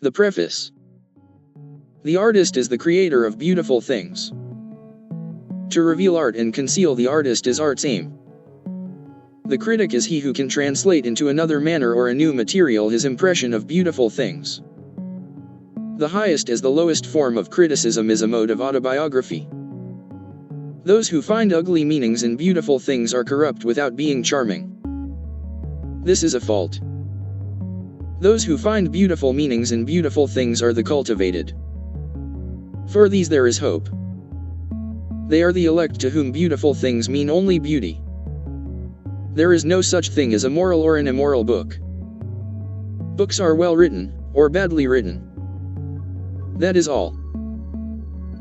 The preface. The artist is the creator of beautiful things. To reveal art and conceal the artist is art's aim. The critic is he who can translate into another manner or a new material his impression of beautiful things. The highest as the lowest form of criticism is a mode of autobiography. Those who find ugly meanings in beautiful things are corrupt without being charming. This is a fault. Those who find beautiful meanings in beautiful things are the cultivated. For these there is hope. They are the elect to whom beautiful things mean only beauty. There is no such thing as a moral or an immoral book. Books are well written, or badly written. That is all.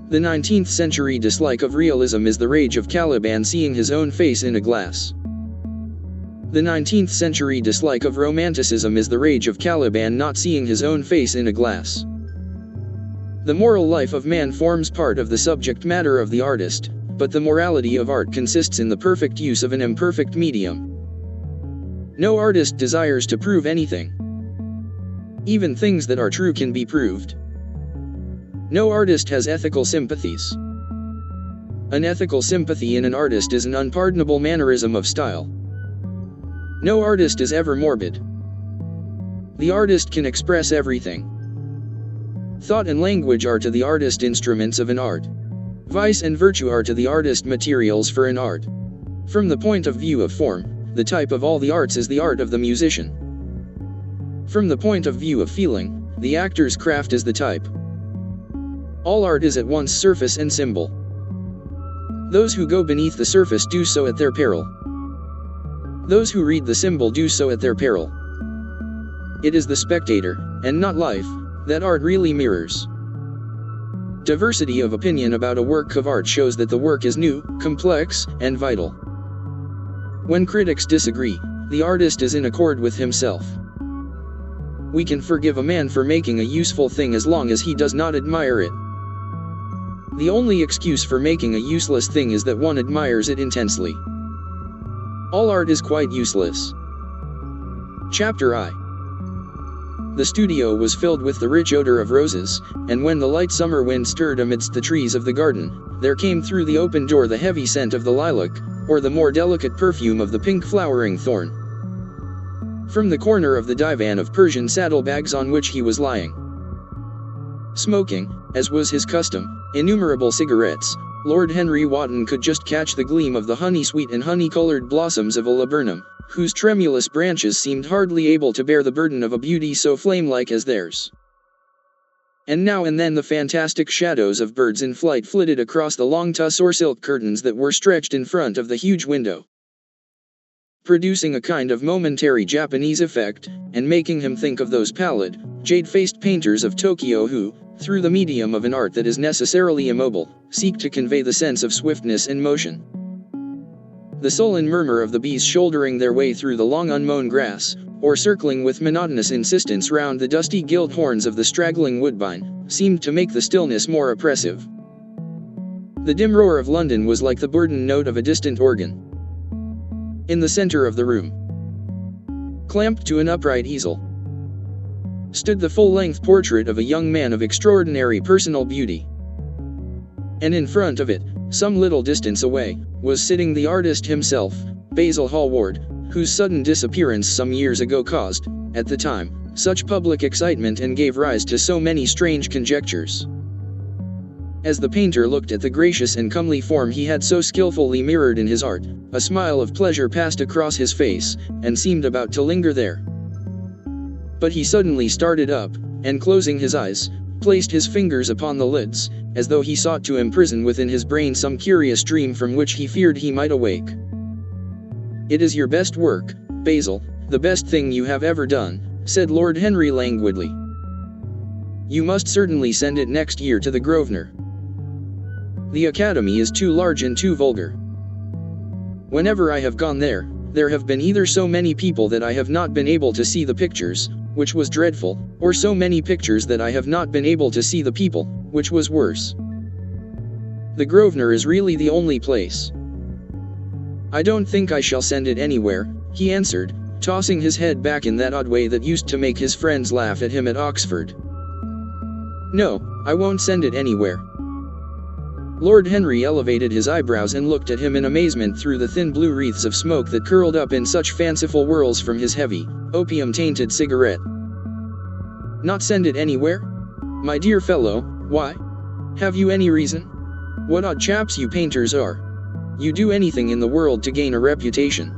The 19th century dislike of realism is the rage of Caliban seeing his own face in a glass. The 19th century dislike of romanticism is the rage of Caliban not seeing his own face in a glass. The moral life of man forms part of the subject matter of the artist, but the morality of art consists in the perfect use of an imperfect medium. No artist desires to prove anything. Even things that are true can be proved. No artist has ethical sympathies. An ethical sympathy in an artist is an unpardonable mannerism of style. No artist is ever morbid. The artist can express everything. Thought and language are to the artist instruments of an art. Vice and virtue are to the artist materials for an art. From the point of view of form, the type of all the arts is the art of the musician. From the point of view of feeling, the actor's craft is the type. All art is at once surface and symbol. Those who go beneath the surface do so at their peril. Those who read the symbol do so at their peril. It is the spectator, and not life, that art really mirrors. Diversity of opinion about a work of art shows that the work is new, complex, and vital. When critics disagree, the artist is in accord with himself. We can forgive a man for making a useful thing as long as he does not admire it. The only excuse for making a useless thing is that one admires it intensely. All art is quite useless. Chapter I. The studio was filled with the rich odor of roses, and when the light summer wind stirred amidst the trees of the garden, there came through the open door the heavy scent of the lilac, or the more delicate perfume of the pink flowering thorn. From the corner of the divan of Persian saddlebags on which he was lying, smoking, as was his custom, innumerable cigarettes, Lord Henry Wotton could just catch the gleam of the honey-sweet and honey-colored blossoms of a laburnum, whose tremulous branches seemed hardly able to bear the burden of a beauty so flame-like as theirs. And now and then the fantastic shadows of birds in flight flitted across the long tussore silk curtains that were stretched in front of the huge window, producing a kind of momentary Japanese effect, and making him think of those pallid, jade-faced painters of Tokyo who, through the medium of an art that is necessarily immobile, seek to convey the sense of swiftness and motion. The sullen murmur of the bees shouldering their way through the long unmown grass, or circling with monotonous insistence round the dusty gilt horns of the straggling woodbine, seemed to make the stillness more oppressive. The dim roar of London was like the burdened note of a distant organ. In the center of the room, clamped to an upright easel, stood the full-length portrait of a young man of extraordinary personal beauty. And in front of it, some little distance away, was sitting the artist himself, Basil Hallward, whose sudden disappearance some years ago caused, at the time, such public excitement and gave rise to so many strange conjectures. As the painter looked at the gracious and comely form he had so skillfully mirrored in his art, a smile of pleasure passed across his face, and seemed about to linger there. But he suddenly started up, and closing his eyes, placed his fingers upon the lids, as though he sought to imprison within his brain some curious dream from which he feared he might awake. "It is your best work, Basil, the best thing you have ever done," said Lord Henry languidly. "You must certainly send it next year to the Grosvenor. The Academy is too large and too vulgar. Whenever I have gone there, there have been either so many people that I have not been able to see the pictures, which was dreadful, or so many pictures that I have not been able to see the people, which was worse. The Grosvenor is really the only place." "I don't think I shall send it anywhere," he answered, tossing his head back in that odd way that used to make his friends laugh at him at Oxford. No, I won't send it anywhere. Lord Henry elevated his eyebrows and looked at him in amazement through the thin blue wreaths of smoke that curled up in such fanciful whirls from his heavy, opium-tainted cigarette. Not send it anywhere? My dear fellow, why? Have you any reason? What odd chaps you painters are. You do anything in the world to gain a reputation.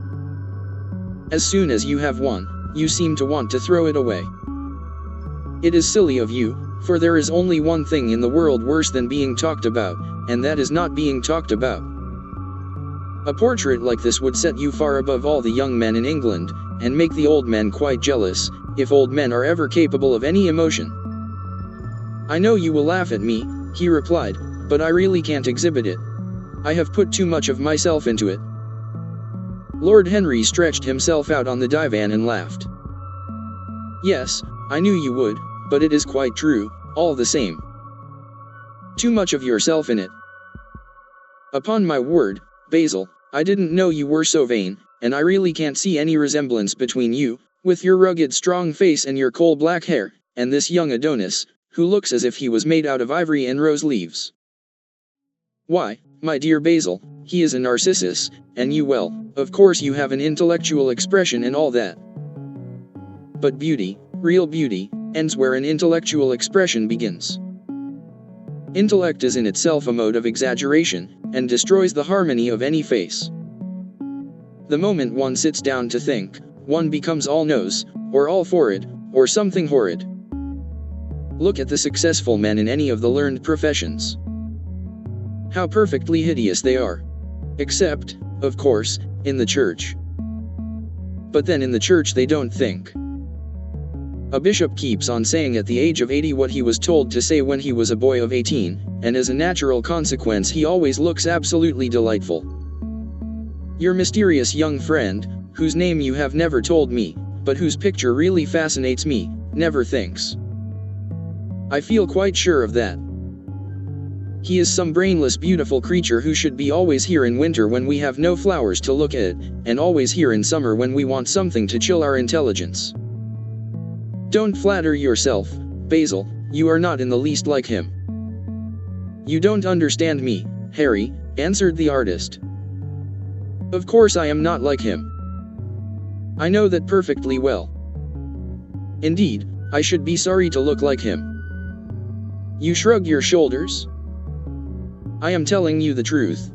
As soon as you have one, you seem to want to throw it away. It is silly of you, for there is only one thing in the world worse than being talked about, and that is not being talked about. A portrait like this would set you far above all the young men in England, and make the old men quite jealous, if old men are ever capable of any emotion. I know you will laugh at me, he replied, but I really can't exhibit it. I have put too much of myself into it. Lord Henry stretched himself out on the divan and laughed. Yes, I knew you would, but it is quite true, all the same. Too much of yourself in it. Upon my word, Basil, I didn't know you were so vain, and I really can't see any resemblance between you, with your rugged strong face and your coal black hair, and this young Adonis, who looks as if he was made out of ivory and rose leaves. Why, my dear Basil, he is a Narcissus, and you, well, of course you have an intellectual expression and all that. But beauty, real beauty, ends where an intellectual expression begins. Intellect is in itself a mode of exaggeration, and destroys the harmony of any face. The moment one sits down to think, one becomes all nose, or all forehead, or something horrid. Look at the successful men in any of the learned professions. How perfectly hideous they are. Except, of course, in the church. But then in the church they don't think. A bishop keeps on saying at the age of 80 what he was told to say when he was a boy of 18, and as a natural consequence he always looks absolutely delightful. Your mysterious young friend, whose name you have never told me, but whose picture really fascinates me, never thinks. I feel quite sure of that. He is some brainless beautiful creature who should be always here in winter when we have no flowers to look at, and always here in summer when we want something to chill our intelligence. Don't flatter yourself, Basil, you are not in the least like him. You don't understand me, Harry, answered the artist. Of course I am not like him. I know that perfectly well. Indeed, I should be sorry to look like him. You shrug your shoulders? I am telling you the truth.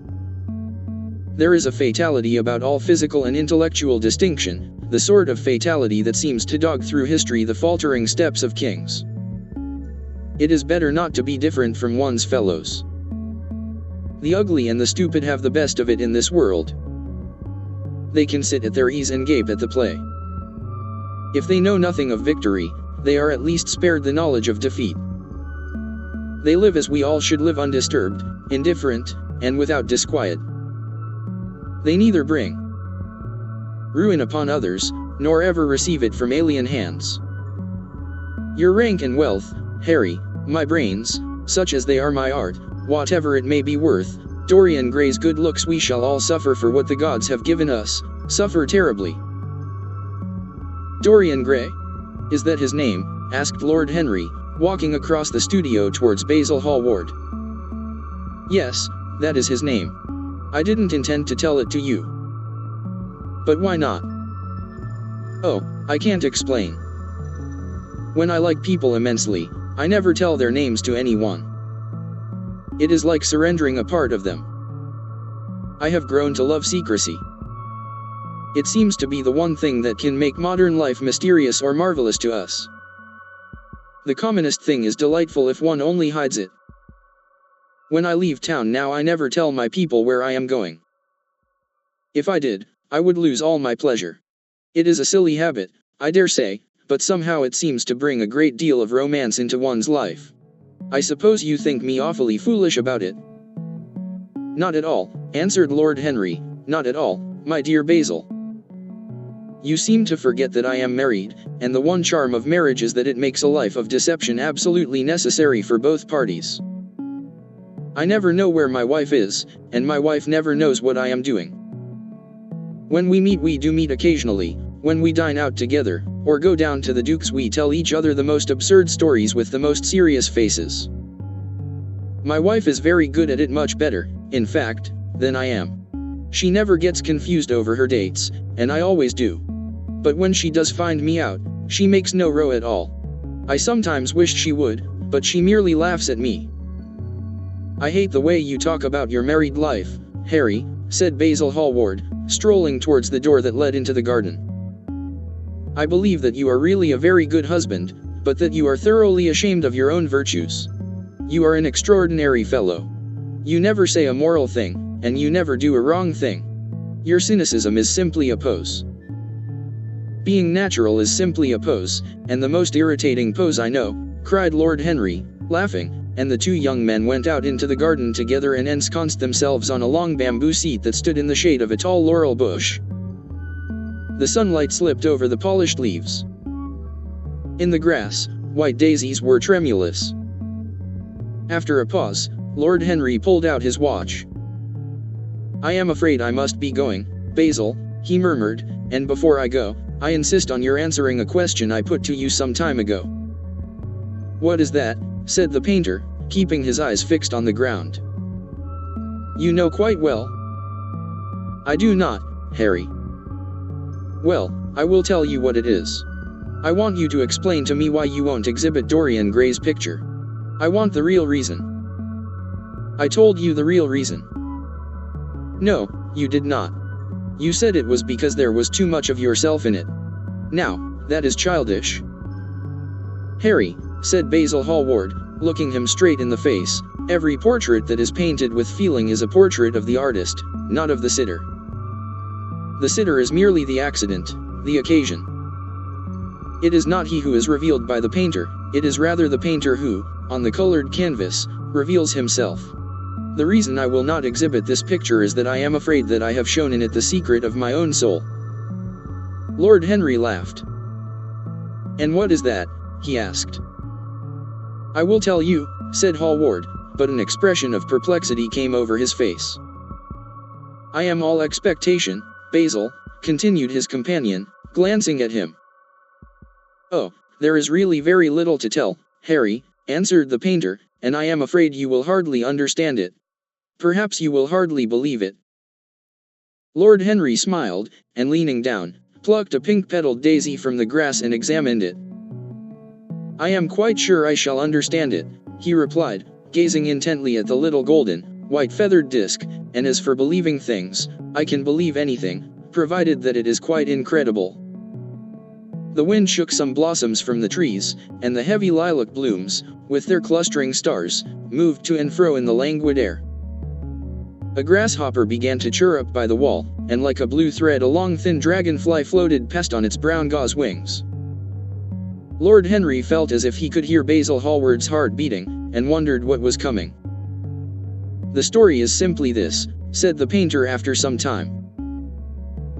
There is a fatality about all physical and intellectual distinction, the sort of fatality that seems to dog through history the faltering steps of kings. It is better not to be different from one's fellows. The ugly and the stupid have the best of it in this world. They can sit at their ease and gape at the play. If they know nothing of victory, they are at least spared the knowledge of defeat. They live as we all should live, undisturbed, indifferent, and without disquiet. They neither bring ruin upon others, nor ever receive it from alien hands. Your rank and wealth, Harry, my brains, such as they are my art, whatever it may be worth, Dorian Gray's good looks, we shall all suffer for what the gods have given us, suffer terribly. Dorian Gray? Is that his name? Asked Lord Henry, walking across the studio towards Basil Hallward. Yes, that is his name. I didn't intend to tell it to you. But why not? Oh, I can't explain. When I like people immensely, I never tell their names to anyone. It is like surrendering a part of them. I have grown to love secrecy. It seems to be the one thing that can make modern life mysterious or marvelous to us. The commonest thing is delightful if one only hides it. When I leave town now, I never tell my people where I am going. If I did, I would lose all my pleasure. It is a silly habit, I dare say, but somehow it seems to bring a great deal of romance into one's life. I suppose you think me awfully foolish about it? Not at all, answered Lord Henry, not at all, my dear Basil. You seem to forget that I am married, and the one charm of marriage is that it makes a life of deception absolutely necessary for both parties. I never know where my wife is, and my wife never knows what I am doing. When we do meet occasionally, When we dine out together, or go down to the Duke's, we tell each other the most absurd stories with the most serious faces. My wife is very good at it, much better, in fact, than I am. She never gets confused over her dates, and I always do. But when she does find me out, she makes no row at all. I sometimes wish she would, but she merely laughs at me. I hate the way you talk about your married life, Harry, said Basil Hallward, strolling towards the door that led into the garden. I believe that you are really a very good husband, but that you are thoroughly ashamed of your own virtues. You are an extraordinary fellow. You never say a moral thing, and you never do a wrong thing. Your cynicism is simply a pose. Being natural is simply a pose, and the most irritating pose I know, cried Lord Henry, laughing, and the two young men went out into the garden together and ensconced themselves on a long bamboo seat that stood in the shade of a tall laurel bush. The sunlight slipped over the polished leaves. In the grass, white daisies were tremulous. After a pause, Lord Henry pulled out his watch. I am afraid I must be going, Basil, he murmured, and before I go, I insist on your answering a question I put to you some time ago. What is that? Said the painter, keeping his eyes fixed on the ground. You know quite well. I do not, Harry. Well, I will tell you what it is. I want you to explain to me why you won't exhibit Dorian Gray's picture. I want the real reason. I told you the real reason. No, you did not. You said it was because there was too much of yourself in it. Now, that is childish. Harry, said Basil Hallward, looking him straight in the face, every portrait that is painted with feeling is a portrait of the artist, not of the sitter. The sitter is merely the accident, the occasion. It is not he who is revealed by the painter, it is rather the painter who, on the colored canvas, reveals himself. The reason I will not exhibit this picture is that I am afraid that I have shown in it the secret of my own soul. Lord Henry laughed. And what is that? He asked. I will tell you, said Hallward, but an expression of perplexity came over his face. I am all expectation, Basil, continued his companion, glancing at him. Oh, there is really very little to tell, Harry, answered the painter, and I am afraid you will hardly understand it. Perhaps you will hardly believe it. Lord Henry smiled, and leaning down, plucked a pink-petaled daisy from the grass and examined it. I am quite sure I shall understand it, he replied, gazing intently at the little golden, white-feathered disc, and as for believing things, I can believe anything, provided that it is quite incredible. The wind shook some blossoms from the trees, and the heavy lilac blooms, with their clustering stars, moved to and fro in the languid air. A grasshopper began to chirrup by the wall, and like a blue thread a long thin dragonfly floated past on its brown gauze wings. Lord Henry felt as if he could hear Basil Hallward's heart beating, and wondered what was coming. The story is simply this, said the painter after some time.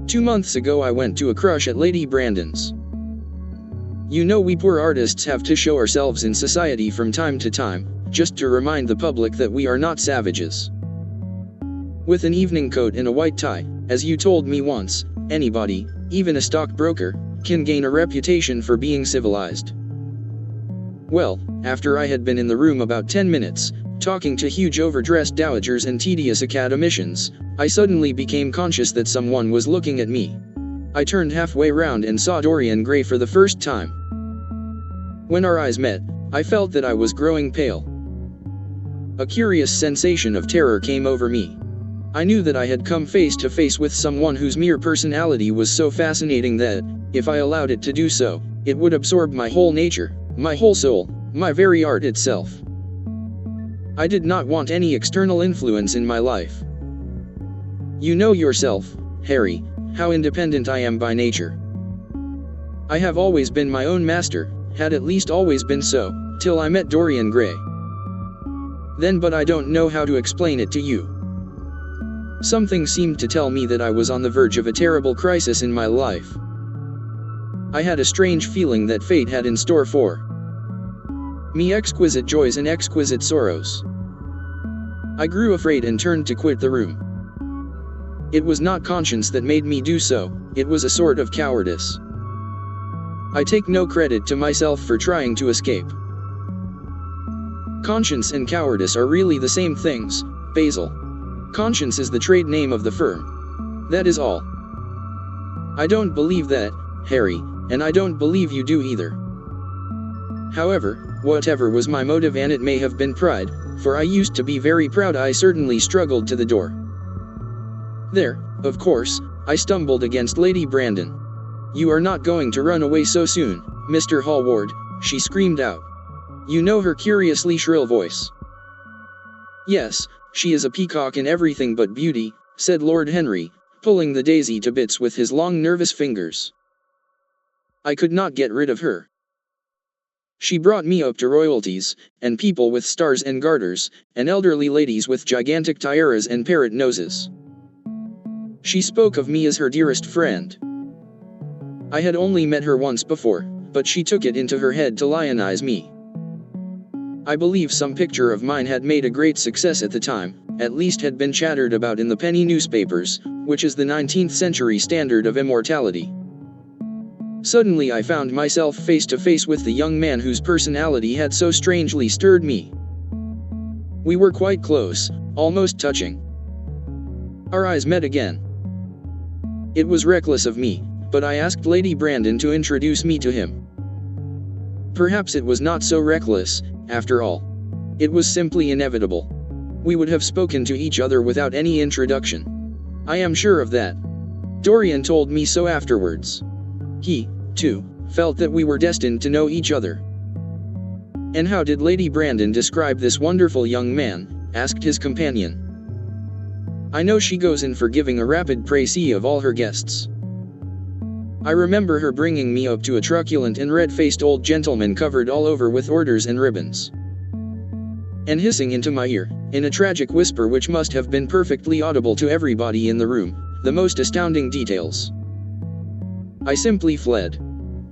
2 months ago I went to a crush at Lady Brandon's. You know we poor artists have to show ourselves in society from time to time, just to remind the public that we are not savages. With an evening coat and a white tie, as you told me once, anybody, even a stockbroker, can gain a reputation for being civilized. Well, after I had been in the room about 10 minutes, talking to huge overdressed dowagers and tedious academicians, I suddenly became conscious that someone was looking at me. I turned halfway round and saw Dorian Gray for the first time. When our eyes met, I felt that I was growing pale. A curious sensation of terror came over me. I knew that I had come face to face with someone whose mere personality was so fascinating that, if I allowed it to do so, it would absorb my whole nature, my whole soul, my very art itself. I did not want any external influence in my life. You know yourself, Harry, how independent I am by nature. I have always been my own master, had at least always been so, till I met Dorian Gray. Then but I don't know how to explain it to you. Something seemed to tell me that I was on the verge of a terrible crisis in my life. I had a strange feeling that fate had in store for me exquisite joys and exquisite sorrows. I grew afraid and turned to quit the room. It was not conscience that made me do so, it was a sort of cowardice. I take no credit to myself for trying to escape. Conscience and cowardice are really the same things, Basil. Conscience is the trade name of the firm. That is all. I don't believe that, Harry, and I don't believe you do either. However, whatever was my motive, and it may have been pride, for I used to be very proud, I certainly struggled to the door. There, of course, I stumbled against Lady Brandon. "You are not going to run away so soon, Mr. Hallward," she screamed out. You know her curiously shrill voice. "Yes, she is a peacock in everything but beauty," said Lord Henry, pulling the daisy to bits with his long nervous fingers. "I could not get rid of her. She brought me up to royalties, and people with stars and garters, and elderly ladies with gigantic tiaras and parrot noses. She spoke of me as her dearest friend. I had only met her once before, but she took it into her head to lionize me. I believe some picture of mine had made a great success at the time, at least had been chattered about in the penny newspapers, which is the 19th century standard of immortality. Suddenly I found myself face to face with the young man whose personality had so strangely stirred me. We were quite close, almost touching. Our eyes met again. It was reckless of me, but I asked Lady Brandon to introduce me to him. Perhaps it was not so reckless, after all. It was simply inevitable. We would have spoken to each other without any introduction. I am sure of that. Dorian told me so afterwards. He, too, felt that we were destined to know each other. And how did Lady Brandon describe this wonderful young man? Asked his companion. I know she goes in for giving a rapid précis of all her guests. I remember her bringing me up to a truculent and red-faced old gentleman covered all over with orders and ribbons, and hissing into my ear, in a tragic whisper which must have been perfectly audible to everybody in the room, the most astounding details. I simply fled.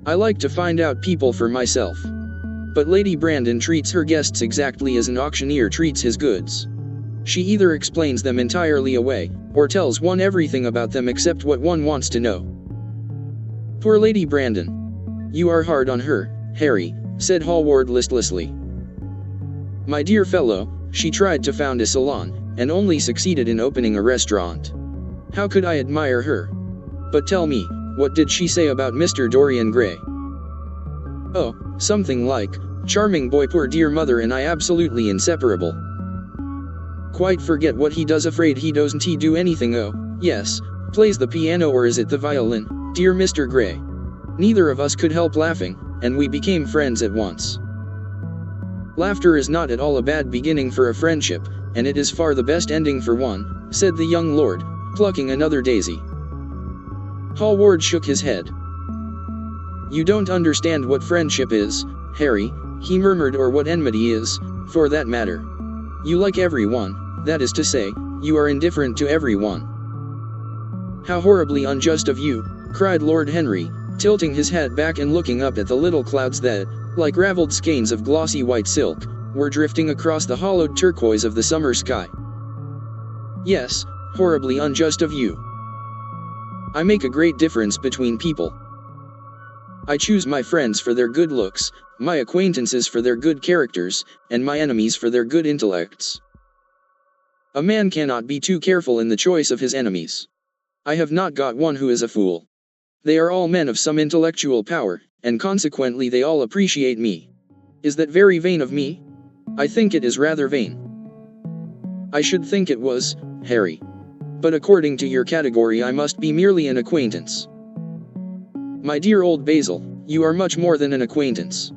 I like to find out people for myself. But Lady Brandon treats her guests exactly as an auctioneer treats his goods. She either explains them entirely away, or tells one everything about them except what one wants to know. Poor Lady Brandon. You are hard on her, Harry, said Hallward listlessly. My dear fellow, she tried to found a salon, and only succeeded in opening a restaurant. How could I admire her? But tell me, what did she say about Mr. Dorian Gray? Oh, something like, charming boy, poor dear mother and I absolutely inseparable. Quite forget what he does, afraid he doesn't he do anything, oh, yes, plays the piano or is it the violin, dear Mr. Gray. Neither of us could help laughing, and we became friends at once. Laughter is not at all a bad beginning for a friendship, and it is far the best ending for one, said the young lord, plucking another daisy. Hallward shook his head. You don't understand what friendship is, Harry, he murmured, or what enmity is, for that matter. You like everyone, that is to say, you are indifferent to everyone. How horribly unjust of you, cried Lord Henry, tilting his hat back and looking up at the little clouds that, like raveled skeins of glossy white silk, were drifting across the hollowed turquoise of the summer sky. Yes, horribly unjust of you. I make a great difference between people. I choose my friends for their good looks, my acquaintances for their good characters, and my enemies for their good intellects. A man cannot be too careful in the choice of his enemies. I have not got one who is a fool. They are all men of some intellectual power, and consequently they all appreciate me. Is that very vain of me? I think it is rather vain. I should think it was, Harry. But according to your category I must be merely an acquaintance. My dear old Basil, you are much more than an acquaintance.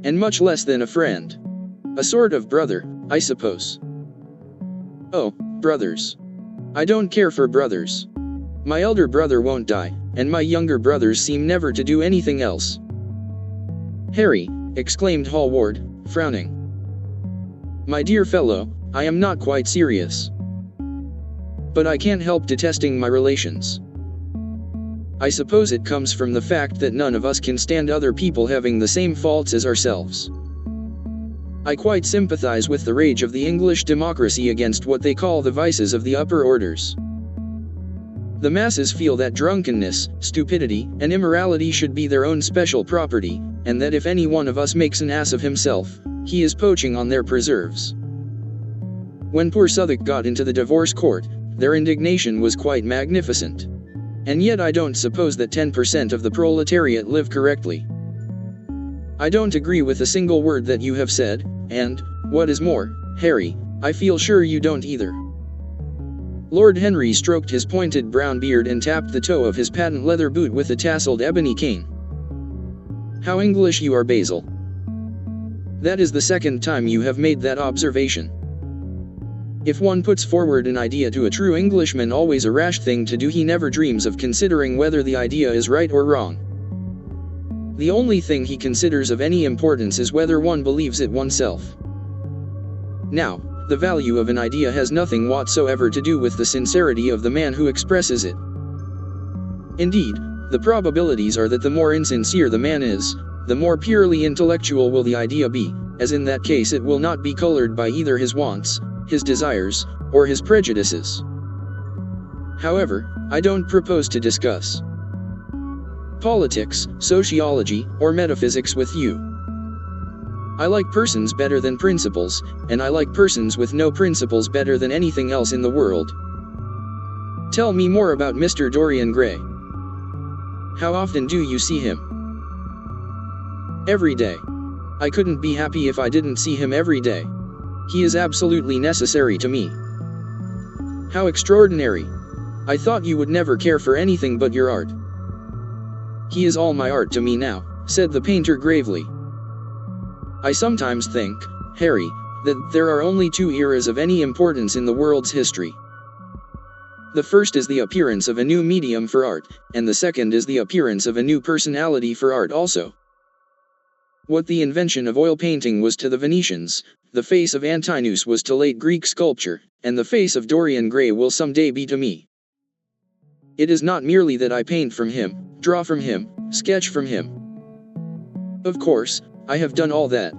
And much less than a friend. A sort of brother, I suppose. Oh, brothers. I don't care for brothers. My elder brother won't die, and my younger brothers seem never to do anything else. Harry, exclaimed Hallward, frowning. My dear fellow, I am not quite serious. But I can't help detesting my relations. I suppose it comes from the fact that none of us can stand other people having the same faults as ourselves. I quite sympathize with the rage of the English democracy against what they call the vices of the upper orders. The masses feel that drunkenness, stupidity, and immorality should be their own special property, and that if any one of us makes an ass of himself, he is poaching on their preserves. When poor Southwark got into the divorce court, their indignation was quite magnificent. And yet I don't suppose that 10% of the proletariat live correctly. I don't agree with a single word that you have said, and, what is more, Harry, I feel sure you don't either. Lord Henry stroked his pointed brown beard and tapped the toe of his patent leather boot with a tasseled ebony cane. How English you are, Basil. That is the second time you have made that observation. If one puts forward an idea to a true Englishman, always a rash thing to do, he never dreams of considering whether the idea is right or wrong. The only thing he considers of any importance is whether one believes it oneself. Now, the value of an idea has nothing whatsoever to do with the sincerity of the man who expresses it. Indeed, the probabilities are that the more insincere the man is, the more purely intellectual will the idea be, as in that case it will not be colored by either his wants, his desires, or his prejudices. However, I don't propose to discuss politics, sociology, or metaphysics with you. I like persons better than principles, and I like persons with no principles better than anything else in the world. Tell me more about Mr. Dorian Gray. How often do you see him? Every day. I couldn't be happy if I didn't see him every day. He is absolutely necessary to me. How extraordinary. I thought you would never care for anything but your art. He is all my art to me now, said the painter gravely. I sometimes think, Harry, that there are only two eras of any importance in the world's history. The first is the appearance of a new medium for art, and the second is the appearance of a new personality for art also. What the invention of oil painting was to the Venetians, the face of Antinous was to late Greek sculpture, and the face of Dorian Gray will someday be to me. It is not merely that I paint from him, draw from him, sketch from him. Of course, I have done all that.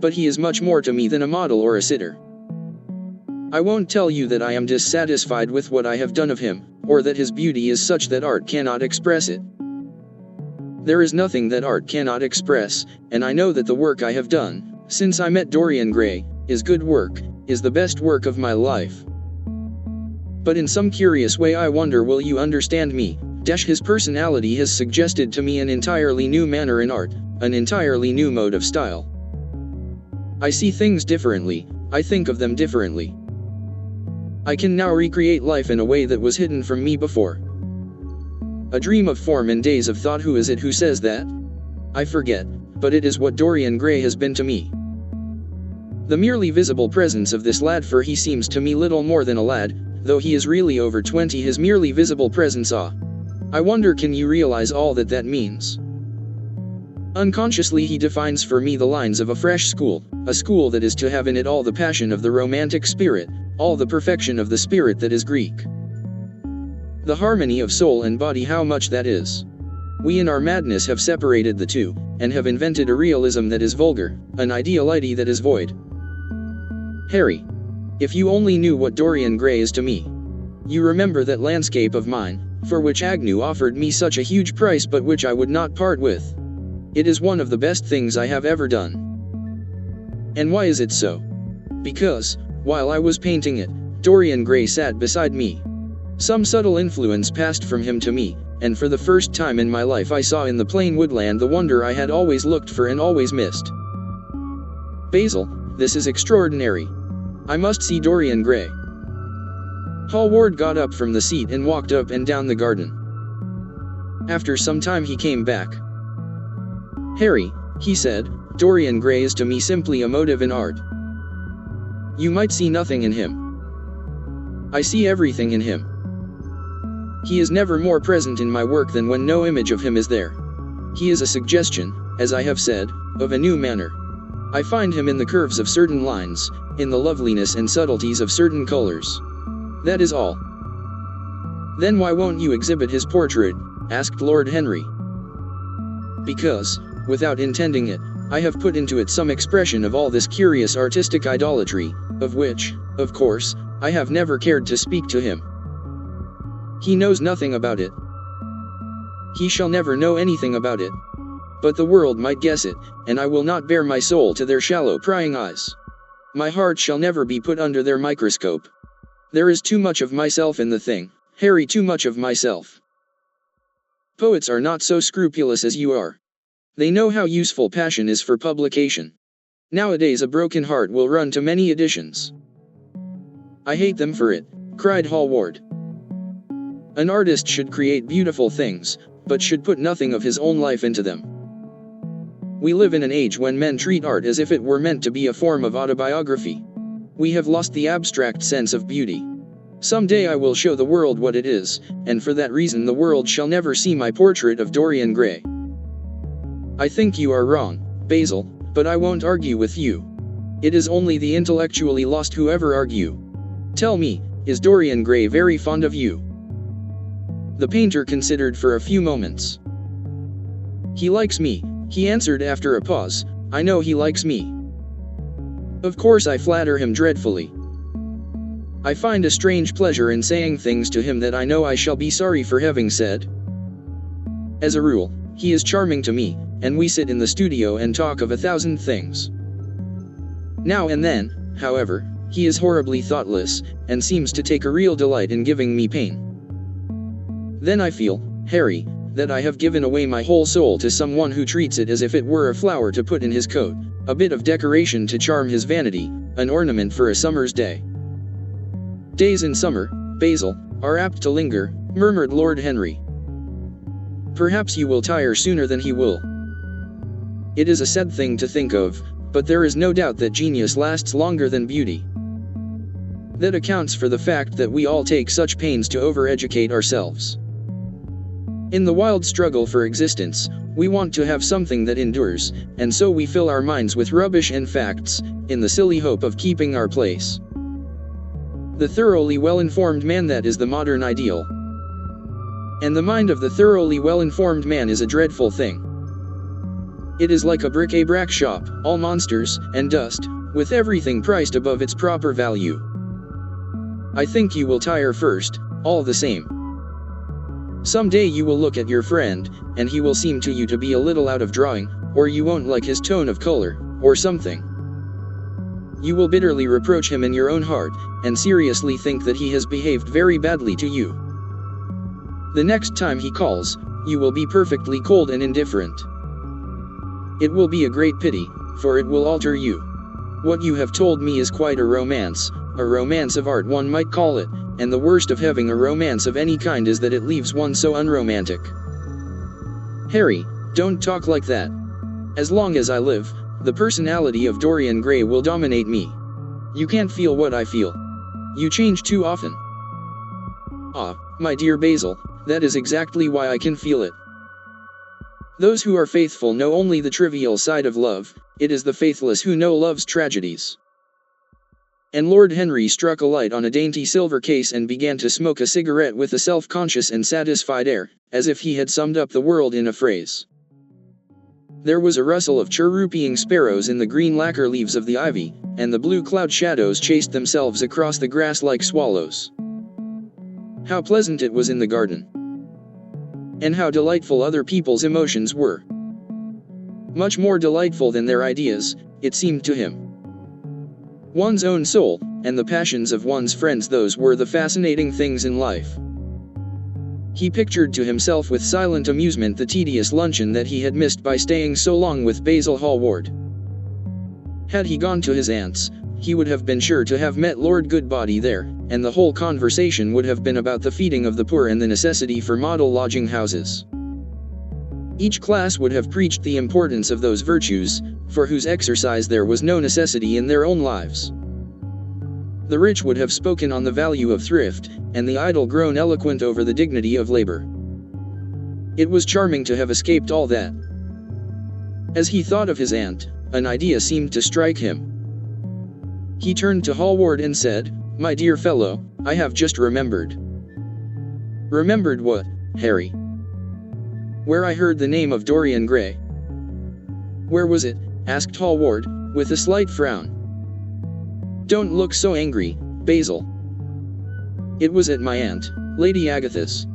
But he is much more to me than a model or a sitter. I won't tell you that I am dissatisfied with what I have done of him, or that his beauty is such that art cannot express it. There is nothing that art cannot express, and I know that the work I have done, since I met Dorian Gray, is good work, is the best work of my life. But in some curious way I wonder will you understand me, his personality has suggested to me an entirely new manner in art, an entirely new mode of style. I see things differently, I think of them differently. I can now recreate life in a way that was hidden from me before. A dream of form in days of thought. Who is it who says that? I forget, but it is what Dorian Gray has been to me. The merely visible presence of this lad, for he seems to me little more than a lad, though he is really over 20, his merely visible presence, I wonder, can you realize all that that means? Unconsciously he defines for me the lines of a fresh school, a school that is to have in it all the passion of the romantic spirit, all the perfection of the spirit that is Greek. The harmony of soul and body, how much that is. We in our madness have separated the two, and have invented a realism that is vulgar, an ideality that is void. Harry, if you only knew what Dorian Gray is to me. You remember that landscape of mine, for which Agnew offered me such a huge price but which I would not part with. It is one of the best things I have ever done. And why is it so? Because, while I was painting it, Dorian Gray sat beside me. Some subtle influence passed from him to me, and for the first time in my life I saw in the plain woodland the wonder I had always looked for and always missed. Basil, this is extraordinary. I must see Dorian Gray. Hallward got up from the seat and walked up and down the garden. After some time he came back. Harry, he said, Dorian Gray is to me simply a motive in art. You might see nothing in him. I see everything in him. He is never more present in my work than when no image of him is there. He is a suggestion, as I have said, of a new manner. I find him in the curves of certain lines, in the loveliness and subtleties of certain colors. That is all. Then why won't you exhibit his portrait? Asked Lord Henry. Because, without intending it, I have put into it some expression of all this curious artistic idolatry, of which, of course, I have never cared to speak to him. He knows nothing about it. He shall never know anything about it. But the world might guess it, and I will not bare my soul to their shallow prying eyes. My heart shall never be put under their microscope. There is too much of myself in the thing, Harry, too much of myself. Poets are not so scrupulous as you are. They know how useful passion is for publication. Nowadays a broken heart will run to many editions. I hate them for it, cried Hallward. An artist should create beautiful things, but should put nothing of his own life into them. We live in an age when men treat art as if it were meant to be a form of autobiography. We have lost the abstract sense of beauty. Someday I will show the world what it is, and for that reason the world shall never see my portrait of Dorian Gray. I think you are wrong, Basil, but I won't argue with you. It is only the intellectually lost who ever argue. Tell me, is Dorian Gray very fond of you? The painter considered for a few moments. He likes me, he answered after a pause. I know he likes me. Of course I flatter him dreadfully. I find a strange pleasure in saying things to him that I know I shall be sorry for having said. As a rule, he is charming to me, and we sit in the studio and talk of 1,000 things. Now and then, however, he is horribly thoughtless, and seems to take a real delight in giving me pain. Then I feel, Harry, that I have given away my whole soul to someone who treats it as if it were a flower to put in his coat, a bit of decoration to charm his vanity, an ornament for a summer's day. Days in summer, Basil, are apt to linger, murmured Lord Henry. Perhaps you will tire sooner than he will. It is a sad thing to think of, but there is no doubt that genius lasts longer than beauty. That accounts for the fact that we all take such pains to overeducate ourselves. In the wild struggle for existence, we want to have something that endures, and so we fill our minds with rubbish and facts, in the silly hope of keeping our place. The thoroughly well-informed man, that is the modern ideal. And the mind of the thoroughly well-informed man is a dreadful thing. It is like a bric-a-brac shop, all monsters and dust, with everything priced above its proper value. I think you will tire first, all the same. Some day you will look at your friend, and he will seem to you to be a little out of drawing, or you won't like his tone of color, or something. You will bitterly reproach him in your own heart, and seriously think that he has behaved very badly to you. The next time he calls, you will be perfectly cold and indifferent. It will be a great pity, for it will alter you. What you have told me is quite a romance of art one might call it, and the worst of having a romance of any kind is that it leaves one so unromantic. Harry, don't talk like that. As long as I live, the personality of Dorian Gray will dominate me. You can't feel what I feel. You change too often. Ah, my dear Basil, that is exactly why I can feel it. Those who are faithful know only the trivial side of love, it is the faithless who know love's tragedies. And Lord Henry struck a light on a dainty silver case and began to smoke a cigarette with a self-conscious and satisfied air, as if he had summed up the world in a phrase. There was a rustle of chirruping sparrows in the green lacquer leaves of the ivy, and the blue cloud shadows chased themselves across the grass like swallows. How pleasant it was in the garden! And how delightful other people's emotions were! Much more delightful than their ideas, it seemed to him. One's own soul, and the passions of one's friends, those were the fascinating things in life. He pictured to himself with silent amusement the tedious luncheon that he had missed by staying so long with Basil Hallward. Had he gone to his aunt's, he would have been sure to have met Lord Goodbody there, and the whole conversation would have been about the feeding of the poor and the necessity for model lodging houses. Each class would have preached the importance of those virtues, for whose exercise there was no necessity in their own lives. The rich would have spoken on the value of thrift, and the idle grown eloquent over the dignity of labor. It was charming to have escaped all that. As he thought of his aunt, an idea seemed to strike him. He turned to Hallward and said, "My dear fellow, I have just remembered." "Remembered what, Harry?" "Where I heard the name of Dorian Gray." "Where was it?" asked Hallward, with a slight frown. "Don't look so angry, Basil." "It was at my aunt, Lady Agatha's.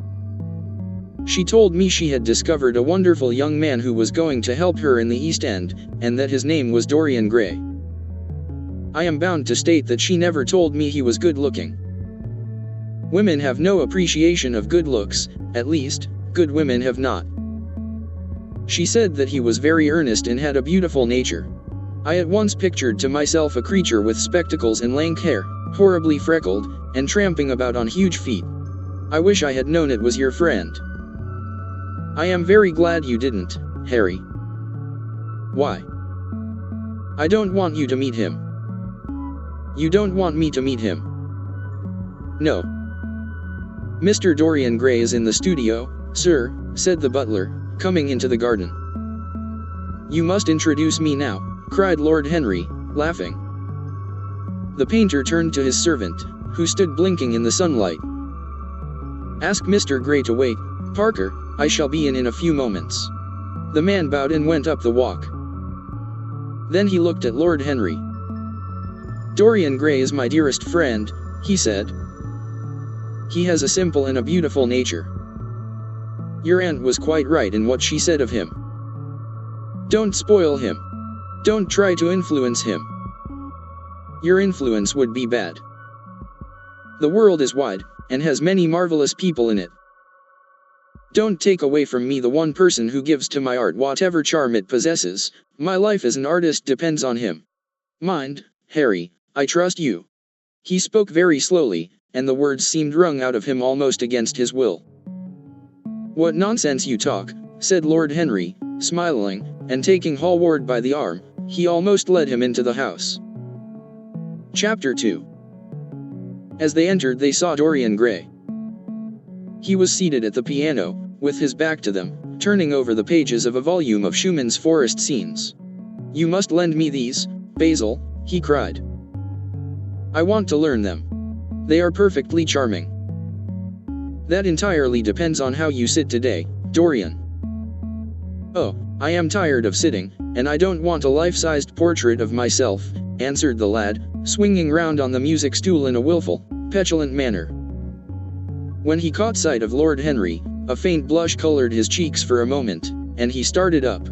She told me she had discovered a wonderful young man who was going to help her in the East End, and that his name was Dorian Gray. I am bound to state that she never told me he was good-looking. Women have no appreciation of good looks, at least, good women have not. She said that he was very earnest and had a beautiful nature. I at once pictured to myself a creature with spectacles and lank hair, horribly freckled, and tramping about on huge feet. I wish I had known it was your friend. I am very glad you didn't, Harry. Why? I don't want you to meet him. You don't want me to meet him? No. Mr. Dorian Gray is in the studio, sir, said the butler, coming into the garden. You must introduce me now, cried Lord Henry, laughing. The painter turned to his servant, who stood blinking in the sunlight. Ask Mr. Gray to wait, Parker, I shall be in a few moments. The man bowed and went up the walk. Then he looked at Lord Henry. Dorian Gray is my dearest friend, he said. He has a simple and a beautiful nature. Your aunt was quite right in what she said of him. Don't spoil him. Don't try to influence him. Your influence would be bad. The world is wide, and has many marvelous people in it. Don't take away from me the one person who gives to my art whatever charm it possesses. My life as an artist depends on him. Mind, Harry, I trust you. He spoke very slowly, and the words seemed wrung out of him almost against his will. What nonsense you talk, said Lord Henry, smiling, and taking Hallward by the arm, he almost led him into the house. Chapter 2. As they entered they saw Dorian Gray. He was seated at the piano, with his back to them, turning over the pages of a volume of Schumann's forest scenes. You must lend me these, Basil, he cried. I want to learn them. They are perfectly charming. That entirely depends on how you sit today, Dorian. Oh, I am tired of sitting, and I don't want a life-sized portrait of myself, answered the lad, swinging round on the music stool in a willful, petulant manner. When he caught sight of Lord Henry, a faint blush colored his cheeks for a moment, and he started up.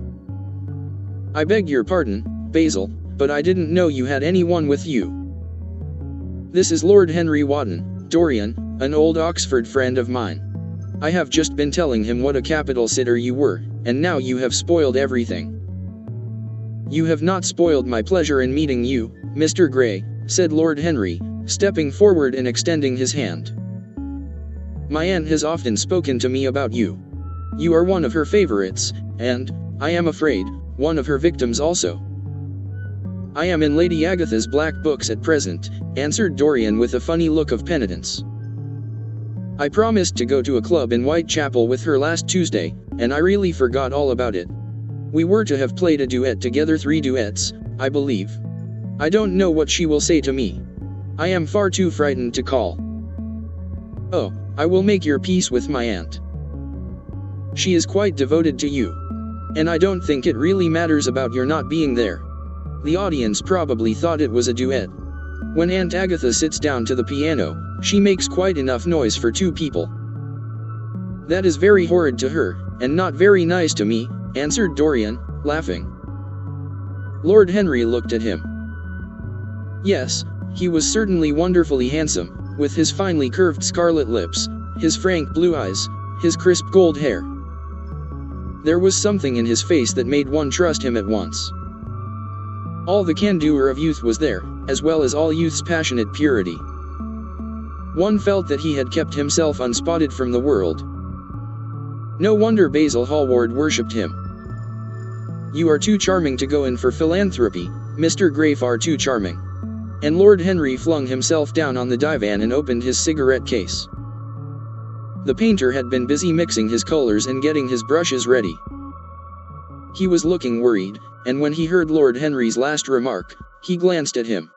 I beg your pardon, Basil, but I didn't know you had anyone with you. This is Lord Henry Wotton, Dorian, an old Oxford friend of mine. I have just been telling him what a capital sitter you were, and now you have spoiled everything. You have not spoiled my pleasure in meeting you, Mr. Gray, said Lord Henry, stepping forward and extending his hand. My aunt has often spoken to me about you. You are one of her favorites, and, I am afraid, one of her victims also. I am in Lady Agatha's black books at present, answered Dorian with a funny look of penitence. I promised to go to a club in Whitechapel with her last Tuesday, and I really forgot all about it. We were to have played a duet together, 3 duets, I believe. I don't know what she will say to me. I am far too frightened to call. Oh, I will make your peace with my aunt. She is quite devoted to you. And I don't think it really matters about your not being there. The audience probably thought it was a duet. When Aunt Agatha sits down to the piano, she makes quite enough noise for 2 people. That is very horrid to her, and not very nice to me, answered Dorian, laughing. Lord Henry looked at him. Yes, he was certainly wonderfully handsome, with his finely curved scarlet lips, his frank blue eyes, his crisp gold hair. There was something in his face that made one trust him at once. All the candour of youth was there, as well as all youth's passionate purity. One felt that he had kept himself unspotted from the world. No wonder Basil Hallward worshipped him. You are too charming to go in for philanthropy, Mr. Gray, far too charming. And Lord Henry flung himself down on the divan and opened his cigarette case. The painter had been busy mixing his colors and getting his brushes ready. He was looking worried, and when he heard Lord Henry's last remark, he glanced at him,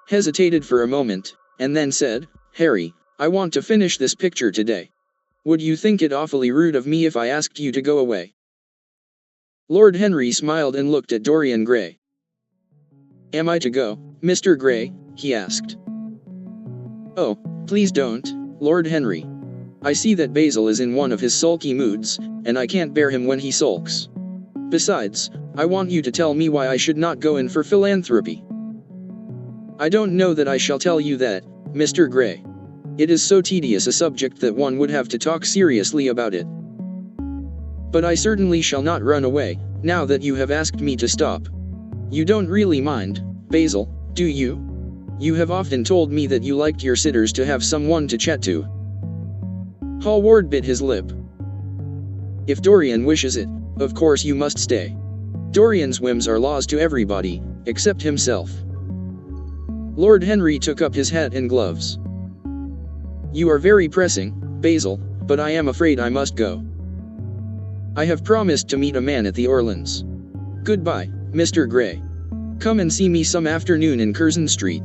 hesitated for a moment, and then said, Harry, I want to finish this picture today. Would you think it awfully rude of me if I asked you to go away? Lord Henry smiled and looked at Dorian Gray. Am I to go, Mr. Gray? He asked. Oh, please don't, Lord Henry. I see that Basil is in one of his sulky moods, and I can't bear him when he sulks. Besides, I want you to tell me why I should not go in for philanthropy. I don't know that I shall tell you that, Mr. Gray. It is so tedious a subject that one would have to talk seriously about it. But I certainly shall not run away, now that you have asked me to stop. You don't really mind, Basil, do you? You have often told me that you liked your sitters to have someone to chat to. Hallward bit his lip. If Dorian wishes it, of course you must stay. Dorian's whims are laws to everybody, except himself. Lord Henry took up his hat and gloves. You are very pressing, Basil, but I am afraid I must go. I have promised to meet a man at the Orleans. Goodbye, Mr. Gray. Come and see me some afternoon in Curzon Street.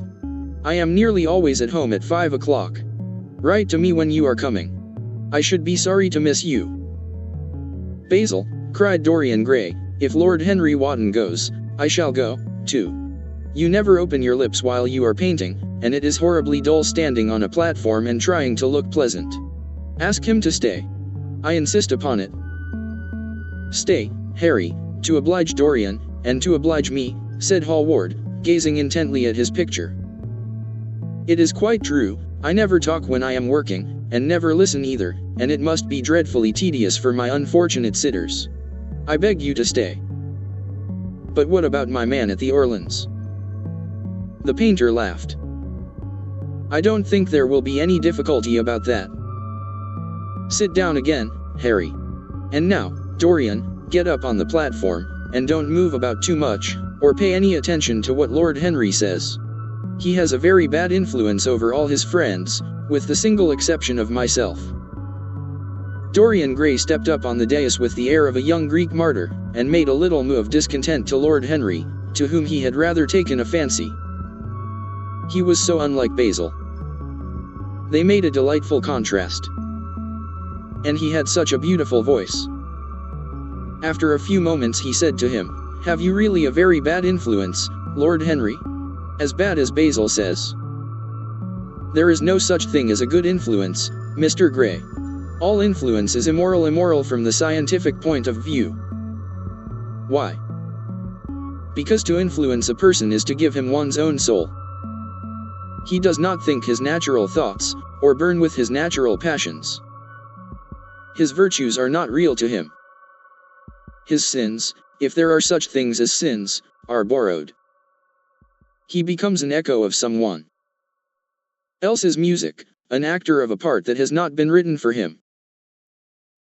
I am nearly always at home at 5 o'clock. Write to me when you are coming. I should be sorry to miss you. Basil, cried Dorian Gray, if Lord Henry Wotton goes, I shall go, too. You never open your lips while you are painting, and it is horribly dull standing on a platform and trying to look pleasant. Ask him to stay. I insist upon it. Stay, Harry, to oblige Dorian, and to oblige me, said Hallward, gazing intently at his picture. It is quite true, I never talk when I am working, and never listen either, and it must be dreadfully tedious for my unfortunate sitters. I beg you to stay. But what about my man at the Orleans? The painter laughed. I don't think there will be any difficulty about that. Sit down again, Harry. And now, Dorian, get up on the platform, and don't move about too much, or pay any attention to what Lord Henry says. He has a very bad influence over all his friends, with the single exception of myself. Dorian Gray stepped up on the dais with the air of a young Greek martyr, and made a little moue of discontent to Lord Henry, to whom he had rather taken a fancy. He was so unlike Basil. They made a delightful contrast. And he had such a beautiful voice. After a few moments he said to him, Have you really a very bad influence, Lord Henry? As bad as Basil says. There is no such thing as a good influence, Mr. Gray. All influence is immoral from the scientific point of view. Why? Because to influence a person is to give him one's own soul. He does not think his natural thoughts, or burn with his natural passions. His virtues are not real to him. His sins, if there are such things as sins, are borrowed. He becomes an echo of someone else's music, an actor of a part that has not been written for him.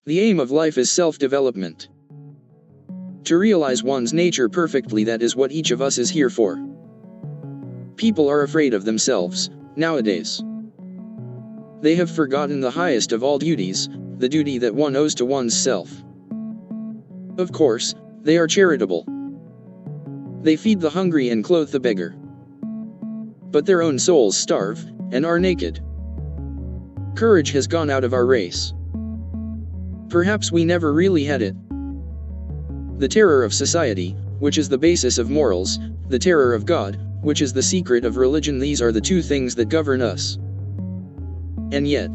The aim of life is self-development. To realize one's nature perfectly, that is what each of us is here for. People are afraid of themselves, nowadays. They have forgotten the highest of all duties, the duty that one owes to one's self. Of course, they are charitable. They feed the hungry and clothe the beggar. But their own souls starve, and are naked. Courage has gone out of our race. Perhaps we never really had it. The terror of society, which is the basis of morals, the terror of God, which is the secret of religion, these are the two things that govern us. And yet,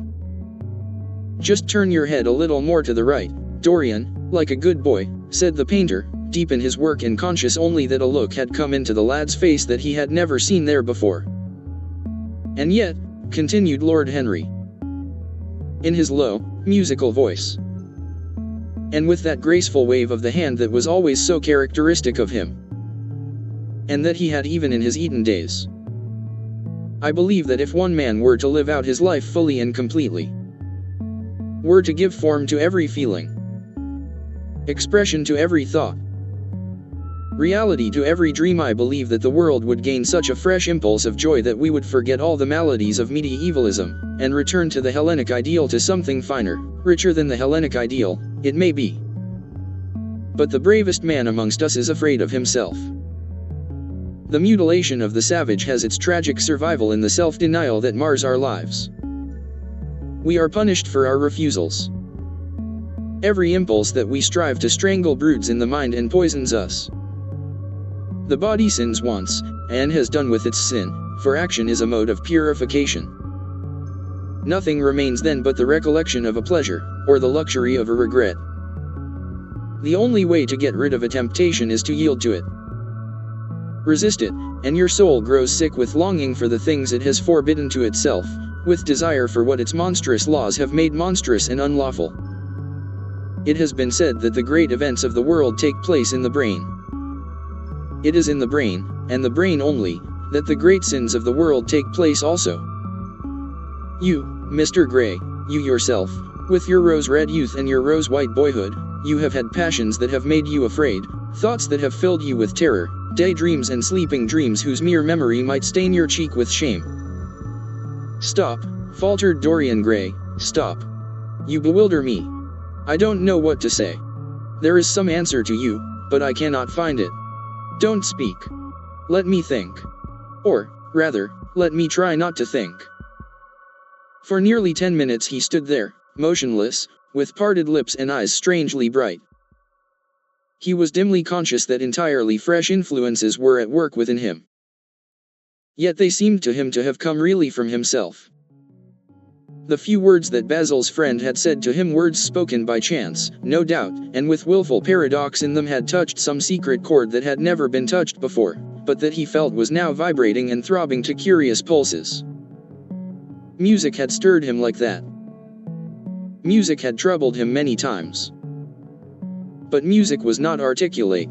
just turn your head a little more to the right, Dorian, like a good boy, said the painter, deep in his work and conscious only that a look had come into the lad's face that he had never seen there before. And yet, continued Lord Henry, in his low, musical voice, and with that graceful wave of the hand that was always so characteristic of him, and that he had even in his Eton days. I believe that if one man were to live out his life fully and completely, were to give form to every feeling, expression to every thought, reality to every dream, I believe that the world would gain such a fresh impulse of joy that we would forget all the maladies of medievalism, and return to the Hellenic ideal, to something finer, richer than the Hellenic ideal, it may be. But the bravest man amongst us is afraid of himself. The mutilation of the savage has its tragic survival in the self-denial that mars our lives. We are punished for our refusals. Every impulse that we strive to strangle broods in the mind and poisons us. The body sins once, and has done with its sin, for action is a mode of purification. Nothing remains then but the recollection of a pleasure, or the luxury of a regret. The only way to get rid of a temptation is to yield to it. Resist it, and your soul grows sick with longing for the things it has forbidden to itself, with desire for what its monstrous laws have made monstrous and unlawful. It has been said that the great events of the world take place in the brain. It is in the brain, and the brain only, that the great sins of the world take place also. You, Mr. Gray, you yourself, with your rose-red youth and your rose-white boyhood, you have had passions that have made you afraid, thoughts that have filled you with terror, daydreams and sleeping dreams whose mere memory might stain your cheek with shame. Stop, faltered Dorian Gray, stop. You bewilder me. I don't know what to say. There is some answer to you, but I cannot find it. Don't speak. Let me think. Or, rather, let me try not to think. For nearly 10 minutes he stood there, motionless, with parted lips and eyes strangely bright. He was dimly conscious that entirely fresh influences were at work within him. Yet they seemed to him to have come really from himself. The few words that Basil's friend had said to him, words spoken by chance, no doubt, and with willful paradox in them, had touched some secret chord that had never been touched before, but that he felt was now vibrating and throbbing to curious pulses. Music had stirred him like that. Music had troubled him many times. But music was not articulate.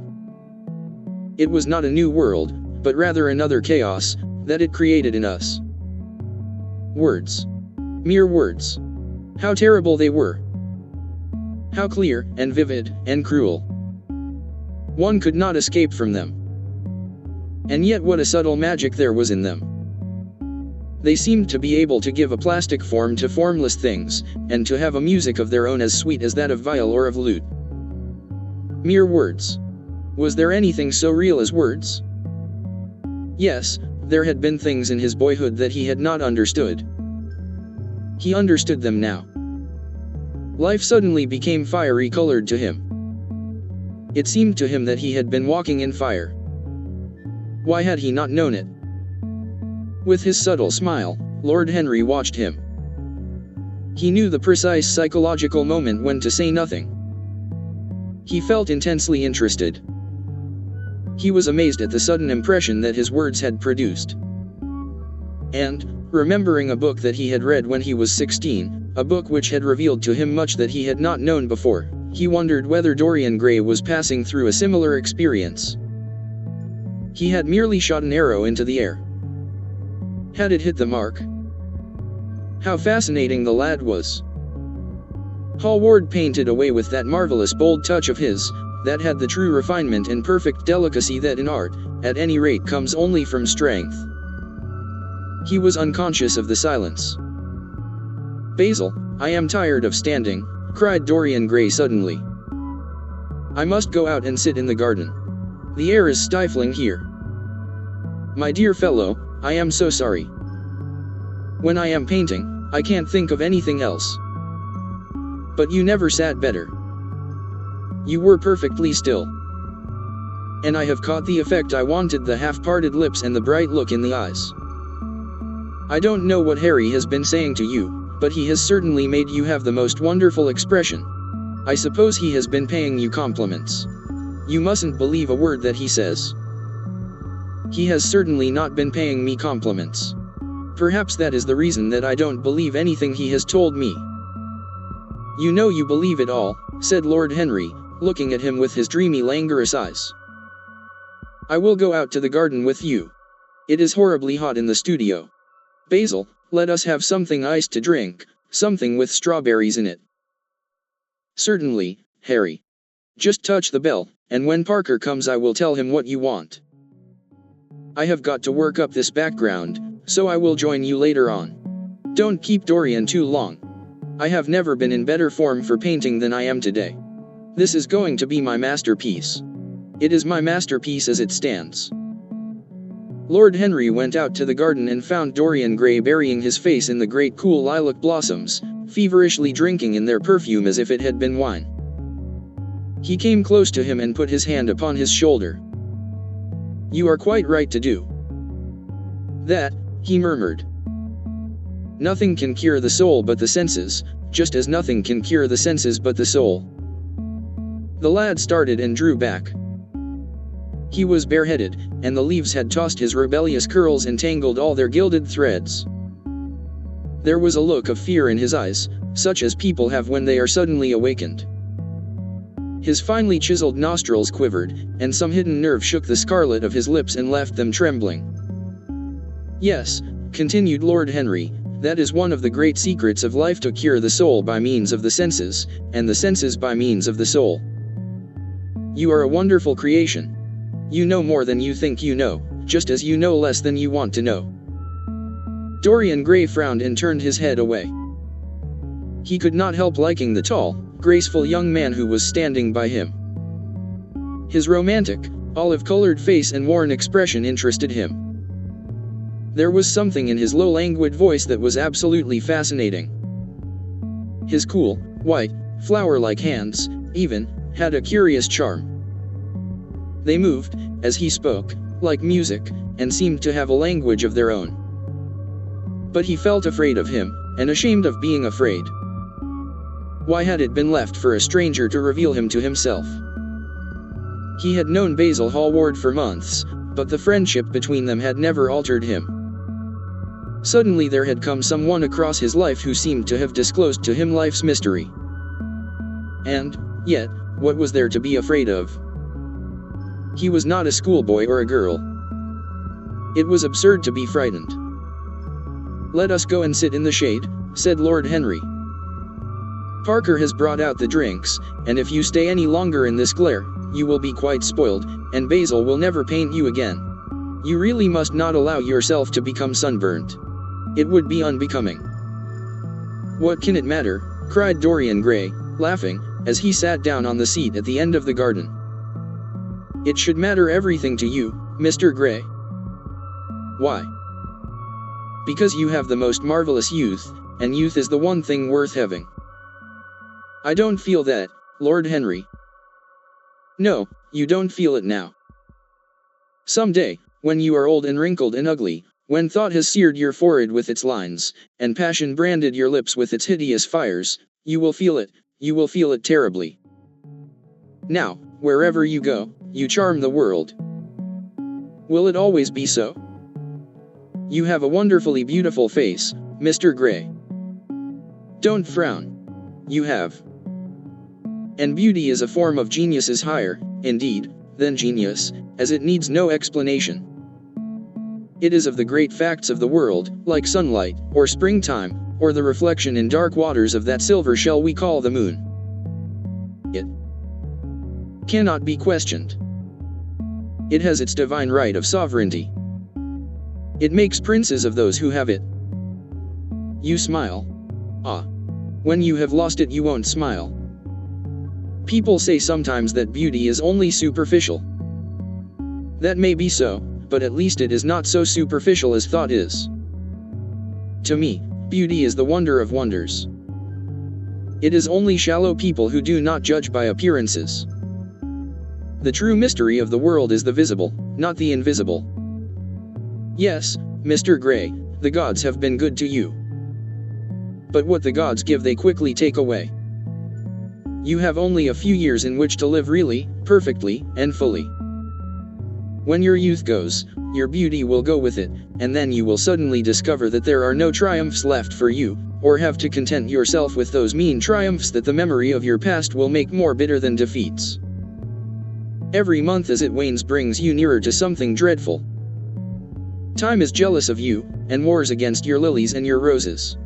It was not a new world, but rather another chaos, that it created in us. Words. Mere words. How terrible they were. How clear, and vivid, and cruel. One could not escape from them. And yet what a subtle magic there was in them. They seemed to be able to give a plastic form to formless things, and to have a music of their own as sweet as that of viol or of lute. Mere words. Was there anything so real as words? Yes, there had been things in his boyhood that he had not understood. He understood them now. Life suddenly became fiery colored to him. It seemed to him that he had been walking in fire. Why had he not known it? With his subtle smile, Lord Henry watched him. He knew the precise psychological moment when to say nothing. He felt intensely interested. He was amazed at the sudden impression that his words had produced. And, remembering a book that he had read when he was 16, a book which had revealed to him much that he had not known before, he wondered whether Dorian Gray was passing through a similar experience. He had merely shot an arrow into the air. Had it hit the mark? How fascinating the lad was. Hallward painted away with that marvelous bold touch of his, that had the true refinement and perfect delicacy that in art, at any rate, comes only from strength. He was unconscious of the silence. "Basil, I am tired of standing," cried Dorian Gray suddenly. "I must go out and sit in the garden. The air is stifling here. My dear fellow, I am so sorry. When I am painting, I can't think of anything else. But you never sat better. You were perfectly still. And I have caught the effect I wanted, the half-parted lips and the bright look in the eyes. I don't know what Harry has been saying to you, but he has certainly made you have the most wonderful expression. I suppose he has been paying you compliments. You mustn't believe a word that he says. He has certainly not been paying me compliments. Perhaps that is the reason that I don't believe anything he has told me." "You know you believe it all," said Lord Henry, looking at him with his dreamy languorous eyes. "I will go out to the garden with you. It is horribly hot in the studio. Basil, let us have something iced to drink, something with strawberries in it." "Certainly, Harry. Just touch the bell, and when Parker comes I will tell him what you want. I have got to work up this background, so I will join you later on. Don't keep Dorian too long. I have never been in better form for painting than I am today. This is going to be my masterpiece. It is my masterpiece as it stands." Lord Henry went out to the garden and found Dorian Gray burying his face in the great cool lilac blossoms, feverishly drinking in their perfume as if it had been wine. He came close to him and put his hand upon his shoulder. "You are quite right to do that," he murmured. Nothing can cure the soul but the senses, just as nothing can cure the senses but the soul. The lad started and drew back. He was bareheaded, and the leaves had tossed his rebellious curls and tangled all their gilded threads. There was a look of fear in his eyes, such as people have when they are suddenly awakened. His finely chiseled nostrils quivered, and some hidden nerve shook the scarlet of his lips and left them trembling. Yes, continued Lord Henry, that is one of the great secrets of life, to cure the soul by means of the senses, and the senses by means of the soul. You are a wonderful creation. You know more than you think you know, just as you know less than you want to know. Dorian Gray frowned and turned his head away. He could not help liking the tall, graceful young man who was standing by him. His romantic, olive-colored face and worn expression interested him. There was something in his low, languid voice that was absolutely fascinating. His cool, white, flower-like hands, even, had a curious charm. They moved, as he spoke, like music, and seemed to have a language of their own. But he felt afraid of him, and ashamed of being afraid. Why had it been left for a stranger to reveal him to himself? He had known Basil Hallward for months, but the friendship between them had never altered him. Suddenly there had come someone across his life who seemed to have disclosed to him life's mystery. And, yet, what was there to be afraid of? He was not a schoolboy or a girl. It was absurd to be frightened. "Let us go and sit in the shade," said Lord Henry. "Parker has brought out the drinks, and if you stay any longer in this glare, you will be quite spoiled, and Basil will never paint you again. You really must not allow yourself to become sunburnt. It would be unbecoming." "What can it matter?" cried Dorian Gray, laughing, as he sat down on the seat at the end of the garden. "It should matter everything to you, Mr. Gray." "Why?" "Because you have the most marvelous youth, and youth is the one thing worth having." "I don't feel that, Lord Henry." "No, you don't feel it now. Some day, when you are old and wrinkled and ugly, when thought has seared your forehead with its lines, and passion branded your lips with its hideous fires, you will feel it terribly. Now, wherever you go, you charm the world. Will it always be so? You have a wonderfully beautiful face, Mr. Gray. Don't frown. You have. And beauty is a form of genius, is higher, indeed, than genius, as it needs no explanation. It is of the great facts of the world, like sunlight, or springtime, or the reflection in dark waters of that silver shell we call the moon. It cannot be questioned. It has its divine right of sovereignty. It makes princes of those who have it. You smile. Ah. When you have lost it, you won't smile. People say sometimes that beauty is only superficial. That may be so, but at least it is not so superficial as thought is. To me, beauty is the wonder of wonders. It is only shallow people who do not judge by appearances. The true mystery of the world is the visible, not the invisible. Yes, Mr. Gray, the gods have been good to you. But what the gods give they quickly take away. You have only a few years in which to live really, perfectly, and fully. When your youth goes, your beauty will go with it, and then you will suddenly discover that there are no triumphs left for you, or have to content yourself with those mean triumphs that the memory of your past will make more bitter than defeats. Every month as it wanes brings you nearer to something dreadful. Time is jealous of you, and wars against your lilies and your roses.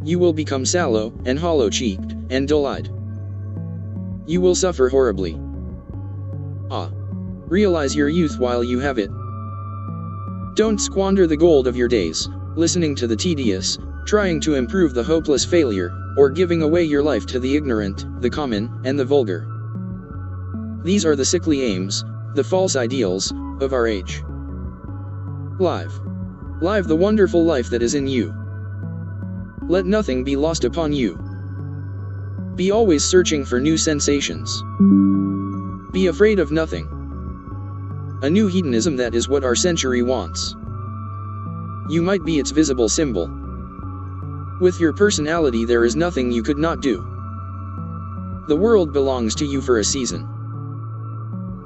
You will become sallow, and hollow-cheeked, and dull-eyed. You will suffer horribly. Ah! Realize your youth while you have it. Don't squander the gold of your days, listening to the tedious, trying to improve the hopeless failure, or giving away your life to the ignorant, the common, and the vulgar. These are the sickly aims, the false ideals, of our age. Live the wonderful life that is in you. Let nothing be lost upon you. Be always searching for new sensations. Be afraid of nothing. A new hedonism, that is what our century wants. You might be its visible symbol. With your personality there is nothing you could not do. The world belongs to you for a season.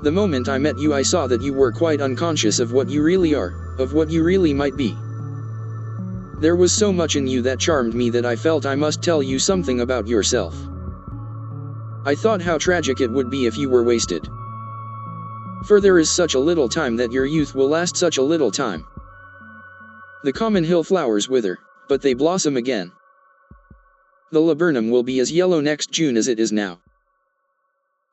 The moment I met you I saw that you were quite unconscious of what you really are, of what you really might be. There was so much in you that charmed me that I felt I must tell you something about yourself. I thought how tragic it would be if you were wasted. For there is such a little time that your youth will last such a little time. The common hill flowers wither, but they blossom again. The laburnum will be as yellow next June as it is now.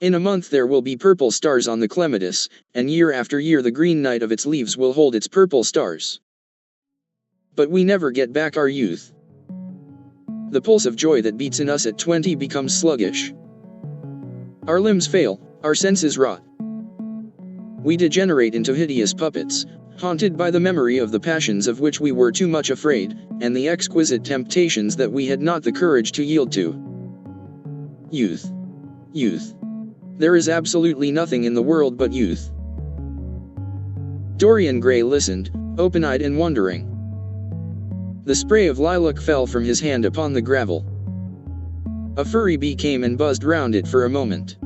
In a month there will be purple stars on the clematis, and year after year the green night of its leaves will hold its purple stars. But we never get back our youth. The pulse of joy that beats in us at 20 becomes sluggish. Our limbs fail, our senses rot. We degenerate into hideous puppets, haunted by the memory of the passions of which we were too much afraid, and the exquisite temptations that we had not the courage to yield to. Youth. Youth. There is absolutely nothing in the world but youth. Dorian Gray listened, open-eyed and wondering. The spray of lilac fell from his hand upon the gravel. A furry bee came and buzzed round it for a moment.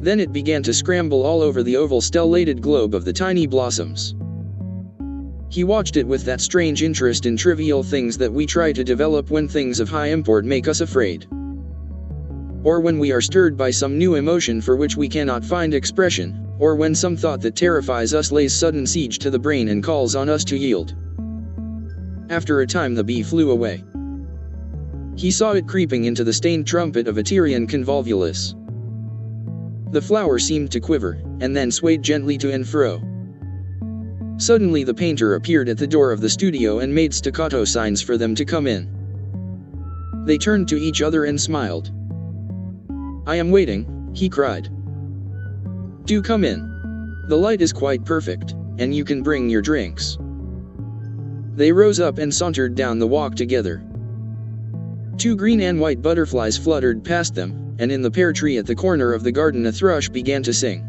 Then it began to scramble all over the oval stellated globe of the tiny blossoms. He watched it with that strange interest in trivial things that we try to develop when things of high import make us afraid. Or when we are stirred by some new emotion for which we cannot find expression, or when some thought that terrifies us lays sudden siege to the brain and calls on us to yield. After a time the bee flew away. He saw it creeping into the stained trumpet of a Tyrian convolvulus. The flower seemed to quiver, and then swayed gently to and fro. Suddenly the painter appeared at the door of the studio and made staccato signs for them to come in. They turned to each other and smiled. "I am waiting," he cried. "Do come in. The light is quite perfect, and you can bring your drinks." They rose up and sauntered down the walk together. Two green and white butterflies fluttered past them, and in the pear tree at the corner of the garden a thrush began to sing.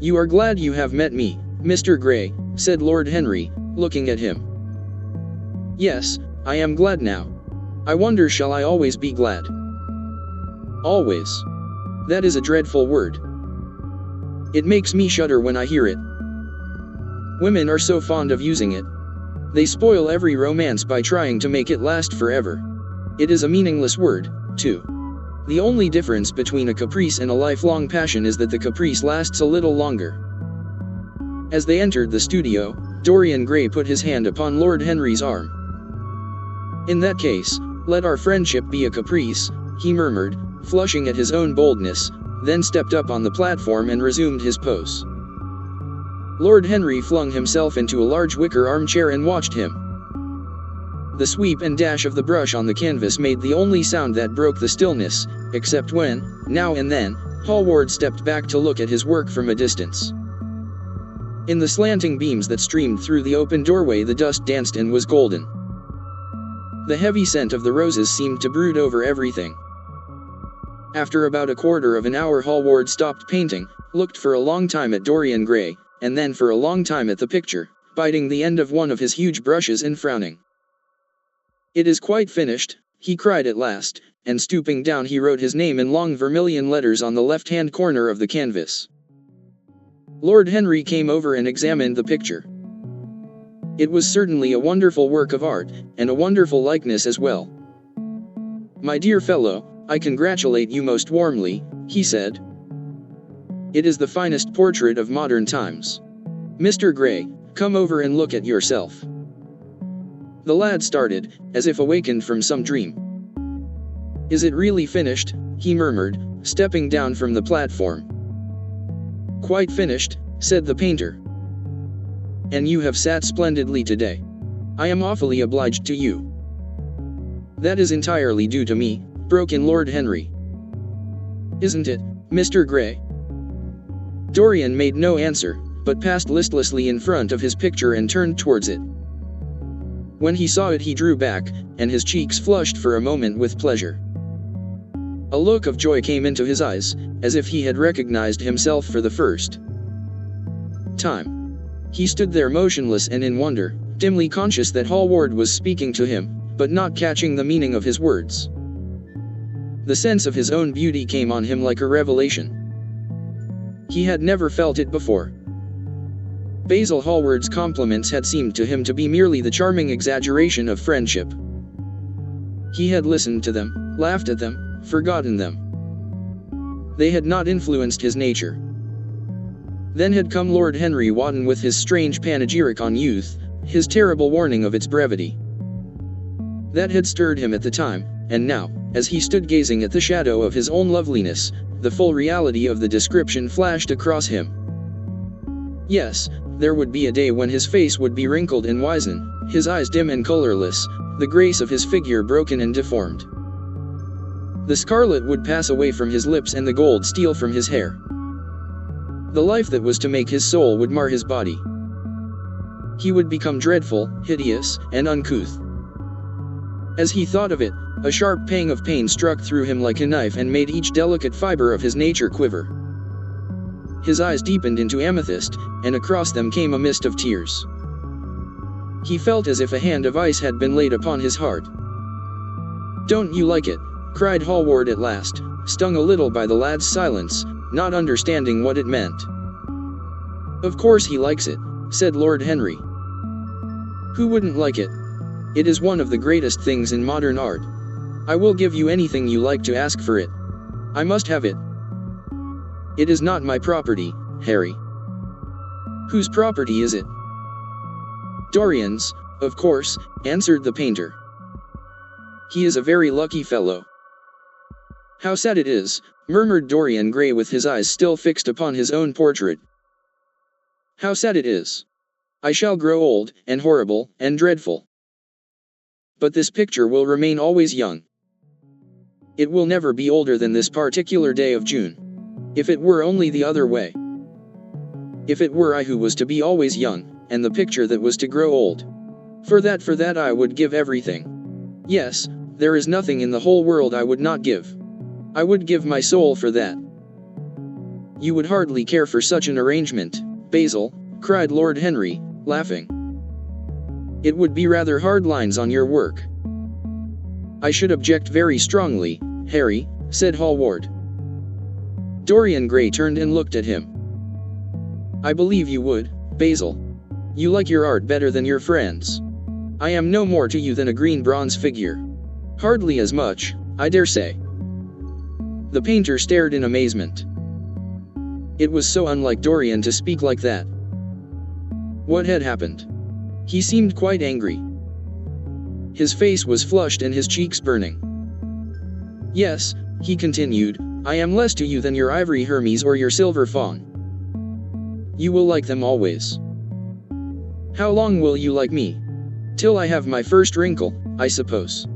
"You are glad you have met me, Mr. Gray," said Lord Henry, looking at him. "Yes, I am glad now. I wonder shall I always be glad?" "Always. That is a dreadful word. It makes me shudder when I hear it. Women are so fond of using it. They spoil every romance by trying to make it last forever. It is a meaningless word, too. The only difference between a caprice and a lifelong passion is that the caprice lasts a little longer." As they entered the studio, Dorian Gray put his hand upon Lord Henry's arm. "In that case, let our friendship be a caprice," he murmured, flushing at his own boldness, then stepped up on the platform and resumed his pose. Lord Henry flung himself into a large wicker armchair and watched him. The sweep and dash of the brush on the canvas made the only sound that broke the stillness, except when, now and then, Hallward stepped back to look at his work from a distance. In the slanting beams that streamed through the open doorway the dust danced and was golden. The heavy scent of the roses seemed to brood over everything. After about a quarter of an hour Hallward stopped painting, looked for a long time at Dorian Gray, and then for a long time at the picture, biting the end of one of his huge brushes and frowning. "It is quite finished," he cried at last, and stooping down he wrote his name in long vermilion letters on the left-hand corner of the canvas. Lord Henry came over and examined the picture. It was certainly a wonderful work of art, and a wonderful likeness as well. "My dear fellow, I congratulate you most warmly," he said. "It is the finest portrait of modern times. Mr. Gray, come over and look at yourself." The lad started, as if awakened from some dream. "Is it really finished?" he murmured, stepping down from the platform. "Quite finished," said the painter. "And you have sat splendidly today. I am awfully obliged to you." "That is entirely due to me," broke in Lord Henry. "Isn't it, Mr. Gray?" Dorian made no answer, but passed listlessly in front of his picture and turned towards it. When he saw it he drew back, and his cheeks flushed for a moment with pleasure. A look of joy came into his eyes, as if he had recognized himself for the first time. He stood there motionless and in wonder, dimly conscious that Hallward was speaking to him, but not catching the meaning of his words. The sense of his own beauty came on him like a revelation. He had never felt it before. Basil Hallward's compliments had seemed to him to be merely the charming exaggeration of friendship. He had listened to them, laughed at them, forgotten them. They had not influenced his nature. Then had come Lord Henry Wotton with his strange panegyric on youth, his terrible warning of its brevity. That had stirred him at the time, and now, as he stood gazing at the shadow of his own loveliness, the full reality of the description flashed across him. Yes, there would be a day when his face would be wrinkled and wizen, his eyes dim and colorless, the grace of his figure broken and deformed. The scarlet would pass away from his lips and the gold steal from his hair. The life that was to make his soul would mar his body. He would become dreadful, hideous, and uncouth. As he thought of it, a sharp pang of pain struck through him like a knife and made each delicate fiber of his nature quiver. His eyes deepened into amethyst, and across them came a mist of tears. He felt as if a hand of ice had been laid upon his heart. "Don't you like it?" cried Hallward at last, stung a little by the lad's silence, not understanding what it meant. "Of course he likes it," said Lord Henry. "Who wouldn't like it? It is one of the greatest things in modern art. I will give you anything you like to ask for it. I must have it." "It is not my property, Harry." "Whose property is it?" "Dorian's, of course," answered the painter. "He is a very lucky fellow." "How sad it is," murmured Dorian Gray with his eyes still fixed upon his own portrait. "How sad it is. I shall grow old, and horrible, and dreadful. But this picture will remain always young. It will never be older than this particular day of June. If it were only the other way. If it were I who was to be always young, and the picture that was to grow old. For that I would give everything. Yes, there is nothing in the whole world I would not give. I would give my soul for that." "You would hardly care for such an arrangement, Basil," cried Lord Henry, laughing. "It would be rather hard lines on your work." "I should object very strongly, Harry," said Hallward. Dorian Gray turned and looked at him. "I believe you would, Basil. You like your art better than your friends. I am no more to you than a green bronze figure. Hardly as much, I dare say." The painter stared in amazement. It was so unlike Dorian to speak like that. What had happened? He seemed quite angry. His face was flushed and his cheeks burning. "Yes," he continued, "I am less to you than your ivory Hermes or your silver fawn. You will like them always. How long will you like me? Till I have my first wrinkle, I suppose.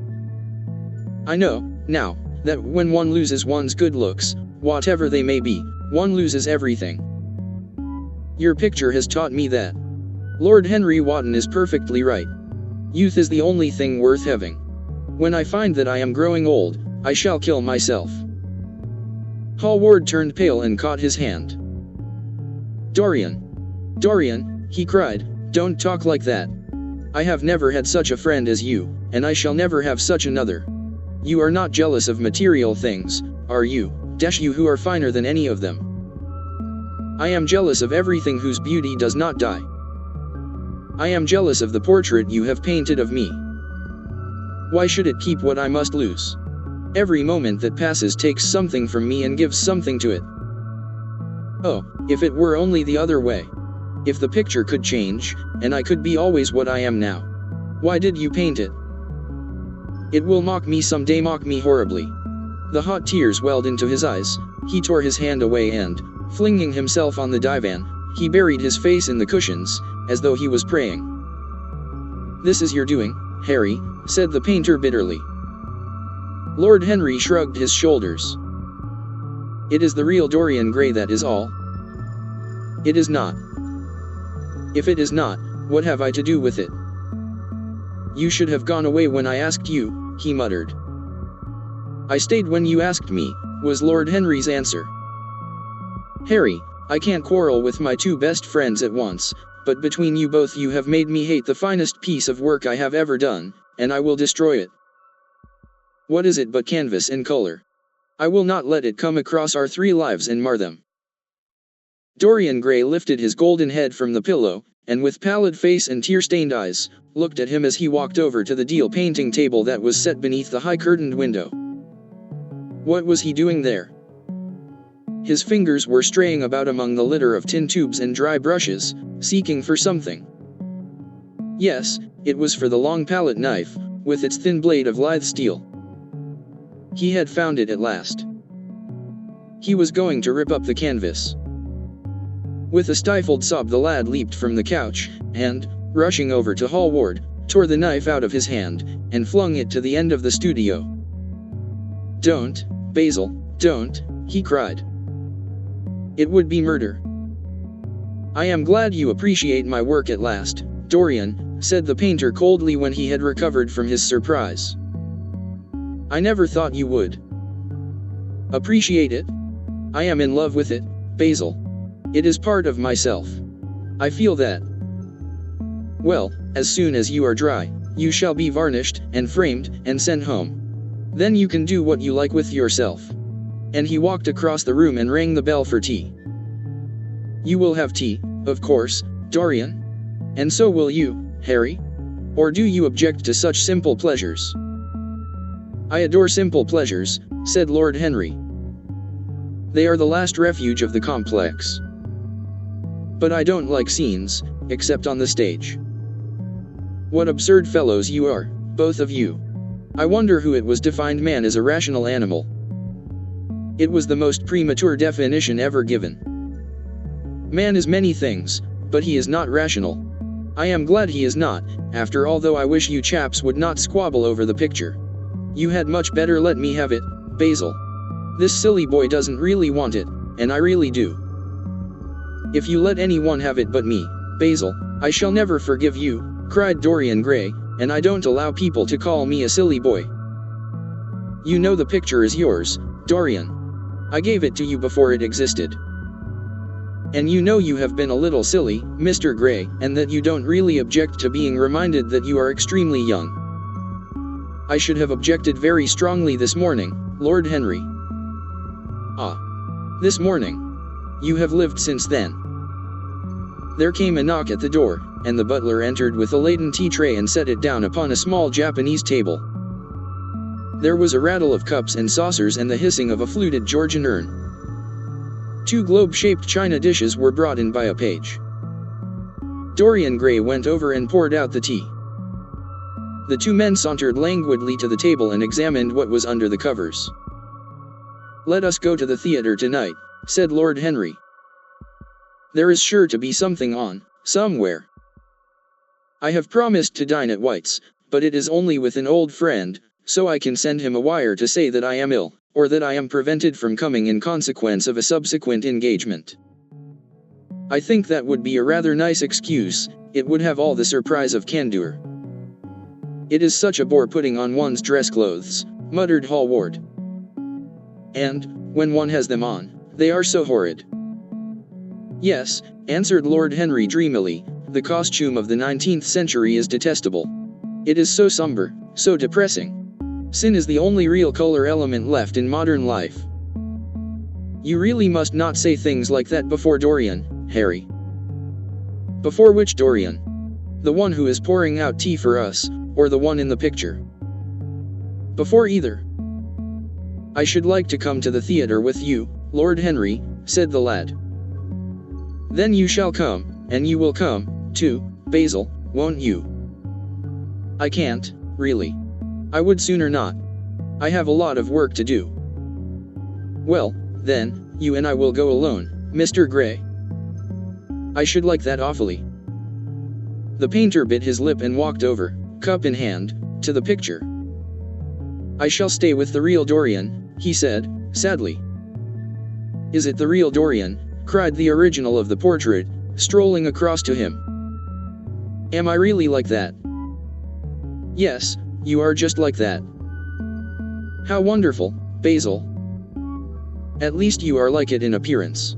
I know, now, that when one loses one's good looks, whatever they may be, one loses everything. Your picture has taught me that. Lord Henry Wotton is perfectly right. Youth is the only thing worth having. When I find that I am growing old, I shall kill myself." Hallward turned pale and caught his hand. "Dorian! Dorian!" he cried, "don't talk like that. I have never had such a friend as you, and I shall never have such another. You are not jealous of material things, are you, you who are finer than any of them? I am jealous of everything whose beauty does not die. I am jealous of the portrait you have painted of me. Why should it keep what I must lose? Every moment that passes takes something from me and gives something to it. Oh, if it were only the other way. If the picture could change, and I could be always what I am now. Why did you paint it? It will mock me someday, mock me horribly." The hot tears welled into his eyes. He tore his hand away and, flinging himself on the divan, he buried his face in the cushions, as though he was praying. "This is your doing, Harry," said the painter bitterly. Lord Henry shrugged his shoulders. "It is the real Dorian Gray, that is all." "It is not." "If it is not, what have I to do with it?" "You should have gone away when I asked you," he muttered. "I stayed when you asked me," was Lord Henry's answer. "Harry, I can't quarrel with my two best friends at once, but between you both you have made me hate the finest piece of work I have ever done, and I will destroy it. What is it but canvas and color? I will not let it come across our 3 lives and mar them." Dorian Gray lifted his golden head from the pillow, and with pallid face and tear-stained eyes, looked at him as he walked over to the deal painting table that was set beneath the high-curtained window. What was he doing there? His fingers were straying about among the litter of tin tubes and dry brushes, seeking for something. Yes, it was for the long palette knife, with its thin blade of lithe steel. He had found it at last. He was going to rip up the canvas. With a stifled sob, the lad leaped from the couch, and, rushing over to Hallward, tore the knife out of his hand, and flung it to the end of the studio. "Don't, Basil, don't," he cried. "It would be murder." "I am glad you appreciate my work at last, Dorian," said the painter coldly when he had recovered from his surprise. "I never thought you would." "Appreciate it? I am in love with it, Basil. It is part of myself. I feel that. Well, as soon as you are dry, you shall be varnished, and framed, and sent home. Then you can do what you like with yourself." And he walked across the room and rang the bell for tea. "You will have tea, of course, Dorian? And so will you, Harry? Or do you object to such simple pleasures?" "I adore simple pleasures," said Lord Henry. "They are the last refuge of the complex. But I don't like scenes, except on the stage." "What absurd fellows you are, both of you. I wonder who it was defined man as a rational animal. It was the most premature definition ever given. Man is many things, but he is not rational. I am glad he is not, after all, though I wish you chaps would not squabble over the picture. You had much better let me have it, Basil. This silly boy doesn't really want it, and I really do. If you let anyone have it but me, Basil, I shall never forgive you," cried Dorian Gray, "and I don't allow people to call me a silly boy. You know the picture is yours, Dorian. I gave it to you before it existed. And you know you have been a little silly, Mr. Gray, and that you don't really object to being reminded that you are extremely young. I should have objected very strongly this morning, Lord Henry." "Ah. This morning? You have lived since then." There came a knock at the door, and the butler entered with a laden tea tray and set it down upon a small Japanese table. There was a rattle of cups and saucers and the hissing of a fluted Georgian urn. 2 globe-shaped china dishes were brought in by a page. Dorian Gray went over and poured out the tea. The 2 men sauntered languidly to the table and examined what was under the covers. "Let us go to the theater tonight," said Lord Henry. "There is sure to be something on, somewhere. I have promised to dine at White's, but it is only with an old friend, so I can send him a wire to say that I am ill, or that I am prevented from coming in consequence of a subsequent engagement. I think that would be a rather nice excuse. It would have all the surprise of candor." "It is such a bore putting on one's dress clothes," muttered Hallward. "And, when one has them on, they are so horrid." "Yes," answered Lord Henry dreamily, "the costume of the 19th century is detestable. It is so somber, so depressing. Sin is the only real color element left in modern life." "You really must not say things like that before Dorian, Harry." "Before which Dorian? The one who is pouring out tea for us, or the one in the picture?" "Before either." "I should like to come to the theater with you, Lord Henry," said the lad. "Then you shall come, and you will come, too, Basil, won't you?" "I can't, really. I would sooner not. I have a lot of work to do." "Well, then, you and I will go alone, Mr. Gray." "I should like that awfully." The painter bit his lip and walked over, cup in hand, to the picture. "I shall stay with the real Dorian," he said, sadly. "Is it the real Dorian?" cried the original of the portrait, strolling across to him. "Am I really like that?" "Yes, you are just like that." "How wonderful, Basil. At least you are like it in appearance.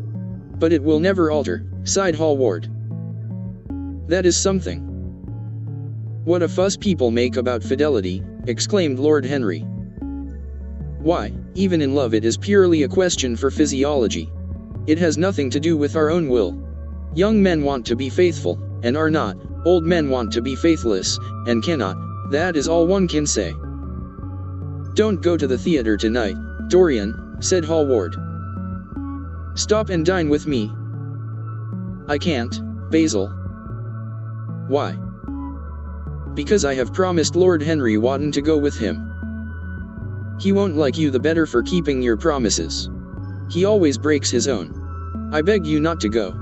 But it will never alter," sighed Hallward. "That is something." "What a fuss people make about fidelity," exclaimed Lord Henry. "Why, even in love it is purely a question for physiology. It has nothing to do with our own will. Young men want to be faithful, and are not. Old men want to be faithless, and cannot. That is all one can say." "Don't go to the theater tonight, Dorian," said Hallward. "Stop and dine with me." "I can't, Basil." "Why?" "Because I have promised Lord Henry Wotton to go with him." "He won't like you the better for keeping your promises. He always breaks his own. I beg you not to go."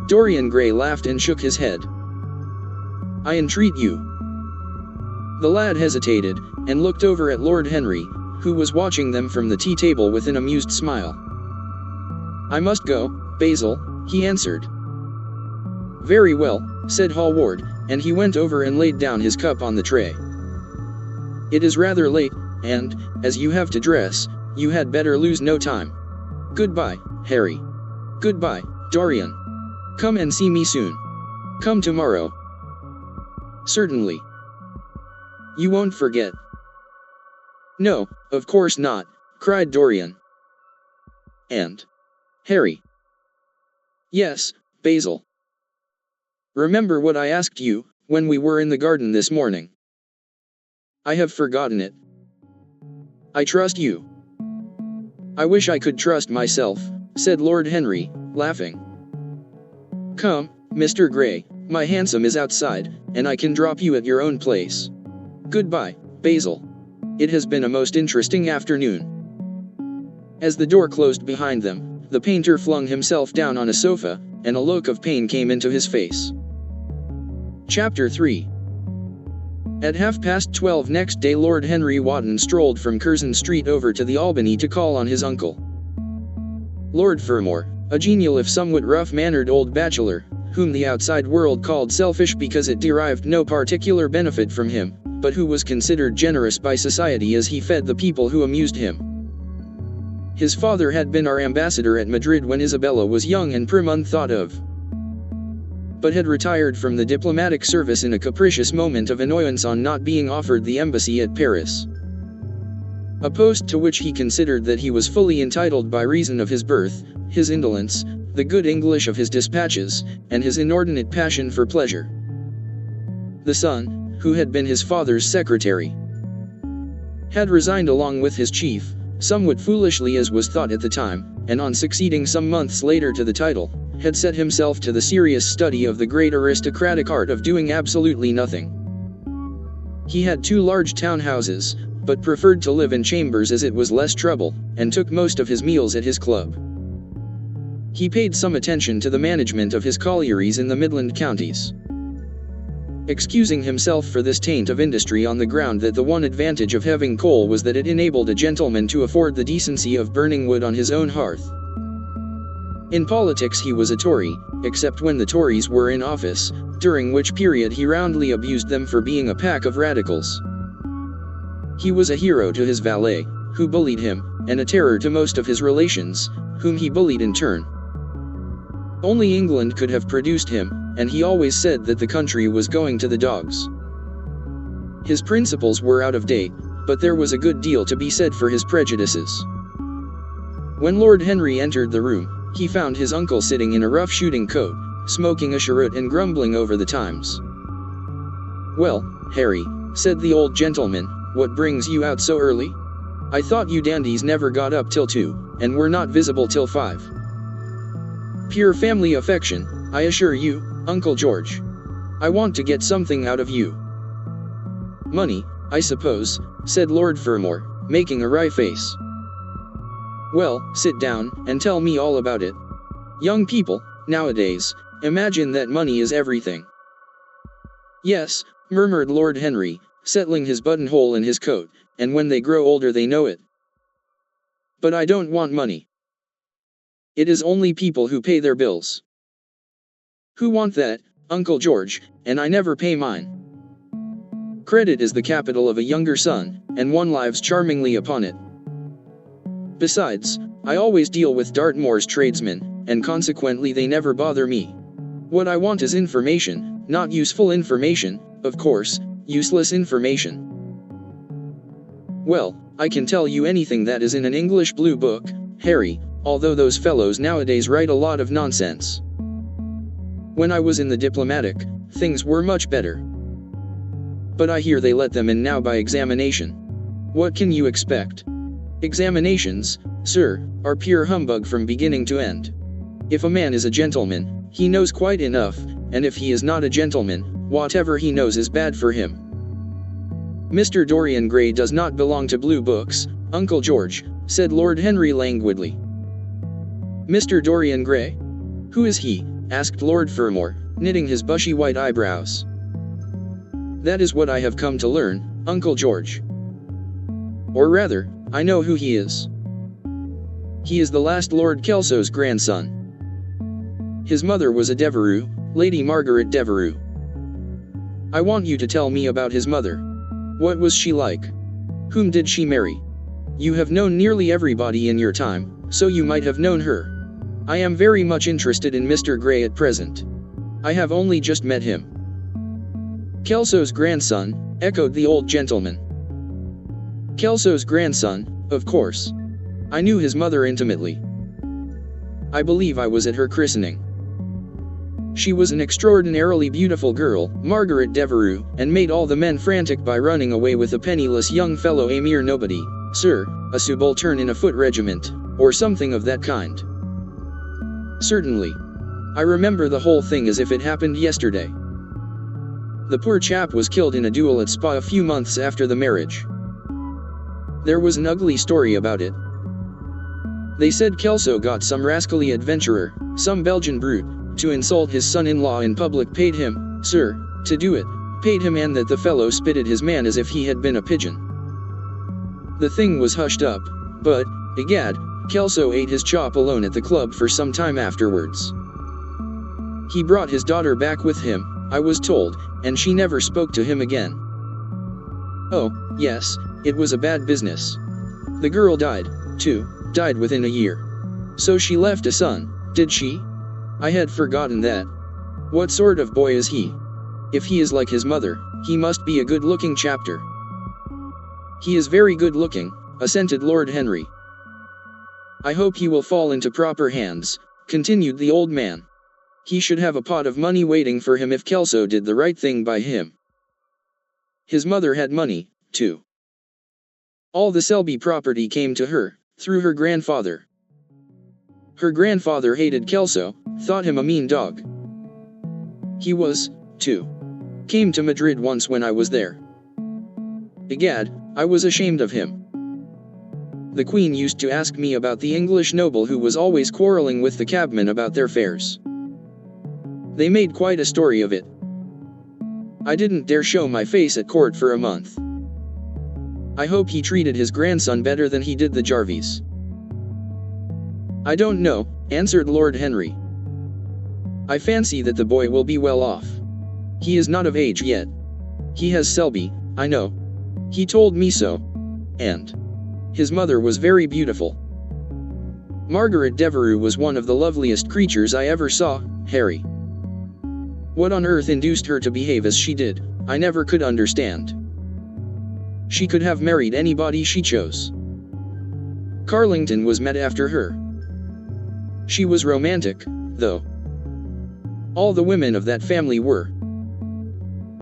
Dorian Gray laughed and shook his head. "I entreat you." The lad hesitated, and looked over at Lord Henry, who was watching them from the tea table with an amused smile. "I must go, Basil," he answered. "Very well," said Hallward, and he went over and laid down his cup on the tray. "It is rather late, and, as you have to dress, you had better lose no time. Goodbye, Harry. Goodbye, Dorian. Come and see me soon. Come tomorrow." "Certainly." "You won't forget?" "No, of course not," cried Dorian. "And Harry?" "Yes, Basil. Remember what I asked you, when we were in the garden this morning?" "I have forgotten it." "I trust you." "I wish I could trust myself," said Lord Henry, laughing. "Come, Mr. Gray, my hansom is outside, and I can drop you at your own place. Goodbye, Basil. It has been a most interesting afternoon." As the door closed behind them, the painter flung himself down on a sofa, and a look of pain came into his face. Chapter 3. At 12:30 next day Lord Henry Wotton strolled from Curzon Street over to the Albany to call on his uncle. Lord Fermor, a genial if somewhat rough-mannered old bachelor, whom the outside world called selfish because it derived no particular benefit from him, but who was considered generous by society as he fed the people who amused him. His father had been our ambassador at Madrid when Isabella was young and prim unthought of, but had retired from the diplomatic service in a capricious moment of annoyance on not being offered the embassy at Paris, a post to which he considered that he was fully entitled by reason of his birth, his indolence, the good English of his dispatches, and his inordinate passion for pleasure. The son, who had been his father's secretary, had resigned along with his chief, somewhat foolishly as was thought at the time, and on succeeding some months later to the title, had set himself to the serious study of the great aristocratic art of doing absolutely nothing. He had 2 large town houses, but preferred to live in chambers as it was less trouble, and took most of his meals at his club. He paid some attention to the management of his collieries in the Midland counties, excusing himself for this taint of industry on the ground that the one advantage of having coal was that it enabled a gentleman to afford the decency of burning wood on his own hearth. In politics he was a Tory, except when the Tories were in office, during which period he roundly abused them for being a pack of radicals. He was a hero to his valet, who bullied him, and a terror to most of his relations, whom he bullied in turn. Only England could have produced him, and he always said that the country was going to the dogs. His principles were out of date, but there was a good deal to be said for his prejudices. When Lord Henry entered the room, he found his uncle sitting in a rough shooting coat, smoking a cheroot and grumbling over the times. "Well, Harry," said the old gentleman, "what brings you out so early? I thought you dandies never got up till 2, and were not visible till 5. Pure family affection, I assure you, Uncle George. I want to get something out of you." "Money, I suppose," said Lord Fermor, making a wry face. "Well, sit down, and tell me all about it. Young people, nowadays, imagine that money is everything." "Yes," murmured Lord Henry, settling his buttonhole in his coat, "and when they grow older they know it. But I don't want money. It is only people who pay their bills." "Who want that, Uncle George, and I never pay mine. Credit is the capital of a younger son, and one lives charmingly upon it. Besides, I always deal with Dartmoor's tradesmen, and consequently they never bother me. What I want is information, not useful information, of course, useless information. Well, I can tell you anything that is in an English blue book, Harry, although those fellows nowadays write a lot of nonsense. When I was in the diplomatic, things were much better. But I hear they let them in now by examination. What can you expect? Examinations, sir, are pure humbug from beginning to end. If a man is a gentleman, he knows quite enough, and if he is not a gentleman, whatever he knows is bad for him. Mr. Dorian Gray does not belong to blue books, Uncle George, said Lord Henry languidly. Mr. Dorian Gray? Who is he? Asked Lord Fermor, knitting his bushy white eyebrows. That is what I have come to learn, Uncle George. Or rather, I know who he is. He is the last Lord Kelso's grandson. His mother was a Devereux, Lady Margaret Devereux. I want you to tell me about his mother. What was she like? Whom did she marry? You have known nearly everybody in your time, so you might have known her. I am very much interested in Mr. Gray at present. I have only just met him. Kelso's grandson, echoed the old gentleman. Kelso's grandson, of course. I knew his mother intimately. I believe I was at her christening. She was an extraordinarily beautiful girl, Margaret Devereux, and made all the men frantic by running away with a penniless young fellow, a mere nobody, sir, a subaltern in a foot regiment, or something of that kind. Certainly. I remember the whole thing as if it happened yesterday. The poor chap was killed in a duel at Spa a few months after the marriage. There was an ugly story about it. They said Kelso got some rascally adventurer, some Belgian brute, to insult his son-in-law in public, paid him, sir, to do it, paid him, and that the fellow spitted his man as if he had been a pigeon. The thing was hushed up, but, egad, Kelso ate his chop alone at the club for some time afterwards. He brought his daughter back with him, I was told, and she never spoke to him again. Oh, yes, it was a bad business. The girl died, too, died within a year. So she left a son, did she? I had forgotten that. What sort of boy is he? If he is like his mother, he must be a good-looking chapter. He is very good-looking, assented Lord Henry. I hope he will fall into proper hands, continued the old man. He should have a pot of money waiting for him if Kelso did the right thing by him. His mother had money, too. All the Selby property came to her, through her grandfather. Her grandfather hated Kelso, thought him a mean dog. He was, too. Came to Madrid once when I was there. Egad, I was ashamed of him. The Queen used to ask me about the English noble who was always quarreling with the cabmen about their fares. They made quite a story of it. I didn't dare show my face at court for a month. I hope he treated his grandson better than he did the Jarvies. I don't know, answered Lord Henry. I fancy that the boy will be well off. He is not of age yet. He has Selby, I know. He told me so. And his mother was very beautiful. Margaret Devereux was one of the loveliest creatures I ever saw, Harry. What on earth induced her to behave as she did, I never could understand. She could have married anybody she chose. Carlington was met after her. She was romantic, though. All the women of that family were.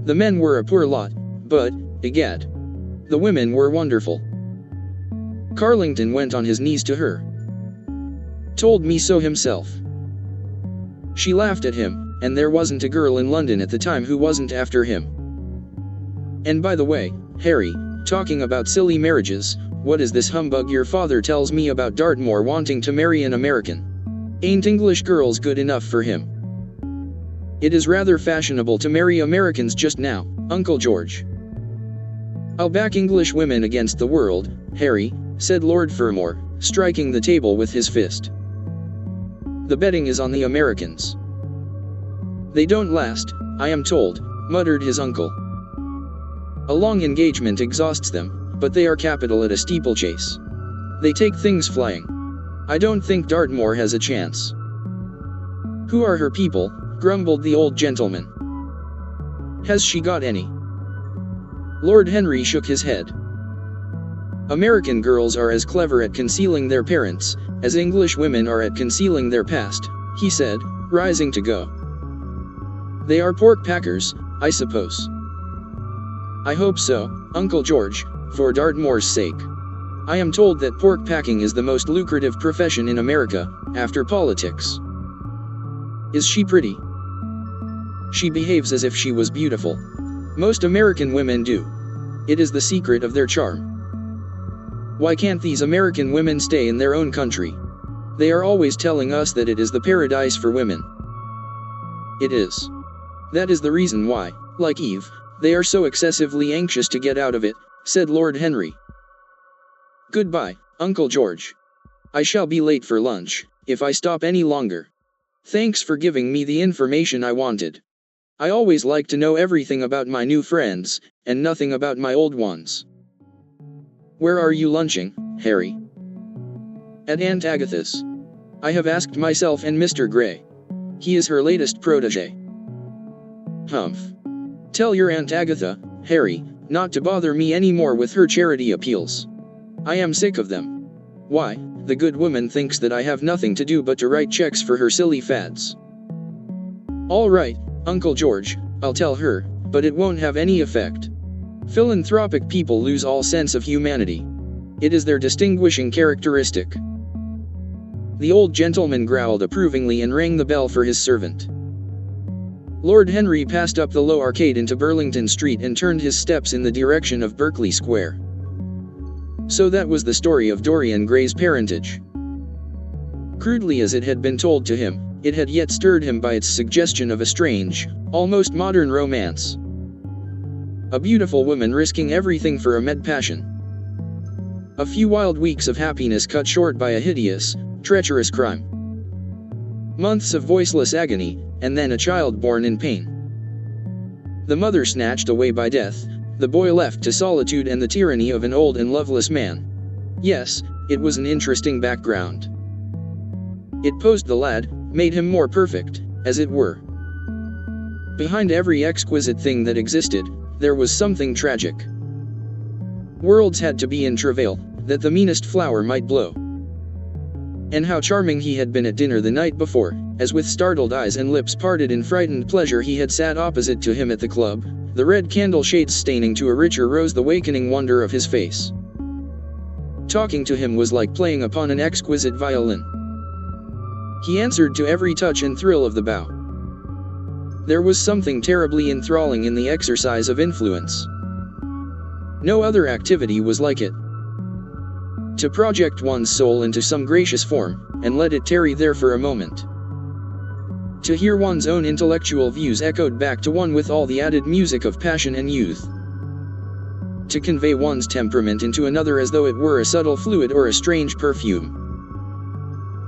The men were a poor lot, but, egad, the women were wonderful. Carlington went on his knees to her. Told me so himself. She laughed at him, and there wasn't a girl in London at the time who wasn't after him. And by the way, Harry, talking about silly marriages, what is this humbug your father tells me about Dartmoor wanting to marry an American? Ain't English girls good enough for him? It is rather fashionable to marry Americans just now, Uncle George. I'll back English women against the world, Harry, said Lord Fermor, striking the table with his fist. The betting is on the Americans. They don't last, I am told, muttered his uncle. A long engagement exhausts them, but they are capital at a steeplechase. They take things flying. I don't think Dartmoor has a chance. Who are her people? Grumbled the old gentleman. Has she got any? Lord Henry shook his head. American girls are as clever at concealing their parents as English women are at concealing their past, he said, rising to go. They are pork packers, I suppose. I hope so, Uncle George, for Dartmoor's sake. I am told that pork packing is the most lucrative profession in America, after politics. Is she pretty? She behaves as if she was beautiful. Most American women do. It is the secret of their charm. Why can't these American women stay in their own country? They are always telling us that it is the paradise for women. It is. That is the reason why, like Eve, they are so excessively anxious to get out of it, said Lord Henry. Goodbye, Uncle George. I shall be late for lunch, if I stop any longer. Thanks for giving me the information I wanted. I always like to know everything about my new friends, and nothing about my old ones. Where are you lunching, Harry? At Aunt Agatha's. I have asked myself and Mr. Gray. He is her latest protege. Humph. Tell your Aunt Agatha, Harry, not to bother me anymore with her charity appeals. I am sick of them. Why, the good woman thinks that I have nothing to do but to write checks for her silly fads. All right, Uncle George, I'll tell her, but it won't have any effect. Philanthropic people lose all sense of humanity. It is their distinguishing characteristic. The old gentleman growled approvingly and rang the bell for his servant. Lord Henry passed up the low arcade into Burlington Street and turned his steps in the direction of Berkeley Square. So that was the story of Dorian Gray's parentage. Crudely as it had been told to him, it had yet stirred him by its suggestion of a strange, almost modern romance. A beautiful woman risking everything for a mad passion. A few wild weeks of happiness cut short by a hideous, treacherous crime. Months of voiceless agony, and then a child born in pain. The mother snatched away by death, the boy left to solitude and the tyranny of an old and loveless man. Yes, it was an interesting background. It posed the lad, made him more perfect, as it were. Behind every exquisite thing that existed, there was something tragic. Worlds had to be in travail, that the meanest flower might blow. And how charming he had been at dinner the night before, as with startled eyes and lips parted in frightened pleasure he had sat opposite to him at the club, the red candle shades staining to a richer rose the wakening wonder of his face. Talking to him was like playing upon an exquisite violin. He answered to every touch and thrill of the bow. There was something terribly enthralling in the exercise of influence. No other activity was like it. To project one's soul into some gracious form, and let it tarry there for a moment. To hear one's own intellectual views echoed back to one with all the added music of passion and youth. To convey one's temperament into another as though it were a subtle fluid or a strange perfume.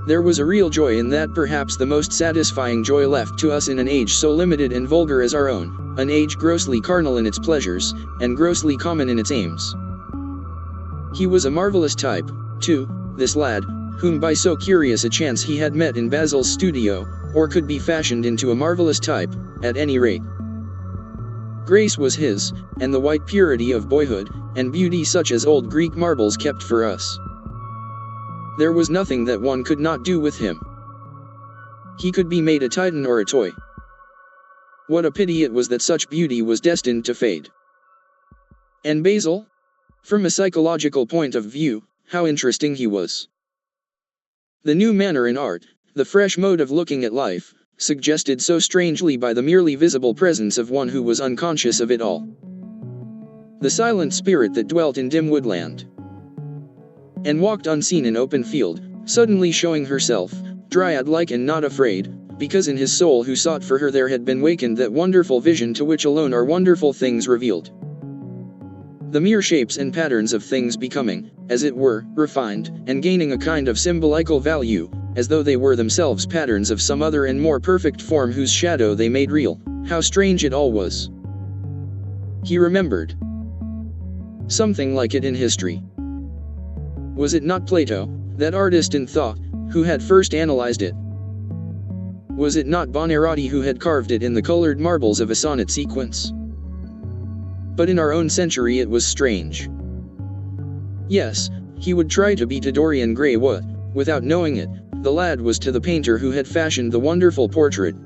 There was a real joy in that, perhaps the most satisfying joy left to us in an age so limited and vulgar as our own, an age grossly carnal in its pleasures, and grossly common in its aims. He was a marvelous type, too, this lad, whom by so curious a chance he had met in Basil's studio, or could be fashioned into a marvelous type, at any rate. Grace was his, and the white purity of boyhood, and beauty such as old Greek marbles kept for us. There was nothing that one could not do with him. He could be made a titan or a toy. What a pity it was that such beauty was destined to fade. And Basil? From a psychological point of view, how interesting he was. The new manner in art, the fresh mode of looking at life, suggested so strangely by the merely visible presence of one who was unconscious of it all. The silent spirit that dwelt in dim woodland, and walked unseen in open field, suddenly showing herself, dryad-like and not afraid, because in his soul who sought for her there had been wakened that wonderful vision to which alone are wonderful things revealed. The mere shapes and patterns of things becoming, as it were, refined, and gaining a kind of symbolical value, as though they were themselves patterns of some other and more perfect form whose shadow they made real. How strange it all was. He remembered something like it in history. Was it not Plato, that artist in thought, who had first analyzed it? Was it not Buonarroti who had carved it in the colored marbles of a sonnet sequence? but in our own century it was strange. Yes, he would try to be to Dorian Gray what, without knowing it, the lad was to the painter who had fashioned the wonderful portrait.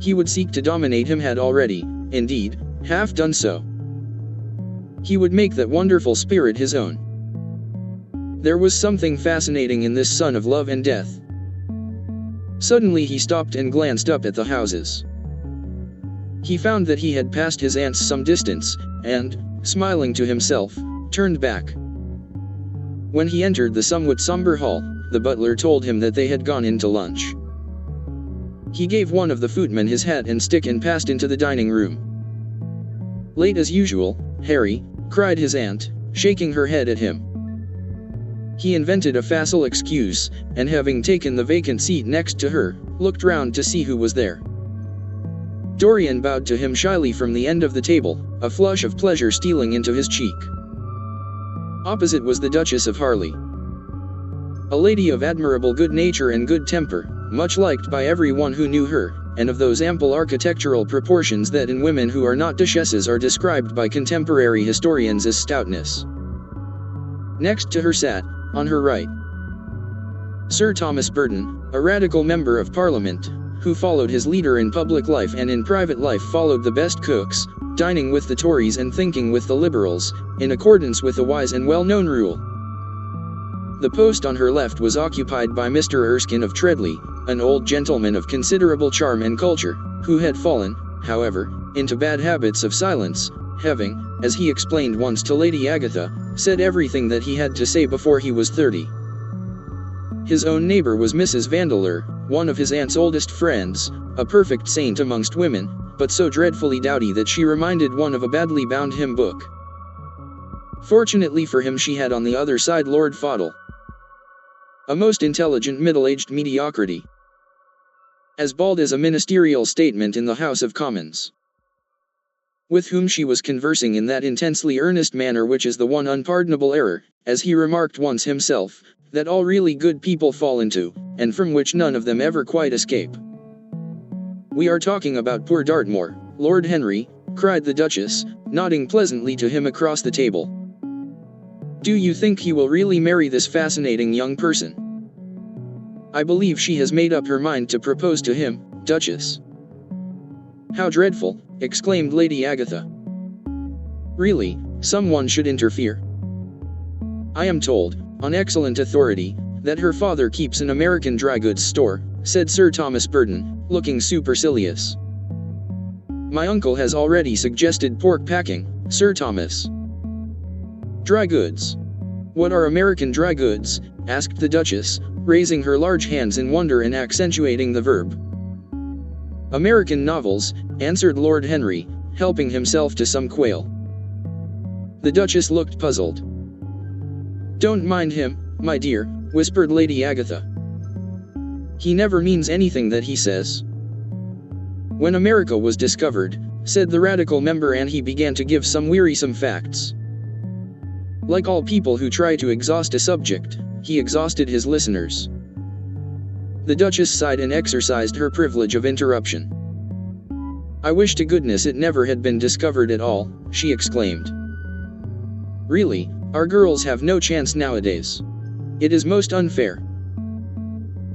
He would seek to dominate him, had already, indeed, half done so. He would make that wonderful spirit his own. There was something fascinating in this son of love and death. Suddenly he stopped and glanced up at the houses. He found that he had passed his aunts some distance, and, smiling to himself, turned back. When he entered the somewhat somber hall, the butler told him that they had gone in to lunch. He gave one of the footmen his hat and stick and passed into the dining room. "Late as usual, Harry," cried his aunt, shaking her head at him. He invented a facile excuse, and having taken the vacant seat next to her, looked round to see who was there. Dorian bowed to him shyly from the end of the table, a flush of pleasure stealing into his cheek. Opposite was the Duchess of Harley. A lady of admirable good nature and good temper, much liked by everyone who knew her, and of those ample architectural proportions that in women who are not duchesses are described by contemporary historians as stoutness. Next to her sat, on her right, Sir Thomas Burton, a radical member of Parliament, who followed his leader in public life and in private life followed the best cooks, dining with the Tories and thinking with the Liberals, in accordance with a wise and well-known rule. The post on her left was occupied by Mr. Erskine of Treadley, an old gentleman of considerable charm and culture, who had fallen, however, into bad habits of silence, having, as he explained once to Lady Agatha, said everything that he had to say before he was 30. His own neighbor was Mrs. Vandeleur, one of his aunt's oldest friends, a perfect saint amongst women, but so dreadfully dowdy that she reminded one of a badly bound hymn book. Fortunately for him she had on the other side Lord Fodle, a most intelligent middle-aged mediocrity, as bald as a ministerial statement in the House of Commons, with whom she was conversing in that intensely earnest manner which is the one unpardonable error, as he remarked once himself, that all really good people fall into, and from which none of them ever quite escape. "We are talking about poor Dartmoor, Lord Henry," cried the Duchess, nodding pleasantly to him across the table. "Do you think he will really marry this fascinating young person?" "I believe she has made up her mind to propose to him, Duchess." "How dreadful!" exclaimed Lady Agatha. "Really, someone should interfere. I am told, on excellent authority, that her father keeps an American dry goods store," said Sir Thomas Burton, looking supercilious. "My uncle has already suggested pork packing, Sir Thomas." "Dry goods? What are American dry goods?" asked the Duchess, raising her large hands in wonder and accentuating the verb. "American novels," answered Lord Henry, helping himself to some quail. The Duchess looked puzzled. "Don't mind him, my dear," whispered Lady Agatha. "He never means anything that he says." "When America was discovered," said the radical member, and he began to give some wearisome facts. Like all people who try to exhaust a subject, he exhausted his listeners. The Duchess sighed and exercised her privilege of interruption. "I wish to goodness it never had been discovered at all," she exclaimed. "Really, our girls have no chance nowadays. It is most unfair."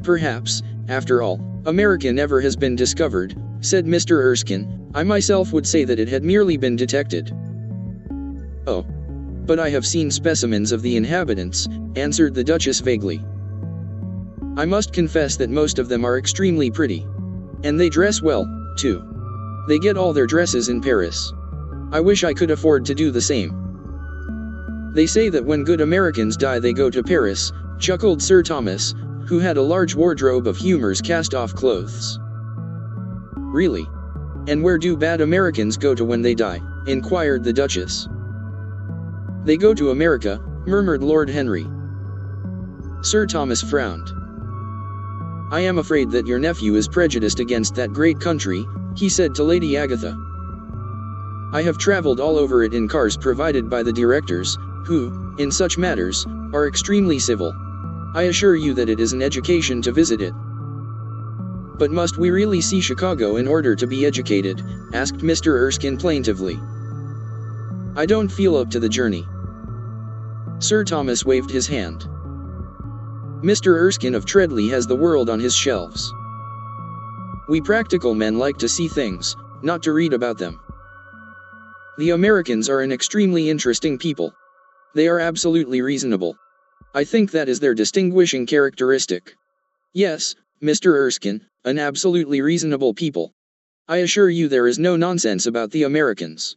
"Perhaps, after all, America never has been discovered," said Mr. Erskine. "I myself would say that it had merely been detected." "Oh. But I have seen specimens of the inhabitants," answered the Duchess vaguely. "I must confess that most of them are extremely pretty. And they dress well, too. They get all their dresses in Paris. I wish I could afford to do the same." "They say that when good Americans die they go to Paris," chuckled Sir Thomas, who had a large wardrobe of Humour's cast-off clothes. "Really? And where do bad Americans go to when they die?" inquired the Duchess. "They go to America," murmured Lord Henry. Sir Thomas frowned. "I am afraid that your nephew is prejudiced against that great country," he said to Lady Agatha. "I have traveled all over it in cars provided by the directors, who, in such matters, are extremely civil. I assure you that it is an education to visit it." "But must we really see Chicago in order to be educated?" asked Mr. Erskine plaintively. I don't feel up to the journey." Sir Thomas waved his hand. "Mr. Erskine of Treadley has the world on his shelves. We practical men like to see things, not to read about them. The Americans are an extremely interesting people. They are absolutely reasonable. I think that is their distinguishing characteristic. Yes, Mr. Erskine, an absolutely reasonable people. I assure you there is no nonsense about the Americans."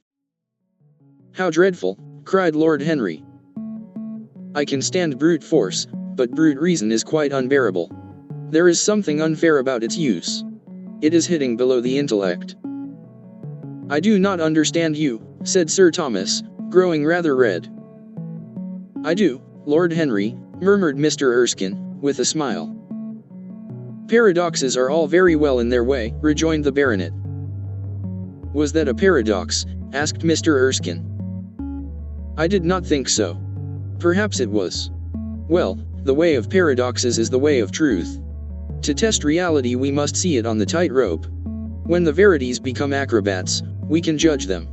"How dreadful," cried Lord Henry. "I can stand brute force, but brute reason is quite unbearable. There is something unfair about its use. It is hitting below the intellect." "I do not understand you," said Sir Thomas, growing rather red. "I do, Lord Henry," murmured Mr. Erskine, with a smile. "Paradoxes are all very well in their way," rejoined the baronet. "Was that a paradox?" asked Mr. Erskine. "I did not think so. Perhaps it was. Well, the way of paradoxes is the way of truth. To test reality we must see it on the tightrope. When the verities become acrobats, we can judge them."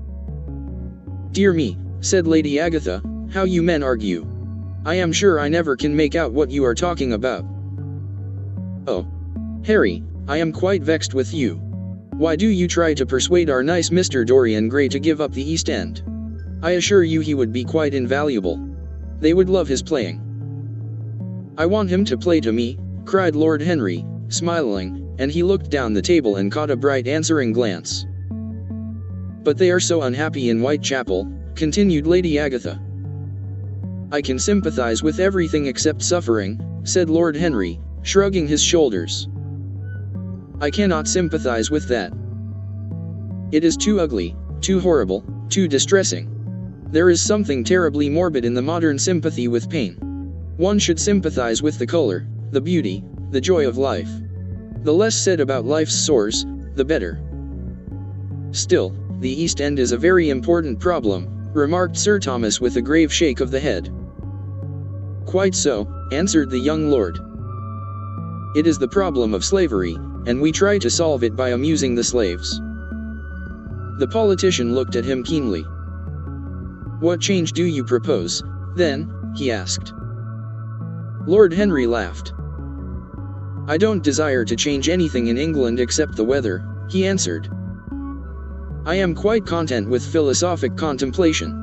"Dear me," said Lady Agatha, "how you men argue. I am sure I never can make out what you are talking about." "Oh, Harry, I am quite vexed with you. Why do you try to persuade our nice Mr. Dorian Gray to give up the East End? I assure you he would be quite invaluable. They would love his playing." "I want him to play to me," cried Lord Henry, smiling, and he looked down the table and caught a bright answering glance. "But they are so unhappy in Whitechapel," continued Lady Agatha. "I can sympathize with everything except suffering," said Lord Henry, shrugging his shoulders. "I cannot sympathize with that. It is too ugly, too horrible, too distressing. There is something terribly morbid in the modern sympathy with pain. One should sympathize with the color, the beauty, the joy of life. The less said about life's sores, the better." "Still, the East End is a very important problem," remarked Sir Thomas with a grave shake of the head. "Quite so," answered the young lord. "It is the problem of slavery, and we try to solve it by amusing the slaves." The politician looked at him keenly. "What change do you propose, then?" he asked. Lord Henry laughed. "I don't desire to change anything in England except the weather," he answered. "I am quite content with philosophic contemplation.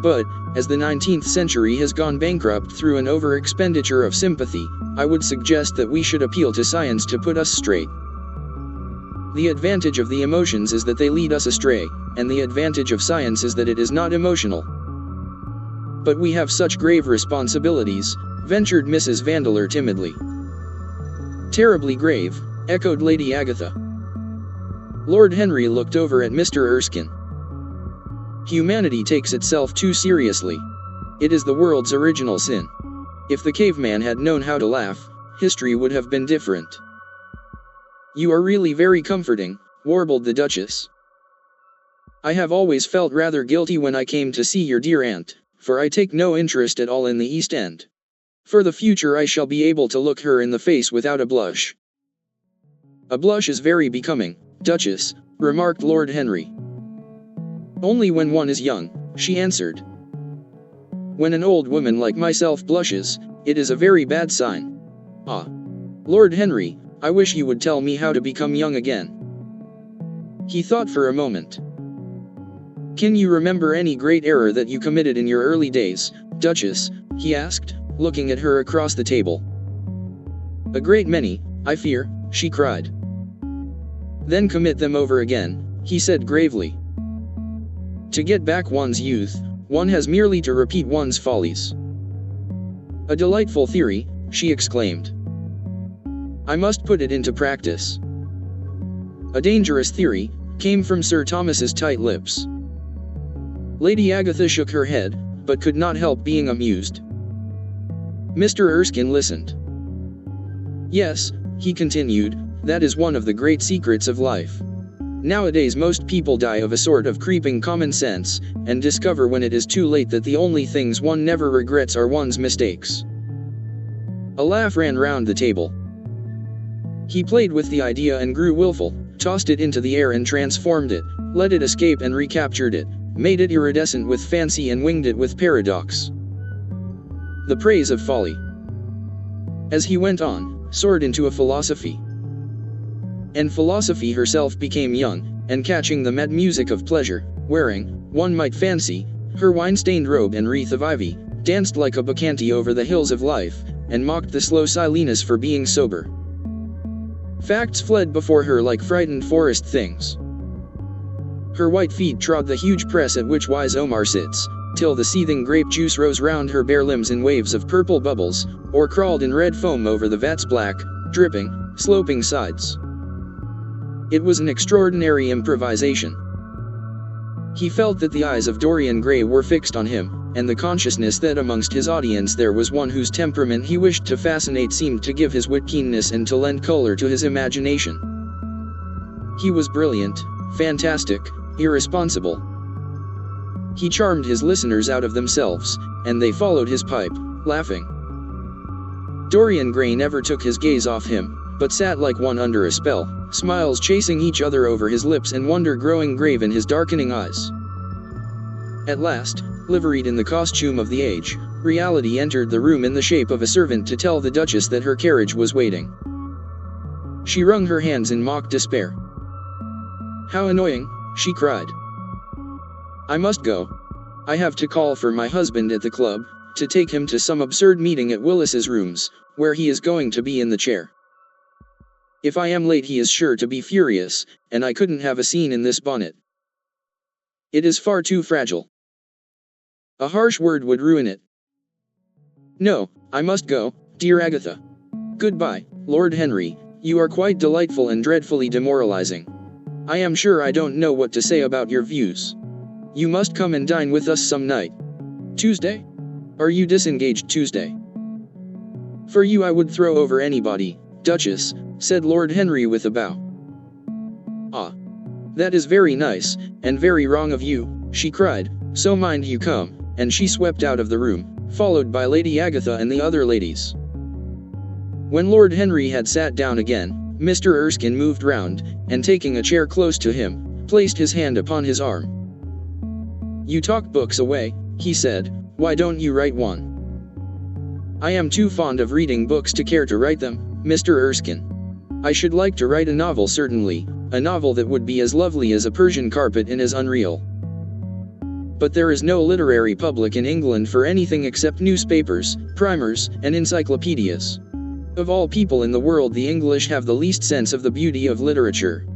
But, as the 19th century has gone bankrupt through an over-expenditure of sympathy, I would suggest that we should appeal to science to put us straight. The advantage of the emotions is that they lead us astray, and the advantage of science is that it is not emotional." "But we have such grave responsibilities," ventured Mrs. Vandeleur timidly. "Terribly grave," echoed Lady Agatha. Lord Henry looked over at Mr. Erskine. "Humanity takes itself too seriously. It is the world's original sin. If the caveman had known how to laugh, history would have been different." "You are really very comforting," warbled the Duchess. "I have always felt rather guilty when I came to see your dear aunt, for I take no interest at all in the East End. For the future I shall be able to look her in the face without a blush." "A blush is very becoming, Duchess," remarked Lord Henry. "Only when one is young," she answered. "When an old woman like myself blushes, it is a very bad sign. Ah, Lord Henry, I wish you would tell me how to become young again." He thought for a moment. "Can you remember any great error that you committed in your early days, Duchess?" he asked, looking at her across the table. "A great many, I fear," she cried. "Then commit them over again," he said gravely. "To get back one's youth, one has merely to repeat one's follies." "A delightful theory," she exclaimed. "I must put it into practice." "A dangerous theory," came from Sir Thomas's tight lips. Lady Agatha shook her head, but could not help being amused. Mr. Erskine listened. "Yes," he continued, "that is one of the great secrets of life. Nowadays most people die of a sort of creeping common sense, and discover when it is too late that the only things one never regrets are one's mistakes." A laugh ran round the table. He played with the idea and grew willful, tossed it into the air and transformed it, let it escape and recaptured it, made it iridescent with fancy and winged it with paradox. The praise of folly. As he went on, soared into a philosophy. And philosophy herself became young, and catching the mad music of pleasure, wearing, one might fancy, her wine-stained robe and wreath of ivy, danced like a bacchante over the hills of life, and mocked the slow Silenus for being sober. Facts fled before her like frightened forest things. Her white feet trod the huge press at which wise Omar sits, till the seething grape juice rose round her bare limbs in waves of purple bubbles, or crawled in red foam over the vat's black, dripping, sloping sides. It was an extraordinary improvisation. He felt that the eyes of Dorian Gray were fixed on him, and the consciousness that amongst his audience there was one whose temperament he wished to fascinate seemed to give his wit keenness and to lend color to his imagination. He was brilliant, fantastic, irresponsible. He charmed his listeners out of themselves, and they followed his pipe, laughing. Dorian Gray never took his gaze off him, but sat like one under a spell, smiles chasing each other over his lips and wonder growing grave in his darkening eyes. At last, liveried in the costume of the age, reality entered the room in the shape of a servant to tell the Duchess that her carriage was waiting. She wrung her hands in mock despair. "How annoying," she cried. "I must go. I have to call for my husband at the club, to take him to some absurd meeting at Willis's rooms, where he is going to be in the chair. If I am late he is sure to be furious, and I couldn't have a scene in this bonnet. It is far too fragile. A harsh word would ruin it. No, I must go, dear Agatha. Goodbye, Lord Henry, you are quite delightful and dreadfully demoralizing. I am sure I don't know what to say about your views. You must come and dine with us some night. Tuesday? Are you disengaged Tuesday? For you I would throw over anybody, Duchess, said Lord Henry with a bow. Ah. That is very nice, and very wrong of you, she cried, so mind you come, and she swept out of the room, followed by Lady Agatha and the other ladies. When Lord Henry had sat down again, Mr. Erskine moved round, and taking a chair close to him, placed his hand upon his arm. You talk books away, he said, why don't you write one? I am too fond of reading books to care to write them, Mr. Erskine. I should like to write a novel certainly, a novel that would be as lovely as a Persian carpet and as unreal. But there is no literary public in England for anything except newspapers, primers, and encyclopedias. Of all people in the world the English have the least sense of the beauty of literature.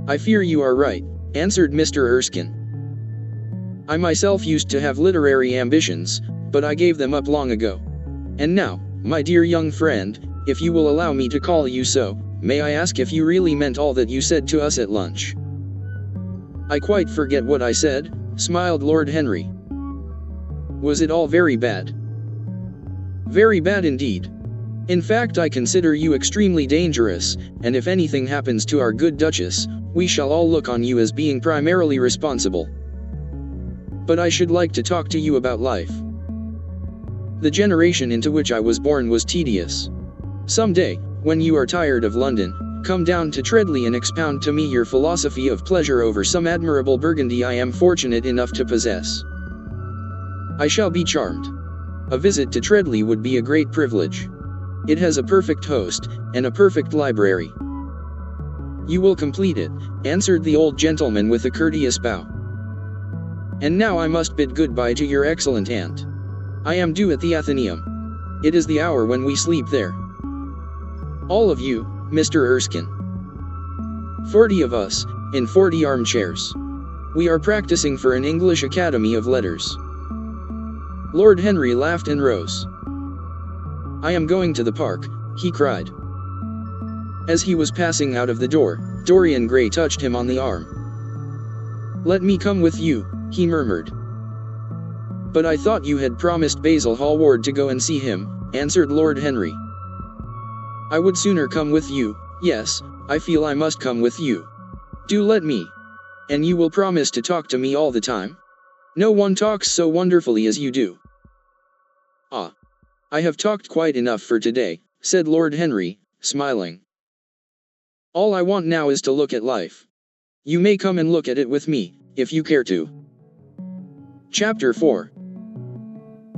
I fear you are right, answered Mr. Erskine. I myself used to have literary ambitions, but I gave them up long ago. And now, my dear young friend, if you will allow me to call you so, may I ask if you really meant all that you said to us at lunch? I quite forget what I said, smiled Lord Henry. Was it all very bad? Very bad indeed. In fact, I consider you extremely dangerous, and if anything happens to our good Duchess, we shall all look on you as being primarily responsible. But I should like to talk to you about life. The generation into which I was born was tedious. Some day, when you are tired of London, come down to Treadley and expound to me your philosophy of pleasure over some admirable Burgundy I am fortunate enough to possess. I shall be charmed. A visit to Treadley would be a great privilege. It has a perfect host, and a perfect library. You will complete it, answered the old gentleman with a courteous bow. And now I must bid goodbye to your excellent aunt. I am due at the Athenaeum. It is the hour when we sleep there. All of you, Mr. Erskine. 40 of us, in 40 armchairs. We are practicing for an English Academy of Letters. Lord Henry laughed and rose. I am going to the park, he cried. As he was passing out of the door, Dorian Gray touched him on the arm. Let me come with you, he murmured. But I thought you had promised Basil Hallward to go and see him, answered Lord Henry. I would sooner come with you, yes, I feel I must come with you. Do let me. And you will promise to talk to me all the time? No one talks so wonderfully as you do. Ah. I have talked quite enough for today, said Lord Henry, smiling. All I want now is to look at life. You may come and look at it with me, if you care to. Chapter 4.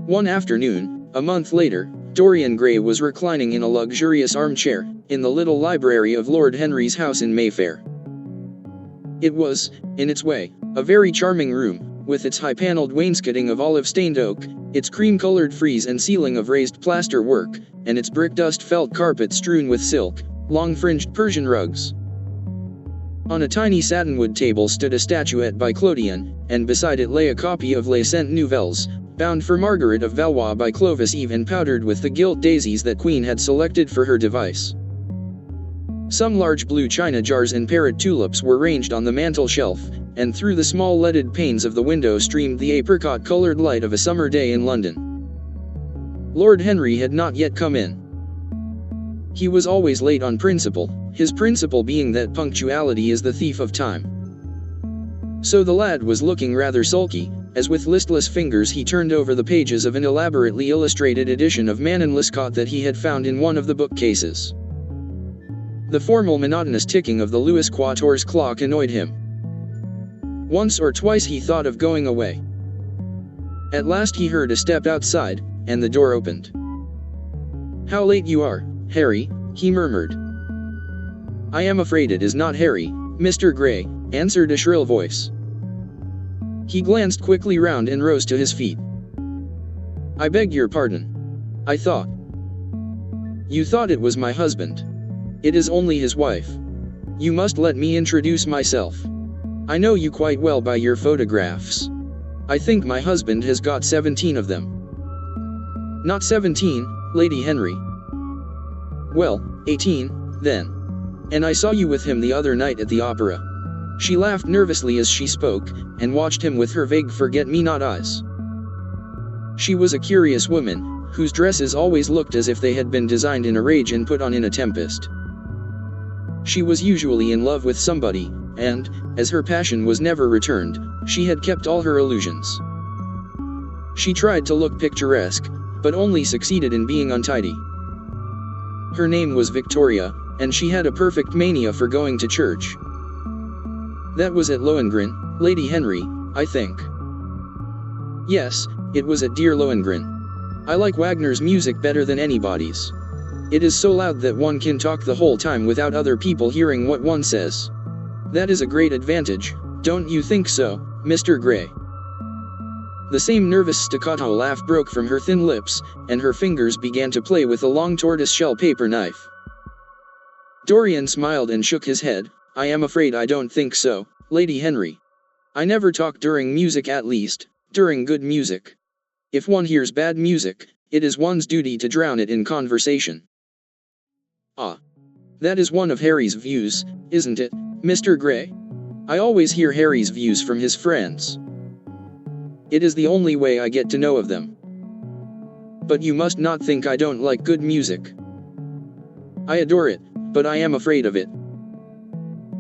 One afternoon, a month later, Dorian Gray was reclining in a luxurious armchair, in the little library of Lord Henry's house in Mayfair. It was, in its way, a very charming room, with its high-paneled wainscoting of olive-stained oak, its cream-colored frieze and ceiling of raised plaster work, and its brick-dust felt carpet strewn with silk, long-fringed Persian rugs. On a tiny satinwood table stood a statuette by Clodion, and beside it lay a copy of Les Cent Nouvelles, bound for Margaret of Valois by Clovis Eve and powdered with the gilt daisies that Queen had selected for her device. Some large blue china jars and parrot tulips were ranged on the mantel shelf, and through the small leaded panes of the window streamed the apricot-colored light of a summer day in London. Lord Henry had not yet come in. He was always late on principle, his principle being that punctuality is the thief of time. So the lad was looking rather sulky, as with listless fingers he turned over the pages of an elaborately illustrated edition of Manon Lescaut that he had found in one of the bookcases. The formal monotonous ticking of the Louis Quatorze clock annoyed him. Once or twice he thought of going away. At last he heard a step outside, and the door opened. "How late you are, Harry," he murmured. "I am afraid it is not Harry, Mr. Gray," answered a shrill voice. He glanced quickly round and rose to his feet. "I beg your pardon. I thought. You thought it was my husband. It is only his wife. You must let me introduce myself. I know you quite well by your photographs. I think my husband has got 17 of them." "Not 17, Lady Henry." "Well, 18, then. And I saw you with him the other night at the opera." She laughed nervously as she spoke, and watched him with her vague forget-me-not eyes. She was a curious woman, whose dresses always looked as if they had been designed in a rage and put on in a tempest. She was usually in love with somebody, and, as her passion was never returned, she had kept all her illusions. She tried to look picturesque, but only succeeded in being untidy. Her name was Victoria, and she had a perfect mania for going to church. That was at Lohengrin, Lady Henry, I think. Yes, it was at dear Lohengrin. I like Wagner's music better than anybody's. It is so loud that one can talk the whole time without other people hearing what one says. That is a great advantage, don't you think so, Mr. Gray?" The same nervous staccato laugh broke from her thin lips, and her fingers began to play with a long tortoise-shell paper knife. Dorian smiled and shook his head. "I am afraid I don't think so, Lady Henry. I never talk during music, at least, during good music. If one hears bad music, it is one's duty to drown it in conversation." "Ah. That is one of Harry's views, isn't it, Mr. Gray? I always hear Harry's views from his friends. It is the only way I get to know of them. But you must not think I don't like good music. I adore it, but I am afraid of it.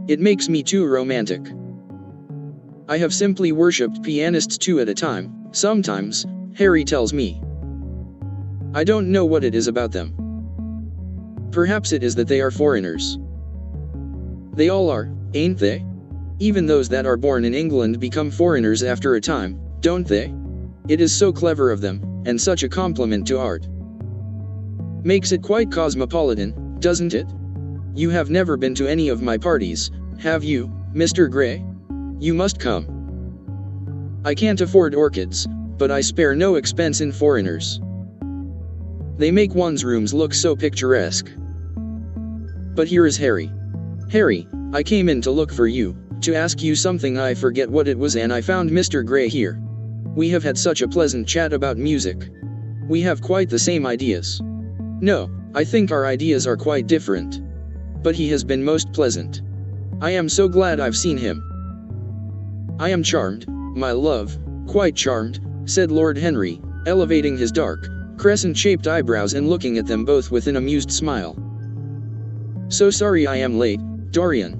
It makes me too romantic. I have simply worshipped pianists 2 at a time, sometimes, Harry tells me. I don't know what it is about them. Perhaps it is that they are foreigners. They all are, ain't they? Even those that are born in England become foreigners after a time, don't they? It is so clever of them, and such a compliment to art. Makes it quite cosmopolitan, doesn't it? You have never been to any of my parties, have you, Mr. Gray? You must come. I can't afford orchids, but I spare no expense in foreigners. They make one's rooms look so picturesque. But here is Harry. Harry, I came in to look for you, to ask you something. I forget what it was, and I found Mr. Gray here. We have had such a pleasant chat about music. We have quite the same ideas. No, I think our ideas are quite different. But he has been most pleasant. I am so glad I've seen him. I am charmed, my love, quite charmed, said Lord Henry, elevating his dark, crescent-shaped eyebrows and looking at them both with an amused smile. So sorry I am late, Dorian.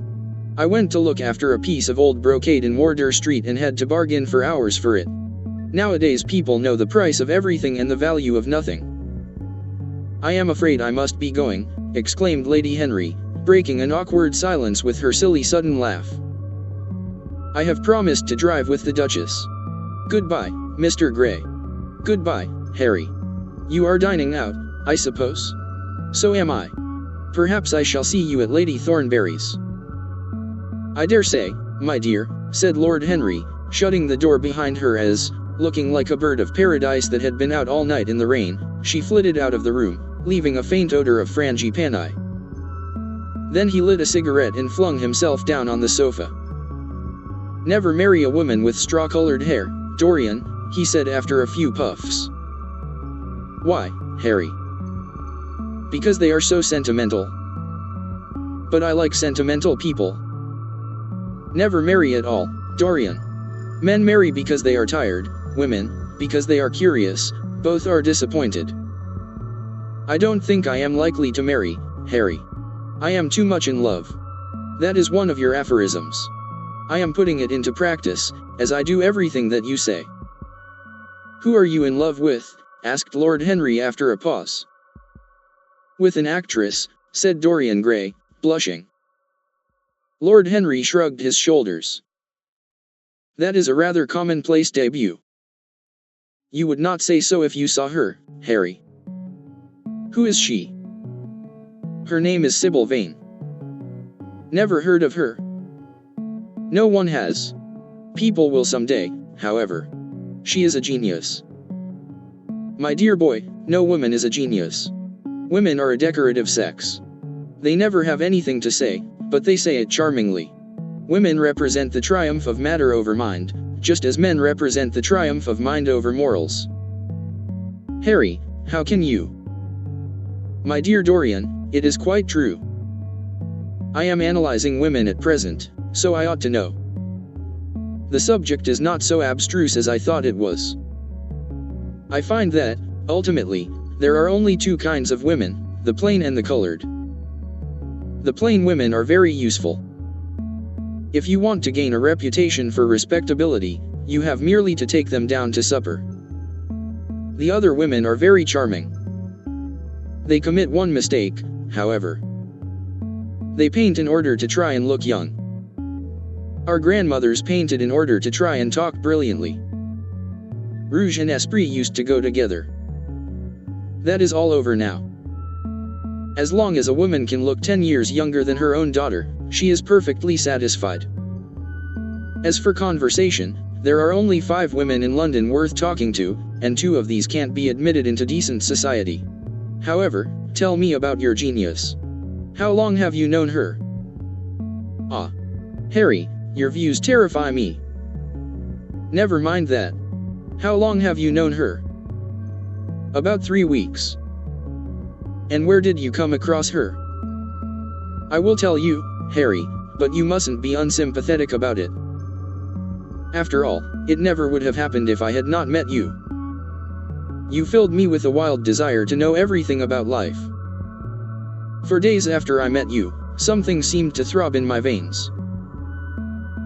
I went to look after a piece of old brocade in Wardour Street and had to bargain for hours for it. Nowadays people know the price of everything and the value of nothing. I am afraid I must be going, exclaimed Lady Henry, breaking an awkward silence with her silly sudden laugh. I have promised to drive with the Duchess. Goodbye, Mr. Gray. Goodbye, Harry. You are dining out, I suppose? So am I. Perhaps I shall see you at Lady Thornberry's. I dare say, my dear, said Lord Henry, shutting the door behind her as, looking like a bird of paradise that had been out all night in the rain, she flitted out of the room, leaving a faint odor of frangipani. Then he lit a cigarette and flung himself down on the sofa. Never marry a woman with straw-colored hair, Dorian, he said after a few puffs. Why, Harry? Because they are so sentimental. But I like sentimental people. Never marry at all, Dorian. Men marry because they are tired, women, because they are curious, both are disappointed. I don't think I am likely to marry, Harry. I am too much in love. That is one of your aphorisms. I am putting it into practice, as I do everything that you say. Who are you in love with? Asked Lord Henry after a pause. With an actress, said Dorian Gray, blushing. Lord Henry shrugged his shoulders. That is a rather commonplace debut. You would not say so if you saw her, Harry. Who is she? Her name is Sybil Vane. Never heard of her. No one has. People will someday, however. She is a genius. My dear boy, no woman is a genius. Women are a decorative sex. They never have anything to say, but they say it charmingly. Women represent the triumph of matter over mind, just as men represent the triumph of mind over morals. Harry, how can you? My dear Dorian, it is quite true. I am analyzing women at present, so I ought to know. The subject is not so abstruse as I thought it was. I find that, ultimately, there are only two kinds of women, the plain and the colored. The plain women are very useful. If you want to gain a reputation for respectability, you have merely to take them down to supper. The other women are very charming. They commit one mistake, however. They paint in order to try and look young. Our grandmothers painted in order to try and talk brilliantly. Rouge and esprit used to go together. That is all over now. As long as a woman can look 10 years younger than her own daughter, she is perfectly satisfied. As for conversation, there are only 5 women in London worth talking to, and 2 of these can't be admitted into decent society. However, tell me about your genius. How long have you known her? Ah. Harry, your views terrify me. Never mind that. How long have you known her? About 3 weeks. And where did you come across her? I will tell you, Harry, but you mustn't be unsympathetic about it. After all, it never would have happened if I had not met you. You filled me with a wild desire to know everything about life. For days after I met you, something seemed to throb in my veins.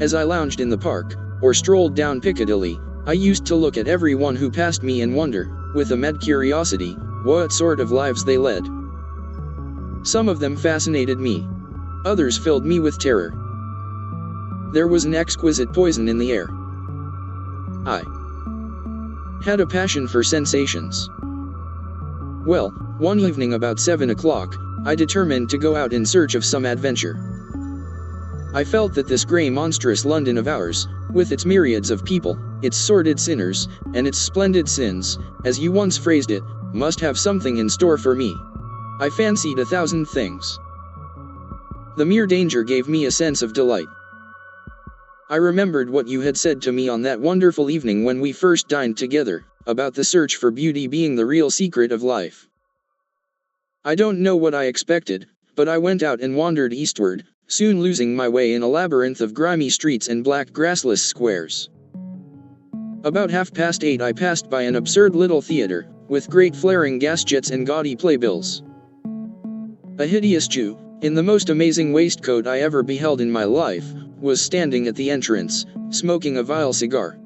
As I lounged in the park, or strolled down Piccadilly, I used to look at everyone who passed me and wonder, with a mad curiosity, what sort of lives they led. Some of them fascinated me. Others filled me with terror. There was an exquisite poison in the air. I had a passion for sensations. Well, one evening about 7 o'clock, I determined to go out in search of some adventure. I felt that this grey monstrous London of ours, with its myriads of people, its sordid sinners, and its splendid sins, as you once phrased it, must have something in store for me. I fancied 1,000 things. The mere danger gave me a sense of delight. I remembered what you had said to me on that wonderful evening when we first dined together, about the search for beauty being the real secret of life. I don't know what I expected, but I went out and wandered eastward, soon losing my way in a labyrinth of grimy streets and black grassless squares. About 8:30 I passed by an absurd little theater, with great flaring gas jets and gaudy playbills. A hideous Jew, in the most amazing waistcoat I ever beheld in my life, was standing at the entrance, smoking a vile cigar.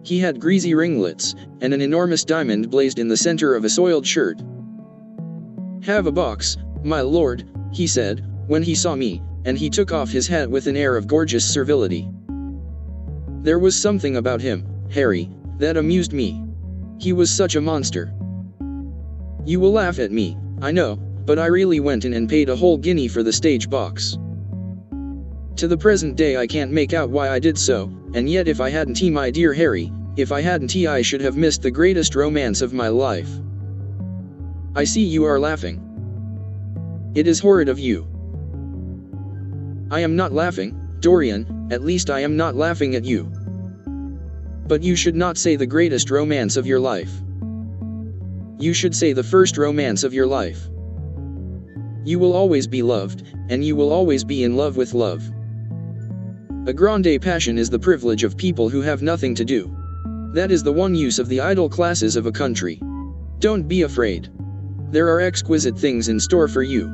He had greasy ringlets, and an enormous diamond blazed in the center of a soiled shirt. "Have a box, my lord," he said, when he saw me, and he took off his hat with an air of gorgeous servility. There was something about him, Harry, that amused me. He was such a monster. You will laugh at me, I know, but I really went in and paid a whole guinea for the stage box. To the present day I can't make out why I did so, and yet if I hadn't, my dear Harry, if I hadn't, I should have missed the greatest romance of my life. I see you are laughing. It is horrid of you. I am not laughing, Dorian, at least I am not laughing at you. But you should not say the greatest romance of your life. You should say the first romance of your life. You will always be loved, and you will always be in love with love. A grande passion is the privilege of people who have nothing to do. That is the one use of the idle classes of a country. Don't be afraid. There are exquisite things in store for you.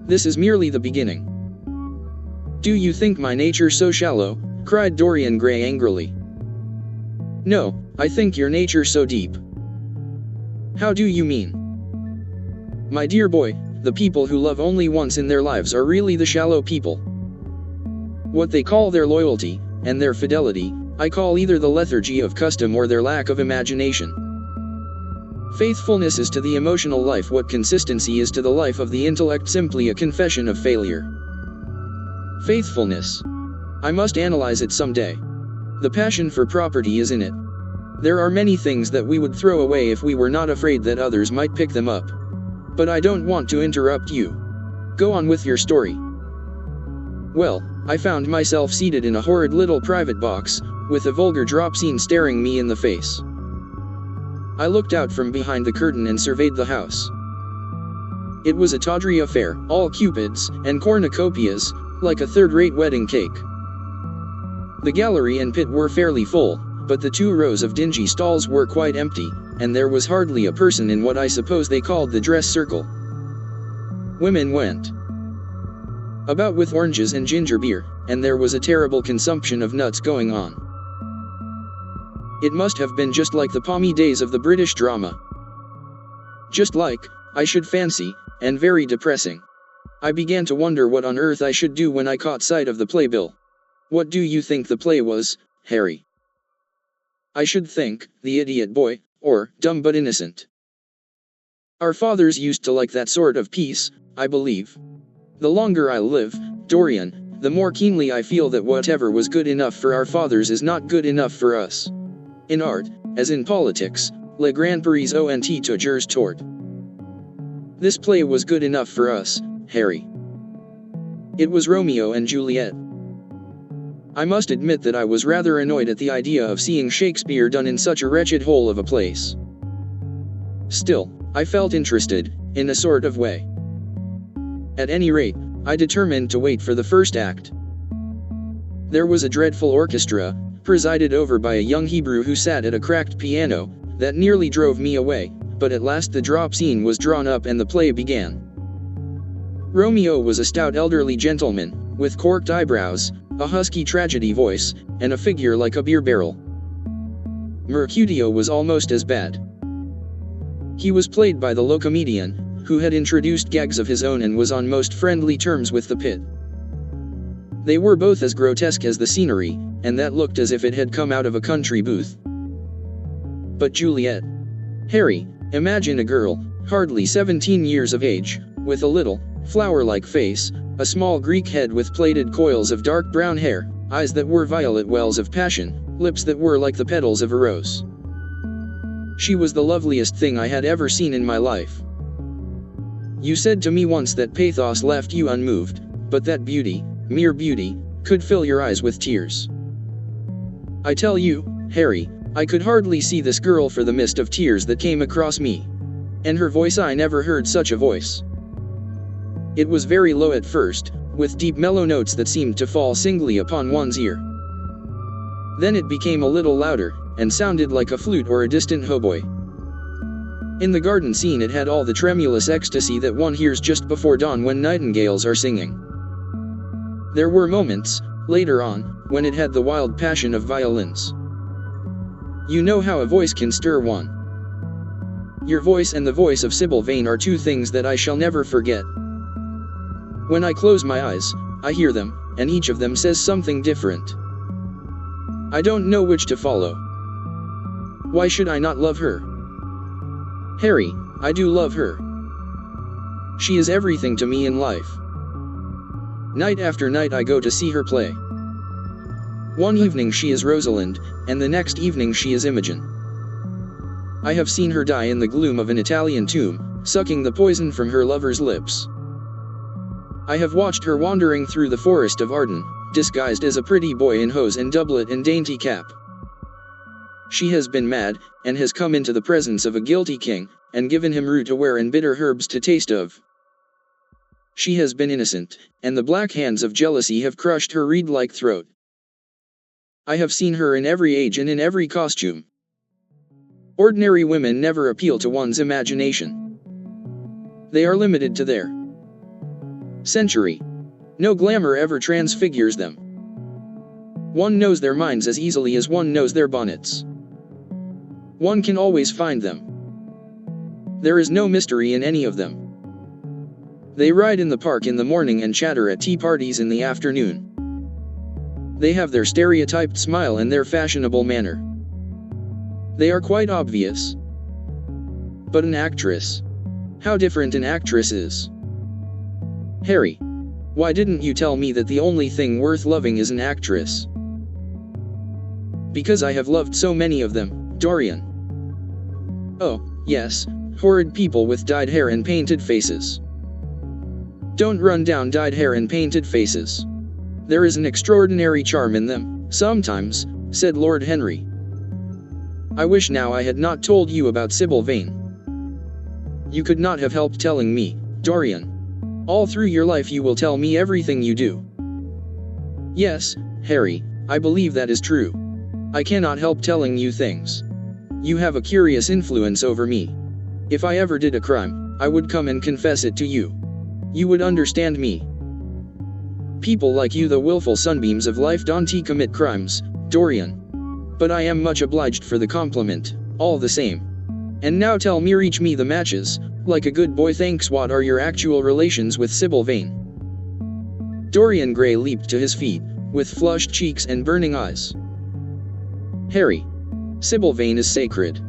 This is merely the beginning. Do you think my nature so shallow? Cried Dorian Gray angrily. No, I think your nature so deep. How do you mean? My dear boy, the people who love only once in their lives are really the shallow people. What they call their loyalty, and their fidelity, I call either the lethargy of custom or their lack of imagination. Faithfulness is to the emotional life what consistency is to the life of the intellect, simply a confession of failure. Faithfulness. I must analyze it someday. The passion for property is in it. There are many things that we would throw away if we were not afraid that others might pick them up. But I don't want to interrupt you. Go on with your story. Well, I found myself seated in a horrid little private box, with a vulgar drop scene staring me in the face. I looked out from behind the curtain and surveyed the house. It was a tawdry affair, all cupids and cornucopias, like a third-rate wedding cake. The gallery and pit were fairly full, but the 2 rows of dingy stalls were quite empty, and there was hardly a person in what I suppose they called the dress circle. Women went about with oranges and ginger beer, and there was a terrible consumption of nuts going on. It must have been just like the palmy days of the British drama. Just like, I should fancy, and very depressing. I began to wonder what on earth I should do when I caught sight of the playbill. What do you think the play was, Harry? I should think, The Idiot Boy, or Dumb but Innocent. Our fathers used to like that sort of piece, I believe. The longer I live, Dorian, the more keenly I feel that whatever was good enough for our fathers is not good enough for us. In art, as in politics, le grand paris ont toujours tort. This play was good enough for us, Harry. It was Romeo and Juliet. I must admit that I was rather annoyed at the idea of seeing Shakespeare done in such a wretched hole of a place. Still, I felt interested, in a sort of way. At any rate, I determined to wait for the first act. There was a dreadful orchestra, presided over by a young Hebrew who sat at a cracked piano, that nearly drove me away, but at last the drop scene was drawn up and the play began. Romeo was a stout elderly gentleman, with corked eyebrows, a husky tragedy voice, and a figure like a beer barrel. Mercutio was almost as bad. He was played by the locomedian, who had introduced gags of his own and was on most friendly terms with the pit. They were both as grotesque as the scenery, and that looked as if it had come out of a country booth. But Juliet. Harry, imagine a girl, hardly 17 years of age, with a little, flower-like face, a small Greek head with plaited coils of dark brown hair, eyes that were violet wells of passion, lips that were like the petals of a rose. She was the loveliest thing I had ever seen in my life. You said to me once that pathos left you unmoved, but that beauty, mere beauty, could fill your eyes with tears. I tell you, Harry, I could hardly see this girl for the mist of tears that came across me. And her voice, I never heard such a voice. It was very low at first, with deep mellow notes that seemed to fall singly upon one's ear. Then it became a little louder, and sounded like a flute or a distant hautboy. In the garden scene it had all the tremulous ecstasy that one hears just before dawn when nightingales are singing. There were moments, later on, when it had the wild passion of violins. You know how a voice can stir one. Your voice and the voice of Sybil Vane are 2 things that I shall never forget. When I close my eyes, I hear them, and each of them says something different. I don't know which to follow. Why should I not love her? Harry, I do love her. She is everything to me in life. Night after night I go to see her play. One evening she is Rosalind, and the next evening she is Imogen. I have seen her die in the gloom of an Italian tomb, sucking the poison from her lover's lips. I have watched her wandering through the forest of Arden, disguised as a pretty boy in hose and doublet and dainty cap. She has been mad, and has come into the presence of a guilty king, and given him rue to wear and bitter herbs to taste of. She has been innocent, and the black hands of jealousy have crushed her reed-like throat. I have seen her in every age and in every costume. Ordinary women never appeal to one's imagination. They are limited to their century. No glamour ever transfigures them. One knows their minds as easily as one knows their bonnets. One can always find them. There is no mystery in any of them. They ride in the park in the morning and chatter at tea parties in the afternoon. They have their stereotyped smile and their fashionable manner. They are quite obvious. But an actress. How different an actress is. Harry, why didn't you tell me that the only thing worth loving is an actress? Because I have loved so many of them, Dorian. Oh, yes, horrid people with dyed hair and painted faces. Don't run down dyed hair and painted faces. There is an extraordinary charm in them, sometimes, said Lord Henry. I wish now I had not told you about Sybil Vane. You could not have helped telling me, Dorian. All through your life you will tell me everything you do. Yes, Harry, I believe that is true. I cannot help telling you things. You have a curious influence over me. If I ever did a crime, I would come and confess it to you. You would understand me. People like you, the willful sunbeams of life, don't commit crimes, Dorian. But I am much obliged for the compliment, all the same. And now tell me, reach me the matches, like a good boy. Thanks. What are your actual relations with Sybil Vane? Dorian Gray leaped to his feet, with flushed cheeks and burning eyes. Harry, Sybil Vane is sacred.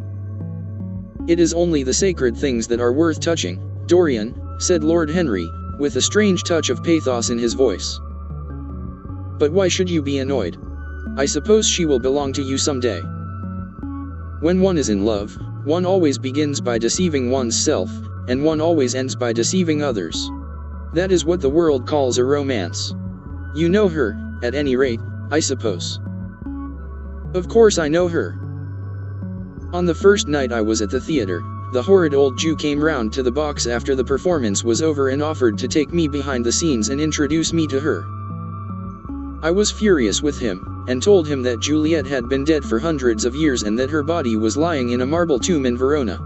It is only the sacred things that are worth touching, Dorian, said Lord Henry, with a strange touch of pathos in his voice. But why should you be annoyed? I suppose she will belong to you someday. When one is in love, one always begins by deceiving one's self, and one always ends by deceiving others. That is what the world calls a romance. You know her, at any rate, I suppose. Of course I know her. On the first night I was at the theater, the horrid old Jew came round to the box after the performance was over and offered to take me behind the scenes and introduce me to her. I was furious with him, and told him that Juliet had been dead for hundreds of years and that her body was lying in a marble tomb in Verona.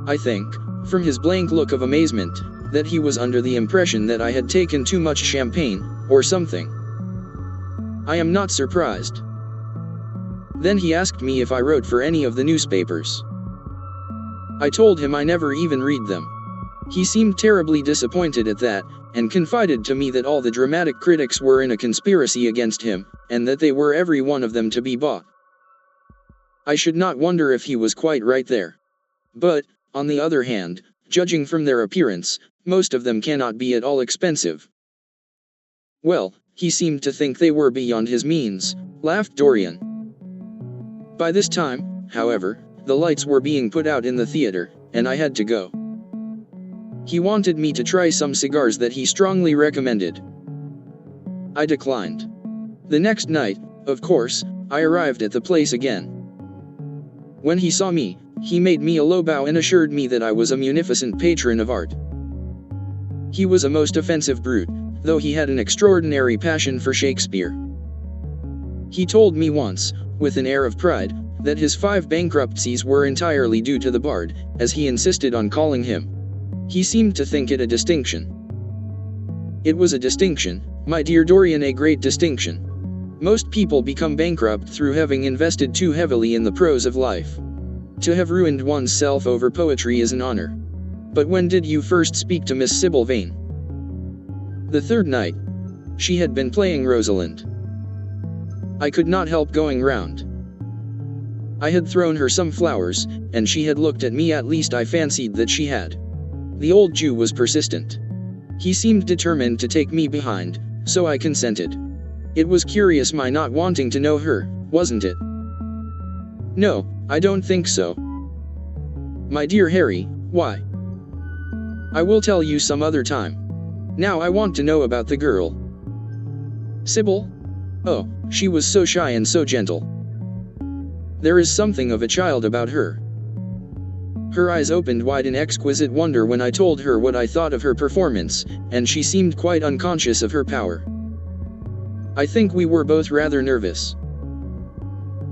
I think, from his blank look of amazement, that he was under the impression that I had taken too much champagne, or something. I am not surprised. Then he asked me if I wrote for any of the newspapers. I told him I never even read them. He seemed terribly disappointed at that, and confided to me that all the dramatic critics were in a conspiracy against him, and that they were every one of them to be bought. I should not wonder if he was quite right there. But, on the other hand, judging from their appearance, most of them cannot be at all expensive. Well, he seemed to think they were beyond his means, laughed Dorian. By this time, however, the lights were being put out in the theater, and I had to go. He wanted me to try some cigars that he strongly recommended. I declined. The next night, of course, I arrived at the place again. When he saw me, he made me a low bow and assured me that I was a munificent patron of art. He was a most offensive brute, though he had an extraordinary passion for Shakespeare. He told me once, with an air of pride, that his 5 bankruptcies were entirely due to the bard, as he insisted on calling him. He seemed to think it a distinction. It was a distinction, my dear Dorian, a great distinction. Most people become bankrupt through having invested too heavily in the prose of life. To have ruined one's self over poetry is an honor. But when did you first speak to Miss Sybil Vane? The third night. She had been playing Rosalind. I could not help going round. I had thrown her some flowers, and she had looked at me. At least I fancied that she had. The old Jew was persistent. He seemed determined to take me behind, so I consented. It was curious my not wanting to know her, wasn't it? No, I don't think so. My dear Harry, why? I will tell you some other time. Now I want to know about the girl. Sybil? Oh, she was so shy and so gentle. There is something of a child about her. Her eyes opened wide in exquisite wonder when I told her what I thought of her performance, and she seemed quite unconscious of her power. I think we were both rather nervous.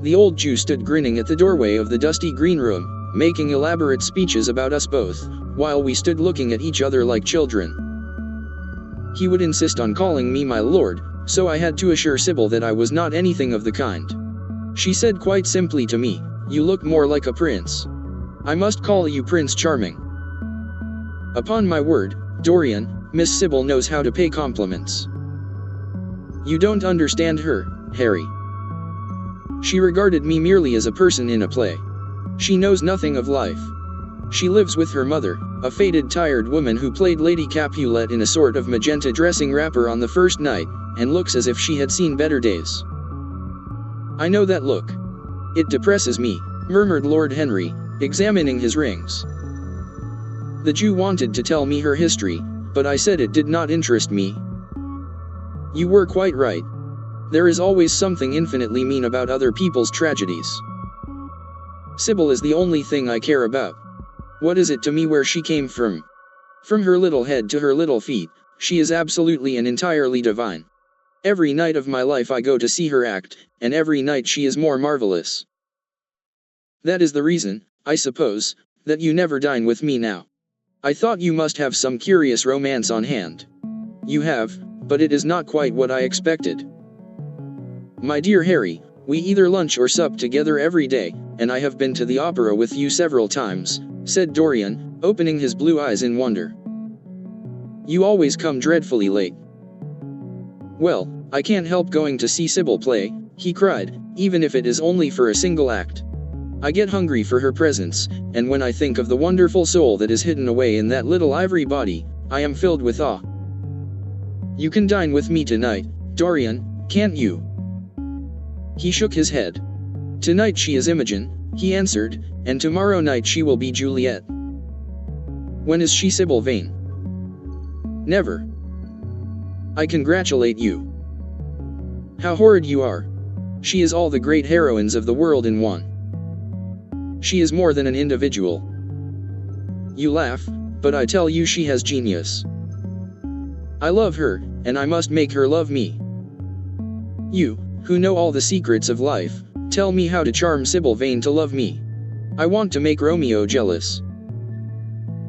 The old Jew stood grinning at the doorway of the dusty green room, making elaborate speeches about us both, while we stood looking at each other like children. He would insist on calling me my lord, so I had to assure Sybil that I was not anything of the kind. She said quite simply to me, "You look more like a prince. I must call you Prince Charming." Upon my word, Dorian, Miss Sybil knows how to pay compliments. You don't understand her, Harry. She regarded me merely as a person in a play. She knows nothing of life. She lives with her mother, a faded, tired woman who played Lady Capulet in a sort of magenta dressing wrapper on the first night, and looks as if she had seen better days. I know that look. It depresses me, murmured Lord Henry, examining his rings. The Jew wanted to tell me her history, but I said it did not interest me. You were quite right. There is always something infinitely mean about other people's tragedies. Sybil is the only thing I care about. What is it to me where she came from? From her little head to her little feet, she is absolutely and entirely divine. Every night of my life I go to see her act, and every night she is more marvelous. That is the reason, I suppose, that you never dine with me now. I thought you must have some curious romance on hand. You have, but it is not quite what I expected. My dear Harry, we either lunch or sup together every day, and I have been to the opera with you several times, said Dorian, opening his blue eyes in wonder. You always come dreadfully late. Well, I can't help going to see Sybil play, he cried, even if it is only for a single act. I get hungry for her presence, and when I think of the wonderful soul that is hidden away in that little ivory body, I am filled with awe. You can dine with me tonight, Dorian, can't you? He shook his head. Tonight she is Imogen, he answered, and tomorrow night she will be Juliet. When is she Sybil Vane? Never. I congratulate you. How horrid you are. She is all the great heroines of the world in one. She is more than an individual. You laugh, but I tell you she has genius. I love her, and I must make her love me. You, who know all the secrets of life, tell me how to charm Sybil Vane to love me. I want to make Romeo jealous.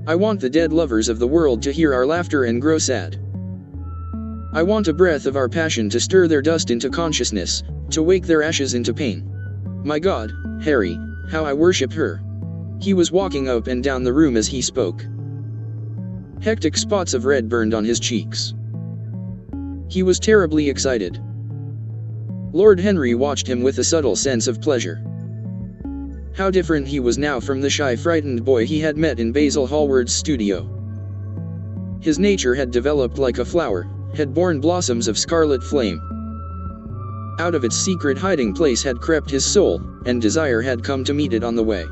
I want the dead lovers of the world to hear our laughter and grow sad. I want a breath of our passion to stir their dust into consciousness, to wake their ashes into pain. My God, Harry, how I worship her. He was walking up and down the room as he spoke. Hectic spots of red burned on his cheeks. He was terribly excited. Lord Henry watched him with a subtle sense of pleasure. How different he was now from the shy, frightened boy he had met in Basil Hallward's studio. His nature had developed like a flower, had borne blossoms of scarlet flame. Out of its secret hiding place had crept his soul, and desire had come to meet it on the way.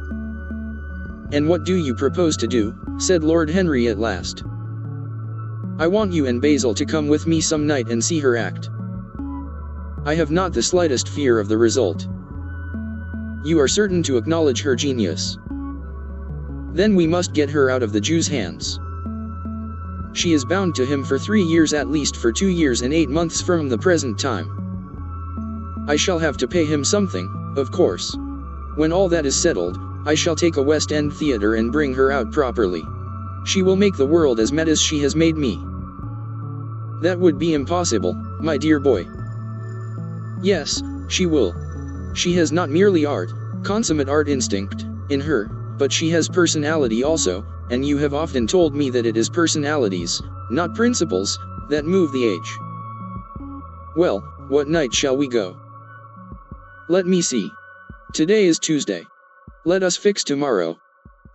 And what do you propose to do? Said Lord Henry at last. I want you and Basil to come with me some night and see her act. I have not the slightest fear of the result. You are certain to acknowledge her genius. Then we must get her out of the Jew's hands. She is bound to him for 3 years, at least for 2 years and 8 months from the present time. I shall have to pay him something, of course. When all that is settled, I shall take a West End theatre and bring her out properly. She will make the world as mad as she has made me. That would be impossible, my dear boy. Yes, she will. She has not merely art, consummate art instinct, in her, but she has personality also, and you have often told me that it is personalities, not principles, that move the age. Well, what night shall we go? Let me see. Today is Tuesday. Let us fix tomorrow.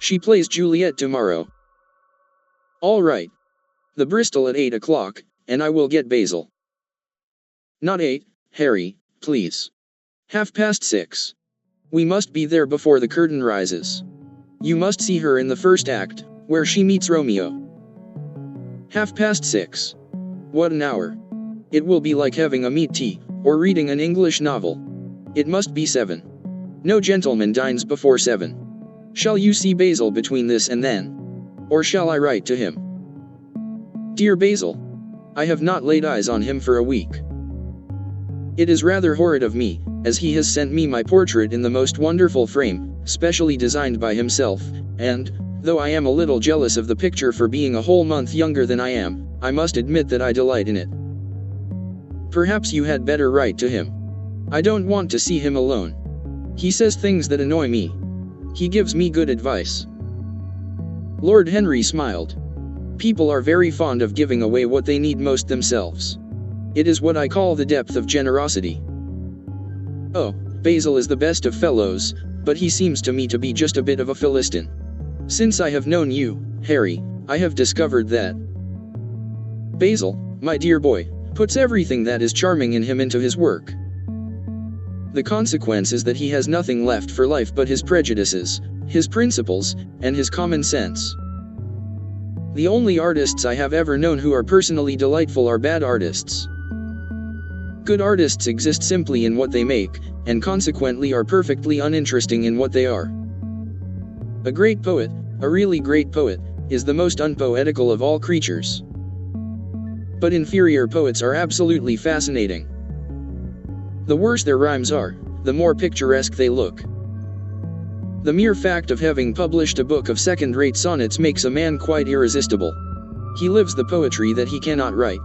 She plays Juliet tomorrow. All right. The Bristol at 8 o'clock, and I will get Basil. Not 8, Harry, please. 6:30. We must be there before the curtain rises. You must see her in the first act, where she meets Romeo. 6:30. What an hour. It will be like having a meat tea, or reading an English novel. It must be 7. No gentleman dines before 7. Shall you see Basil between this and then? Or shall I write to him? Dear Basil, I have not laid eyes on him for a week. It is rather horrid of me, as he has sent me my portrait in the most wonderful frame, specially designed by himself, and, though I am a little jealous of the picture for being a whole month younger than I am, I must admit that I delight in it. Perhaps you had better write to him. I don't want to see him alone. He says things that annoy me. He gives me good advice. Lord Henry smiled. People are very fond of giving away what they need most themselves. It is what I call the depth of generosity. Oh, Basil is the best of fellows, but he seems to me to be just a bit of a Philistine. Since I have known you, Harry, I have discovered that Basil, my dear boy, puts everything that is charming in him into his work. The consequence is that he has nothing left for life but his prejudices, his principles, and his common sense. The only artists I have ever known who are personally delightful are bad artists. Good artists exist simply in what they make, and consequently are perfectly uninteresting in what they are. A great poet, a really great poet, is the most unpoetical of all creatures. But inferior poets are absolutely fascinating. The worse their rhymes are, the more picturesque they look. The mere fact of having published a book of second-rate sonnets makes a man quite irresistible. He lives the poetry that he cannot write.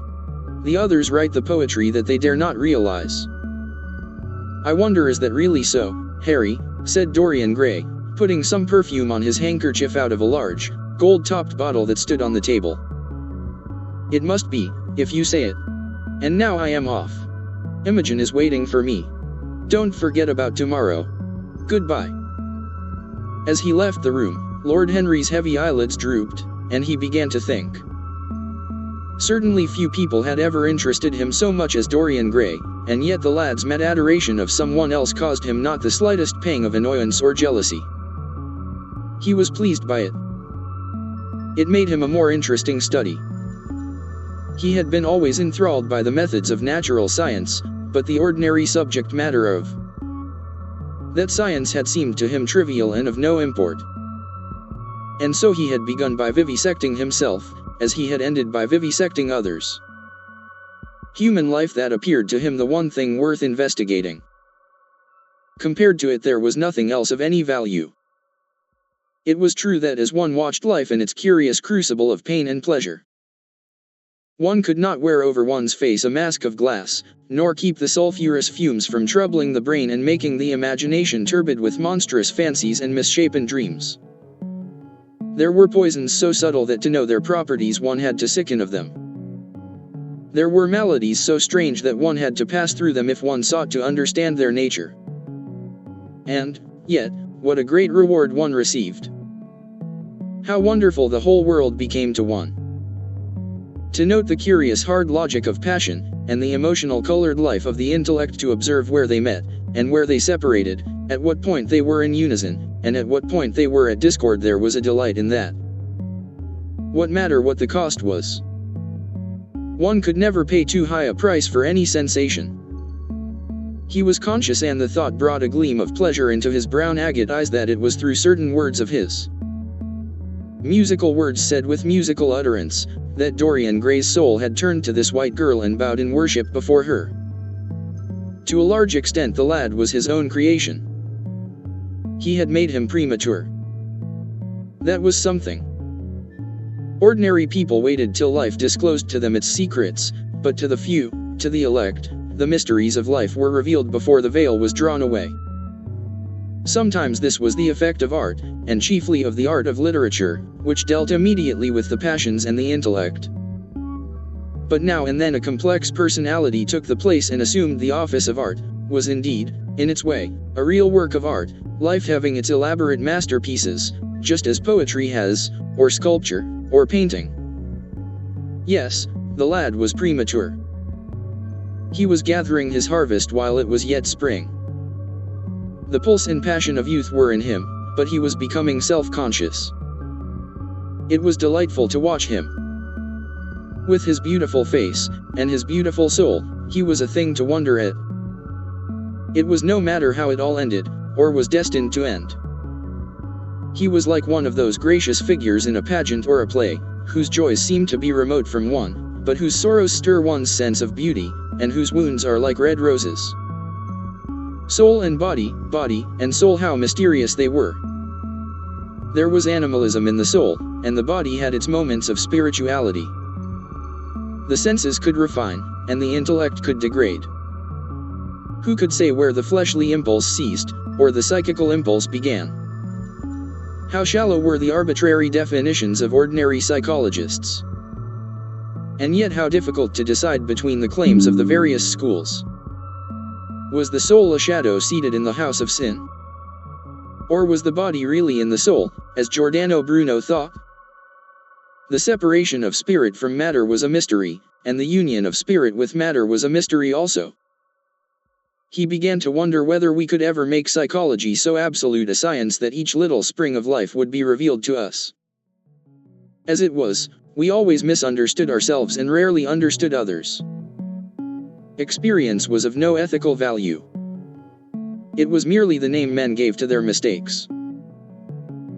The others write the poetry that they dare not realize. I wonder, is that really so, Harry? Said Dorian Gray, putting some perfume on his handkerchief out of a large, gold-topped bottle that stood on the table. It must be, if you say it. And now I am off. Imogen is waiting for me. Don't forget about tomorrow. Goodbye. As he left the room, Lord Henry's heavy eyelids drooped, and he began to think. Certainly few people had ever interested him so much as Dorian Gray, and yet the lad's mad adoration of someone else caused him not the slightest pang of annoyance or jealousy. He was pleased by it. It made him a more interesting study. He had been always enthralled by the methods of natural science, but the ordinary subject matter of that science had seemed to him trivial and of no import. And so he had begun by vivisecting himself, as he had ended by vivisecting others. Human life, that appeared to him the one thing worth investigating. Compared to it there was nothing else of any value. It was true that as one watched life in its curious crucible of pain and pleasure, one could not wear over one's face a mask of glass, nor keep the sulphurous fumes from troubling the brain and making the imagination turbid with monstrous fancies and misshapen dreams. There were poisons so subtle that to know their properties one had to sicken of them. There were maladies so strange that one had to pass through them if one sought to understand their nature. And, yet, what a great reward one received! How wonderful the whole world became to one! To note the curious hard logic of passion, and the emotional colored life of the intellect, to observe where they met, and where they separated, at what point they were in unison, and at what point they were at discord, there was a delight in that. What matter what the cost was? One could never pay too high a price for any sensation. He was conscious, and the thought brought a gleam of pleasure into his brown agate eyes, that it was through certain words of his, musical words said with musical utterance, that Dorian Gray's soul had turned to this white girl and bowed in worship before her. To a large extent the lad was his own creation. He had made him premature. That was something. Ordinary people waited till life disclosed to them its secrets, but to the few, to the elect, the mysteries of life were revealed before the veil was drawn away. Sometimes this was the effect of art, and chiefly of the art of literature, which dealt immediately with the passions and the intellect. But now and then a complex personality took the place and assumed the office of art, was indeed, in its way, a real work of art, life having its elaborate masterpieces, just as poetry has, or sculpture, or painting. Yes, the lad was premature. He was gathering his harvest while it was yet spring. The pulse and passion of youth were in him, but he was becoming self-conscious. It was delightful to watch him. With his beautiful face, and his beautiful soul, he was a thing to wonder at. It was no matter how it all ended, or was destined to end. He was like one of those gracious figures in a pageant or a play, whose joys seem to be remote from one, but whose sorrows stir one's sense of beauty, and whose wounds are like red roses. Soul and body, body and soul, how mysterious they were. There was animalism in the soul, and the body had its moments of spirituality. The senses could refine, and the intellect could degrade. Who could say where the fleshly impulse ceased, or the psychical impulse began? How shallow were the arbitrary definitions of ordinary psychologists. And yet how difficult to decide between the claims of the various schools. Was the soul a shadow seated in the house of sin? Or was the body really in the soul, as Giordano Bruno thought? The separation of spirit from matter was a mystery, and the union of spirit with matter was a mystery also. He began to wonder whether we could ever make psychology so absolute a science that each little spring of life would be revealed to us. As it was, we always misunderstood ourselves and rarely understood others. Experience was of no ethical value. It was merely the name men gave to their mistakes.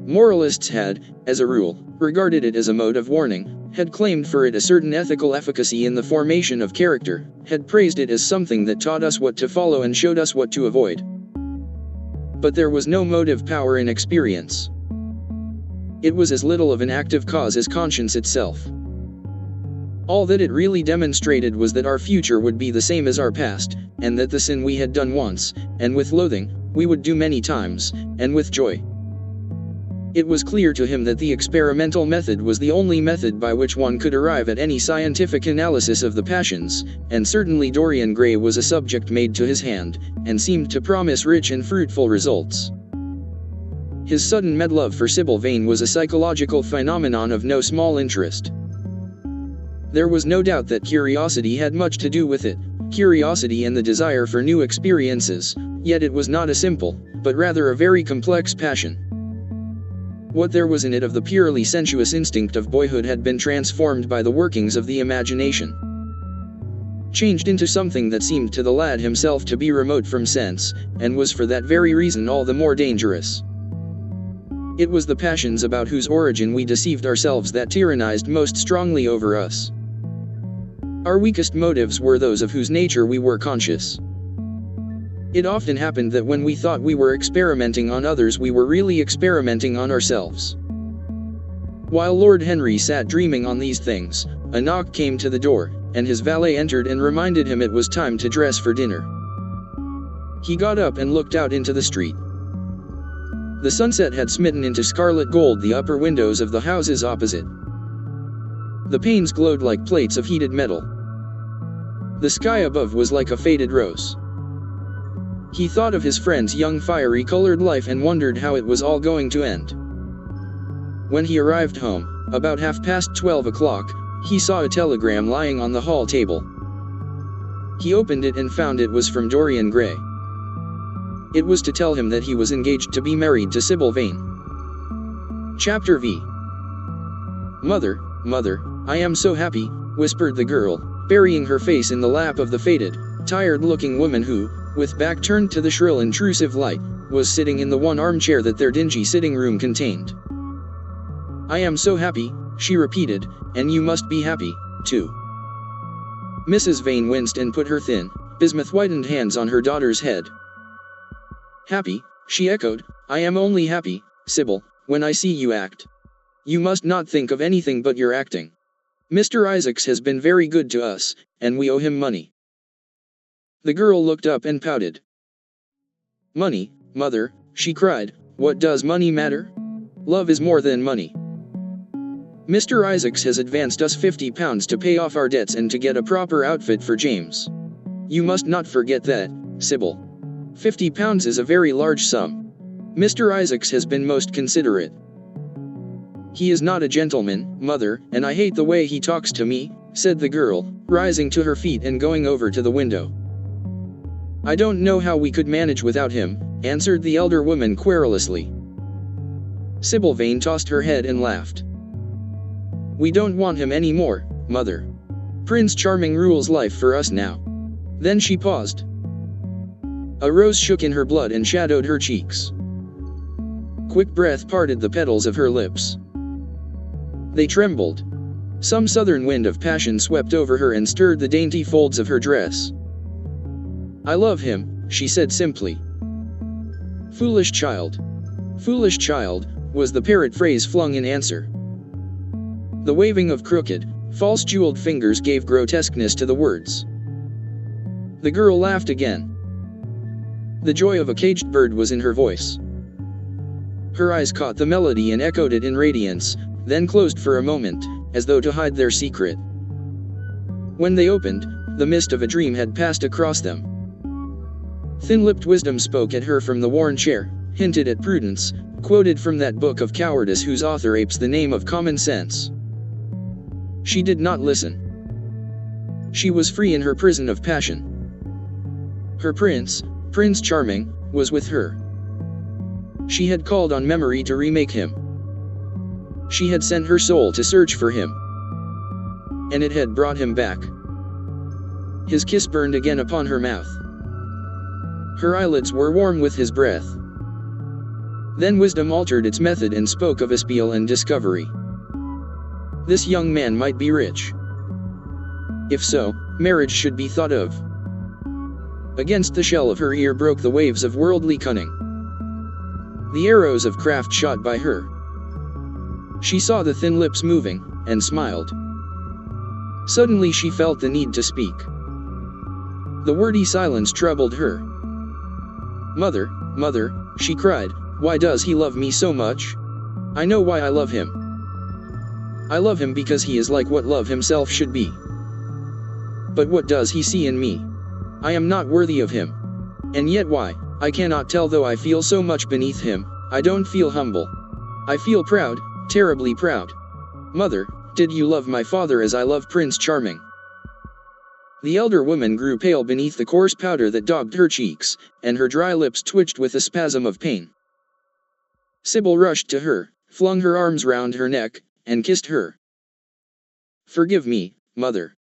Moralists had, as a rule, regarded it as a mode of warning, had claimed for it a certain ethical efficacy in the formation of character, had praised it as something that taught us what to follow and showed us what to avoid. But there was no motive power in experience. It was as little of an active cause as conscience itself. All that it really demonstrated was that our future would be the same as our past, and that the sin we had done once, and with loathing, we would do many times, and with joy. It was clear to him that the experimental method was the only method by which one could arrive at any scientific analysis of the passions, and certainly Dorian Gray was a subject made to his hand, and seemed to promise rich and fruitful results. His sudden mad love for Sybil Vane was a psychological phenomenon of no small interest. There was no doubt that curiosity had much to do with it, curiosity and the desire for new experiences, yet it was not a simple, but rather a very complex passion. What there was in it of the purely sensuous instinct of boyhood had been transformed by the workings of the imagination. Changed into something that seemed to the lad himself to be remote from sense, and was for that very reason all the more dangerous. It was the passions about whose origin we deceived ourselves that tyrannized most strongly over us. Our weakest motives were those of whose nature we were conscious. It often happened that when we thought we were experimenting on others, we were really experimenting on ourselves. While Lord Henry sat dreaming on these things, a knock came to the door, and his valet entered and reminded him it was time to dress for dinner. He got up and looked out into the street. The sunset had smitten into scarlet gold the upper windows of the houses opposite. The panes glowed like plates of heated metal. The sky above was like a faded rose. He thought of his friend's young fiery-colored life and wondered how it was all going to end. When he arrived home, about 12:30 o'clock, he saw a telegram lying on the hall table. He opened it and found it was from Dorian Gray. It was to tell him that he was engaged to be married to Sybil Vane. Chapter V. "Mother, mother, I am so happy," whispered the girl, burying her face in the lap of the faded, tired-looking woman who, with back turned to the shrill intrusive light, was sitting in the one armchair that their dingy sitting room contained. "I am so happy," she repeated, "and you must be happy, too." Mrs. Vane winced and put her thin, bismuth-whitened hands on her daughter's head. "Happy," she echoed, "I am only happy, Sybil, when I see you act. You must not think of anything but your acting. Mr. Isaacs has been very good to us, and we owe him money." The girl looked up and pouted. "Money, mother," she cried, "what does money matter? Love is more than money. Mr. Isaacs has advanced us £50 to pay off our debts and to get a proper outfit for James. You must not forget that, Sybil. £50 is a very large sum. Mr. Isaacs has been most considerate. He is not a gentleman, Mother, and I hate the way he talks to me, said the girl, rising to her feet and going over to the window. I don't know how we could manage without him, answered the elder woman querulously. Sybil Vane tossed her head and laughed. We don't want him anymore, Mother. Prince Charming rules life for us now. Then she paused. A rose shook in her blood and shadowed her cheeks. Quick breath parted the petals of her lips. They trembled. Some southern wind of passion swept over her and stirred the dainty folds of her dress. I love him, she said simply. Foolish child. Foolish child, was the parrot phrase flung in answer. The waving of crooked, false jeweled fingers gave grotesqueness to the words. The girl laughed again. The joy of a caged bird was in her voice. Her eyes caught the melody and echoed it in radiance, then closed for a moment, as though to hide their secret. When they opened, the mist of a dream had passed across them. Thin-lipped wisdom spoke at her from the worn chair, hinted at prudence, quoted from that book of cowardice whose author apes the name of common sense. She did not listen. She was free in her prison of passion. Her prince, Prince Charming, was with her. She had called on memory to remake him. She had sent her soul to search for him. And it had brought him back. His kiss burned again upon her mouth. Her eyelids were warm with his breath. Then wisdom altered its method and spoke of espial and discovery. This young man might be rich. If so, marriage should be thought of. Against the shell of her ear broke the waves of worldly cunning. The arrows of craft shot by her. She saw the thin lips moving, and smiled. Suddenly she felt the need to speak. The wordy silence troubled her. Mother, Mother, she cried, why does he love me so much? I know why I love him. I love him because he is like what love himself should be. But what does he see in me? I am not worthy of him. And yet why? I cannot tell, though I feel so much beneath him. I don't feel humble. I feel proud, terribly proud. Mother, did you love my father as I love Prince Charming? The elder woman grew pale beneath the coarse powder that daubed her cheeks, and her dry lips twitched with a spasm of pain. Sybil rushed to her, flung her arms round her neck, and kissed her. Forgive me, Mother.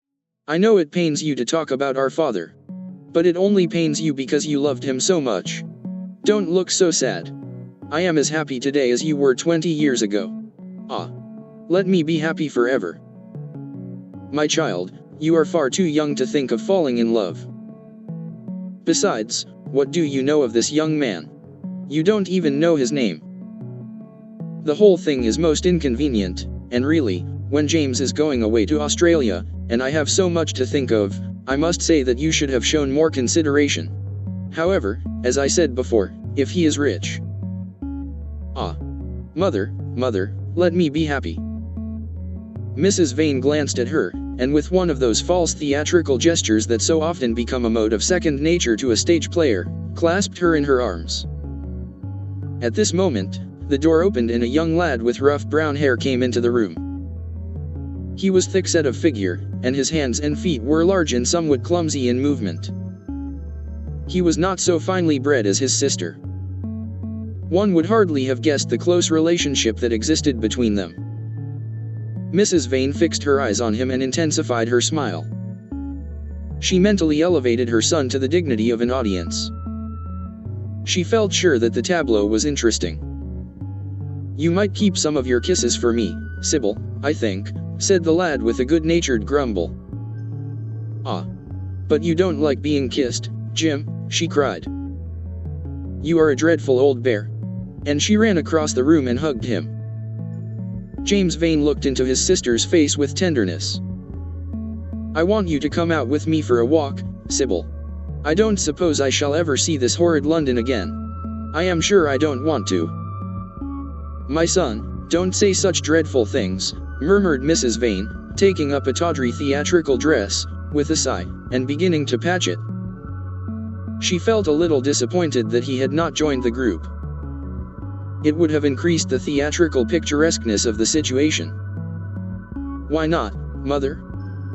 I know it pains you to talk about our father. But it only pains you because you loved him so much. Don't look so sad. I am as happy today as you were 20 years ago. Ah. Let me be happy forever. My child, you are far too young to think of falling in love. Besides, what do you know of this young man? You don't even know his name. The whole thing is most inconvenient, and really, when James is going away to Australia, and I have so much to think of, I must say that you should have shown more consideration. However, as I said before, if he is rich. Ah. Mother, Mother, let me be happy. Mrs. Vane glanced at her, and with one of those false theatrical gestures that so often become a mode of second nature to a stage player, clasped her in her arms. At this moment, the door opened and a young lad with rough brown hair came into the room. He was thick-set of figure, and his hands and feet were large and somewhat clumsy in movement. He was not so finely bred as his sister. One would hardly have guessed the close relationship that existed between them. Mrs. Vane fixed her eyes on him and intensified her smile. She mentally elevated her son to the dignity of an audience. She felt sure that the tableau was interesting. You might keep some of your kisses for me, Sybil, I think, said the lad with a good-natured grumble. Ah. But you don't like being kissed, Jim, she cried. You are a dreadful old bear. And she ran across the room and hugged him. James Vane looked into his sister's face with tenderness. I want you to come out with me for a walk, Sybil. I don't suppose I shall ever see this horrid London again. I am sure I don't want to. My son, don't say such dreadful things, murmured Mrs. Vane, taking up a tawdry theatrical dress, with a sigh, and beginning to patch it. She felt a little disappointed that he had not joined the group. It would have increased the theatrical picturesqueness of the situation. Why not, mother?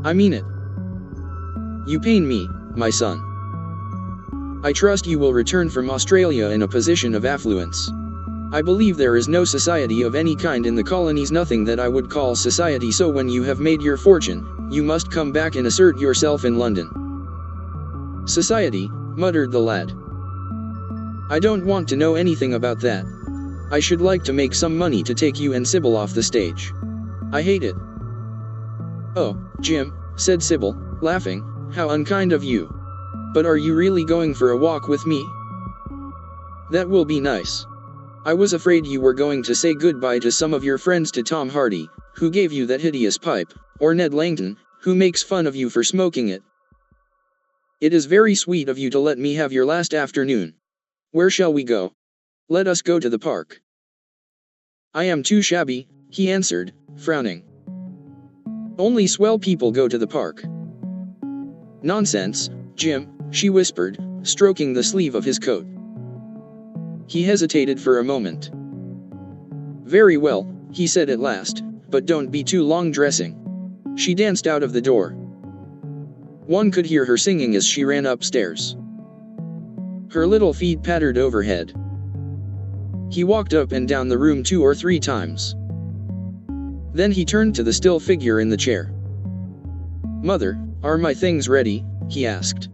I mean it. You pain me, my son. I trust you will return from Australia in a position of affluence. I believe there is no society of any kind in the colonies, nothing that I would call society, so when you have made your fortune, you must come back and assert yourself in London. Society, muttered the lad. I don't want to know anything about that. I should like to make some money to take you and Sybil off the stage. I hate it. Oh, Jim, said Sybil, laughing, how unkind of you. But are you really going for a walk with me? That will be nice. I was afraid you were going to say goodbye to some of your friends, to Tom Hardy, who gave you that hideous pipe, or Ned Langton, who makes fun of you for smoking it. It is very sweet of you to let me have your last afternoon. Where shall we go? Let us go to the park. I am too shabby, he answered, frowning. Only swell people go to the park. Nonsense, Jim, she whispered, stroking the sleeve of his coat. He hesitated for a moment. Very well, he said at last, but don't be too long dressing. She danced out of the door. One could hear her singing as she ran upstairs. Her little feet pattered overhead. He walked up and down the room 2 or 3 times. Then he turned to the still figure in the chair. Mother, are my things ready? He asked.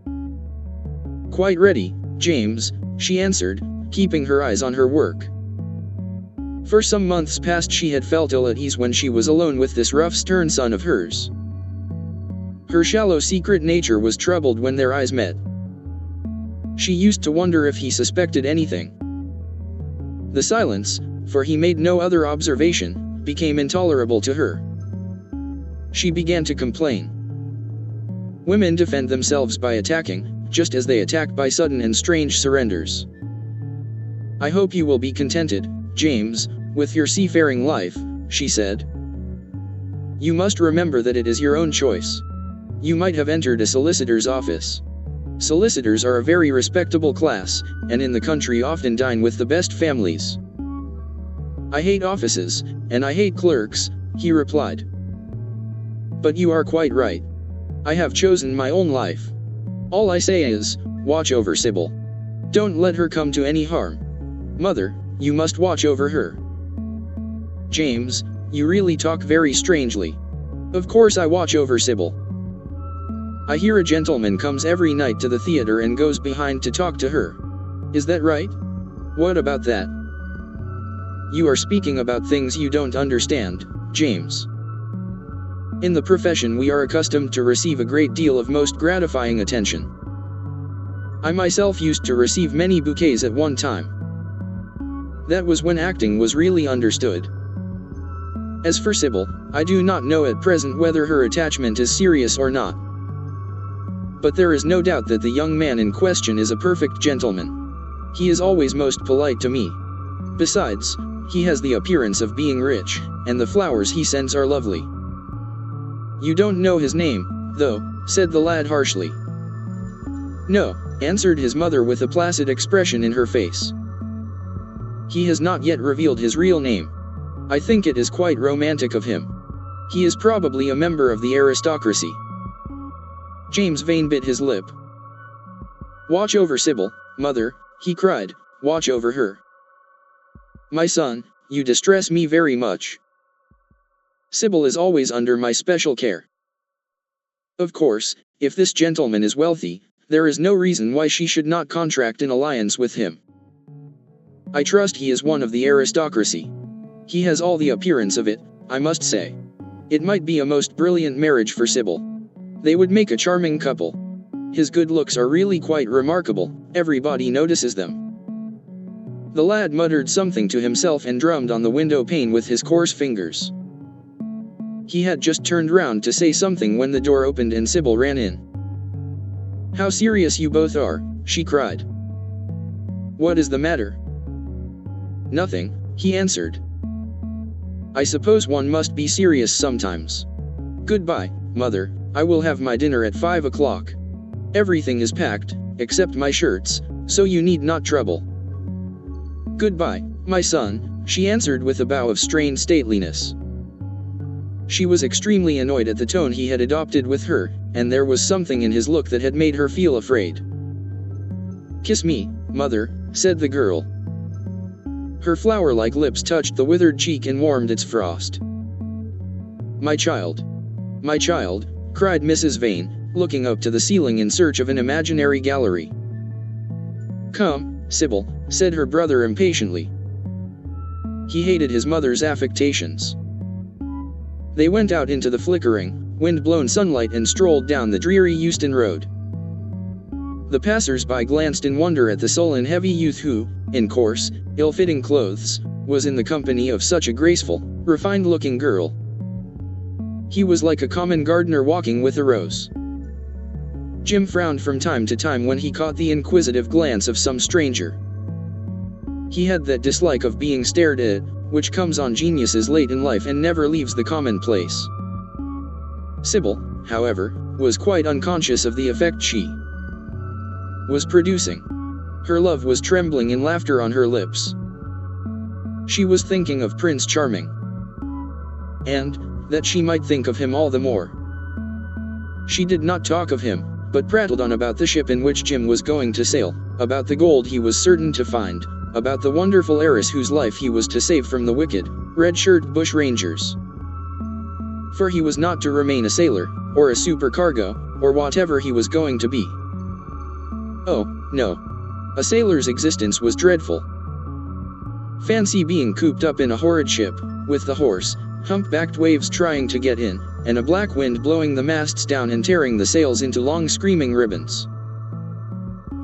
Quite ready, James, she answered, keeping her eyes on her work. For some months past she had felt ill at ease when she was alone with this rough, stern son of hers. Her shallow, secret nature was troubled when their eyes met. She used to wonder if he suspected anything. The silence, for he made no other observation, became intolerable to her. She began to complain. Women defend themselves by attacking, just as they attack by sudden and strange surrenders. I hope you will be contented, James, with your seafaring life, she said. You must remember that it is your own choice. You might have entered a solicitor's office. Solicitors are a very respectable class, and in the country often dine with the best families. I hate offices, and I hate clerks, he replied. But you are quite right. I have chosen my own life. All I say is, watch over Sybil. Don't let her come to any harm. Mother, you must watch over her. James, you really talk very strangely. Of course I watch over Sybil. I hear a gentleman comes every night to the theater and goes behind to talk to her. Is that right? What about that? You are speaking about things you don't understand, James. In the profession we are accustomed to receive a great deal of most gratifying attention. I myself used to receive many bouquets at one time. That was when acting was really understood. As for Sybil, I do not know at present whether her attachment is serious or not. But there is no doubt that the young man in question is a perfect gentleman. He is always most polite to me. Besides, he has the appearance of being rich, and the flowers he sends are lovely. You don't know his name, though, said the lad harshly. No, answered his mother with a placid expression in her face. He has not yet revealed his real name. I think it is quite romantic of him. He is probably a member of the aristocracy. James Vane bit his lip. Watch over Sybil, mother, he cried, watch over her. My son, you distress me very much. Sybil is always under my special care. Of course, if this gentleman is wealthy, there is no reason why she should not contract an alliance with him. I trust he is one of the aristocracy. He has all the appearance of it, I must say. It might be a most brilliant marriage for Sybil. They would make a charming couple. His good looks are really quite remarkable, everybody notices them. The lad muttered something to himself and drummed on the window pane with his coarse fingers. He had just turned round to say something when the door opened and Sybil ran in. How serious you both are, she cried. What is the matter? Nothing, he answered. I suppose one must be serious sometimes. Goodbye, mother, I will have my dinner at 5 o'clock. Everything is packed, except my shirts, so you need not trouble. Goodbye, my son, she answered with a bow of strained stateliness. She was extremely annoyed at the tone he had adopted with her, and there was something in his look that had made her feel afraid. Kiss me, mother, said the girl. Her flower-like lips touched the withered cheek and warmed its frost. My child, cried Mrs. Vane, looking up to the ceiling in search of an imaginary gallery. Come, Sybil, said her brother impatiently. He hated his mother's affectations. They went out into the flickering, wind-blown sunlight and strolled down the dreary Euston Road. The passers-by glanced in wonder at the sullen heavy youth who, in coarse, ill-fitting clothes, was in the company of such a graceful, refined-looking girl. He was like a common gardener walking with a rose. Jim frowned from time to time when he caught the inquisitive glance of some stranger. He had that dislike of being stared at, which comes on geniuses late in life and never leaves the commonplace. Sybil, however, was quite unconscious of the effect she was producing. Her love was trembling in laughter on her lips. She was thinking of Prince Charming, and that she might think of him all the more. She did not talk of him, but prattled on about the ship in which Jim was going to sail, about the gold he was certain to find, about the wonderful heiress whose life he was to save from the wicked, red-shirt bushrangers. For he was not to remain a sailor, or a supercargo, or whatever he was going to be. Oh, no. A sailor's existence was dreadful. Fancy being cooped up in a horrid ship, with the hoarse, humpbacked waves trying to get in, and a black wind blowing the masts down and tearing the sails into long screaming ribbons.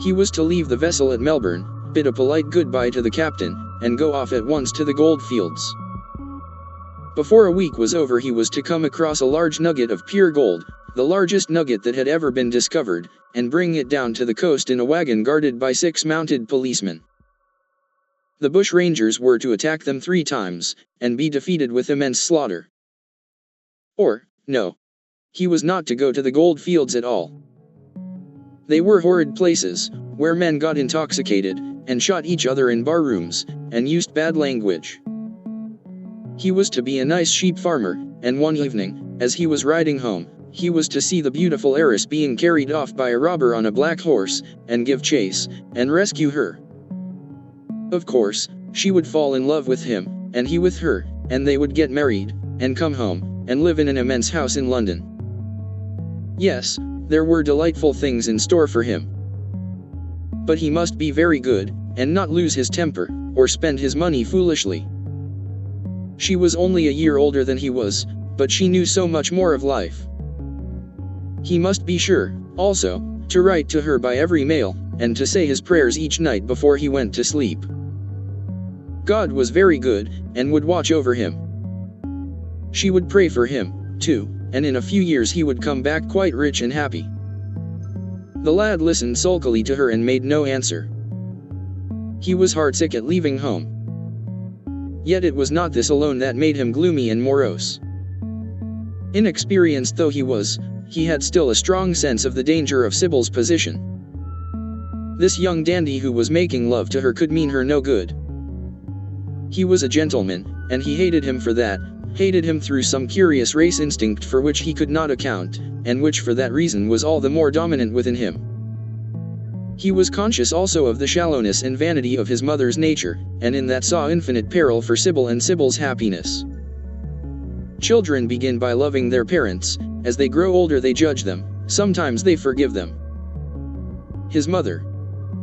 He was to leave the vessel at Melbourne, bid a polite goodbye to the captain, and go off at once to the gold fields. Before a week was over he was to come across a large nugget of pure gold, the largest nugget that had ever been discovered, and bring it down to the coast in a wagon guarded by 6 mounted policemen. The bushrangers were to attack them 3 times, and be defeated with immense slaughter. Or, no. He was not to go to the gold fields at all. They were horrid places, where men got intoxicated, and shot each other in bar rooms, and used bad language. He was to be a nice sheep farmer, and one evening, as he was riding home, he was to see the beautiful heiress being carried off by a robber on a black horse, and give chase, and rescue her. Of course, she would fall in love with him, and he with her, and they would get married, and come home, and live in an immense house in London. Yes, there were delightful things in store for him. But he must be very good, and not lose his temper, or spend his money foolishly. She was only a year older than he was, but she knew so much more of life. He must be sure, also, to write to her by every mail, and to say his prayers each night before he went to sleep. God was very good, and would watch over him. She would pray for him, too, and in a few years he would come back quite rich and happy. The lad listened sulkily to her and made no answer. He was heartsick at leaving home. Yet it was not this alone that made him gloomy and morose. Inexperienced though he was, he had still a strong sense of the danger of Sybil's position. This young dandy who was making love to her could mean her no good. He was a gentleman, and he hated him for that, hated him through some curious race instinct for which he could not account, and which for that reason was all the more dominant within him. He was conscious also of the shallowness and vanity of his mother's nature, and in that saw infinite peril for Sybil and Sybil's happiness. Children begin by loving their parents, as they grow older they judge them, sometimes they forgive them. His mother.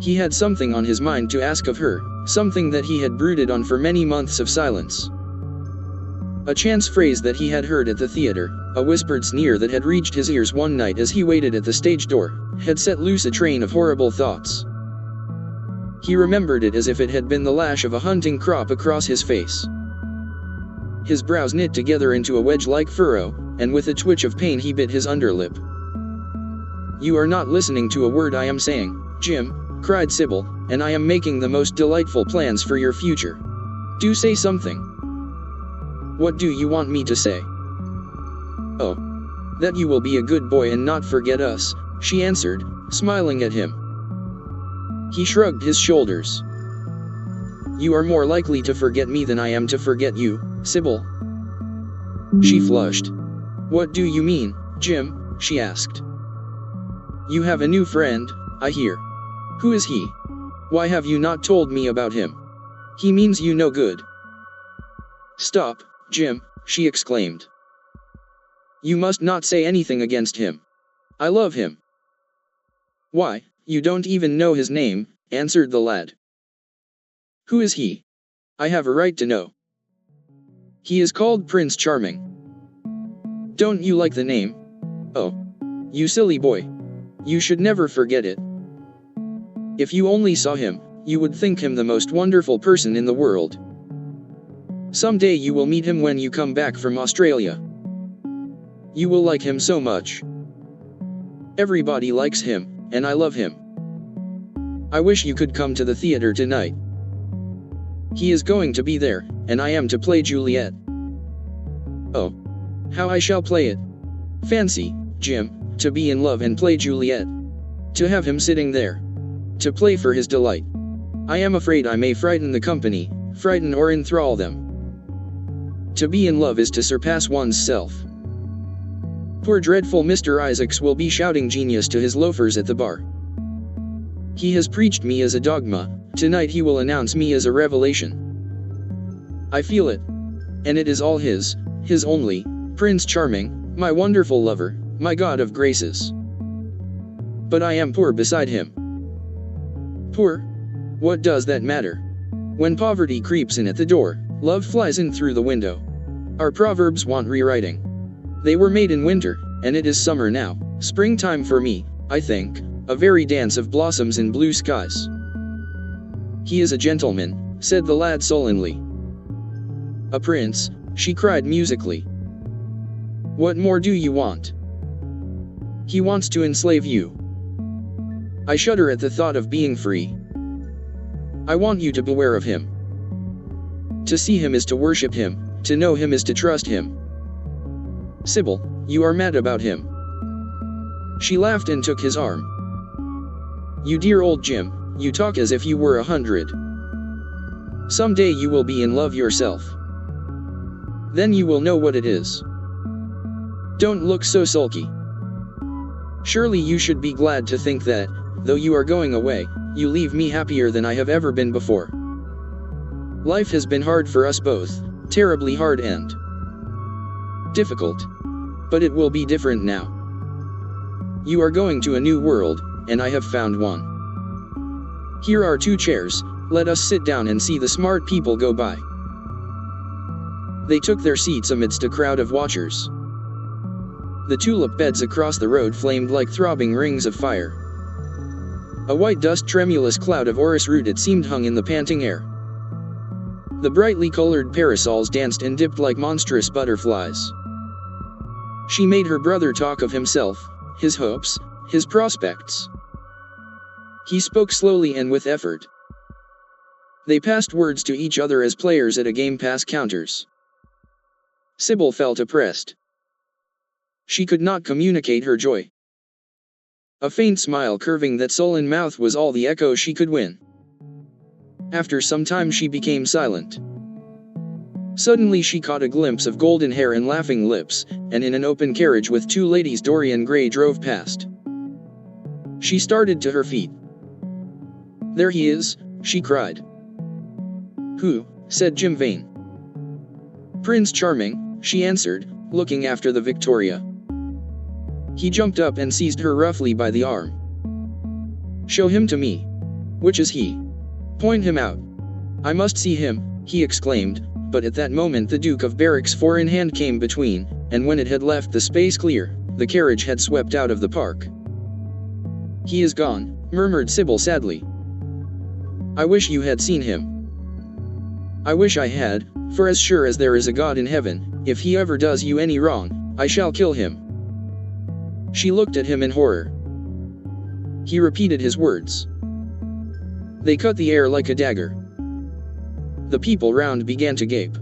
He had something on his mind to ask of her, something that he had brooded on for many months of silence. A chance phrase that he had heard at the theater, a whispered sneer that had reached his ears one night as he waited at the stage door, had set loose a train of horrible thoughts. He remembered it as if it had been the lash of a hunting crop across his face. His brows knit together into a wedge-like furrow, and with a twitch of pain he bit his underlip. "You are not listening to a word I am saying, Jim," cried Sybil, "and I am making the most delightful plans for your future. Do say something." "What do you want me to say?" "Oh, that you will be a good boy and not forget us," she answered, smiling at him. He shrugged his shoulders. You are more likely to forget me than I am to forget you, Sybil. She flushed. What do you mean, Jim? She asked. You have a new friend, I hear. Who is he? Why have you not told me about him? He means you no good. Stop, Jim, she exclaimed. You must not say anything against him. I love him. Why, you don't even know his name, answered the lad. Who is he? I have a right to know. He is called Prince Charming. Don't you like the name? Oh, you silly boy. You should never forget it. If you only saw him, you would think him the most wonderful person in the world. Someday you will meet him when you come back from Australia. You will like him so much. Everybody likes him, and I love him. I wish you could come to the theater tonight. He is going to be there, and I am to play Juliet. Oh, how I shall play it. Fancy, Jim, to be in love and play Juliet. To have him sitting there. To play for his delight. I am afraid I may frighten the company, frighten or enthrall them. To be in love is to surpass one's self. Poor dreadful Mr. Isaacs will be shouting genius to his loafers at the bar. He has preached me as a dogma, tonight he will announce me as a revelation. I feel it. And it is all his only, Prince Charming, my wonderful lover, my god of graces. But I am poor beside him. Poor? What does that matter? When poverty creeps in at the door, love flies in through the window. Our proverbs want rewriting. They were made in winter, and it is summer now, springtime for me, I think, a very dance of blossoms in blue skies. He is a gentleman, said the lad sullenly. A prince, she cried musically. What more do you want? He wants to enslave you. I shudder at the thought of being free. I want you to beware of him. To see him is to worship him, to know him is to trust him. Sybil, you are mad about him. She laughed and took his arm. You dear old Jim, you talk as if you were 100. Someday you will be in love yourself. Then you will know what it is. Don't look so sulky. Surely you should be glad to think that, though you are going away, you leave me happier than I have ever been before. Life has been hard for us both, terribly hard and difficult. But it will be different now. You are going to a new world, and I have found one. Here are 2 chairs, let us sit down and see the smart people go by. They took their seats amidst a crowd of watchers. The tulip beds across the road flamed like throbbing rings of fire. A white dust tremulous cloud of orris root it seemed hung in the panting air. The brightly colored parasols danced and dipped like monstrous butterflies. She made her brother talk of himself, his hopes, his prospects. He spoke slowly and with effort. They passed words to each other as players at a game pass counters. Sybil felt oppressed. She could not communicate her joy. A faint smile curving that sullen mouth was all the echo she could win. After some time she became silent. Suddenly she caught a glimpse of golden hair and laughing lips, and in an open carriage with 2 ladies Dorian Gray drove past. She started to her feet. There he is, she cried. Who? Said Jim Vane. Prince Charming, she answered, looking after the Victoria. He jumped up and seized her roughly by the arm. Show him to me. Which is he? Point him out. I must see him, he exclaimed, but at that moment the Duke of Berwick's 4-in-hand came between, and when it had left the space clear, the carriage had swept out of the park. He is gone, murmured Sybil sadly. I wish you had seen him. I wish I had, for as sure as there is a God in heaven, if he ever does you any wrong, I shall kill him. She looked at him in horror. He repeated his words. They cut the air like a dagger. The people round began to gape.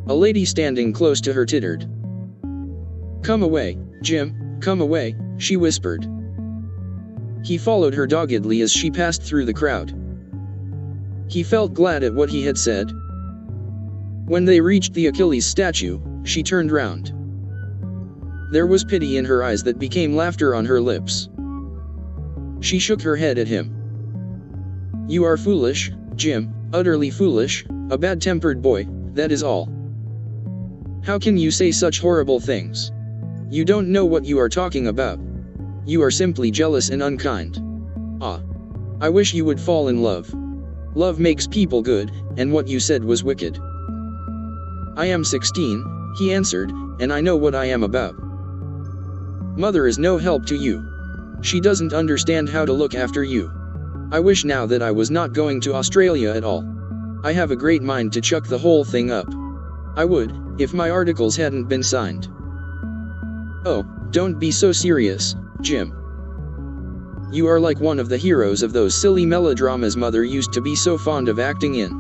A lady standing close to her tittered. Come away, Jim, come away, she whispered. He followed her doggedly as she passed through the crowd. He felt glad at what he had said. When they reached the Achilles statue, she turned round. There was pity in her eyes that became laughter on her lips. She shook her head at him. "You are foolish, Jim, utterly foolish, a bad-tempered boy, that is all. How can you say such horrible things? You don't know what you are talking about. You are simply jealous and unkind. Ah. I wish you would fall in love. Love makes people good, and what you said was wicked." "I am 16, he answered, "and I know what I am about. Mother is no help to you. She doesn't understand how to look after you. I wish now that I was not going to Australia at all. I have a great mind to chuck the whole thing up. I would, if my articles hadn't been signed." "Oh, don't be so serious, Jim. You are like one of the heroes of those silly melodramas Mother used to be so fond of acting in.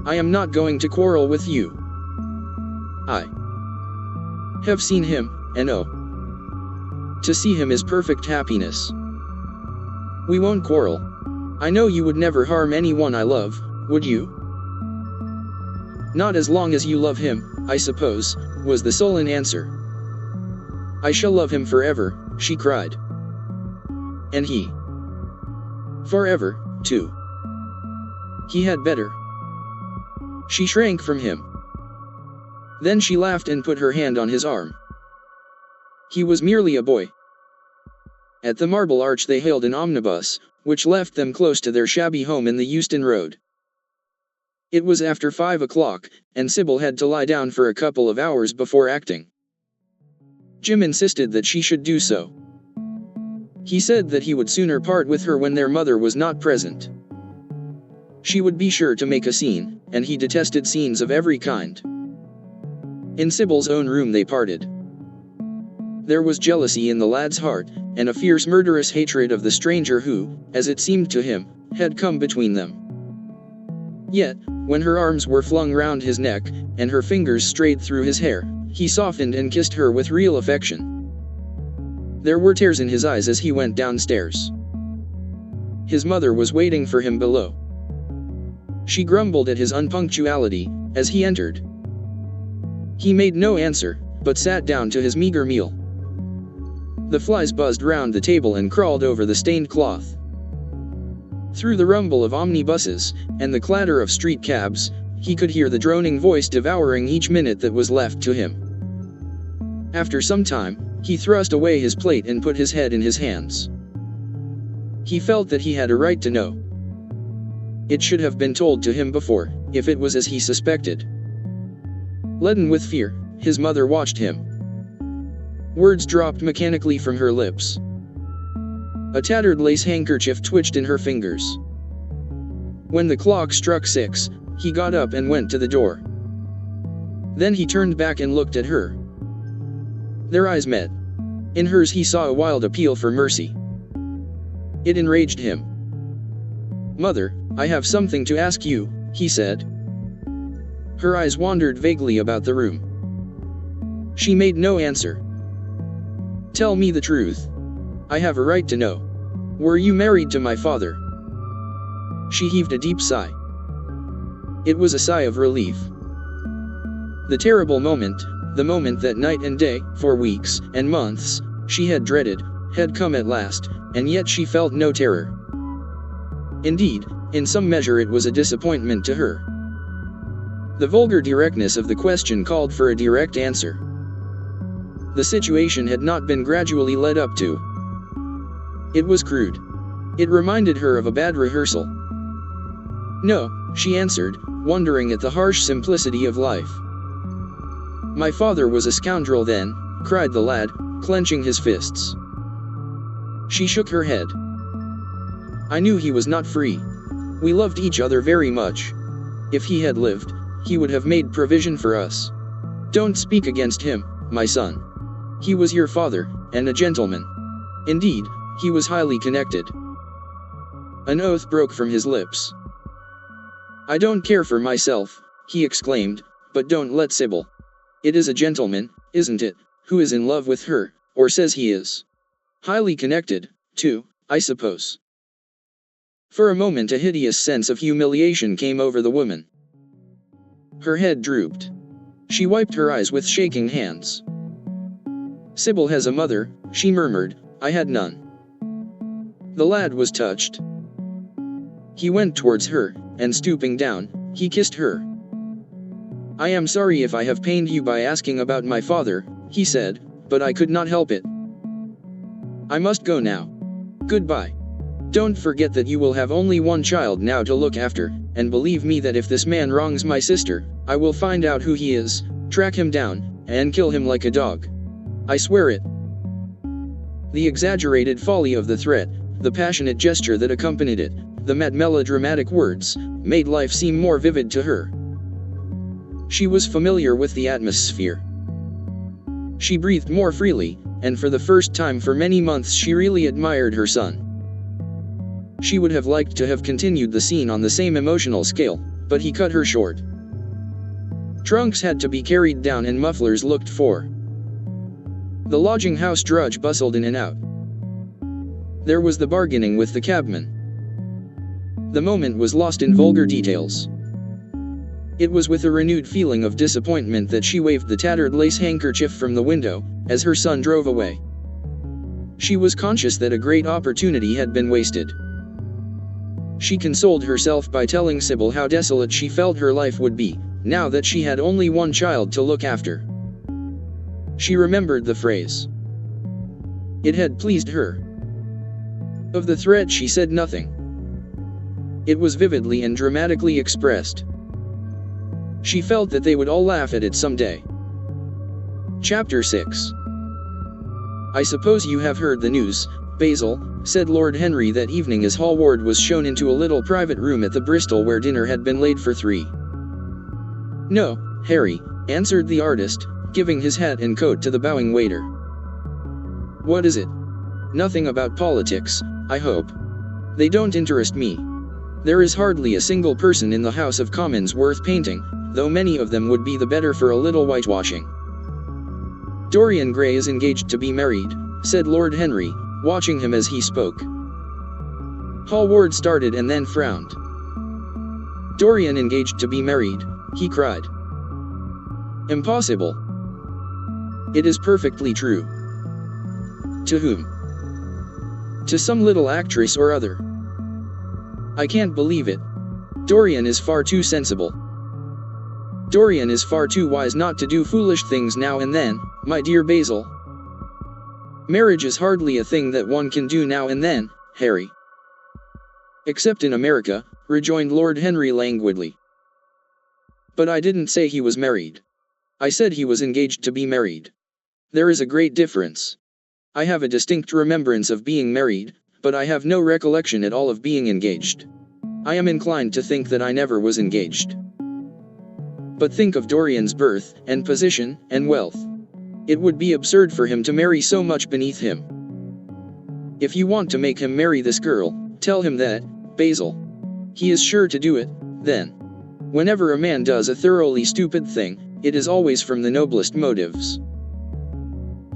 I am not going to quarrel with you. I have seen him, and oh, to see him is perfect happiness. We won't quarrel. I know you would never harm anyone I love, would you?" "Not as long as you love him, I suppose," was the sullen answer. "I shall love him forever," she cried. "And he forever, too. He had better." She shrank from him. Then she laughed and put her hand on his arm. He was merely a boy. At the Marble Arch they hailed an omnibus, which left them close to their shabby home in the Euston Road. It was after 5 o'clock, and Sybil had to lie down for a couple of hours before acting. Jim insisted that she should do so. He said that he would sooner part with her when their mother was not present. She would be sure to make a scene, and he detested scenes of every kind. In Sybil's own room they parted. There was jealousy in the lad's heart, and a fierce murderous hatred of the stranger who, as it seemed to him, had come between them. Yet, when her arms were flung round his neck, and her fingers strayed through his hair, he softened and kissed her with real affection. There were tears in his eyes as he went downstairs. His mother was waiting for him below. She grumbled at his unpunctuality, as he entered. He made no answer, but sat down to his meager meal. The flies buzzed round the table and crawled over the stained cloth. Through the rumble of omnibuses, and the clatter of street cabs, he could hear the droning voice devouring each minute that was left to him. After some time, he thrust away his plate and put his head in his hands. He felt that he had a right to know. It should have been told to him before, if it was as he suspected. Leaden with fear, his mother watched him. Words dropped mechanically from her lips. A tattered lace handkerchief twitched in her fingers. When the clock struck 6, he got up and went to the door. Then he turned back and looked at her. Their eyes met. In hers he saw a wild appeal for mercy. It enraged him. "Mother, I have something to ask you," he said. Her eyes wandered vaguely about the room. She made no answer. "Tell me the truth. I have a right to know. Were you married to my father?" She heaved a deep sigh. It was a sigh of relief. The terrible moment, the moment that night and day, for weeks and months, she had dreaded, had come at last, and yet she felt no terror. Indeed, in some measure it was a disappointment to her. The vulgar directness of the question called for a direct answer. The situation had not been gradually led up to. It was crude. It reminded her of a bad rehearsal. "No," she answered, wondering at the harsh simplicity of life. "My father was a scoundrel then," cried the lad, clenching his fists. She shook her head. "I knew he was not free. We loved each other very much. If he had lived, he would have made provision for us. Don't speak against him, my son. He was your father, and a gentleman. Indeed, he was highly connected." An oath broke from his lips. "I don't care for myself," he exclaimed, "but don't let Sybil. It is a gentleman, isn't it, who is in love with her, or says he is. Highly connected, too, I suppose." For a moment a hideous sense of humiliation came over the woman. Her head drooped. She wiped her eyes with shaking hands. "Sybil has a mother," she murmured, "I had none." The lad was touched. He went towards her, and stooping down, he kissed her. "I am sorry if I have pained you by asking about my father," he said, "but I could not help it. I must go now. Goodbye. Don't forget that you will have only one child now to look after, and believe me that if this man wrongs my sister, I will find out who he is, track him down, and kill him like a dog. I swear it." The exaggerated folly of the threat, the passionate gesture that accompanied it, the melodramatic words, made life seem more vivid to her. She was familiar with the atmosphere. She breathed more freely, and for the first time for many months she really admired her son. She would have liked to have continued the scene on the same emotional scale, but he cut her short. Trunks had to be carried down and mufflers looked for. The lodging house drudge bustled in and out. There was the bargaining with the cabman. The moment was lost in vulgar details. It was with a renewed feeling of disappointment that she waved the tattered lace handkerchief from the window, as her son drove away. She was conscious that a great opportunity had been wasted. She consoled herself by telling Sybil how desolate she felt her life would be, now that she had only one child to look after. She remembered the phrase. It had pleased her. Of the threat she said nothing. It was vividly and dramatically expressed. She felt that they would all laugh at it someday. Chapter 6. "I suppose you have heard the news, Basil," said Lord Henry that evening as Hallward was shown into a little private room at the Bristol where dinner had been laid for 3. "No, Harry," answered the artist, giving his hat and coat to the bowing waiter. "What is it?" "Nothing about politics, I hope. They don't interest me. There is hardly a single person in the House of Commons worth painting, though many of them would be the better for a little whitewashing." "Dorian Gray is engaged to be married," said Lord Henry, watching him as he spoke. Hallward started and then frowned. "Dorian engaged to be married," he cried. "Impossible." "It is perfectly true." "To whom?" "To some little actress or other." "I can't believe it. Dorian is far too sensible. Dorian is far too wise not to do foolish things now and then, my dear Basil. Marriage is hardly a thing that one can do now and then, Harry." "Except in America," rejoined Lord Henry languidly. "But I didn't say he was married. I said he was engaged to be married. There is a great difference. I have a distinct remembrance of being married, but I have no recollection at all of being engaged. I am inclined to think that I never was engaged. But think of Dorian's birth, and position, and wealth. It would be absurd for him to marry so much beneath him. If you want to make him marry this girl, tell him that, Basil. He is sure to do it, then. Whenever a man does a thoroughly stupid thing, it is always from the noblest motives.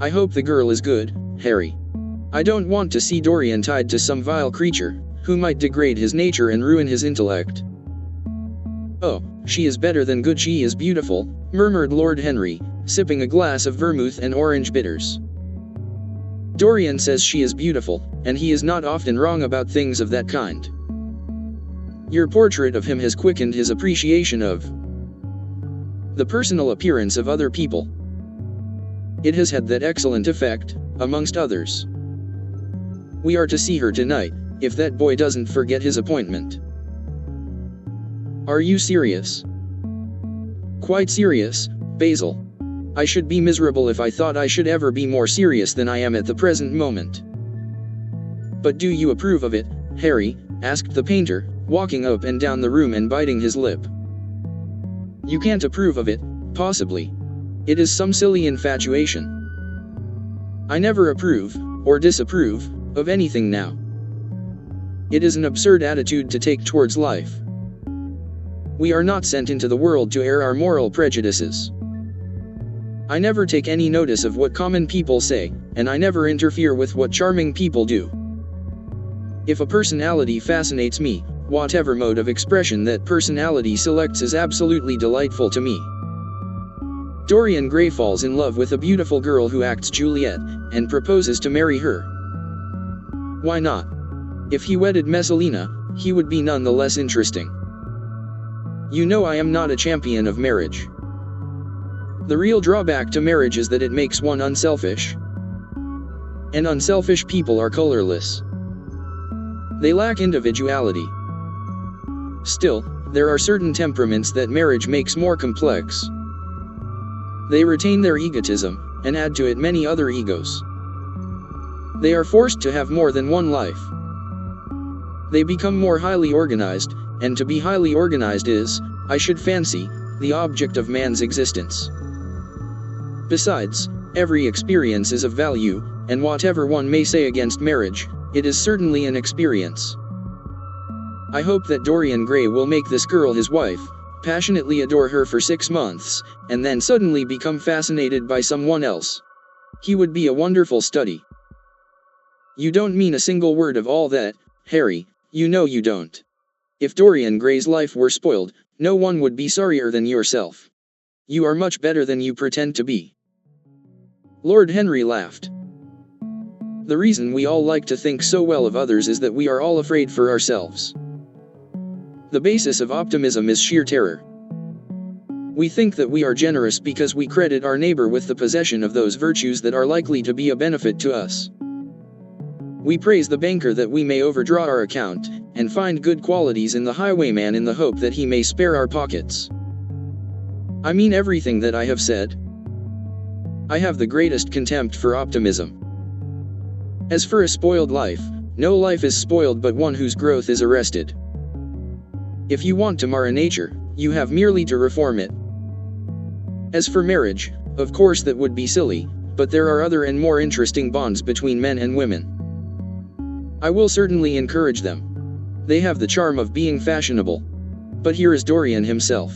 I hope the girl is good, Harry. I don't want to see Dorian tied to some vile creature, who might degrade his nature and ruin his intellect." "Oh, she is better than good, she is beautiful," murmured Lord Henry, sipping a glass of vermouth and orange bitters. "Dorian says she is beautiful, and he is not often wrong about things of that kind. Your portrait of him has quickened his appreciation of the personal appearance of other people. It has had that excellent effect, amongst others. We are to see her tonight, if that boy doesn't forget his appointment." "Are you serious?" "Quite serious, Basil. I should be miserable if I thought I should ever be more serious than I am at the present moment." "But do you approve of it, Harry?" asked the painter, walking up and down the room and biting his lip. "You can't approve of it, possibly. It is some silly infatuation. I never approve, or disapprove, of anything now. It is an absurd attitude to take towards life. We are not sent into the world to air our moral prejudices. I never take any notice of what common people say, and I never interfere with what charming people do. If a personality fascinates me, whatever mode of expression that personality selects is absolutely delightful to me. Dorian Gray falls in love with a beautiful girl who acts Juliet, and proposes to marry her. Why not? If he wedded Messalina, he would be none the less interesting. You know I am not a champion of marriage. The real drawback to marriage is that it makes one unselfish. And unselfish people are colorless. They lack individuality. Still, there are certain temperaments that marriage makes more complex. They retain their egotism, and add to it many other egos. They are forced to have more than one life. They become more highly organized, and to be highly organized is, I should fancy, the object of man's existence. Besides, every experience is of value, and whatever one may say against marriage, it is certainly an experience. I hope that Dorian Gray will make this girl his wife, passionately adore her for 6 months, and then suddenly become fascinated by someone else. He would be a wonderful study. You don't mean a single word of all that, Harry, you know you don't. If Dorian Gray's life were spoiled, no one would be sorrier than yourself. You are much better than you pretend to be. Lord Henry laughed. The reason we all like to think so well of others is that we are all afraid for ourselves. The basis of optimism is sheer terror. We think that we are generous because we credit our neighbor with the possession of those virtues that are likely to be a benefit to us. We praise the banker that we may overdraw our account, and find good qualities in the highwayman in the hope that he may spare our pockets. I mean everything that I have said. I have the greatest contempt for optimism. As for a spoiled life, no life is spoiled but one whose growth is arrested. If you want to mar a nature, you have merely to reform it. As for marriage, of course that would be silly, but there are other and more interesting bonds between men and women. I will certainly encourage them. They have the charm of being fashionable. But here is Dorian himself.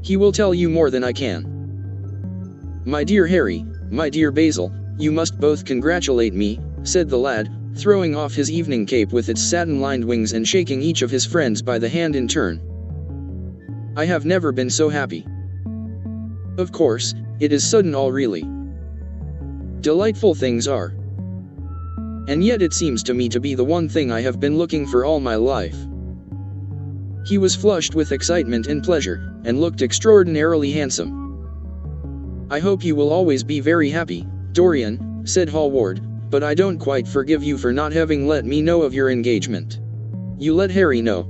He will tell you more than I can. My dear Harry, my dear Basil, you must both congratulate me, said the lad, throwing off his evening cape with its satin-lined wings and shaking each of his friends by the hand in turn. I have never been so happy. Of course, it is sudden all really. Delightful things are. And yet it seems to me to be the one thing I have been looking for all my life. He was flushed with excitement and pleasure, and looked extraordinarily handsome. I hope you will always be very happy, Dorian, said Hallward, but I don't quite forgive you for not having let me know of your engagement. You let Harry know.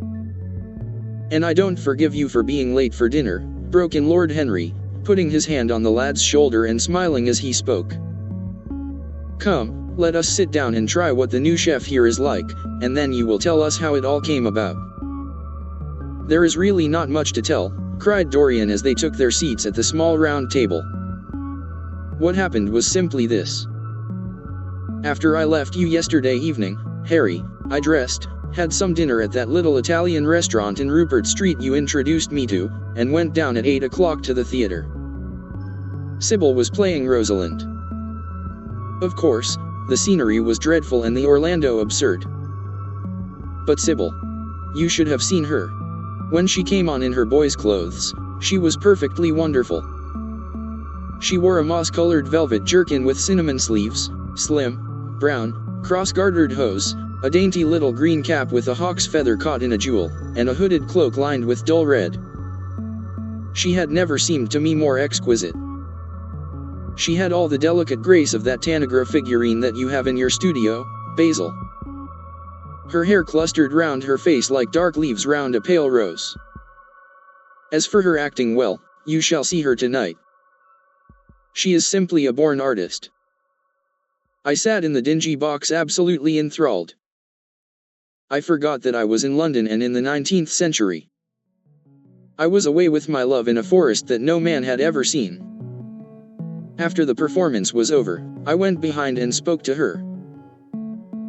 And I don't forgive you for being late for dinner, broke in Lord Henry, putting his hand on the lad's shoulder and smiling as he spoke. Come, let us sit down and try what the new chef here is like, and then you will tell us how it all came about. There is really not much to tell, cried Dorian as they took their seats at the small round table. What happened was simply this. After I left you yesterday evening, Harry, I dressed, had some dinner at that little Italian restaurant in Rupert Street you introduced me to, and went down at 8 o'clock to the theater. Sybil was playing Rosalind. Of course, the scenery was dreadful and the Orlando absurd. But Sybil. You should have seen her. When she came on in her boy's clothes, she was perfectly wonderful. She wore a moss-colored velvet jerkin with cinnamon sleeves, slim, brown, cross-gartered hose, a dainty little green cap with a hawk's feather caught in a jewel, and a hooded cloak lined with dull red. She had never seemed to me more exquisite. She had all the delicate grace of that Tanagra figurine that you have in your studio, Basil. Her hair clustered round her face like dark leaves round a pale rose. As for her acting, well, you shall see her tonight. She is simply a born artist. I sat in the dingy box absolutely enthralled. I forgot that I was in London and in the 19th century. I was away with my love in a forest that no man had ever seen. After the performance was over, I went behind and spoke to her.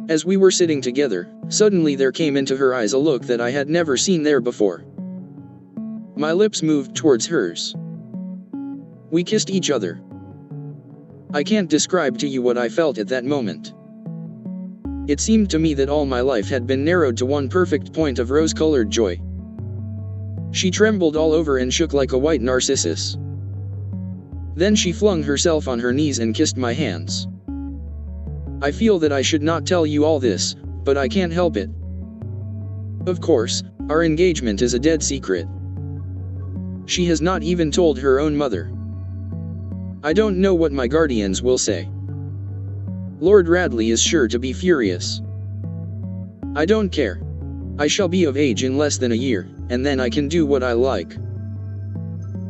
As we were sitting together, suddenly there came into her eyes a look that I had never seen there before. My lips moved towards hers. We kissed each other. I can't describe to you what I felt at that moment. It seemed to me that all my life had been narrowed to one perfect point of rose-colored joy. She trembled all over and shook like a white narcissus. Then she flung herself on her knees and kissed my hands. I feel that I should not tell you all this, but I can't help it. Of course, our engagement is a dead secret. She has not even told her own mother. I don't know what my guardians will say. Lord Radley is sure to be furious. I don't care. I shall be of age in less than a year, and then I can do what I like.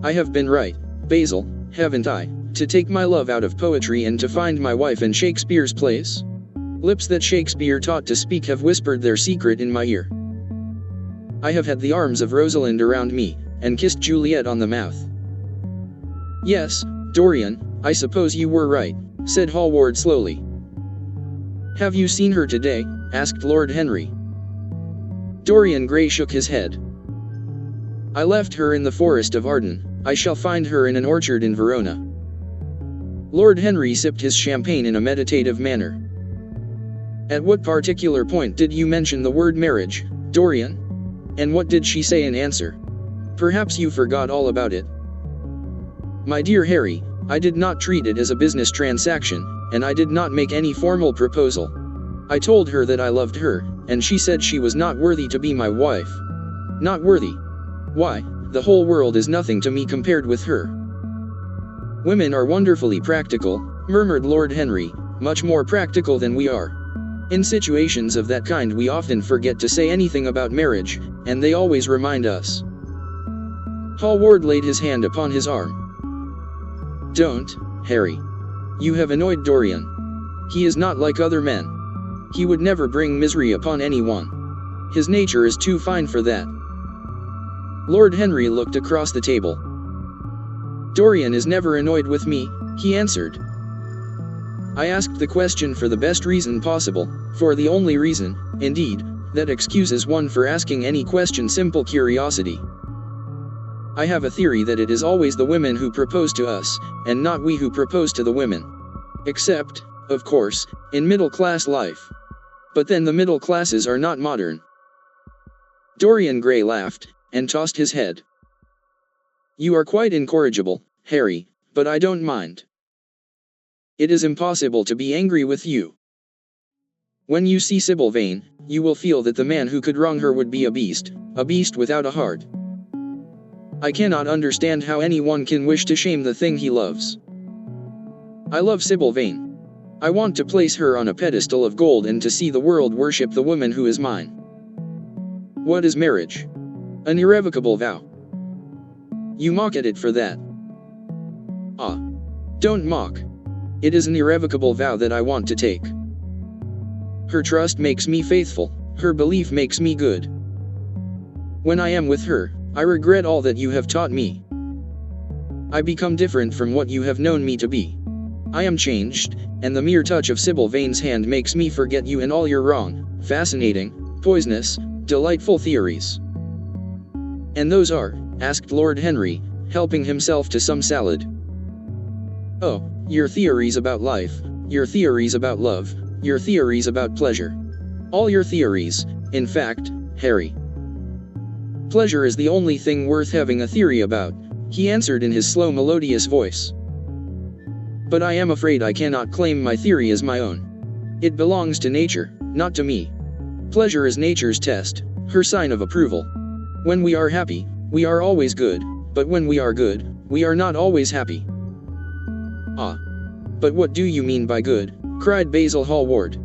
I have been right, Basil, haven't I, to take my love out of poetry and to find my wife in Shakespeare's plays? Lips that Shakespeare taught to speak have whispered their secret in my ear. I have had the arms of Rosalind around me, and kissed Juliet on the mouth. Yes, Dorian, I suppose you were right, said Hallward slowly. Have you seen her today? Asked Lord Henry. Dorian Gray shook his head. I left her in the forest of Arden. I shall find her in an orchard in Verona. Lord Henry sipped his champagne in a meditative manner. At what particular point did you mention the word marriage, Dorian? And what did she say in answer? Perhaps you forgot all about it. My dear Harry, I did not treat it as a business transaction, and I did not make any formal proposal. I told her that I loved her, and she said she was not worthy to be my wife. Not worthy? Why, the whole world is nothing to me compared with her. Women are wonderfully practical, murmured Lord Henry, much more practical than we are. In situations of that kind we often forget to say anything about marriage, and they always remind us. Hallward laid his hand upon his arm. Don't, Harry. You have annoyed Dorian. He is not like other men. He would never bring misery upon anyone. His nature is too fine for that. Lord Henry looked across the table. Dorian is never annoyed with me, he answered. I asked the question for the best reason possible, for the only reason, indeed, that excuses one for asking any question: simple curiosity. I have a theory that it is always the women who propose to us, and not we who propose to the women. Except, of course, in middle-class life. But then the middle classes are not modern. Dorian Gray laughed, and tossed his head. You are quite incorrigible, Harry, but I don't mind. It is impossible to be angry with you. When you see Sybil Vane, you will feel that the man who could wrong her would be a beast without a heart. I cannot understand how anyone can wish to shame the thing he loves. I love Sybil Vane. I want to place her on a pedestal of gold and to see the world worship the woman who is mine. What is marriage? An irrevocable vow. You mock at it for that. Ah. Don't mock. It is an irrevocable vow that I want to take. Her trust makes me faithful, her belief makes me good. When I am with her, I regret all that you have taught me. I become different from what you have known me to be. I am changed, and the mere touch of Sybil Vane's hand makes me forget you and all your wrong, fascinating, poisonous, delightful theories. And those are? Asked Lord Henry, helping himself to some salad. Oh, your theories about life, your theories about love, your theories about pleasure. All your theories, in fact, Harry. Pleasure is the only thing worth having a theory about, he answered in his slow melodious voice. But I am afraid I cannot claim my theory as my own. It belongs to nature, not to me. Pleasure is nature's test, her sign of approval. When we are happy, we are always good, but when we are good, we are not always happy. Ah. But what do you mean by good? Cried Basil Hallward.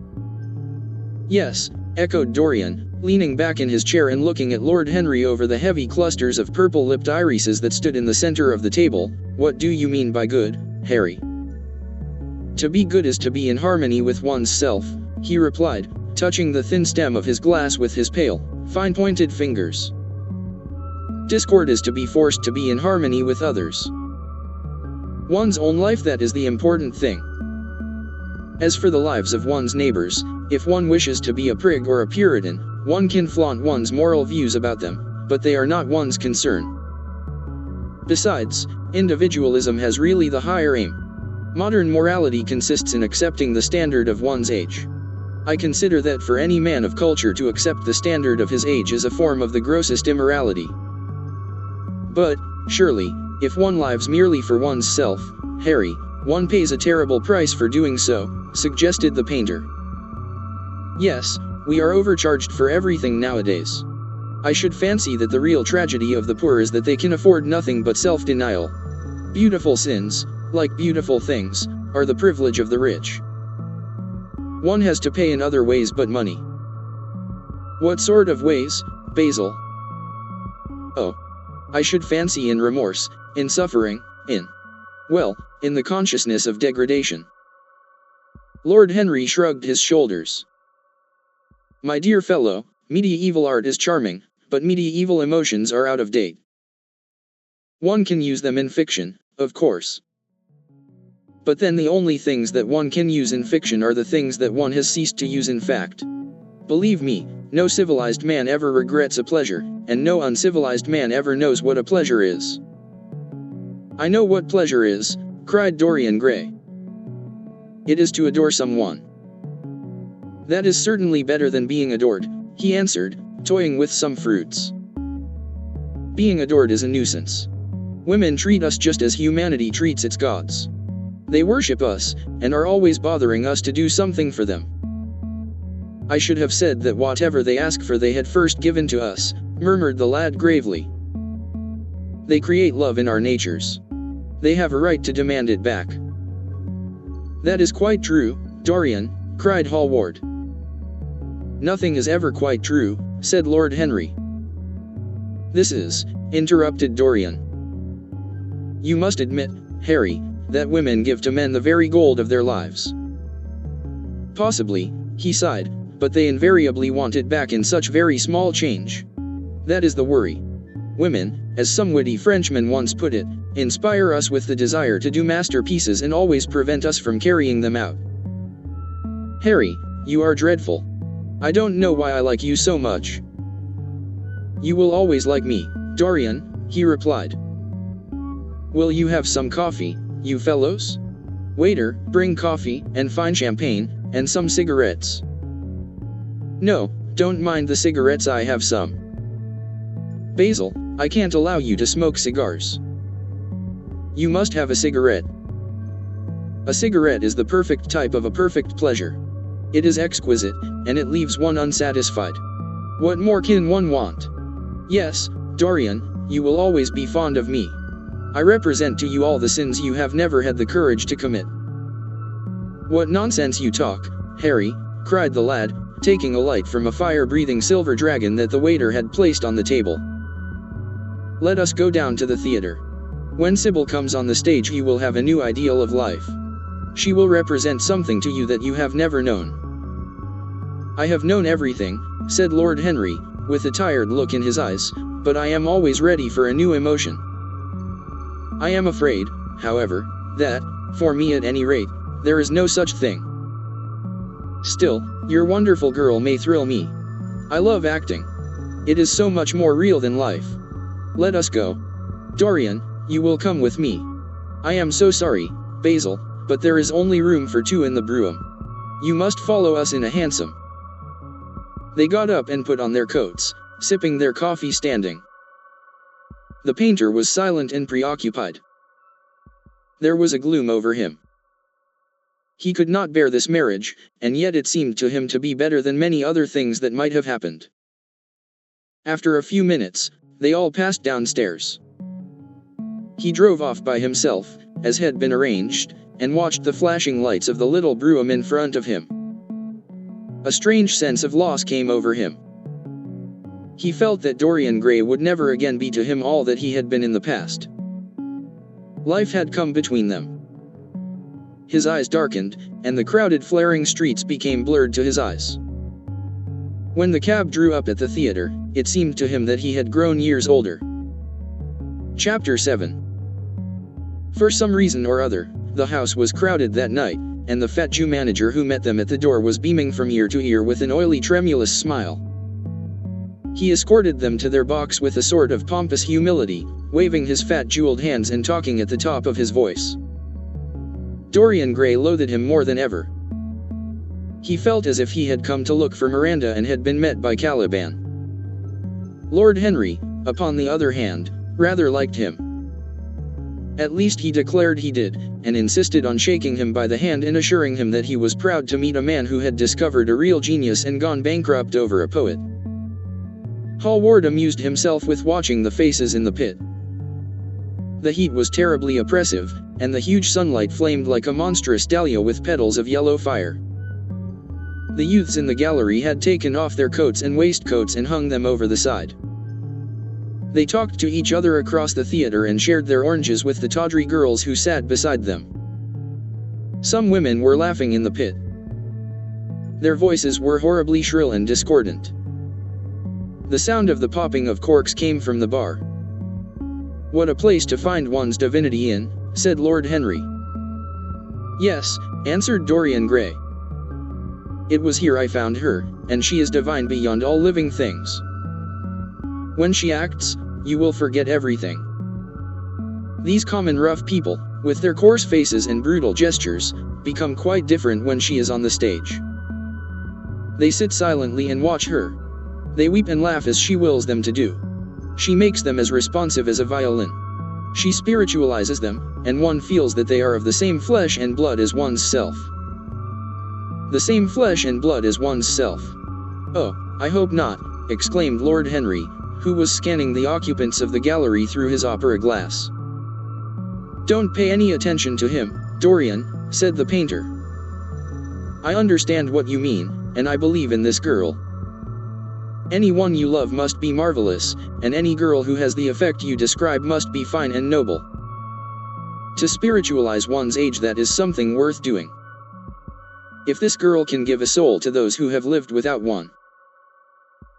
Yes, echoed Dorian, leaning back in his chair and looking at Lord Henry over the heavy clusters of purple-lipped irises that stood in the center of the table. What do you mean by good, Harry? To be good is to be in harmony with one's self, he replied, touching the thin stem of his glass with his pale, fine-pointed fingers. Discord is to be forced to be in harmony with others. One's own life, that is the important thing. As for the lives of one's neighbors, if one wishes to be a prig or a Puritan, one can flaunt one's moral views about them, but they are not one's concern. Besides, individualism has really the higher aim. Modern morality consists in accepting the standard of one's age. I consider that for any man of culture to accept the standard of his age is a form of the grossest immorality. But, surely, if one lives merely for one's self, Harry, one pays a terrible price for doing so, suggested the painter. Yes, we are overcharged for everything nowadays. I should fancy that the real tragedy of the poor is that they can afford nothing but self-denial. Beautiful sins, like beautiful things, are the privilege of the rich. One has to pay in other ways but money. What sort of ways, Basil? Oh. I should fancy in remorse, in suffering, in the consciousness of degradation. Lord Henry shrugged his shoulders. My dear fellow, medieval art is charming, but medieval emotions are out of date. One can use them in fiction, of course. But then the only things that one can use in fiction are the things that one has ceased to use in fact. Believe me, no civilized man ever regrets a pleasure, and no uncivilized man ever knows what a pleasure is. I know what pleasure is, cried Dorian Gray. It is to adore someone. That is certainly better than being adored, he answered, toying with some fruits. Being adored is a nuisance. Women treat us just as humanity treats its gods. They worship us, and are always bothering us to do something for them. I should have said that whatever they ask for they had first given to us, murmured the lad gravely. They create love in our natures. They have a right to demand it back. That is quite true, Dorian, cried Hallward. Nothing is ever quite true, said Lord Henry. This is, interrupted Dorian. You must admit, Harry, that women give to men the very gold of their lives. Possibly, he sighed, but they invariably want it back in such very small change. That is the worry. Women, as some witty Frenchman once put it, inspire us with the desire to do masterpieces and always prevent us from carrying them out. Harry, you are dreadful. I don't know why I like you so much. You will always like me, Dorian, he replied. Will you have some coffee, you fellows? Waiter, bring coffee, and fine champagne, and some cigarettes. No, don't mind the cigarettes, I have some. Basil, I can't allow you to smoke cigars. You must have a cigarette. A cigarette is the perfect type of a perfect pleasure. It is exquisite, and it leaves one unsatisfied. What more can one want? Yes, Dorian, you will always be fond of me. I represent to you all the sins you have never had the courage to commit. What nonsense you talk, Harry, cried the lad, taking a light from a fire-breathing silver dragon that the waiter had placed on the table. Let us go down to the theater. When Sybil comes on the stage you will have a new ideal of life. She will represent something to you that you have never known. I have known everything, said Lord Henry, with a tired look in his eyes, but I am always ready for a new emotion. I am afraid, however, that, for me at any rate, there is no such thing. Still, your wonderful girl may thrill me. I love acting. It is so much more real than life. Let us go. Dorian, you will come with me. I am so sorry, Basil, but there is only room for two in the brougham. You must follow us in a hansom. They got up and put on their coats, sipping their coffee standing. The painter was silent and preoccupied. There was a gloom over him. He could not bear this marriage, and yet it seemed to him to be better than many other things that might have happened. After a few minutes, they all passed downstairs. He drove off by himself, as had been arranged, and watched the flashing lights of the little brougham in front of him. A strange sense of loss came over him. He felt that Dorian Gray would never again be to him all that he had been in the past. Life had come between them. His eyes darkened, and the crowded flaring streets became blurred to his eyes. When the cab drew up at the theater, it seemed to him that he had grown years older. Chapter 7. For some reason or other, the house was crowded that night, and the fat Jew manager who met them at the door was beaming from ear to ear with an oily tremulous smile. He escorted them to their box with a sort of pompous humility, waving his fat jeweled hands and talking at the top of his voice. Dorian Gray loathed him more than ever. He felt as if he had come to look for Miranda and had been met by Caliban. Lord Henry, upon the other hand, rather liked him. At least he declared he did, and insisted on shaking him by the hand and assuring him that he was proud to meet a man who had discovered a real genius and gone bankrupt over a poet. Hallward amused himself with watching the faces in the pit. The heat was terribly oppressive, and the huge sunlight flamed like a monstrous dahlia with petals of yellow fire. The youths in the gallery had taken off their coats and waistcoats and hung them over the side. They talked to each other across the theater and shared their oranges with the tawdry girls who sat beside them. Some women were laughing in the pit. Their voices were horribly shrill and discordant. The sound of the popping of corks came from the bar. "What a place to find one's divinity in," said Lord Henry. "Yes," answered Dorian Gray. "It was here I found her, and she is divine beyond all living things. When she acts, you will forget everything. These common rough people, with their coarse faces and brutal gestures, become quite different when she is on the stage. They sit silently and watch her. They weep and laugh as she wills them to do. She makes them as responsive as a violin. She spiritualizes them, and one feels that they are of the same flesh and blood as one's self. The same flesh and blood as one's self. Oh, I hope not," exclaimed Lord Henry, who was scanning the occupants of the gallery through his opera glass. "Don't pay any attention to him, Dorian," said the painter. "I understand what you mean, and I believe in this girl. Anyone you love must be marvelous, and any girl who has the effect you describe must be fine and noble. To spiritualize one's age, that is something worth doing. If this girl can give a soul to those who have lived without one,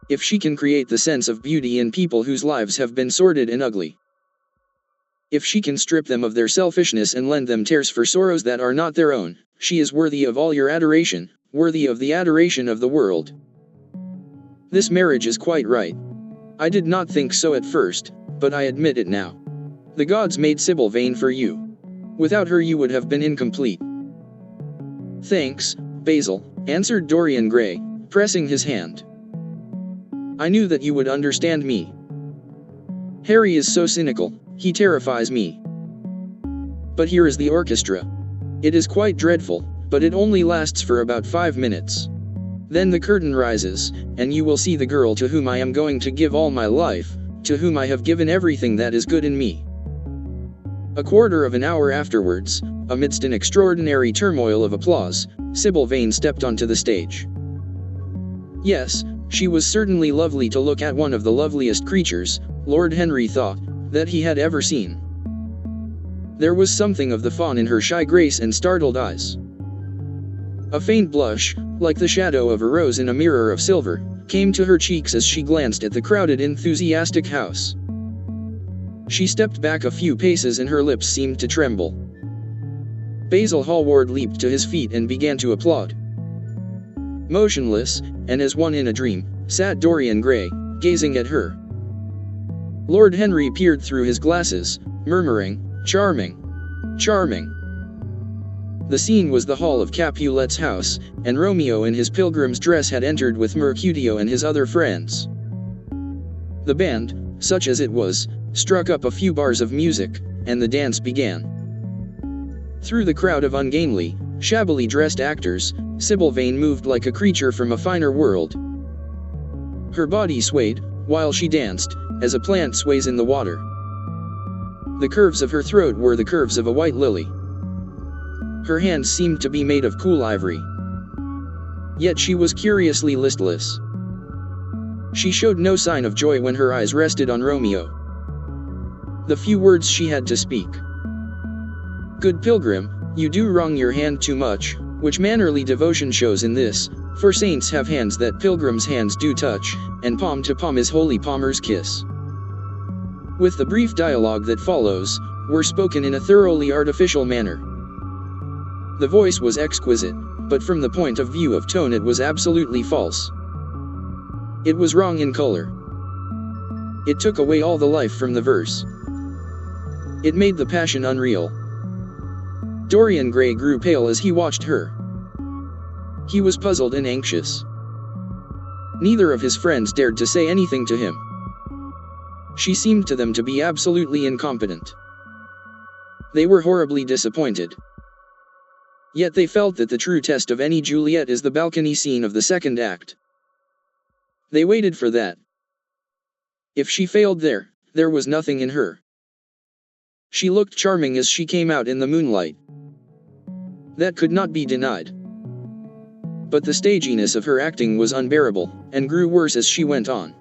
if she can create the sense of beauty in people whose lives have been sordid and ugly, if she can strip them of their selfishness and lend them tears for sorrows that are not their own, she is worthy of all your adoration, worthy of the adoration of the world. This marriage is quite right. I did not think so at first, but I admit it now. The gods made Sybil Vane for you. Without her you would have been incomplete." "Thanks, Basil," answered Dorian Gray, pressing his hand. "I knew that you would understand me. Harry is so cynical, he terrifies me. But here is the orchestra. It is quite dreadful, but it only lasts for about 5 minutes. Then the curtain rises, and you will see the girl to whom I am going to give all my life, to whom I have given everything that is good in me." A quarter of an hour afterwards, amidst an extraordinary turmoil of applause, Sybil Vane stepped onto the stage. Yes, she was certainly lovely to look at, one of the loveliest creatures, Lord Henry thought, that he had ever seen. There was something of the fawn in her shy grace and startled eyes. A faint blush, like the shadow of a rose in a mirror of silver, came to her cheeks as she glanced at the crowded, enthusiastic house. She stepped back a few paces and her lips seemed to tremble. Basil Hallward leaped to his feet and began to applaud. Motionless, and as one in a dream, sat Dorian Gray, gazing at her. Lord Henry peered through his glasses, murmuring, "Charming! Charming!" The scene was the hall of Capulet's house, and Romeo in his pilgrim's dress had entered with Mercutio and his other friends. The band, such as it was, struck up a few bars of music, and the dance began. Through the crowd of ungainly, shabbily dressed actors, Sybil Vane moved like a creature from a finer world. Her body swayed, while she danced, as a plant sways in the water. The curves of her throat were the curves of a white lily. Her hands seemed to be made of cool ivory. Yet she was curiously listless. She showed no sign of joy when her eyes rested on Romeo. The few words she had to speak. "Good pilgrim, you do wrong your hand too much, which mannerly devotion shows in this, for saints have hands that pilgrims' hands do touch, and palm to palm is holy palmer's kiss." With the brief dialogue that follows, were spoken in a thoroughly artificial manner. The voice was exquisite, but from the point of view of tone it was absolutely false. It was wrong in color. It took away all the life from the verse. It made the passion unreal. Dorian Gray grew pale as he watched her. He was puzzled and anxious. Neither of his friends dared to say anything to him. She seemed to them to be absolutely incompetent. They were horribly disappointed. Yet they felt that the true test of any Juliet is the balcony scene of the second act. They waited for that. If she failed there was nothing in her. She looked charming as she came out in the moonlight. That could not be denied. But the staginess of her acting was unbearable, and grew worse as she went on.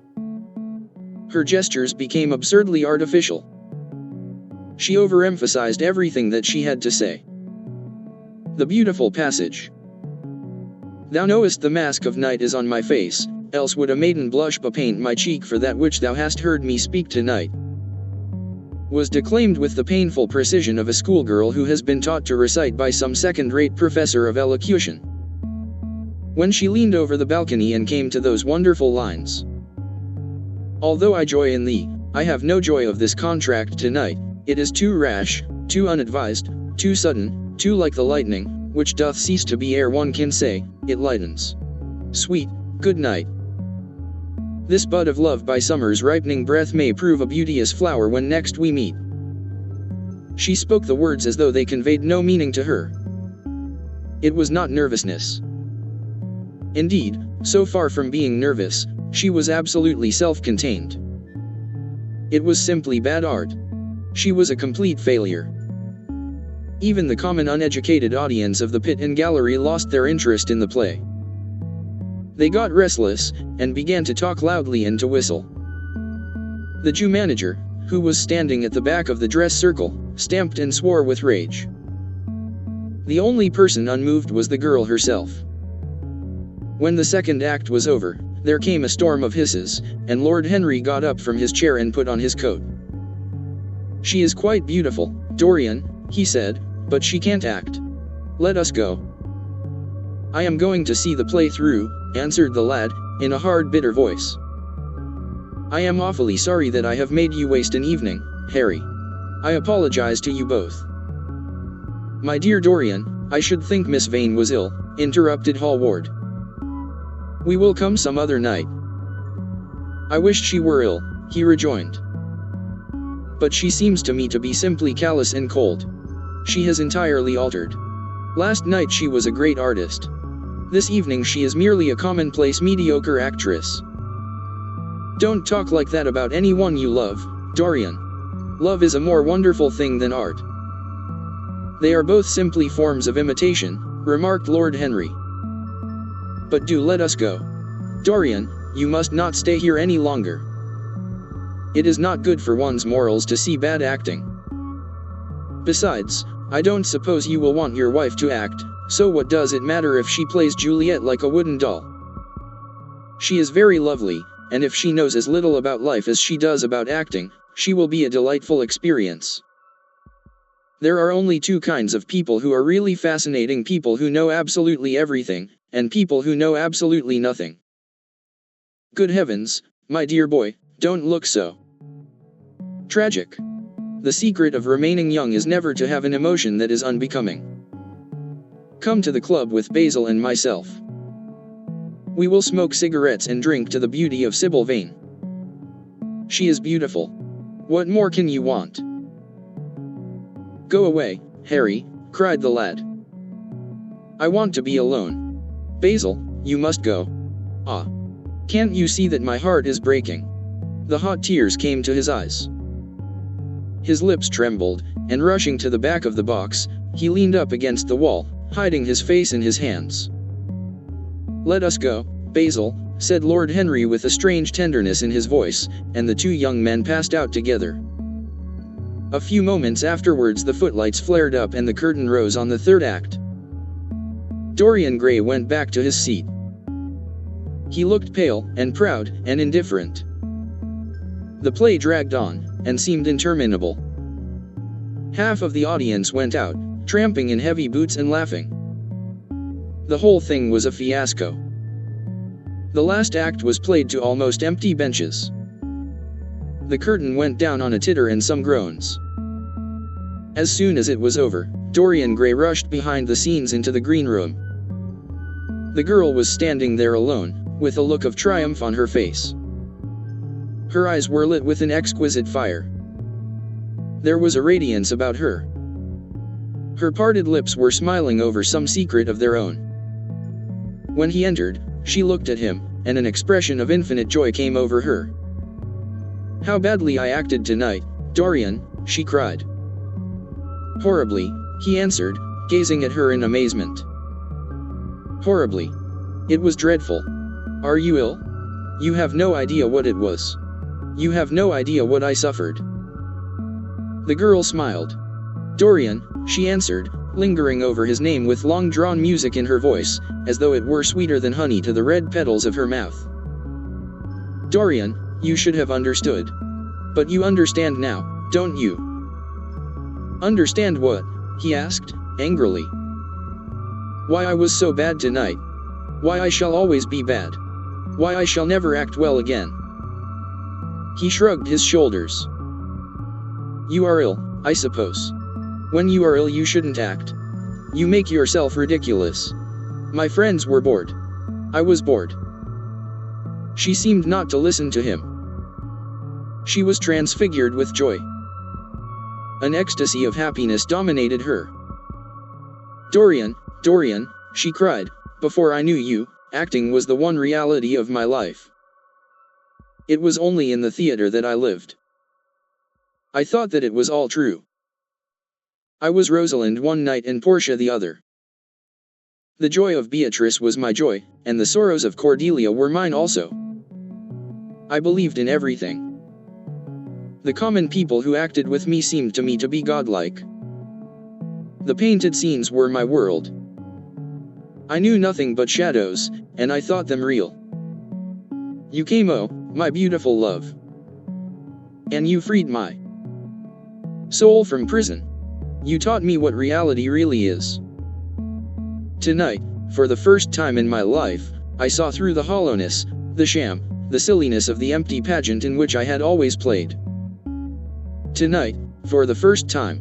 Her gestures became absurdly artificial. She overemphasized everything that she had to say. The beautiful passage. "Thou knowest the mask of night is on my face, else would a maiden blush bepaint my cheek for that which thou hast heard me speak tonight," was declaimed with the painful precision of a schoolgirl who has been taught to recite by some second-rate professor of elocution. When she leaned over the balcony and came to those wonderful lines, "Although I joy in thee, I have no joy of this contract tonight. It is too rash, too unadvised, too sudden, too like the lightning, which doth cease to be ere one can say, it lightens. Sweet, good night. This bud of love by summer's ripening breath may prove a beauteous flower when next we meet." She spoke the words as though they conveyed no meaning to her. It was not nervousness. Indeed, so far from being nervous, she was absolutely self-contained. It was simply bad art. She was a complete failure. Even the common uneducated audience of the pit and gallery lost their interest in the play. They got restless, and began to talk loudly and to whistle. The Jew manager, who was standing at the back of the dress circle, stamped and swore with rage. The only person unmoved was the girl herself. When the second act was over, there came a storm of hisses, and Lord Henry got up from his chair and put on his coat. "She is quite beautiful, Dorian," he said, "but she can't act. Let us go." "I am going to see the play through," answered the lad, in a hard, bitter voice. "I am awfully sorry that I have made you waste an evening, Harry. I apologize to you both." "My dear Dorian, I should think Miss Vane was ill," interrupted Hallward. "We will come some other night." "I wished she were ill," he rejoined. "But she seems to me to be simply callous and cold. She has entirely altered. Last night she was a great artist. This evening she is merely a commonplace mediocre actress." "Don't talk like that about anyone you love, Dorian. Love is a more wonderful thing than art." "They are both simply forms of imitation," remarked Lord Henry. "But do let us go. Dorian, you must not stay here any longer. It is not good for one's morals to see bad acting. Besides, I don't suppose you will want your wife to act, so what does it matter if she plays Juliet like a wooden doll? She is very lovely, and if she knows as little about life as she does about acting, she will be a delightful experience. There are only two kinds of people who are really fascinating: people who know absolutely everything, and people who know absolutely nothing. Good heavens, my dear boy, don't look so tragic. The secret of remaining young is never to have an emotion that is unbecoming. Come to the club with Basil and myself. We will smoke cigarettes and drink to the beauty of Sybil Vane. She is beautiful. What more can you want?" "Go away, Harry," cried the lad. "I want to be alone. Basil, you must go. Ah. Can't you see that my heart is breaking?" The hot tears came to his eyes. His lips trembled, and rushing to the back of the box, he leaned up against the wall, hiding his face in his hands. "Let us go, Basil," said Lord Henry with a strange tenderness in his voice, and the two young men passed out together. A few moments afterwards the footlights flared up and the curtain rose on the third act. Dorian Gray went back to his seat. He looked pale, and proud, and indifferent. The play dragged on, and seemed interminable. Half of the audience went out, tramping in heavy boots and laughing. The whole thing was a fiasco. The last act was played to almost empty benches. The curtain went down on a titter and some groans. As soon as it was over, Dorian Gray rushed behind the scenes into the green room. The girl was standing there alone, with a look of triumph on her face. Her eyes were lit with an exquisite fire. There was a radiance about her. Her parted lips were smiling over some secret of their own. When he entered, she looked at him, and an expression of infinite joy came over her. "How badly I acted tonight, Dorian," she cried. "Horribly," he answered, gazing at her in amazement. "Horribly. It was dreadful. Are you ill? You have no idea what it was. You have no idea what I suffered." The girl smiled. "Dorian," she answered, lingering over his name with long-drawn music in her voice, as though it were sweeter than honey to the red petals of her mouth. "Dorian, you should have understood. But you understand now, don't you?" "Understand what?" he asked, angrily. "Why I was so bad tonight. Why I shall always be bad. Why I shall never act well again." He shrugged his shoulders. "You are ill, I suppose. When you are ill you shouldn't act. You make yourself ridiculous. My friends were bored. I was bored." She seemed not to listen to him. She was transfigured with joy. An ecstasy of happiness dominated her. "Dorian, Dorian," she cried, "before I knew you, acting was the one reality of my life. It was only in the theater that I lived. I thought that it was all true. I was Rosalind one night and Portia the other. The joy of Beatrice was my joy, and the sorrows of Cordelia were mine also. I believed in everything. The common people who acted with me seemed to me to be godlike. The painted scenes were my world. I knew nothing but shadows, and I thought them real. You came, oh, my beautiful love. And you freed my soul from prison. You taught me what reality really is. Tonight, for the first time in my life, I saw through the hollowness, the sham, the silliness of the empty pageant in which I had always played. Tonight, for the first time,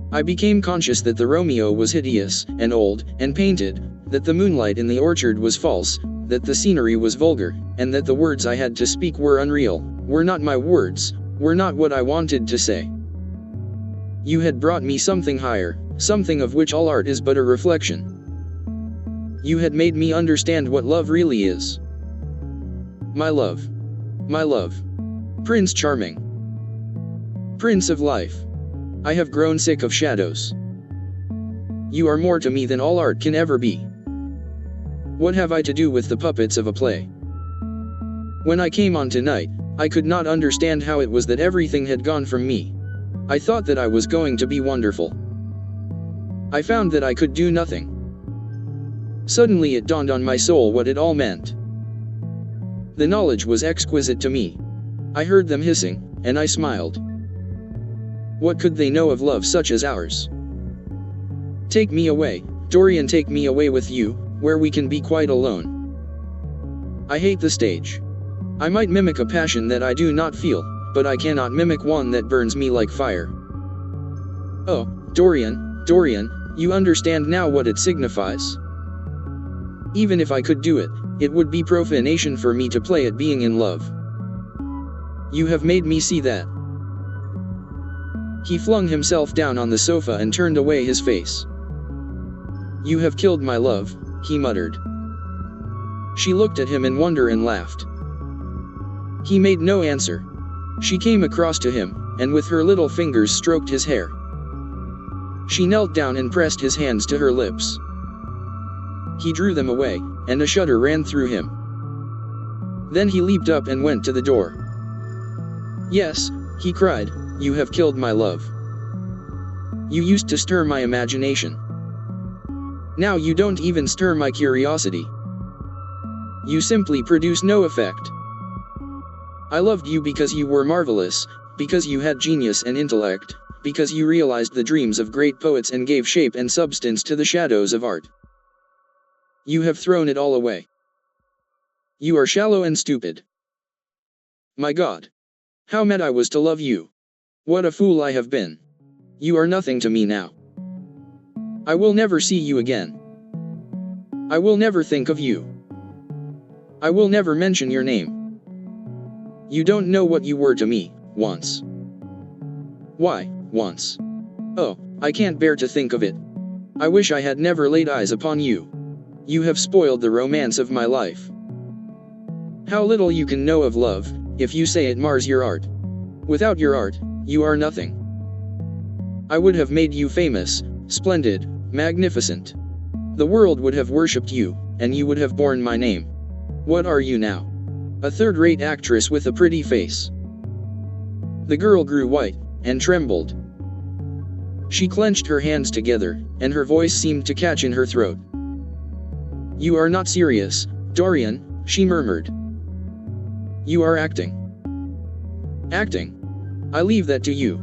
I became conscious that the Romeo was hideous, and old, and painted, that the moonlight in the orchard was false, that the scenery was vulgar, and that the words I had to speak were unreal, were not my words, were not what I wanted to say. You had brought me something higher, something of which all art is but a reflection. You had made me understand what love really is. My love. My love. Prince Charming. Prince of life. I have grown sick of shadows. You are more to me than all art can ever be. What have I to do with the puppets of a play? When I came on tonight, I could not understand how it was that everything had gone from me. I thought that I was going to be wonderful. I found that I could do nothing. Suddenly it dawned on my soul what it all meant. The knowledge was exquisite to me. I heard them hissing, and I smiled. What could they know of love such as ours? Take me away, Dorian, take me away with you, where we can be quite alone. I hate the stage. I might mimic a passion that I do not feel, but I cannot mimic one that burns me like fire. Oh, Dorian, Dorian, you understand now what it signifies. Even if I could do it, it would be profanation for me to play at being in love. You have made me see that. He flung himself down on the sofa and turned away his face. You have killed my love, he muttered. She looked at him in wonder and laughed. He made no answer. She came across to him, and with her little fingers stroked his hair. She knelt down and pressed his hands to her lips. He drew them away, and a shudder ran through him. Then he leaped up and went to the door. Yes, he cried, you have killed my love. You used to stir my imagination. Now you don't even stir my curiosity. You simply produce no effect. I loved you because you were marvelous, because you had genius and intellect, because you realized the dreams of great poets and gave shape and substance to the shadows of art. You have thrown it all away. You are shallow and stupid. My God! How mad I was to love you! What a fool I have been! You are nothing to me now. I will never see you again. I will never think of you. I will never mention your name. You don't know what you were to me, once. Why, once? Oh, I can't bear to think of it. I wish I had never laid eyes upon you. You have spoiled the romance of my life. How little you can know of love, if you say it mars your art. Without your art, you are nothing. I would have made you famous, splendid, magnificent. The world would have worshipped you, and you would have borne my name. What are you now? A third-rate actress with a pretty face. The girl grew white, and trembled. She clenched her hands together, and her voice seemed to catch in her throat. You are not serious, Dorian, she murmured. You are acting. Acting? I leave that to you.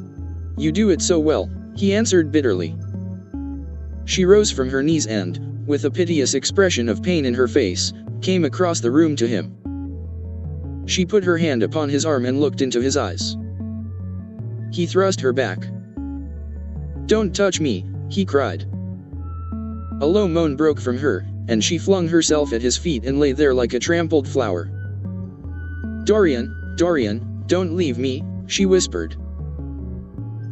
You do it so well, he answered bitterly. She rose from her knees and, with a piteous expression of pain in her face, came across the room to him. She put her hand upon his arm and looked into his eyes. He thrust her back. Don't touch me, he cried. A low moan broke from her, and she flung herself at his feet and lay there like a trampled flower. Dorian, Dorian, don't leave me, she whispered.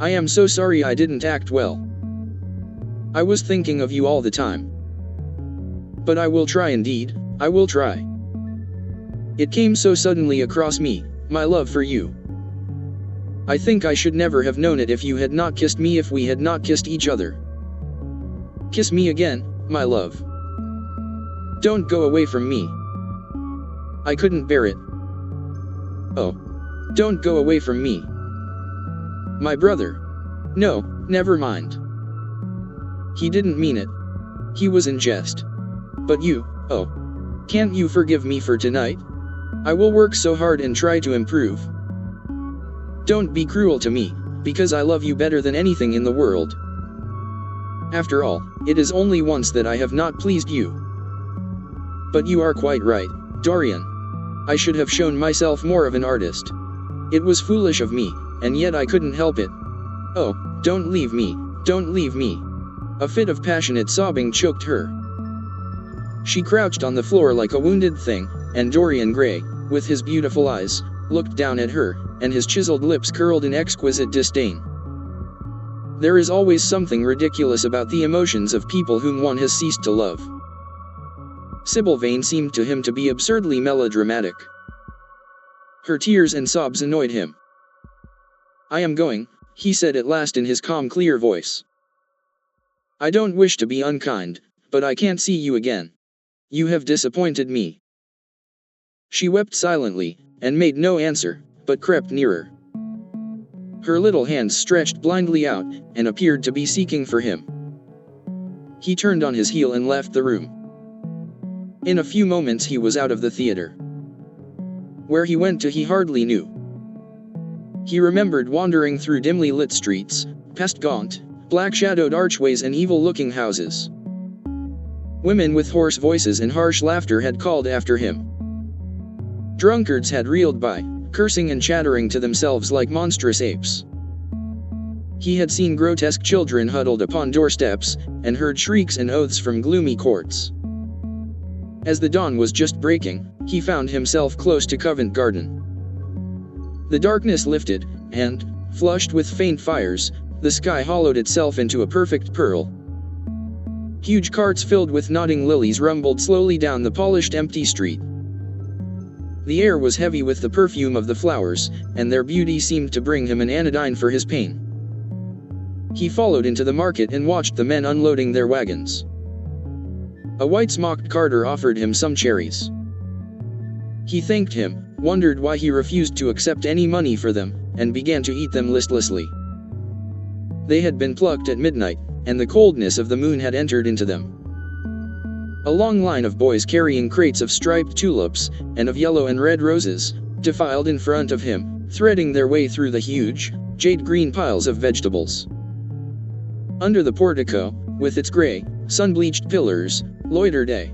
I am so sorry I didn't act well. I was thinking of you all the time. But I will try indeed, I will try. It came so suddenly across me, my love for you. I think I should never have known it if you had not kissed me, if we had not kissed each other. Kiss me again, my love. Don't go away from me. I couldn't bear it. Oh. Don't go away from me. My brother. No, never mind. He didn't mean it. He was in jest. But you, oh. Can't you forgive me for tonight? I will work so hard and try to improve. Don't be cruel to me, because I love you better than anything in the world. After all, it is only once that I have not pleased you. But you are quite right, Dorian. I should have shown myself more of an artist. It was foolish of me, and yet I couldn't help it. Oh, don't leave me, don't leave me. A fit of passionate sobbing choked her. She crouched on the floor like a wounded thing, and Dorian Gray, with his beautiful eyes, looked down at her, and his chiseled lips curled in exquisite disdain. There is always something ridiculous about the emotions of people whom one has ceased to love. Sybil Vane seemed to him to be absurdly melodramatic. Her tears and sobs annoyed him. I am going, he said at last in his calm, clear voice. I don't wish to be unkind, but I can't see you again. You have disappointed me. She wept silently, and made no answer, but crept nearer. Her little hands stretched blindly out, and appeared to be seeking for him. He turned on his heel and left the room. In a few moments he was out of the theater. Where he went to he hardly knew. He remembered wandering through dimly lit streets, past gaunt, black-shadowed archways and evil-looking houses. Women with hoarse voices and harsh laughter had called after him. Drunkards had reeled by, cursing and chattering to themselves like monstrous apes. He had seen grotesque children huddled upon doorsteps, and heard shrieks and oaths from gloomy courts. As the dawn was just breaking, he found himself close to Covent Garden. The darkness lifted, and, flushed with faint fires, the sky hollowed itself into a perfect pearl. Huge carts filled with nodding lilies rumbled slowly down the polished empty street. The air was heavy with the perfume of the flowers, and their beauty seemed to bring him an anodyne for his pain. He followed into the market and watched the men unloading their wagons. A white-smocked carter offered him some cherries. He thanked him, wondered why he refused to accept any money for them, and began to eat them listlessly. They had been plucked at midnight, and the coldness of the moon had entered into them. A long line of boys carrying crates of striped tulips, and of yellow and red roses, defiled in front of him, threading their way through the huge, jade-green piles of vegetables. Under the portico, with its gray, sun-bleached pillars, loitered a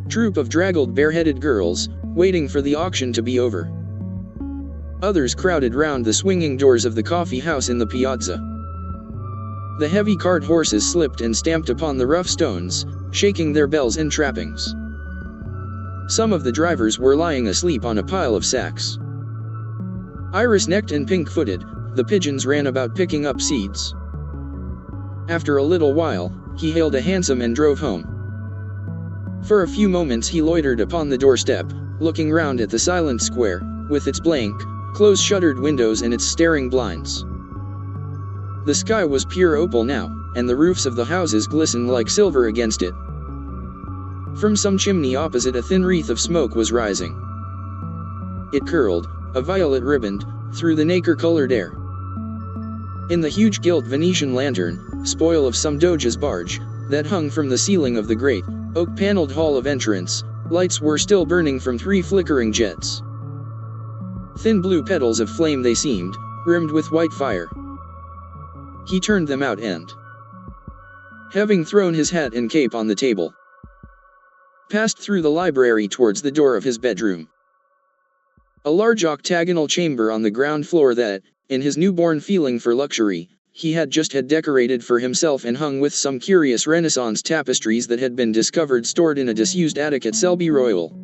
troop of draggled bareheaded girls, waiting for the auction to be over. Others crowded round the swinging doors of the coffee house in the piazza. The heavy cart horses slipped and stamped upon the rough stones, shaking their bells and trappings. Some of the drivers were lying asleep on a pile of sacks. Iris-necked and pink-footed, the pigeons ran about picking up seeds. After a little while, he hailed a hansom and drove home. For a few moments he loitered upon the doorstep, looking round at the silent square, with its blank, close-shuttered windows and its staring blinds. The sky was pure opal now, and the roofs of the houses glistened like silver against it. From some chimney opposite a thin wreath of smoke was rising. It curled, a violet riband, through the nacre-colored air. In the huge gilt Venetian lantern, spoil of some doge's barge, that hung from the ceiling of the great, oak-paneled hall of entrance, lights were still burning from 3 flickering jets. Thin blue petals of flame they seemed, rimmed with white fire. He turned them out and, having thrown his hat and cape on the table, passed through the library towards the door of his bedroom. A large octagonal chamber on the ground floor that, in his newborn feeling for luxury, he had just had decorated for himself and hung with some curious Renaissance tapestries that had been discovered stored in a disused attic at Selby Royal.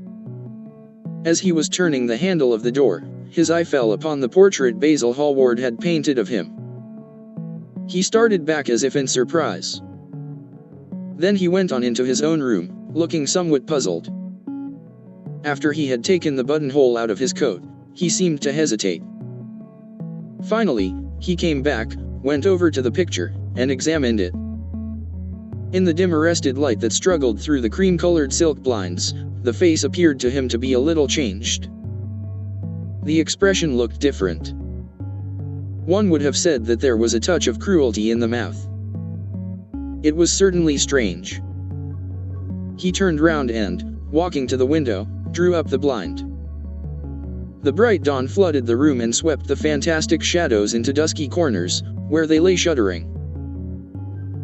As he was turning the handle of the door, his eye fell upon the portrait Basil Hallward had painted of him. He started back as if in surprise. Then he went on into his own room, looking somewhat puzzled. After he had taken the buttonhole out of his coat, he seemed to hesitate. Finally, he came back, went over to the picture, and examined it. In the dim arrested light that struggled through the cream-colored silk blinds, the face appeared to him to be a little changed. The expression looked different. One would have said that there was a touch of cruelty in the mouth. It was certainly strange. He turned round and, walking to the window, drew up the blind. The bright dawn flooded the room and swept the fantastic shadows into dusky corners, where they lay shuddering.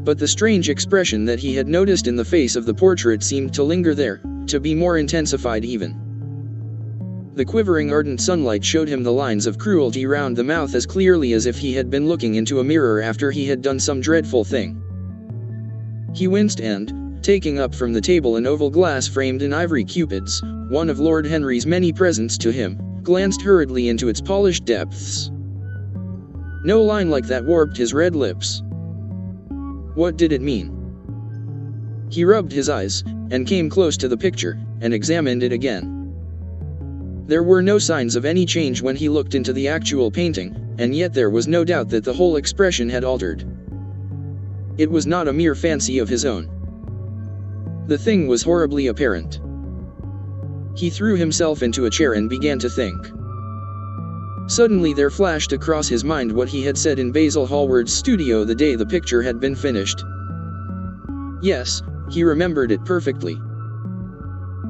But the strange expression that he had noticed in the face of the portrait seemed to linger there, to be more intensified even. The quivering ardent sunlight showed him the lines of cruelty round the mouth as clearly as if he had been looking into a mirror after he had done some dreadful thing. He winced and, taking up from the table an oval glass framed in ivory cupids, one of Lord Henry's many presents to him, glanced hurriedly into its polished depths. No line like that warped his red lips. What did it mean? He rubbed his eyes, and came close to the picture, and examined it again. There were no signs of any change when he looked into the actual painting, and yet there was no doubt that the whole expression had altered. It was not a mere fancy of his own. The thing was horribly apparent. He threw himself into a chair and began to think. Suddenly there flashed across his mind what he had said in Basil Hallward's studio the day the picture had been finished. Yes, he remembered it perfectly.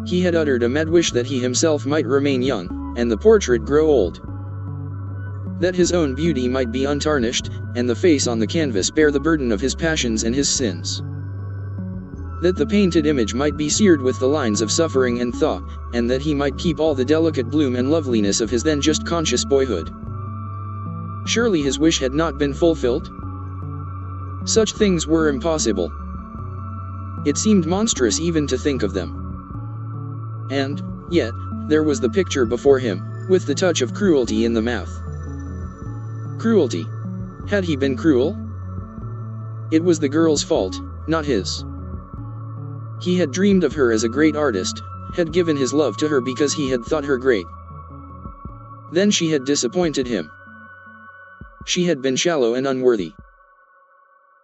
He had uttered a mad wish that he himself might remain young, and the portrait grow old. That his own beauty might be untarnished, and the face on the canvas bear the burden of his passions and his sins. That the painted image might be seared with the lines of suffering and thought, and that he might keep all the delicate bloom and loveliness of his then just conscious boyhood. Surely his wish had not been fulfilled? Such things were impossible. It seemed monstrous even to think of them. And, yet, there was the picture before him, with the touch of cruelty in the mouth. Cruelty. Had he been cruel? It was the girl's fault, not his. He had dreamed of her as a great artist, had given his love to her because he had thought her great. Then she had disappointed him. She had been shallow and unworthy.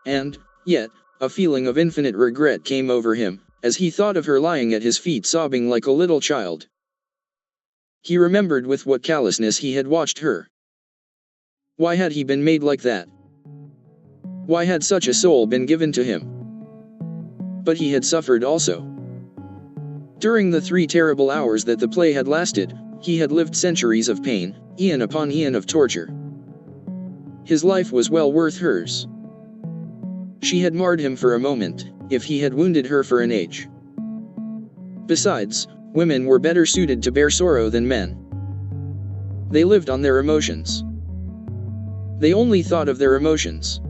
And, yet, a feeling of infinite regret came over him, as he thought of her lying at his feet sobbing like a little child. He remembered with what callousness he had watched her. Why had he been made like that? Why had such a soul been given to him? But he had suffered also. During the 3 terrible hours that the play had lasted, he had lived centuries of pain, eon upon eon of torture. His life was well worth hers. She had marred him for a moment, if he had wounded her for an age. Besides, women were better suited to bear sorrow than men. They lived on their emotions. They only thought of their emotions.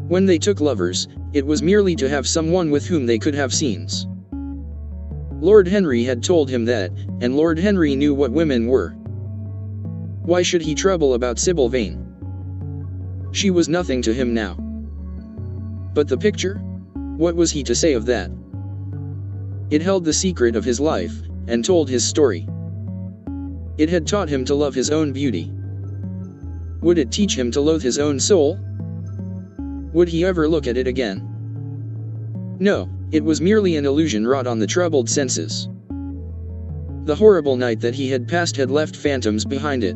When they took lovers, it was merely to have someone with whom they could have scenes. Lord Henry had told him that, and Lord Henry knew what women were. Why should he trouble about Sybil Vane? She was nothing to him now. But the picture? What was he to say of that? It held the secret of his life, and told his story. It had taught him to love his own beauty. Would it teach him to loathe his own soul? Would he ever look at it again? No, it was merely an illusion wrought on the troubled senses. The horrible night that he had passed had left phantoms behind it.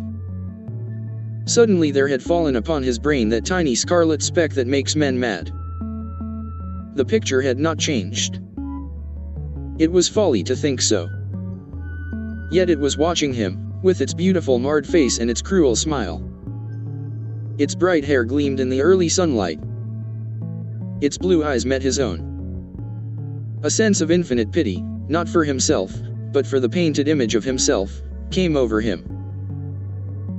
Suddenly there had fallen upon his brain that tiny scarlet speck that makes men mad. The picture had not changed. It was folly to think so. Yet it was watching him, with its beautiful marred face and its cruel smile. Its bright hair gleamed in the early sunlight. Its blue eyes met his own. A sense of infinite pity, not for himself, but for the painted image of himself, came over him.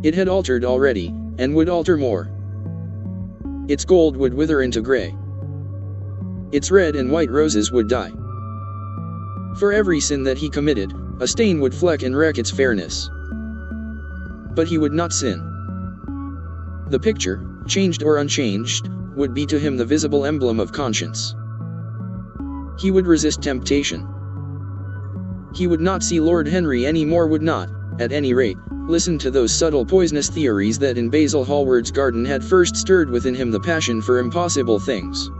It had altered already, and would alter more. Its gold would wither into gray. Its red and white roses would die. For every sin that he committed, a stain would fleck and wreck its fairness. But he would not sin. The picture, changed or unchanged, would be to him the visible emblem of conscience. He would resist temptation. He would not see Lord Henry any more, would not, at any rate, listen to those subtle poisonous theories that in Basil Hallward's garden had first stirred within him the passion for impossible things.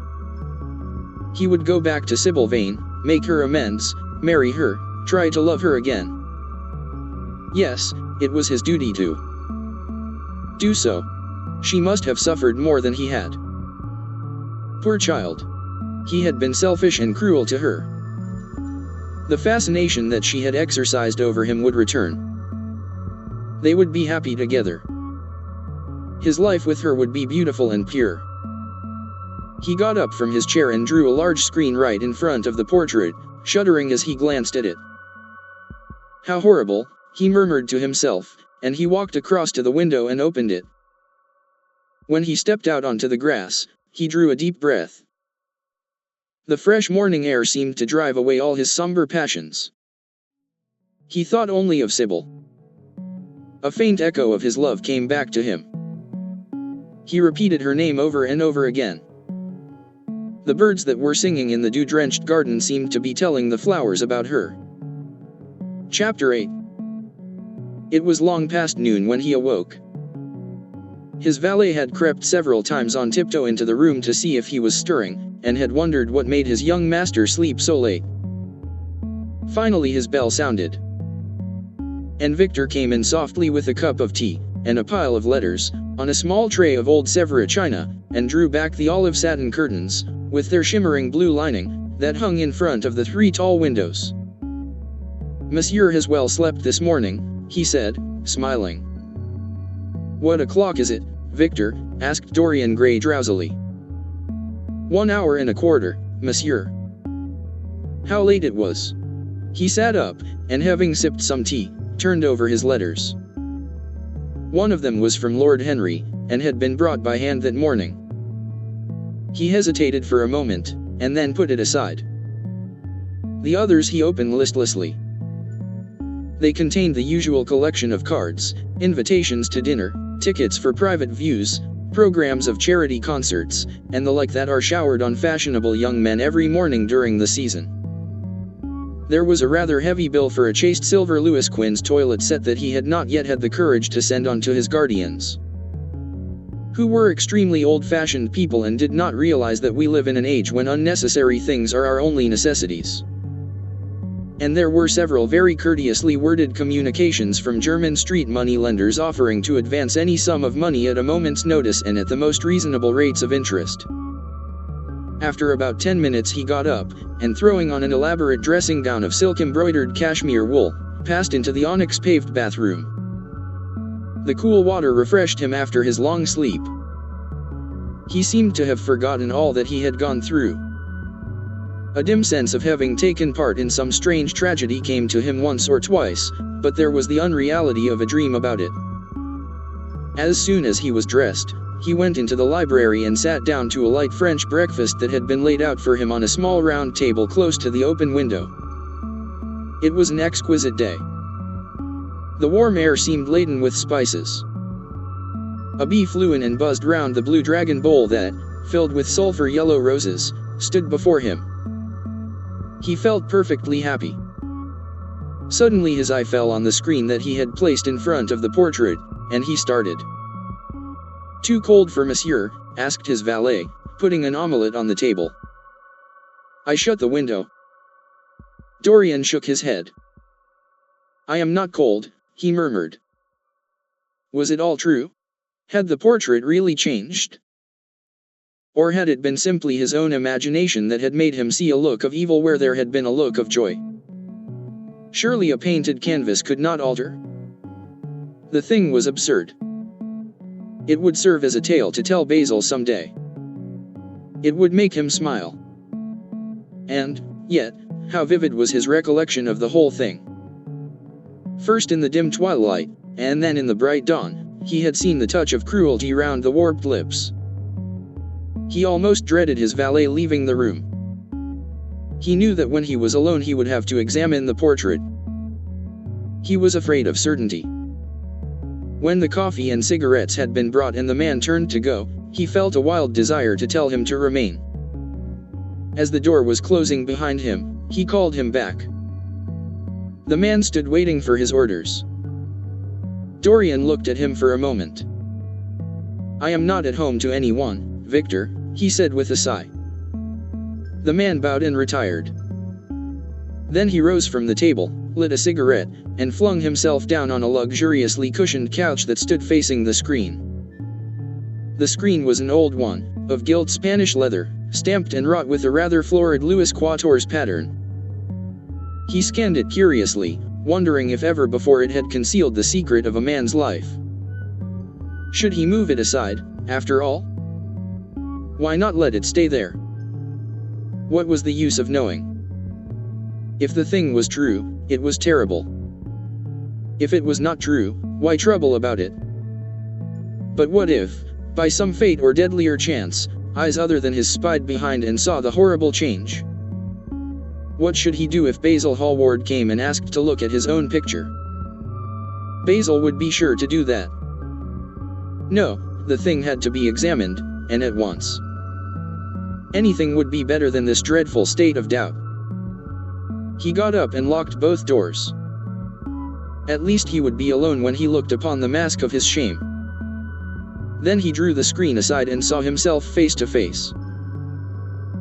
He would go back to Sybil Vane, make her amends, marry her, try to love her again. Yes, it was his duty to do so. She must have suffered more than he had. Poor child. He had been selfish and cruel to her. The fascination that she had exercised over him would return. They would be happy together. His life with her would be beautiful and pure. He got up from his chair and drew a large screen right in front of the portrait, shuddering as he glanced at it. How horrible, he murmured to himself, and he walked across to the window and opened it. When he stepped out onto the grass, he drew a deep breath. The fresh morning air seemed to drive away all his somber passions. He thought only of Sybil. A faint echo of his love came back to him. He repeated her name over and over again. The birds that were singing in the dew-drenched garden seemed to be telling the flowers about her. Chapter 8. It was long past noon when he awoke. His valet had crept several times on tiptoe into the room to see if he was stirring, and had wondered what made his young master sleep so late. Finally his bell sounded. And Victor came in softly with a cup of tea, and a pile of letters, on a small tray of old Sevres china, and drew back the olive satin curtains, with their shimmering blue lining, that hung in front of the 3 tall windows. "Monsieur has well slept this morning," he said, smiling. "What o'clock is it, Victor?" asked Dorian Gray drowsily. 1 hour and a quarter, monsieur." How late it was. He sat up, and having sipped some tea, turned over his letters. One of them was from Lord Henry, and had been brought by hand that morning. He hesitated for a moment, and then put it aside. The others he opened listlessly. They contained the usual collection of cards, invitations to dinner, tickets for private views, programs of charity concerts, and the like that are showered on fashionable young men every morning during the season. There was a rather heavy bill for a chaste silver Louis Quinze toilet set that he had not yet had the courage to send on to his guardians, who were extremely old-fashioned people and did not realize that we live in an age when unnecessary things are our only necessities. And there were several very courteously worded communications from German street money-lenders offering to advance any sum of money at a moment's notice and at the most reasonable rates of interest. After about 10 minutes he got up, and throwing on an elaborate dressing gown of silk-embroidered cashmere wool, passed into the onyx-paved bathroom. The cool water refreshed him after his long sleep. He seemed to have forgotten all that he had gone through. A dim sense of having taken part in some strange tragedy came to him once or twice, but there was the unreality of a dream about it. As soon as he was dressed, he went into the library and sat down to a light French breakfast that had been laid out for him on a small round table close to the open window. It was an exquisite day. The warm air seemed laden with spices. A bee flew in and buzzed round the blue dragon bowl that, filled with sulphur yellow roses, stood before him. He felt perfectly happy. Suddenly his eye fell on the screen that he had placed in front of the portrait, and he started. "Too cold for monsieur?" asked his valet, putting an omelette on the table. "I shut the window." Dorian shook his head. "I am not cold," he murmured. Was it all true? Had the portrait really changed? Or had it been simply his own imagination that had made him see a look of evil where there had been a look of joy? Surely a painted canvas could not alter? The thing was absurd. It would serve as a tale to tell Basil someday. It would make him smile. And, yet, how vivid was his recollection of the whole thing. First in the dim twilight, and then in the bright dawn, he had seen the touch of cruelty round the warped lips. He almost dreaded his valet leaving the room. He knew that when he was alone he would have to examine the portrait. He was afraid of certainty. When the coffee and cigarettes had been brought and the man turned to go, he felt a wild desire to tell him to remain. As the door was closing behind him, he called him back. The man stood waiting for his orders. Dorian looked at him for a moment. "I am not at home to anyone, Victor," he said with a sigh. The man bowed and retired. Then he rose from the table, lit a cigarette, and flung himself down on a luxuriously cushioned couch that stood facing the screen. The screen was an old one, of gilt Spanish leather, stamped and wrought with a rather florid Louis XIV pattern. He scanned it curiously, wondering if ever before it had concealed the secret of a man's life. Should he move it aside, after all? Why not let it stay there? What was the use of knowing? If the thing was true, it was terrible. If it was not true, why trouble about it? But what if, by some fate or deadlier chance, eyes other than his spied behind and saw the horrible change? What should he do if Basil Hallward came and asked to look at his own picture? Basil would be sure to do that. No, the thing had to be examined, and at once. Anything would be better than this dreadful state of doubt. He got up and locked both doors. At least he would be alone when he looked upon the mask of his shame. Then he drew the screen aside and saw himself face to face.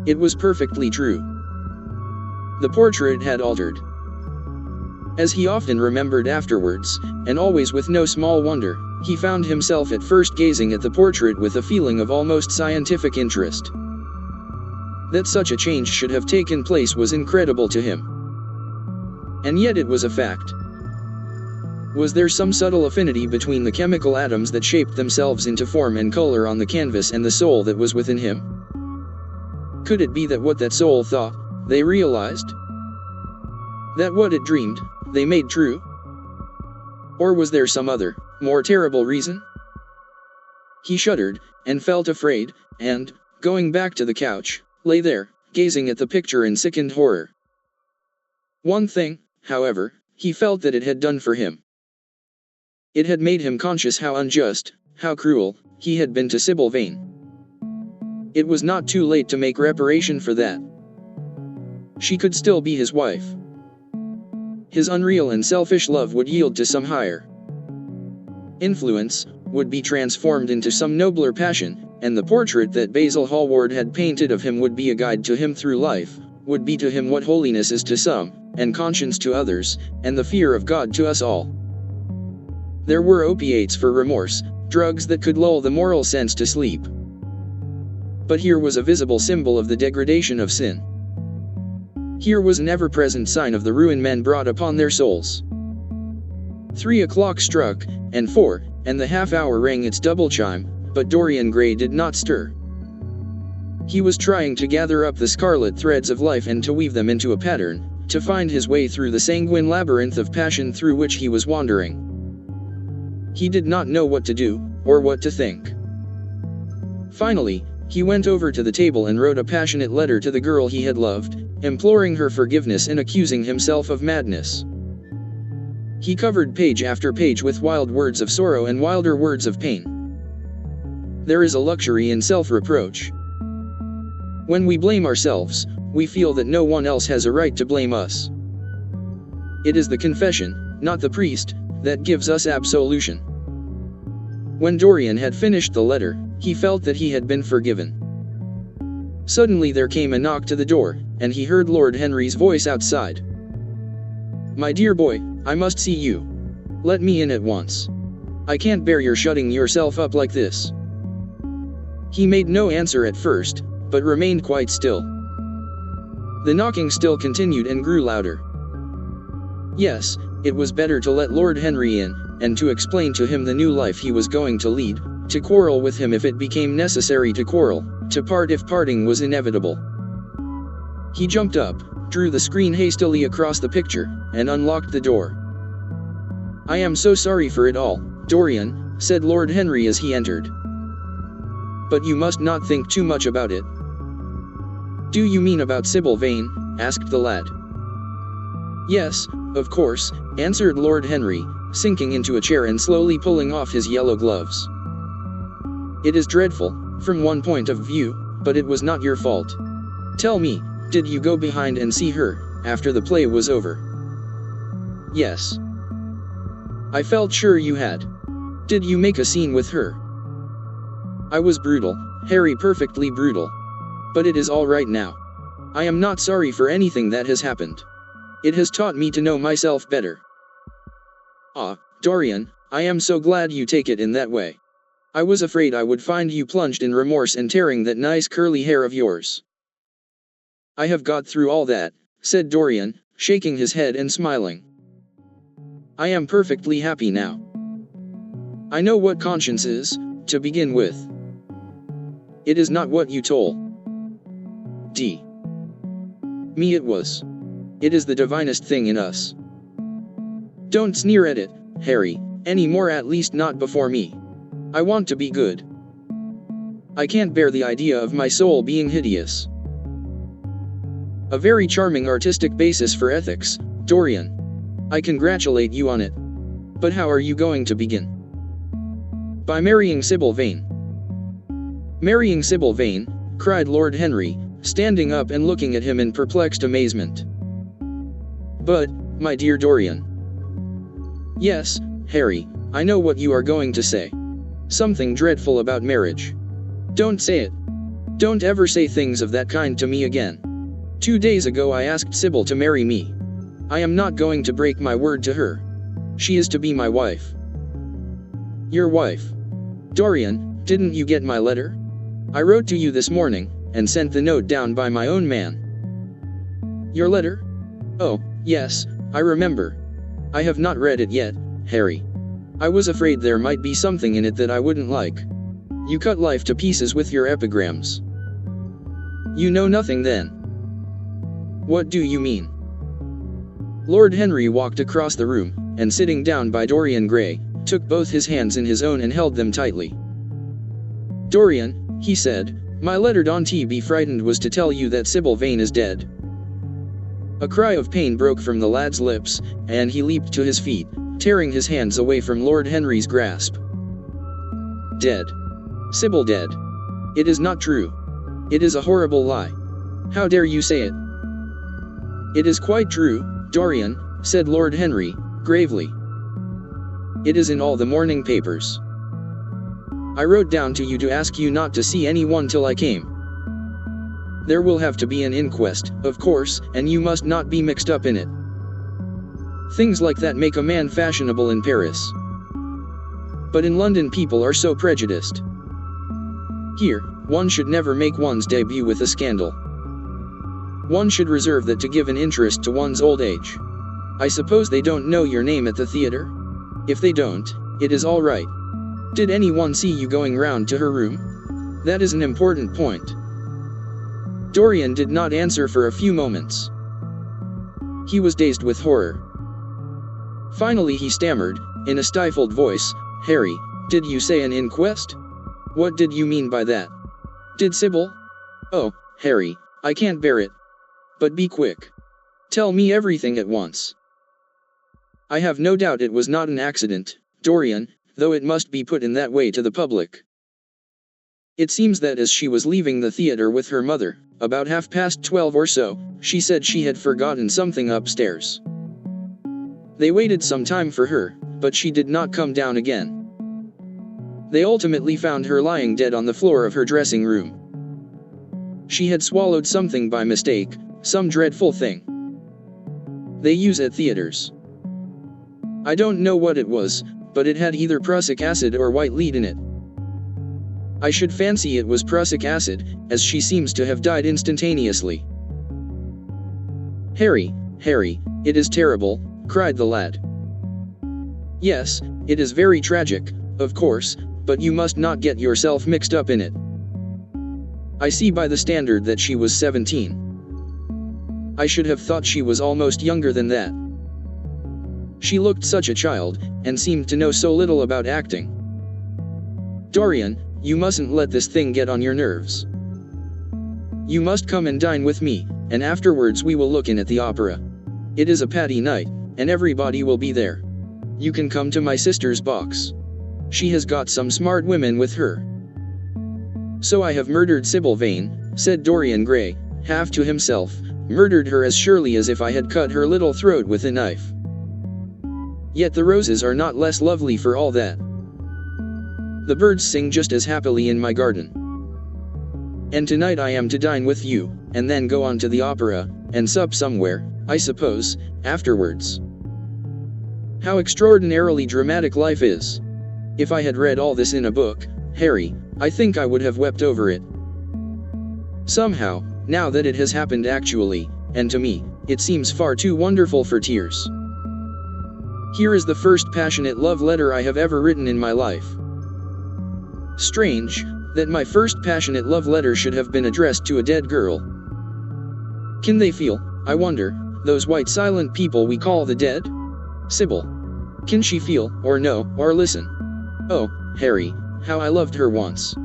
It was perfectly true. The portrait had altered. As he often remembered afterwards, and always with no small wonder, he found himself at first gazing at the portrait with a feeling of almost scientific interest. That such a change should have taken place was incredible to him. And yet it was a fact. Was there some subtle affinity between the chemical atoms that shaped themselves into form and color on the canvas and the soul that was within him? Could it be that what that soul thought, they realized? That what it dreamed, they made true? Or was there some other, more terrible reason? He shuddered, and felt afraid, and, going back to the couch, lay there, gazing at the picture in sickened horror. One thing, however, he felt that it had done for him. It had made him conscious how unjust, how cruel, he had been to Sybil Vane. It was not too late to make reparation for that. She could still be his wife. His unreal and selfish love would yield to some higher influence, would be transformed into some nobler passion, and the portrait that Basil Hallward had painted of him would be a guide to him through life, would be to him what holiness is to some, and conscience to others, and the fear of God to us all. There were opiates for remorse, drugs that could lull the moral sense to sleep. But here was a visible symbol of the degradation of sin. Here was an ever-present sign of the ruin men brought upon their souls. 3 o'clock struck, and 4, and the half-hour rang its double chime, but Dorian Gray did not stir. He was trying to gather up the scarlet threads of life and to weave them into a pattern, to find his way through the sanguine labyrinth of passion through which he was wandering. He did not know what to do, or what to think. Finally, he went over to the table and wrote a passionate letter to the girl he had loved, imploring her forgiveness and accusing himself of madness. He covered page after page with wild words of sorrow and wilder words of pain. There is a luxury in self-reproach. When we blame ourselves, we feel that no one else has a right to blame us. It is the confession, not the priest, that gives us absolution. When Dorian had finished the letter, he felt that he had been forgiven. Suddenly there came a knock to the door, and he heard Lord Henry's voice outside. "My dear boy, I must see you. Let me in at once. I can't bear your shutting yourself up like this." He made no answer at first, but remained quite still. The knocking still continued and grew louder. Yes, it was better to let Lord Henry in, and to explain to him the new life he was going to lead, to quarrel with him if it became necessary to quarrel, to part if parting was inevitable. He jumped up, drew the screen hastily across the picture, and unlocked the door. "I am so sorry for it all, Dorian," said Lord Henry as he entered. "But you must not think too much about it." "Do you mean about Sybil Vane?" asked the lad. "Yes, of course," answered Lord Henry, sinking into a chair and slowly pulling off his yellow gloves. "It is dreadful, from one point of view, but it was not your fault. Tell me, did you go behind and see her, after the play was over?" "Yes. I felt sure you had. Did you make a scene with her?" "I was brutal, Harry, perfectly brutal. But it is all right now. I am not sorry for anything that has happened. It has taught me to know myself better." "Ah, Dorian, I am so glad you take it in that way. I was afraid I would find you plunged in remorse and tearing that nice curly hair of yours." "I have got through all that," said Dorian, shaking his head and smiling. "I am perfectly happy now. I know what conscience is, to begin with. It is not what you told me it was. It is the divinest thing in us. Don't sneer at it, Harry, any more, at least not before me. I want to be good. I can't bear the idea of my soul being hideous." "A very charming artistic basis for ethics, Dorian. I congratulate you on it. But how are you going to begin?" "By marrying Sybil Vane." "Marrying Sybil Vane?" cried Lord Henry, standing up and looking at him in perplexed amazement. "But, my dear Dorian." "Yes, Harry, I know what you are going to say. Something dreadful about marriage. Don't say it. Don't ever say things of that kind to me again. 2 days ago I asked Sybil to marry me. I am not going to break my word to her. She is to be my wife." "Your wife? Dorian, didn't you get my letter? I wrote to you this morning, and sent the note down by my own man." "Your letter? Oh, yes, I remember. I have not read it yet, Harry. I was afraid there might be something in it that I wouldn't like. You cut life to pieces with your epigrams." "You know nothing then." "What do you mean?" Lord Henry walked across the room, and sitting down by Dorian Gray, took both his hands in his own and held them tightly. "Dorian," he said, "my letter don't be frightened was to tell you that Sybil Vane is dead." A cry of pain broke from the lad's lips, and he leaped to his feet, tearing his hands away from Lord Henry's grasp. "Dead? Sybil dead? It is not true. It is a horrible lie. How dare you say it?" "It is quite true, Dorian," said Lord Henry, gravely. "It is in all the morning papers. I wrote down to you to ask you not to see anyone till I came. There will have to be an inquest, of course, and you must not be mixed up in it. Things like that make a man fashionable in Paris. But in London people are so prejudiced. Here, one should never make one's debut with a scandal. One should reserve that to give an interest to one's old age. I suppose they don't know your name at the theater? If they don't, it is all right. Did anyone see you going round to her room? That is an important point." Dorian did not answer for a few moments. He was dazed with horror. Finally he stammered, in a stifled voice, "Harry, did you say an inquest? What did you mean by that?" Did Sybil? Oh, Harry, I can't bear it. But be quick. Tell me everything at once. I have no doubt it was not an accident, Dorian, though it must be put in that way to the public. It seems that as she was leaving the theater with her mother, about 12:30 or so, she said she had forgotten something upstairs. They waited some time for her, but she did not come down again. They ultimately found her lying dead on the floor of her dressing room. She had swallowed something by mistake, some dreadful thing they use at theaters. I don't know what it was, but it had either prussic acid or white lead in it. I should fancy it was prussic acid, as she seems to have died instantaneously. Harry, it is terrible, cried the lad. Yes, it is very tragic, of course, but you must not get yourself mixed up in it. I see by the standard that she was 17. I should have thought she was almost younger than that. She looked such a child, and seemed to know so little about acting. Dorian, you mustn't let this thing get on your nerves. You must come and dine with me, and afterwards we will look in at the opera. It is a Patty night, and everybody will be there. You can come to my sister's box. She has got some smart women with her. So I have murdered Sybil Vane, said Dorian Gray, half to himself, murdered her as surely as if I had cut her little throat with a knife. Yet the roses are not less lovely for all that. The birds sing just as happily in my garden. And tonight I am to dine with you, and then go on to the opera, and sup somewhere, I suppose, afterwards. How extraordinarily dramatic life is. If I had read all this in a book, Harry, I think I would have wept over it. Somehow, now that it has happened actually, and to me, it seems far too wonderful for tears. Here is the first passionate love letter I have ever written in my life. Strange, that my first passionate love letter should have been addressed to a dead girl. Can they feel, I wonder, those white silent people we call the dead? Sybil. Can she feel, or know, or listen? Oh, Harry, how I loved her once.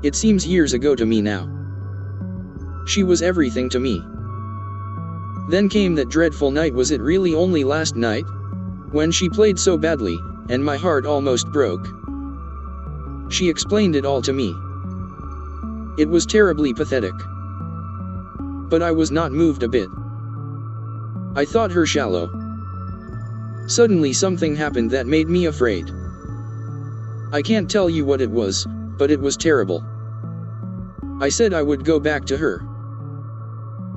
It seems years ago to me now. She was everything to me. Then came that dreadful night. Was it really only last night? When she played so badly, and my heart almost broke. She explained it all to me. It was terribly pathetic. But I was not moved a bit. I thought her shallow. Suddenly something happened that made me afraid. I can't tell you what it was, but it was terrible. I said I would go back to her.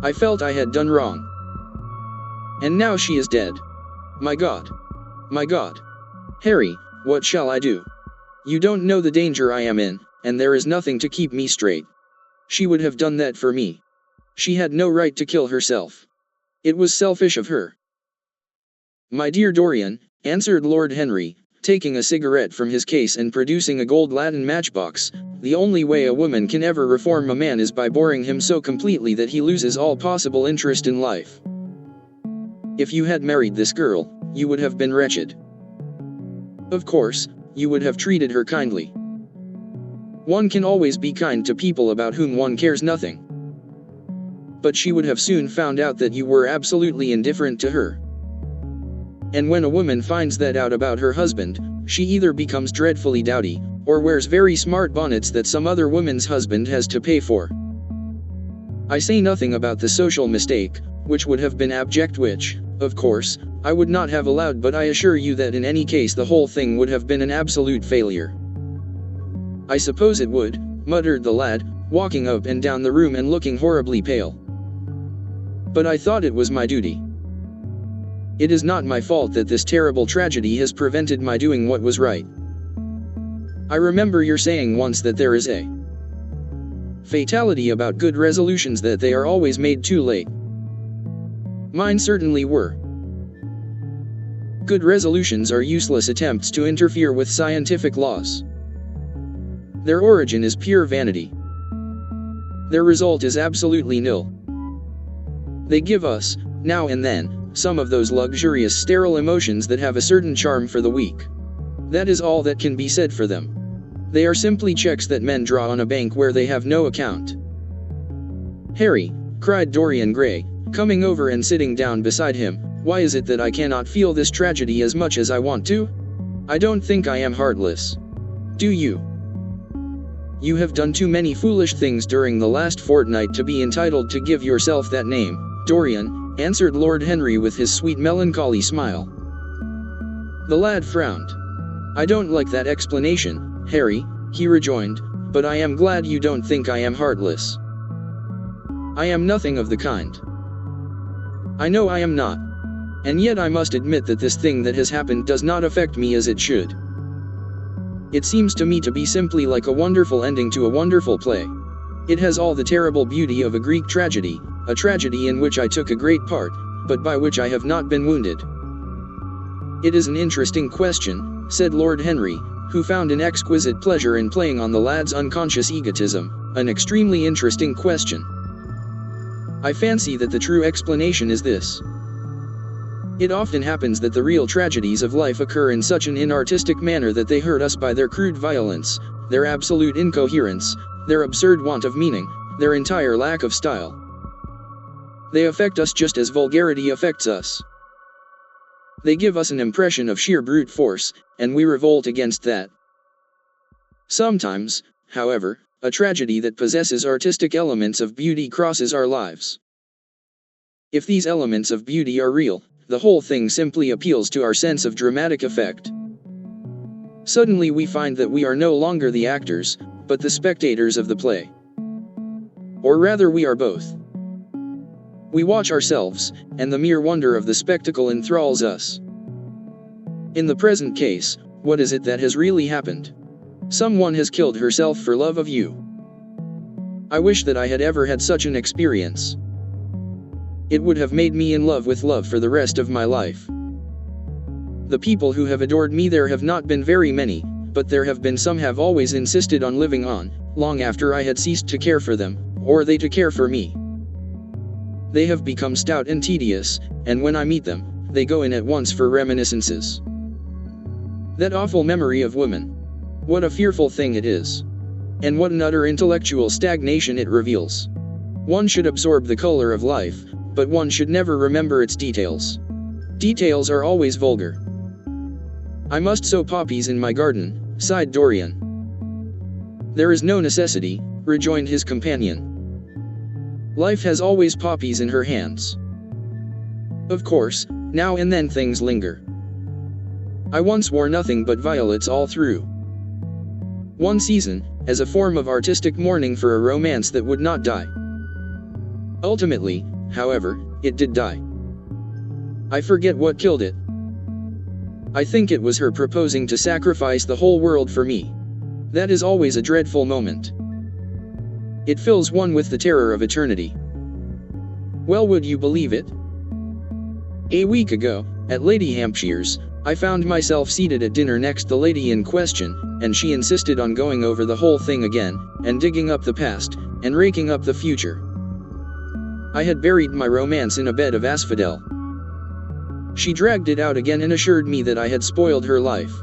I felt I had done wrong. And now she is dead. My God. My God. Harry, what shall I do? You don't know the danger I am in, and there is nothing to keep me straight. She would have done that for me. She had no right to kill herself. It was selfish of her. My dear Dorian, answered Lord Henry, taking a cigarette from his case and producing a gold Latin matchbox, the only way a woman can ever reform a man is by boring him so completely that he loses all possible interest in life. If you had married this girl, you would have been wretched. Of course, you would have treated her kindly. One can always be kind to people about whom one cares nothing. But she would have soon found out that you were absolutely indifferent to her. And when a woman finds that out about her husband, she either becomes dreadfully dowdy, or wears very smart bonnets that some other woman's husband has to pay for. I say nothing about the social mistake, which would have been abject, which, of course, I would not have allowed, but I assure you that in any case the whole thing would have been an absolute failure. I suppose it would, muttered the lad, walking up and down the room and looking horribly pale. But I thought it was my duty. It is not my fault that this terrible tragedy has prevented my doing what was right. I remember your saying once that there is a fatality about good resolutions, that they are always made too late. Mine certainly were. Good resolutions are useless attempts to interfere with scientific laws. Their origin is pure vanity. Their result is absolutely nil. They give us, now and then, some of those luxurious sterile emotions that have a certain charm for the weak. That is all that can be said for them. They are simply checks that men draw on a bank where they have no account. Harry, cried Dorian Gray, coming over and sitting down beside him, why is it that I cannot feel this tragedy as much as I want to? I don't think I am heartless. Do you? You have done too many foolish things during the last fortnight to be entitled to give yourself that name, Dorian, answered Lord Henry with his sweet melancholy smile. The lad frowned. I don't like that explanation, Harry, he rejoined, but I am glad you don't think I am heartless. I am nothing of the kind. I know I am not. And yet I must admit that this thing that has happened does not affect me as it should. It seems to me to be simply like a wonderful ending to a wonderful play. It has all the terrible beauty of a Greek tragedy, a tragedy in which I took a great part, but by which I have not been wounded. It is an interesting question, said Lord Henry, who found an exquisite pleasure in playing on the lad's unconscious egotism, an extremely interesting question. I fancy that the true explanation is this. It often happens that the real tragedies of life occur in such an inartistic manner that they hurt us by their crude violence, their absolute incoherence, their absurd want of meaning, their entire lack of style. They affect us just as vulgarity affects us. They give us an impression of sheer brute force, and we revolt against that. Sometimes, however, a tragedy that possesses artistic elements of beauty crosses our lives. If these elements of beauty are real, the whole thing simply appeals to our sense of dramatic effect. Suddenly we find that we are no longer the actors, but the spectators of the play. Or rather we are both. We watch ourselves, and the mere wonder of the spectacle enthralls us. In the present case, what is it that has really happened? Someone has killed herself for love of you. I wish that I had ever had such an experience. It would have made me in love with love for the rest of my life. The people who have adored me there have not been very many, but there have been some have always insisted on living on, long after I had ceased to care for them, or they to care for me. They have become stout and tedious, and when I meet them, they go in at once for reminiscences. That awful memory of woman. What a fearful thing it is. And what an utter intellectual stagnation it reveals. One should absorb the color of life, but one should never remember its details. Details are always vulgar. I must sow poppies in my garden, sighed Dorian. There is no necessity, rejoined his companion. Life has always poppies in her hands. Of course, now and then things linger. I once wore nothing but violets all through. One season, as a form of artistic mourning for a romance that would not die. Ultimately, however, it did die. I forget what killed it. I think it was her proposing to sacrifice the whole world for me. That is always a dreadful moment. It fills one with the terror of eternity. Well, would you believe it? A week ago, at Lady Hampshire's, I found myself seated at dinner next the lady in question, and she insisted on going over the whole thing again, and digging up the past, and raking up the future. I had buried my romance in a bed of asphodel. She dragged it out again and assured me that I had spoiled her life.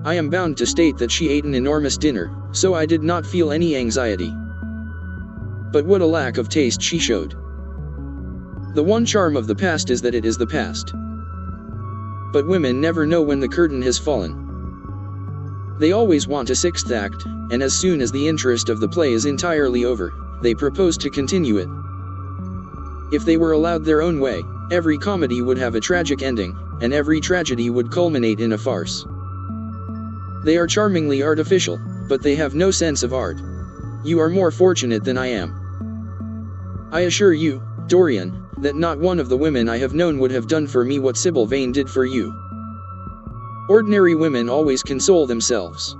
I am bound to state that she ate an enormous dinner, so I did not feel any anxiety. But what a lack of taste she showed. The one charm of the past is that it is the past. But women never know when the curtain has fallen. They always want a sixth act, and as soon as the interest of the play is entirely over, they propose to continue it. If they were allowed their own way, every comedy would have a tragic ending, and every tragedy would culminate in a farce. They are charmingly artificial, but they have no sense of art. You are more fortunate than I am. I assure you, Dorian, that not one of the women I have known would have done for me what Sybil Vane did for you. Ordinary women always console themselves.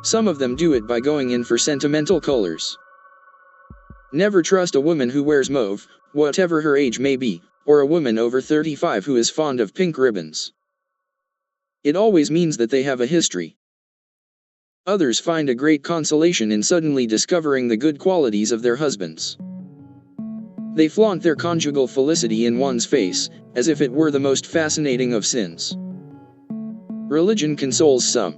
Some of them do it by going in for sentimental colors. Never trust a woman who wears mauve, whatever her age may be, or a woman over 35 who is fond of pink ribbons. It always means that they have a history. Others find a great consolation in suddenly discovering the good qualities of their husbands. They flaunt their conjugal felicity in one's face, as if it were the most fascinating of sins. Religion consoles some.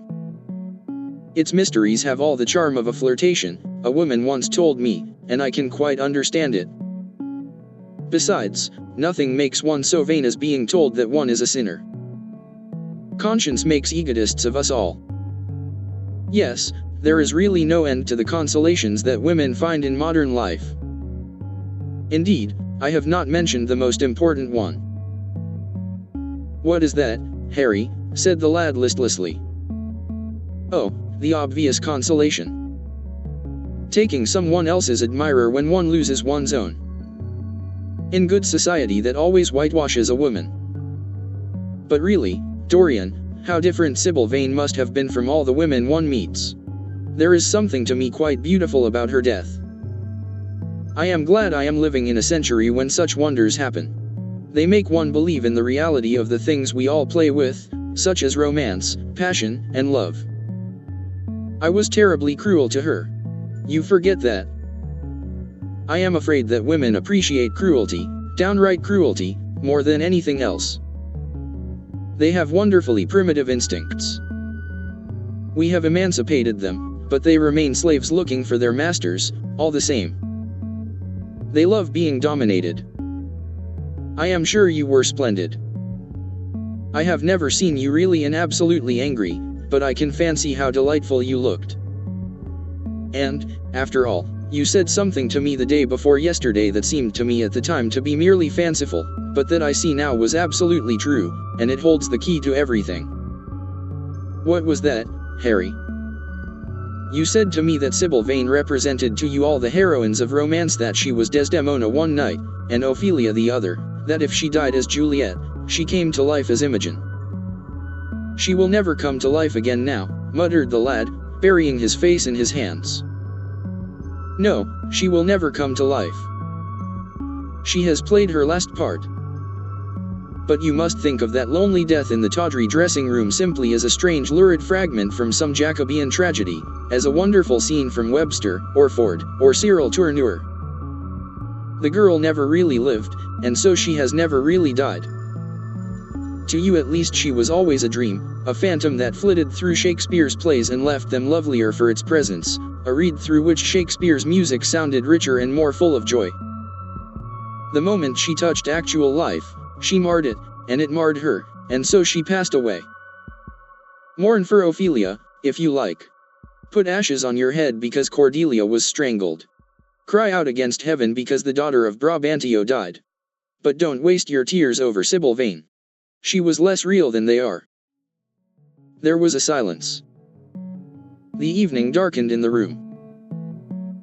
Its mysteries have all the charm of a flirtation, a woman once told me, and I can quite understand it. Besides, nothing makes one so vain as being told that one is a sinner. Conscience makes egotists of us all. Yes, there is really no end to the consolations that women find in modern life. Indeed, I have not mentioned the most important one. "What is that, Harry?" said the lad listlessly. "Oh, the obvious consolation. Taking someone else's admirer when one loses one's own. In good society that always whitewashes a woman. But really, Dorian, how different Sybil Vane must have been from all the women one meets. There is something to me quite beautiful about her death. I am glad I am living in a century when such wonders happen. They make one believe in the reality of the things we all play with, such as romance, passion, and love. I was terribly cruel to her. You forget that. I am afraid that women appreciate cruelty, downright cruelty, more than anything else. They have wonderfully primitive instincts. We have emancipated them, but they remain slaves looking for their masters, all the same. They love being dominated. I am sure you were splendid. I have never seen you really and absolutely angry, but I can fancy how delightful you looked. And, after all, you said something to me the day before yesterday that seemed to me at the time to be merely fanciful, but that I see now was absolutely true, and it holds the key to everything. What was that, Harry? You said to me that Sybil Vane represented to you all the heroines of romance, that she was Desdemona one night, and Ophelia the other, that if she died as Juliet, she came to life as Imogen. She will never come to life again now, muttered the lad, burying his face in his hands. No, she will never come to life. She has played her last part. But you must think of that lonely death in the tawdry dressing room simply as a strange lurid fragment from some Jacobean tragedy, as a wonderful scene from Webster, or Ford, or Cyril Tourneur. The girl never really lived, and so she has never really died. To you at least she was always a dream, a phantom that flitted through Shakespeare's plays and left them lovelier for its presence, a reed through which Shakespeare's music sounded richer and more full of joy. The moment she touched actual life, she marred it, and it marred her, and so she passed away. Mourn for Ophelia, if you like. Put ashes on your head because Cordelia was strangled. Cry out against heaven because the daughter of Brabantio died. But don't waste your tears over Sybil Vane. She was less real than they are." There was a silence. The evening darkened in the room.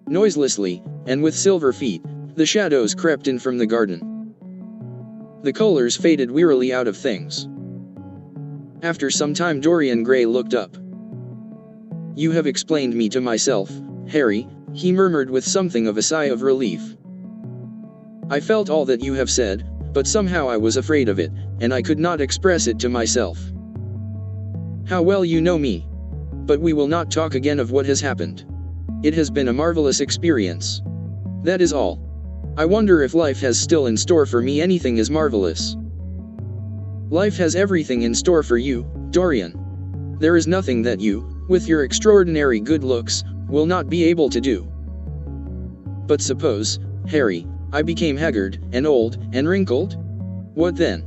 Noiselessly, and with silver feet, the shadows crept in from the garden. The colors faded wearily out of things. After some time Dorian Gray looked up. "You have explained me to myself, Harry," he murmured with something of a sigh of relief. "I felt all that you have said, but somehow I was afraid of it, and I could not express it to myself. How well you know me! But we will not talk again of what has happened. It has been a marvelous experience. That is all. I wonder if life has still in store for me anything as marvelous." "Life has everything in store for you, Dorian. There is nothing that you, with your extraordinary good looks, will not be able to do. But suppose, Harry, I became haggard, and old, and wrinkled? What then?"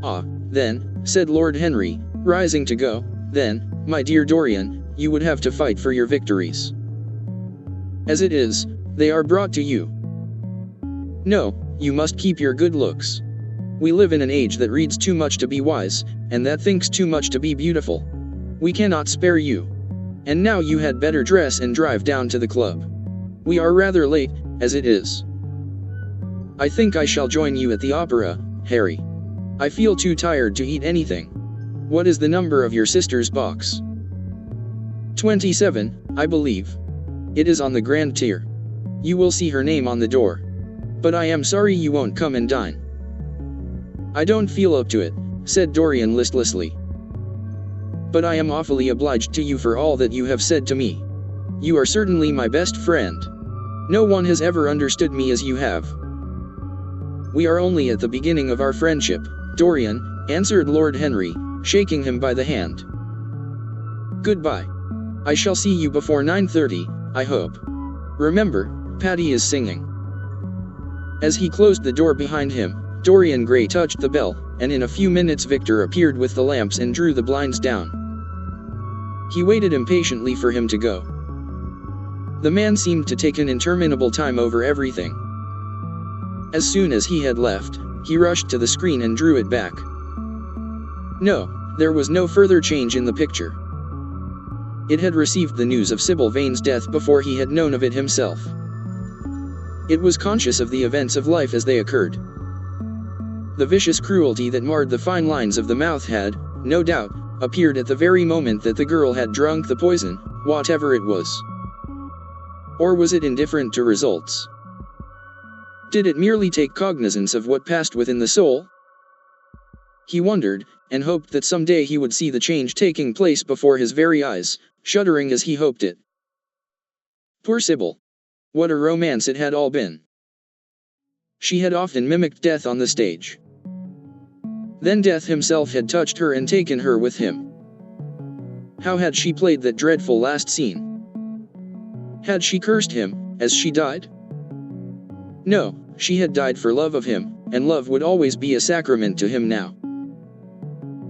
"Ah, then," said Lord Henry, rising to go, "then, my dear Dorian, you would have to fight for your victories. As it is, they are brought to you. No, you must keep your good looks. We live in an age that reads too much to be wise, and that thinks too much to be beautiful. We cannot spare you. And now you had better dress and drive down to the club. We are rather late, as it is. I think I shall join you at the opera, Harry. I feel too tired to eat anything. What is the number of your sister's box?" 27, I believe. It is on the grand tier. You will see her name on the door. But I am sorry you won't come and dine." "I don't feel up to it," said Dorian listlessly. "But I am awfully obliged to you for all that you have said to me. You are certainly my best friend. No one has ever understood me as you have." "We are only at the beginning of our friendship, Dorian," answered Lord Henry, shaking him by the hand. "Goodbye. I shall see you before 9:30, I hope. Remember, Patty is singing." As he closed the door behind him, Dorian Gray touched the bell, and in a few minutes Victor appeared with the lamps and drew the blinds down. He waited impatiently for him to go. The man seemed to take an interminable time over everything. As soon as he had left, he rushed to the screen and drew it back. No, there was no further change in the picture. It had received the news of Sybil Vane's death before he had known of it himself. It was conscious of the events of life as they occurred. The vicious cruelty that marred the fine lines of the mouth had, no doubt, appeared at the very moment that the girl had drunk the poison, whatever it was. Or was it indifferent to results? Did it merely take cognizance of what passed within the soul? He wondered, and hoped that someday he would see the change taking place before his very eyes, shuddering as he hoped it. Poor Sybil! What a romance it had all been! She had often mimicked death on the stage. Then death himself had touched her and taken her with him. How had she played that dreadful last scene? Had she cursed him, as she died? No, she had died for love of him, and love would always be a sacrament to him now.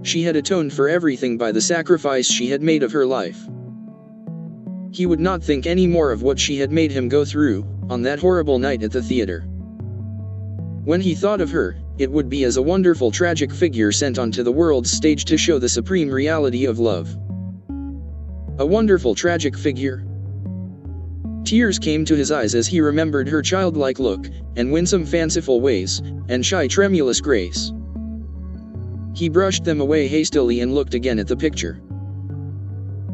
She had atoned for everything by the sacrifice she had made of her life. He would not think any more of what she had made him go through, on that horrible night at the theater. When he thought of her, it would be as a wonderful tragic figure sent onto the world's stage to show the supreme reality of love. A wonderful tragic figure. Tears came to his eyes as he remembered her childlike look, and winsome fanciful ways, and shy tremulous grace. He brushed them away hastily and looked again at the picture.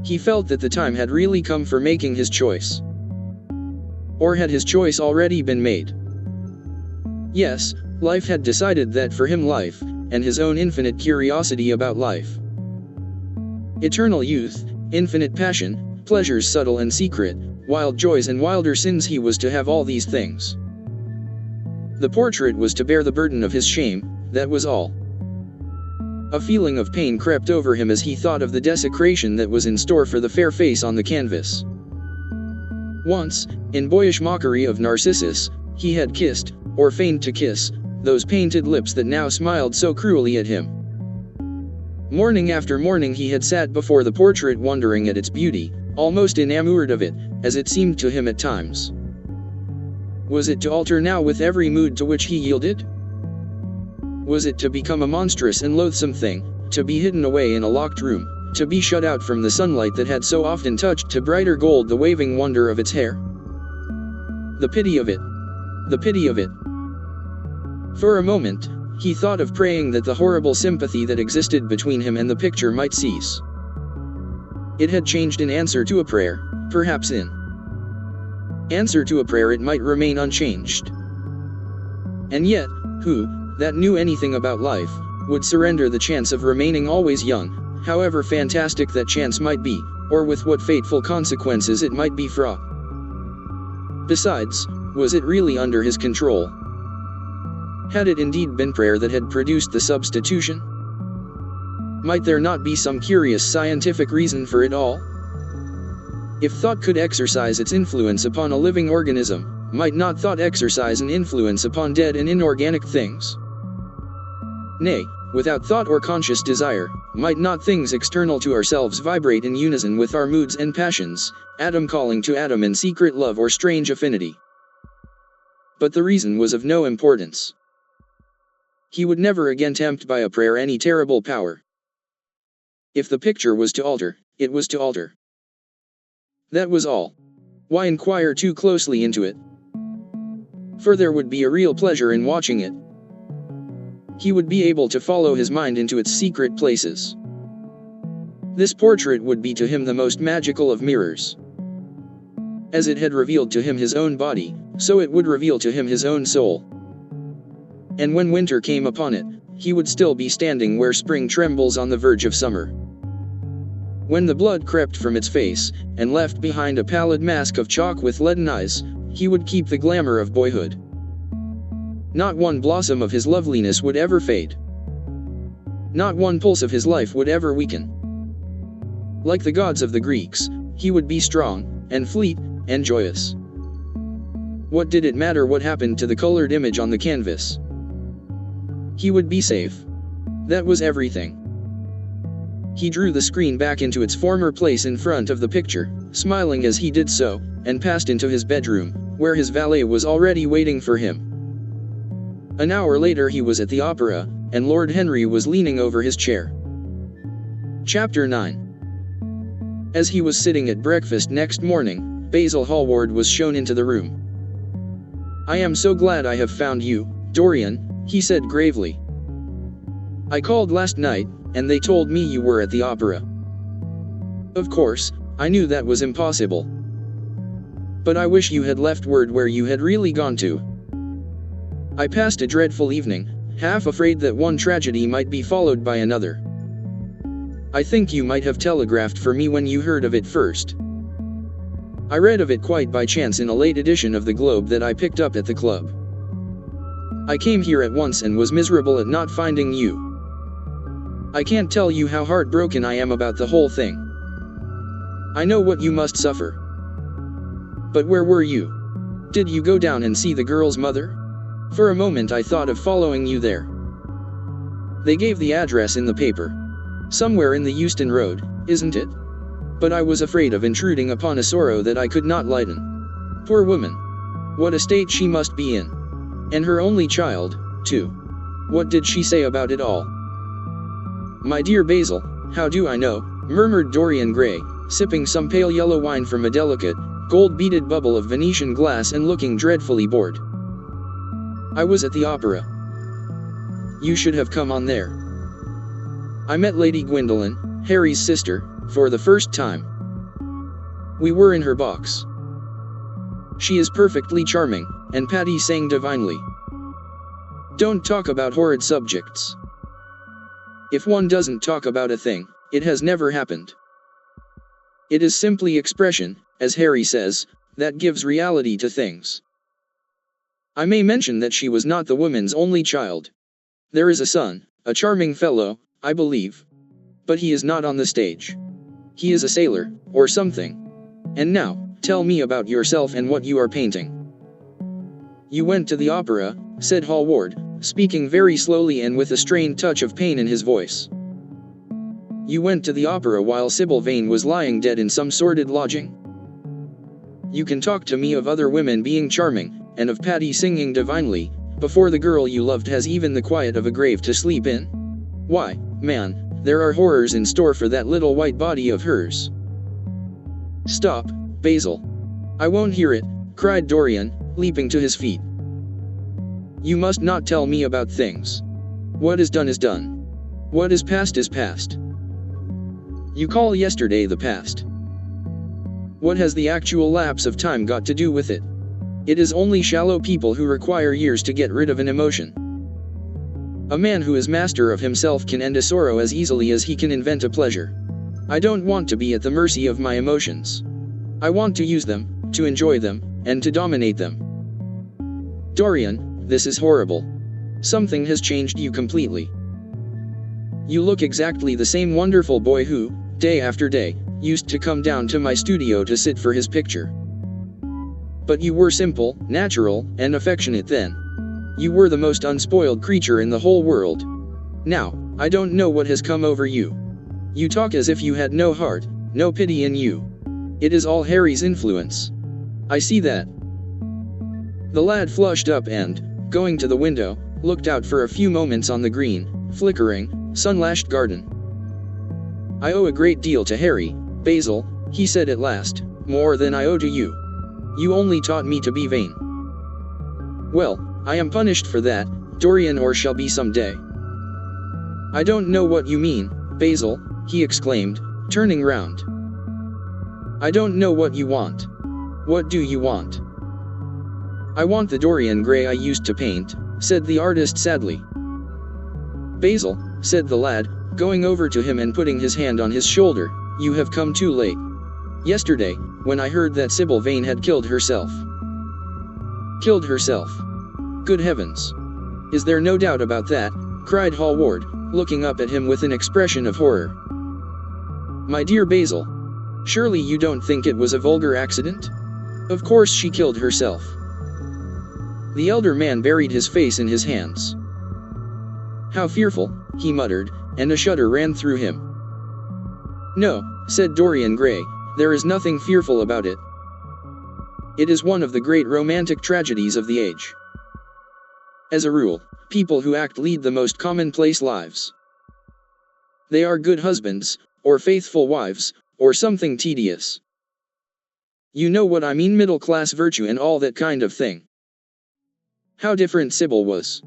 He felt that the time had really come for making his choice. Or had his choice already been made? Yes, life had decided that for him life, and his own infinite curiosity about life. Eternal youth, infinite passion, pleasures subtle and secret, wild joys and wilder sins, he was to have all these things. The portrait was to bear the burden of his shame, that was all. A feeling of pain crept over him as he thought of the desecration that was in store for the fair face on the canvas. Once, in boyish mockery of Narcissus, he had kissed, or feigned to kiss, those painted lips that now smiled so cruelly at him. Morning after morning he had sat before the portrait wondering at its beauty, almost enamored of it, as it seemed to him at times. Was it to alter now with every mood to which he yielded? Was it to become a monstrous and loathsome thing, to be hidden away in a locked room, to be shut out from the sunlight that had so often touched to brighter gold the waving wonder of its hair? The pity of it! The pity of it! For a moment, he thought of praying that the horrible sympathy that existed between him and the picture might cease. It had changed in answer to a prayer, perhaps in answer to a prayer it might remain unchanged. And yet, who, that knew anything about life, would surrender the chance of remaining always young, however fantastic that chance might be, or with what fateful consequences it might be fraught? Besides, was it really under his control? Had it indeed been prayer that had produced the substitution? Might there not be some curious scientific reason for it all? If thought could exercise its influence upon a living organism, might not thought exercise an influence upon dead and inorganic things? Nay, without thought or conscious desire, might not things external to ourselves vibrate in unison with our moods and passions, atom calling to atom in secret love or strange affinity? But the reason was of no importance. He would never again tempt by a prayer any terrible power. If the picture was to alter, it was to alter. That was all. Why inquire too closely into it? For there would be a real pleasure in watching it. He would be able to follow his mind into its secret places. This portrait would be to him the most magical of mirrors. As it had revealed to him his own body, so it would reveal to him his own soul. And when winter came upon it, he would still be standing where spring trembles on the verge of summer. When the blood crept from its face, and left behind a pallid mask of chalk with leaden eyes, he would keep the glamour of boyhood. Not one blossom of his loveliness would ever fade. Not one pulse of his life would ever weaken. Like the gods of the Greeks, he would be strong, and fleet, and joyous. What did it matter what happened to the colored image on the canvas? He would be safe. That was everything. He drew the screen back into its former place in front of the picture, smiling as he did so, and passed into his bedroom, where his valet was already waiting for him. An hour later he was at the opera, and Lord Henry was leaning over his chair. Chapter 9. As he was sitting at breakfast next morning, Basil Hallward was shown into the room. "I am so glad I have found you, Dorian," he said gravely. "I called last night, and they told me you were at the opera. Of course, I knew that was impossible. But I wish you had left word where you had really gone to. I passed a dreadful evening, half afraid that one tragedy might be followed by another. I think you might have telegraphed for me when you heard of it first. I read of it quite by chance in a late edition of the Globe that I picked up at the club. I came here at once and was miserable at not finding you. I can't tell you how heartbroken I am about the whole thing. I know what you must suffer. But where were you? Did you go down and see the girl's mother? For a moment I thought of following you there. They gave the address in the paper. Somewhere in the Euston Road, isn't it? But I was afraid of intruding upon a sorrow that I could not lighten. Poor woman. What a state she must be in. And her only child, too. What did she say about it all?" "My dear Basil, how do I know?" murmured Dorian Gray, sipping some pale yellow wine from a delicate, gold-beaded bubble of Venetian glass and looking dreadfully bored. "I was at the opera. You should have come on there. I met Lady Gwendolen, Harry's sister, for the first time. We were in her box. She is perfectly charming, and Patty sang divinely. Don't talk about horrid subjects. If one doesn't talk about a thing, it has never happened. It is simply expression, as Harry says, that gives reality to things. I may mention that she was not the woman's only child. There is a son, a charming fellow, I believe. But he is not on the stage. He is a sailor, or something. And now, tell me about yourself and what you are painting." "You went to the opera," said Hallward, speaking very slowly and with a strained touch of pain in his voice. "You went to the opera while Sybil Vane was lying dead in some sordid lodging? You can talk to me of other women being charming, and of Patty singing divinely, before the girl you loved has even the quiet of a grave to sleep in? Why, man, there are horrors in store for that little white body of hers." "Stop, Basil. I won't hear it," cried Dorian, leaping to his feet. "You must not tell me about things. What is done is done. What is past is past. You call yesterday the past. What has the actual lapse of time got to do with it? It is only shallow people who require years to get rid of an emotion. A man who is master of himself can end a sorrow as easily as he can invent a pleasure. I don't want to be at the mercy of my emotions. I want to use them, to enjoy them, and to dominate them. Dorian, this is horrible. Something has changed you completely. You look exactly the same wonderful boy who, day after day, used to come down to my studio to sit for his picture. But you were simple, natural, and affectionate then. You were the most unspoiled creature in the whole world. Now, I don't know what has come over you. You talk as if you had no heart, no pity in you. It is all Harry's influence. I see that." The lad flushed up and, going to the window, looked out for a few moments on the green, flickering, sun-lashed garden. "I owe a great deal to Harry, Basil," he said at last, "more than I owe to you. You only taught me to be vain." "Well, I am punished for that, Dorian, or shall be some day." "I don't know what you mean, Basil," he exclaimed, turning round. "I don't know what you want. What do you want?" "I want the Dorian Gray I used to paint," said the artist sadly. "Basil," said the lad, going over to him and putting his hand on his shoulder, "you have come too late. Yesterday, when I heard that Sybil Vane had killed herself." "Killed herself? Good heavens! Is there no doubt about that?" cried Hallward, looking up at him with an expression of horror. "My dear Basil, Surely you don't think it was a vulgar accident? Of course she killed herself. The elder man buried his face in his hands. How fearful, he muttered, and a shudder ran through him. No, said Dorian Gray, there is nothing fearful about it. It is one of the great romantic tragedies of the age. As a rule, people who act lead the most commonplace lives. They are good husbands, or faithful wives, or something tedious. You know what I mean, middle-class virtue and all that kind of thing. How different Sybil was.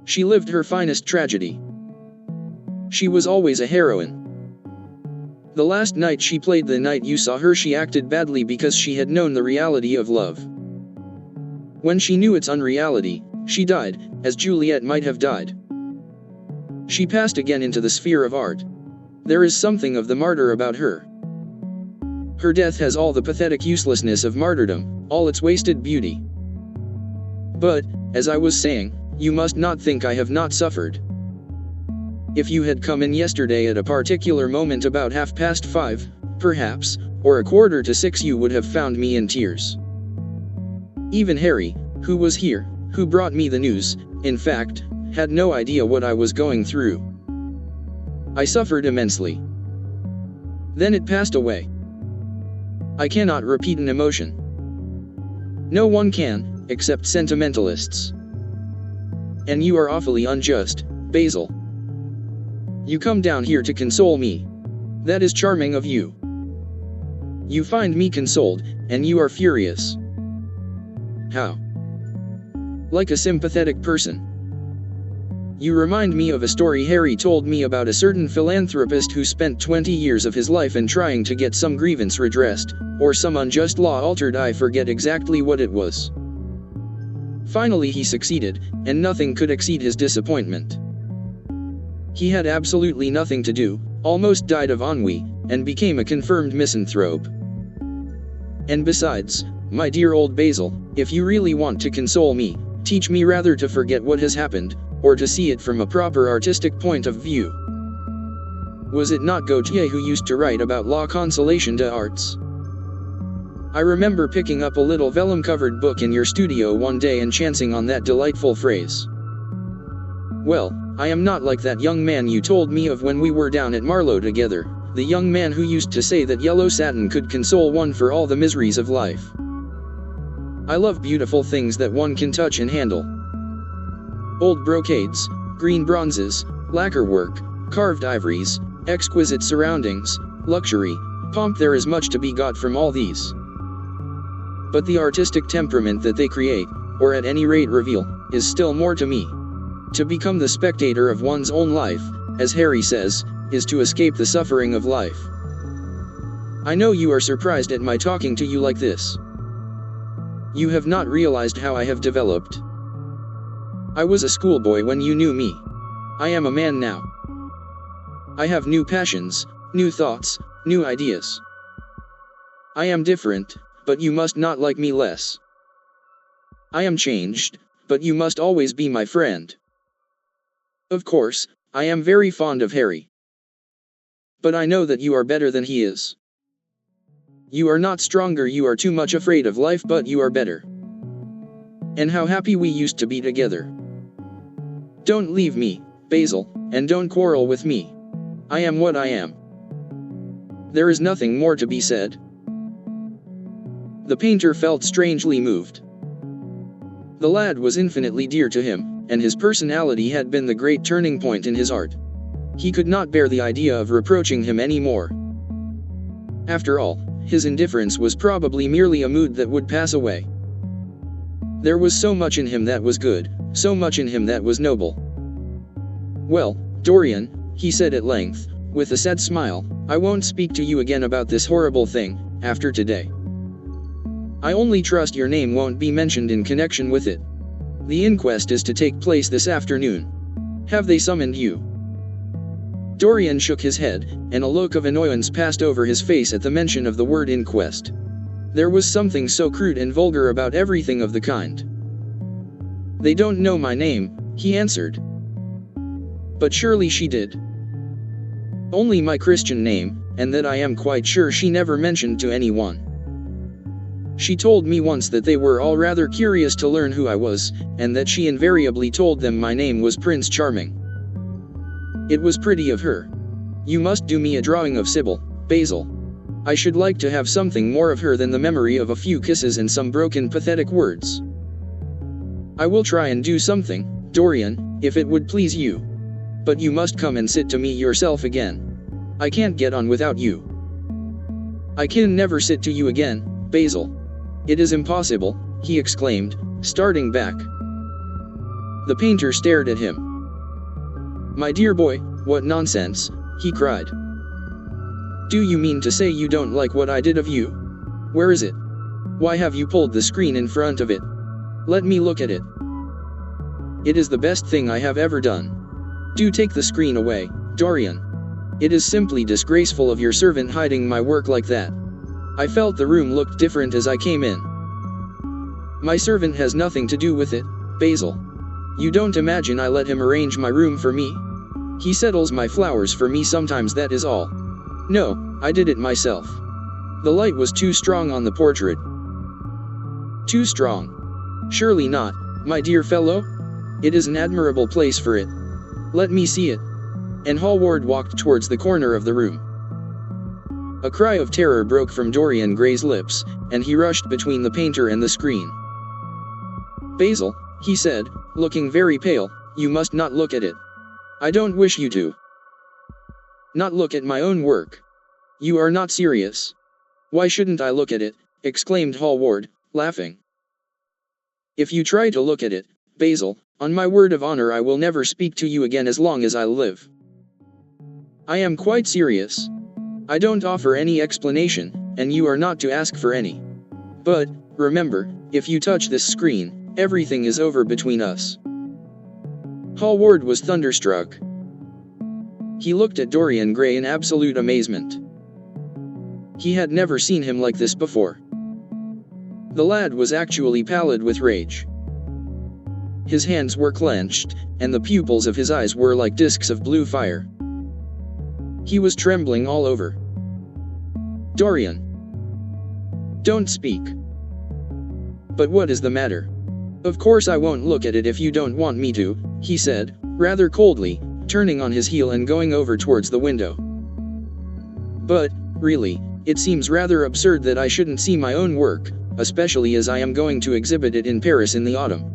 She lived her finest tragedy. She was always a heroine. The last night she played the night you saw her, she acted badly because she had known the reality of love. When she knew its unreality, she died, as Juliet might have died. She passed again into the sphere of art. There is something of the martyr about her. Her death has all the pathetic uselessness of martyrdom, all its wasted beauty. But, as I was saying, you must not think I have not suffered. If you had come in yesterday at a particular moment about 5:30, perhaps, or 5:45, you would have found me in tears. Even Harry, who was here, who brought me the news, in fact, had no idea what I was going through. I suffered immensely. Then it passed away. I cannot repeat an emotion. No one can, except sentimentalists. And you are awfully unjust, Basil. You come down here to console me. That is charming of you. You find me consoled, and you are furious. How? Like a sympathetic person. You remind me of a story Harry told me about a certain philanthropist who spent 20 years of his life in trying to get some grievance redressed, or some unjust law altered. I forget exactly what it was. Finally he succeeded, and nothing could exceed his disappointment. He had absolutely nothing to do, almost died of ennui, and became a confirmed misanthrope. And besides, my dear old Basil, if you really want to console me, teach me rather to forget what has happened, or to see it from a proper artistic point of view. Was it not Gautier who used to write about La Consolation des Arts? I remember picking up a little vellum-covered book in your studio one day and chancing on that delightful phrase. Well, I am not like that young man you told me of when we were down at Marlow together, the young man who used to say that yellow satin could console one for all the miseries of life. I love beautiful things that one can touch and handle. Old brocades, green bronzes, lacquer work, carved ivories, exquisite surroundings, luxury, pomp. There is much to be got from all these. But the artistic temperament that they create, or at any rate reveal, is still more to me. To become the spectator of one's own life, as Harry says, is to escape the suffering of life. I know you are surprised at my talking to you like this. You have not realized how I have developed. I was a schoolboy when you knew me. I am a man now. I have new passions, new thoughts, new ideas. I am different, but you must not like me less. I am changed, but you must always be my friend. Of course, I am very fond of Harry. But I know that you are better than he is. You are not stronger, you are too much afraid of life, but you are better. And how happy we used to be together. Don't leave me, Basil, and don't quarrel with me. I am what I am. There is nothing more to be said. The painter felt strangely moved. The lad was infinitely dear to him, and his personality had been the great turning point in his art. He could not bear the idea of reproaching him any more. After all, his indifference was probably merely a mood that would pass away. There was so much in him that was good, so much in him that was noble. Well, Dorian, he said at length, with a sad smile, I won't speak to you again about this horrible thing, after today. I only trust your name won't be mentioned in connection with it. The inquest is to take place this afternoon. Have they summoned you? Dorian shook his head, and a look of annoyance passed over his face at the mention of the word inquest. There was something so crude and vulgar about everything of the kind. They don't know my name, he answered. But surely she did. Only my Christian name, and that I am quite sure she never mentioned to anyone. She told me once that they were all rather curious to learn who I was, and that she invariably told them my name was Prince Charming. It was pretty of her. You must do me a drawing of Sybil, Basil. I should like to have something more of her than the memory of a few kisses and some broken pathetic words. I will try and do something, Dorian, if it would please you. But you must come and sit to me yourself again. I can't get on without you. I can never sit to you again, Basil. It is impossible, he exclaimed, starting back. The painter stared at him. My dear boy, what nonsense, he cried. Do you mean to say you don't like what I did of you? Where is it? Why have you pulled the screen in front of it? Let me look at it. It is the best thing I have ever done. Do take the screen away, Dorian. It is simply disgraceful of your servant hiding my work like that. I felt the room looked different as I came in. My servant has nothing to do with it, Basil. You don't imagine I let him arrange my room for me? He settles my flowers for me sometimes, that is all. No, I did it myself. The light was too strong on the portrait. Too strong? Surely not, my dear fellow? It is an admirable place for it. Let me see it. And Hallward walked towards the corner of the room. A cry of terror broke from Dorian Gray's lips, and he rushed between the painter and the screen. Basil, he said, looking very pale, you must not look at it. I don't wish you to. Not look at my own work. You are not serious. Why shouldn't I look at it? Exclaimed Hallward, laughing. If you try to look at it, Basil, on my word of honor I will never speak to you again as long as I live. I am quite serious. I don't offer any explanation, and you are not to ask for any. But, remember, if you touch this screen, everything is over between us. Hallward was thunderstruck. He looked at Dorian Gray in absolute amazement. He had never seen him like this before. The lad was actually pallid with rage. His hands were clenched, and the pupils of his eyes were like discs of blue fire. He was trembling all over. Dorian. Don't speak. But what is the matter? Of course I won't look at it if you don't want me to, he said, rather coldly, turning on his heel and going over towards the window. But, really, it seems rather absurd that I shouldn't see my own work, especially as I am going to exhibit it in Paris in the autumn.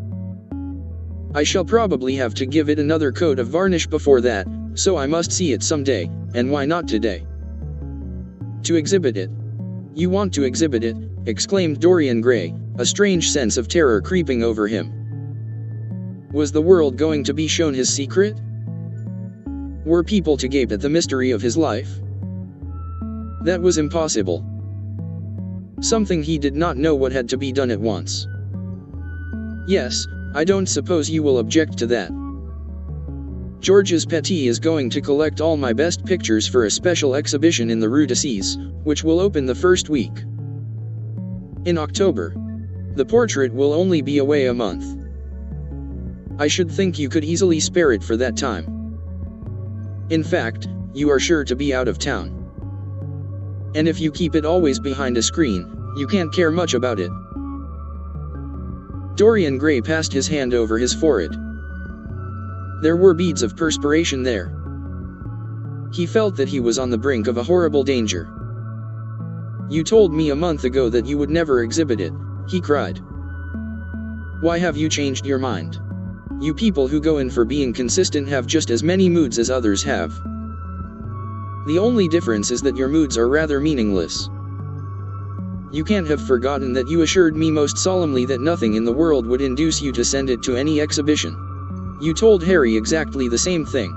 I shall probably have to give it another coat of varnish before that, so I must see it someday, and why not today? To exhibit it. You want to exhibit it, exclaimed Dorian Gray, a strange sense of terror creeping over him. Was the world going to be shown his secret? Were people to gape at the mystery of his life? That was impossible. Something he did not know what had to be done at once. Yes, I don't suppose you will object to that. Georges Petit is going to collect all my best pictures for a special exhibition in the Rue d'Assise, which will open the first week in October. The portrait will only be away a month. I should think you could easily spare it for that time. In fact, you are sure to be out of town. And if you keep it always behind a screen, you can't care much about it. Dorian Gray passed his hand over his forehead. There were beads of perspiration there. He felt that he was on the brink of a horrible danger. You told me a month ago that you would never exhibit it, he cried. Why have you changed your mind? You people who go in for being consistent have just as many moods as others have. The only difference is that your moods are rather meaningless. You can't have forgotten that you assured me most solemnly that nothing in the world would induce you to send it to any exhibition. You told Harry exactly the same thing.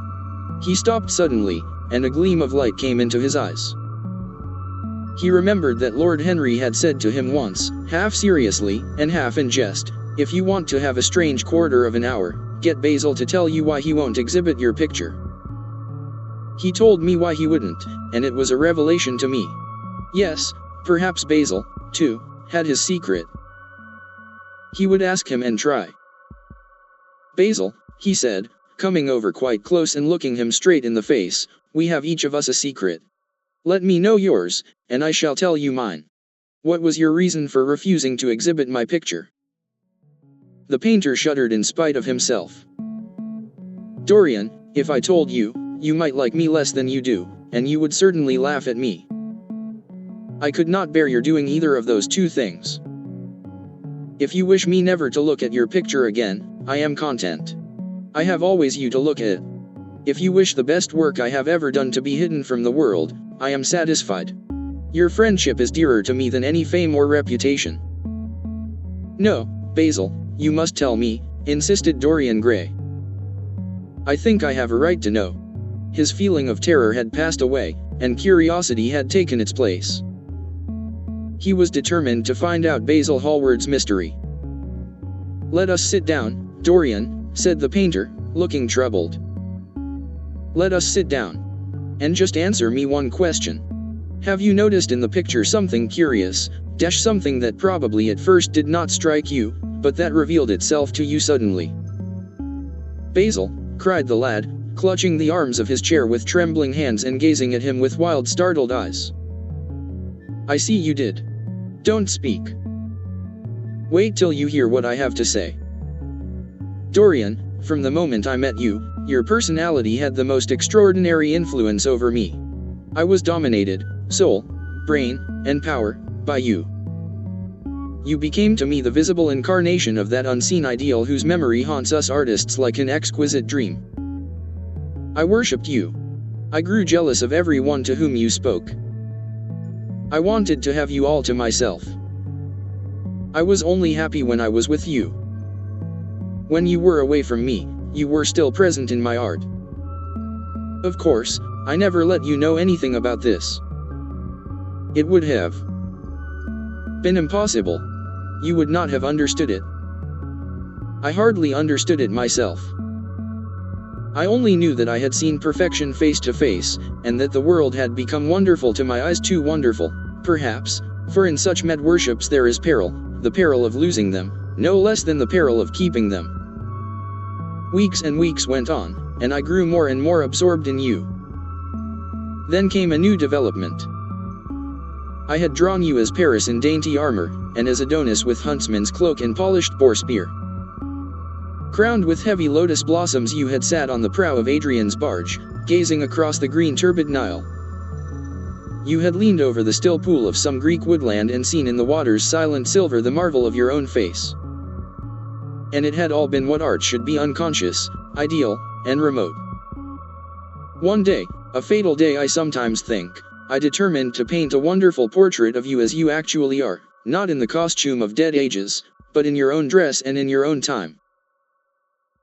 He stopped suddenly, and a gleam of light came into his eyes. He remembered that Lord Henry had said to him once, half seriously, and half in jest, if you want to have a strange quarter of an hour, get Basil to tell you why he won't exhibit your picture. He told me why he wouldn't, and it was a revelation to me. Yes, perhaps Basil, too, had his secret. He would ask him and try. Basil, he said, coming over quite close and looking him straight in the face, we have each of us a secret. Let me know yours, and I shall tell you mine. What was your reason for refusing to exhibit my picture?" The painter shuddered in spite of himself. "Dorian, if I told you, you might like me less than you do, and you would certainly laugh at me. I could not bear your doing either of those two things. If you wish me never to look at your picture again, I am content. I have always you to look at. If you wish the best work I have ever done to be hidden from the world, I am satisfied. Your friendship is dearer to me than any fame or reputation." "No, Basil, you must tell me," insisted Dorian Gray. "I think I have a right to know." His feeling of terror had passed away, and curiosity had taken its place. He was determined to find out Basil Hallward's mystery. "Let us sit down, Dorian," said the painter, looking troubled. "Let us sit down. And just answer me one question. Have you noticed in the picture something curious, something that probably at first did not strike you, but that revealed itself to you suddenly?" "Basil," cried the lad, clutching the arms of his chair with trembling hands and gazing at him with wild, startled eyes. "I see you did. Don't speak. Wait till you hear what I have to say. Dorian, from the moment I met you, your personality had the most extraordinary influence over me. I was dominated, soul, brain, and power, by you. You became to me the visible incarnation of that unseen ideal whose memory haunts us artists like an exquisite dream. I worshipped you. I grew jealous of everyone to whom you spoke. I wanted to have you all to myself. I was only happy when I was with you. When you were away from me, you were still present in my art. Of course, I never let you know anything about this. It would have been impossible. You would not have understood it. I hardly understood it myself. I only knew that I had seen perfection face to face, and that the world had become wonderful to my eyes, too wonderful, perhaps, for in such mad worships there is peril, the peril of losing them, no less than the peril of keeping them. Weeks and weeks went on, and I grew more and more absorbed in you. Then came a new development. I had drawn you as Paris in dainty armor, and as Adonis with huntsman's cloak and polished boar spear. Crowned with heavy lotus blossoms you had sat on the prow of Adrian's barge, gazing across the green turbid Nile. You had leaned over the still pool of some Greek woodland and seen in the water's silent silver the marvel of your own face. And it had all been what art should be, unconscious, ideal, and remote. One day, a fatal day I sometimes think, I determined to paint a wonderful portrait of you as you actually are, not in the costume of dead ages, but in your own dress and in your own time.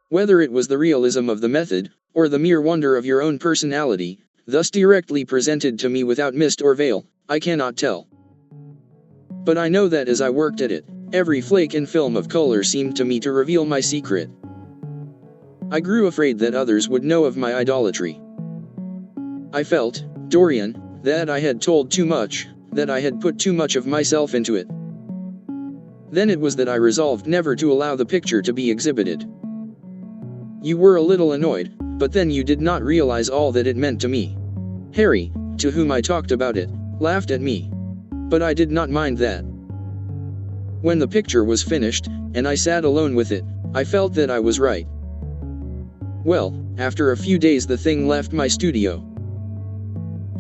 Whether it was the realism of the method, or the mere wonder of your own personality, thus directly presented to me without mist or veil, I cannot tell. But I know that as I worked at it, every flake and film of color seemed to me to reveal my secret. I grew afraid that others would know of my idolatry. I felt, Dorian, that I had told too much, that I had put too much of myself into it. Then it was that I resolved never to allow the picture to be exhibited. You were a little annoyed, but then you did not realize all that it meant to me. Harry, to whom I talked about it, laughed at me. But I did not mind that. When the picture was finished, and I sat alone with it, I felt that I was right. Well, after a few days the thing left my studio.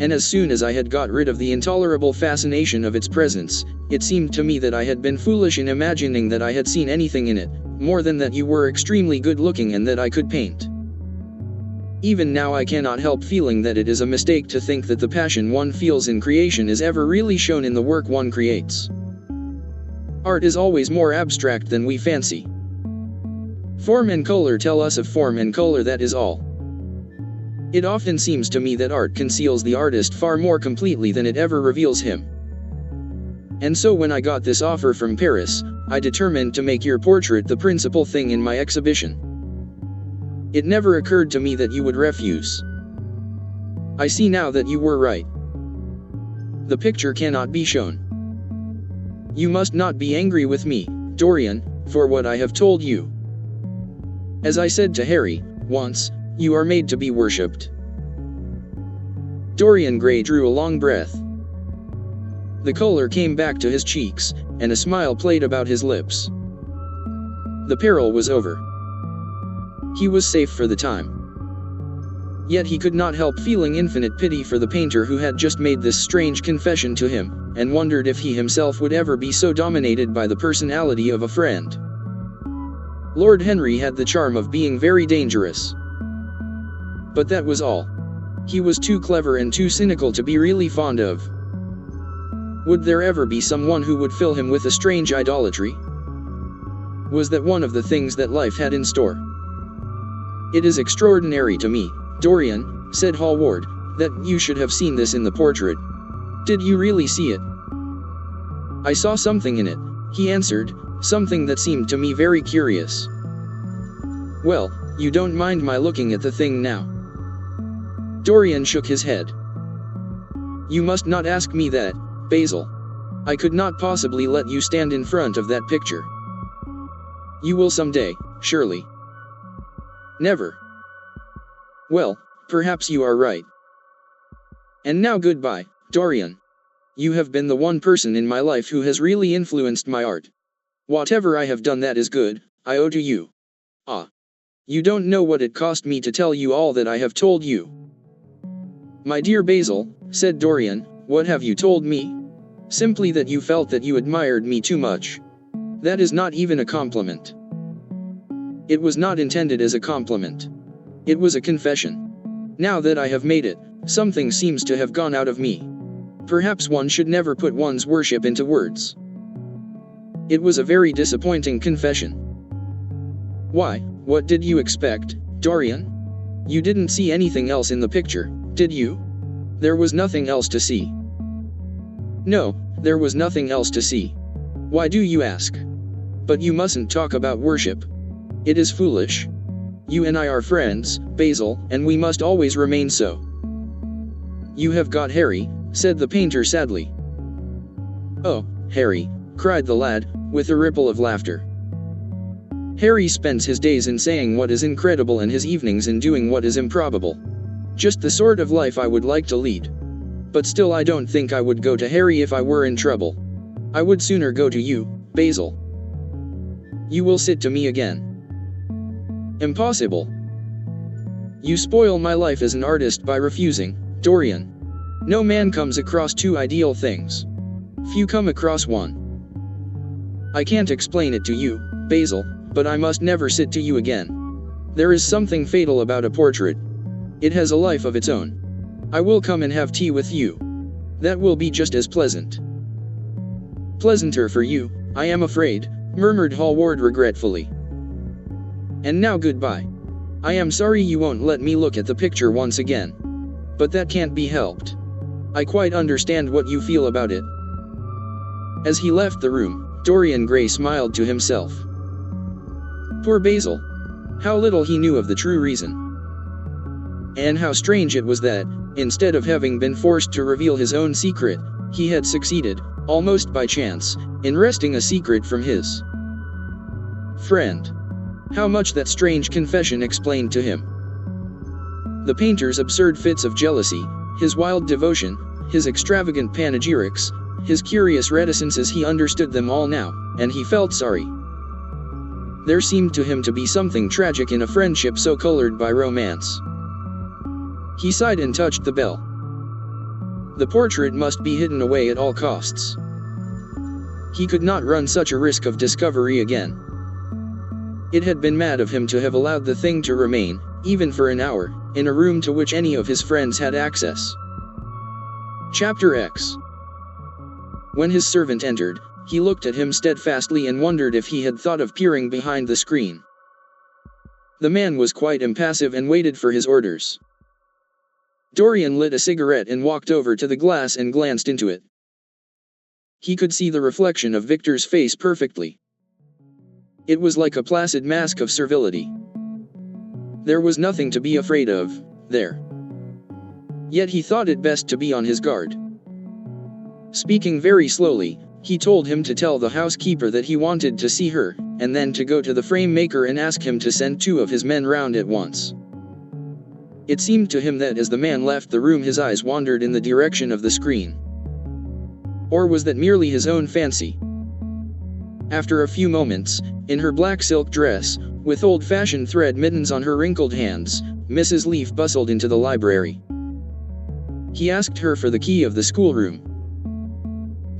And as soon as I had got rid of the intolerable fascination of its presence, it seemed to me that I had been foolish in imagining that I had seen anything in it, more than that you were extremely good-looking and that I could paint. Even now I cannot help feeling that it is a mistake to think that the passion one feels in creation is ever really shown in the work one creates. Art is always more abstract than we fancy. Form and color tell us of form and color, that is all. It often seems to me that art conceals the artist far more completely than it ever reveals him. And so when I got this offer from Paris, I determined to make your portrait the principal thing in my exhibition. It never occurred to me that you would refuse. I see now that you were right. The picture cannot be shown. You must not be angry with me, Dorian, for what I have told you. As I said to Harry, once, you are made to be worshipped. Dorian Gray drew a long breath. The color came back to his cheeks, and a smile played about his lips. The peril was over. He was safe for the time. Yet he could not help feeling infinite pity for the painter who had just made this strange confession to him, and wondered if he himself would ever be so dominated by the personality of a friend. Lord Henry had the charm of being very dangerous. But that was all. He was too clever and too cynical to be really fond of. Would there ever be someone who would fill him with a strange idolatry? Was that one of the things that life had in store? "It is extraordinary to me, Dorian," said Hallward, "that you should have seen this in the portrait. Did you really see it?" "I saw something in it," he answered, "something that seemed to me very curious." "Well, you don't mind my looking at the thing now?" Dorian shook his head. "You must not ask me that, Basil. I could not possibly let you stand in front of that picture." "You will someday, surely." "Never." "Well, perhaps you are right. And now goodbye, Dorian. You have been the one person in my life who has really influenced my art. Whatever I have done that is good, I owe to you. Ah. You don't know what it cost me to tell you all that I have told you." "My dear Basil," said Dorian, "what have you told me?" "Simply that you felt that you admired me too much. That is not even a compliment." "It was not intended as a compliment. It was a confession. Now that I have made it, something seems to have gone out of me. Perhaps one should never put one's worship into words." "It was a very disappointing confession." "Why, what did you expect, Dorian? You didn't see anything else in the picture, did you? There was nothing else to see." "No, there was nothing else to see. Why do you ask? But you mustn't talk about worship. It is foolish. You and I are friends, Basil, and we must always remain so." "You have got Harry," said the painter sadly. "Oh, Harry," cried the lad, with a ripple of laughter. "Harry spends his days in saying what is incredible and his evenings in doing what is improbable. Just the sort of life I would like to lead. But still I don't think I would go to Harry if I were in trouble. I would sooner go to you, Basil." "You will sit to me again." "Impossible. You spoil my life as an artist by refusing, Dorian. No man comes across two ideal things. Few come across one. I can't explain it to you, Basil, but I must never sit to you again. There is something fatal about a portrait. It has a life of its own. I will come and have tea with you. That will be just as pleasant." "Pleasanter for you, I am afraid," murmured Hallward regretfully. "And now goodbye. I am sorry you won't let me look at the picture once again. But that can't be helped. I quite understand what you feel about it." As he left the room, Dorian Gray smiled to himself. Poor Basil. How little he knew of the true reason. And how strange it was that, instead of having been forced to reveal his own secret, he had succeeded, almost by chance, in wresting a secret from his friend. How much that strange confession explained to him. The painter's absurd fits of jealousy, his wild devotion, his extravagant panegyrics, his curious reticences, he understood them all now, and he felt sorry. There seemed to him to be something tragic in a friendship so colored by romance. He sighed and touched the bell. The portrait must be hidden away at all costs. He could not run such a risk of discovery again. It had been mad of him to have allowed the thing to remain, even for an hour, in a room to which any of his friends had access. Chapter X. When his servant entered, he looked at him steadfastly and wondered if he had thought of peering behind the screen. The man was quite impassive and waited for his orders. Dorian lit a cigarette and walked over to the glass and glanced into it. He could see the reflection of Victor's face perfectly. It was like a placid mask of servility. There was nothing to be afraid of, there. Yet he thought it best to be on his guard. Speaking very slowly, he told him to tell the housekeeper that he wanted to see her, and then to go to the frame maker and ask him to send 2 of his men round at once. It seemed to him that as the man left the room his eyes wandered in the direction of the screen. Or was that merely his own fancy? After a few moments, in her black silk dress, with old-fashioned thread mittens on her wrinkled hands, Mrs. Leaf bustled into the library. He asked her for the key of the schoolroom.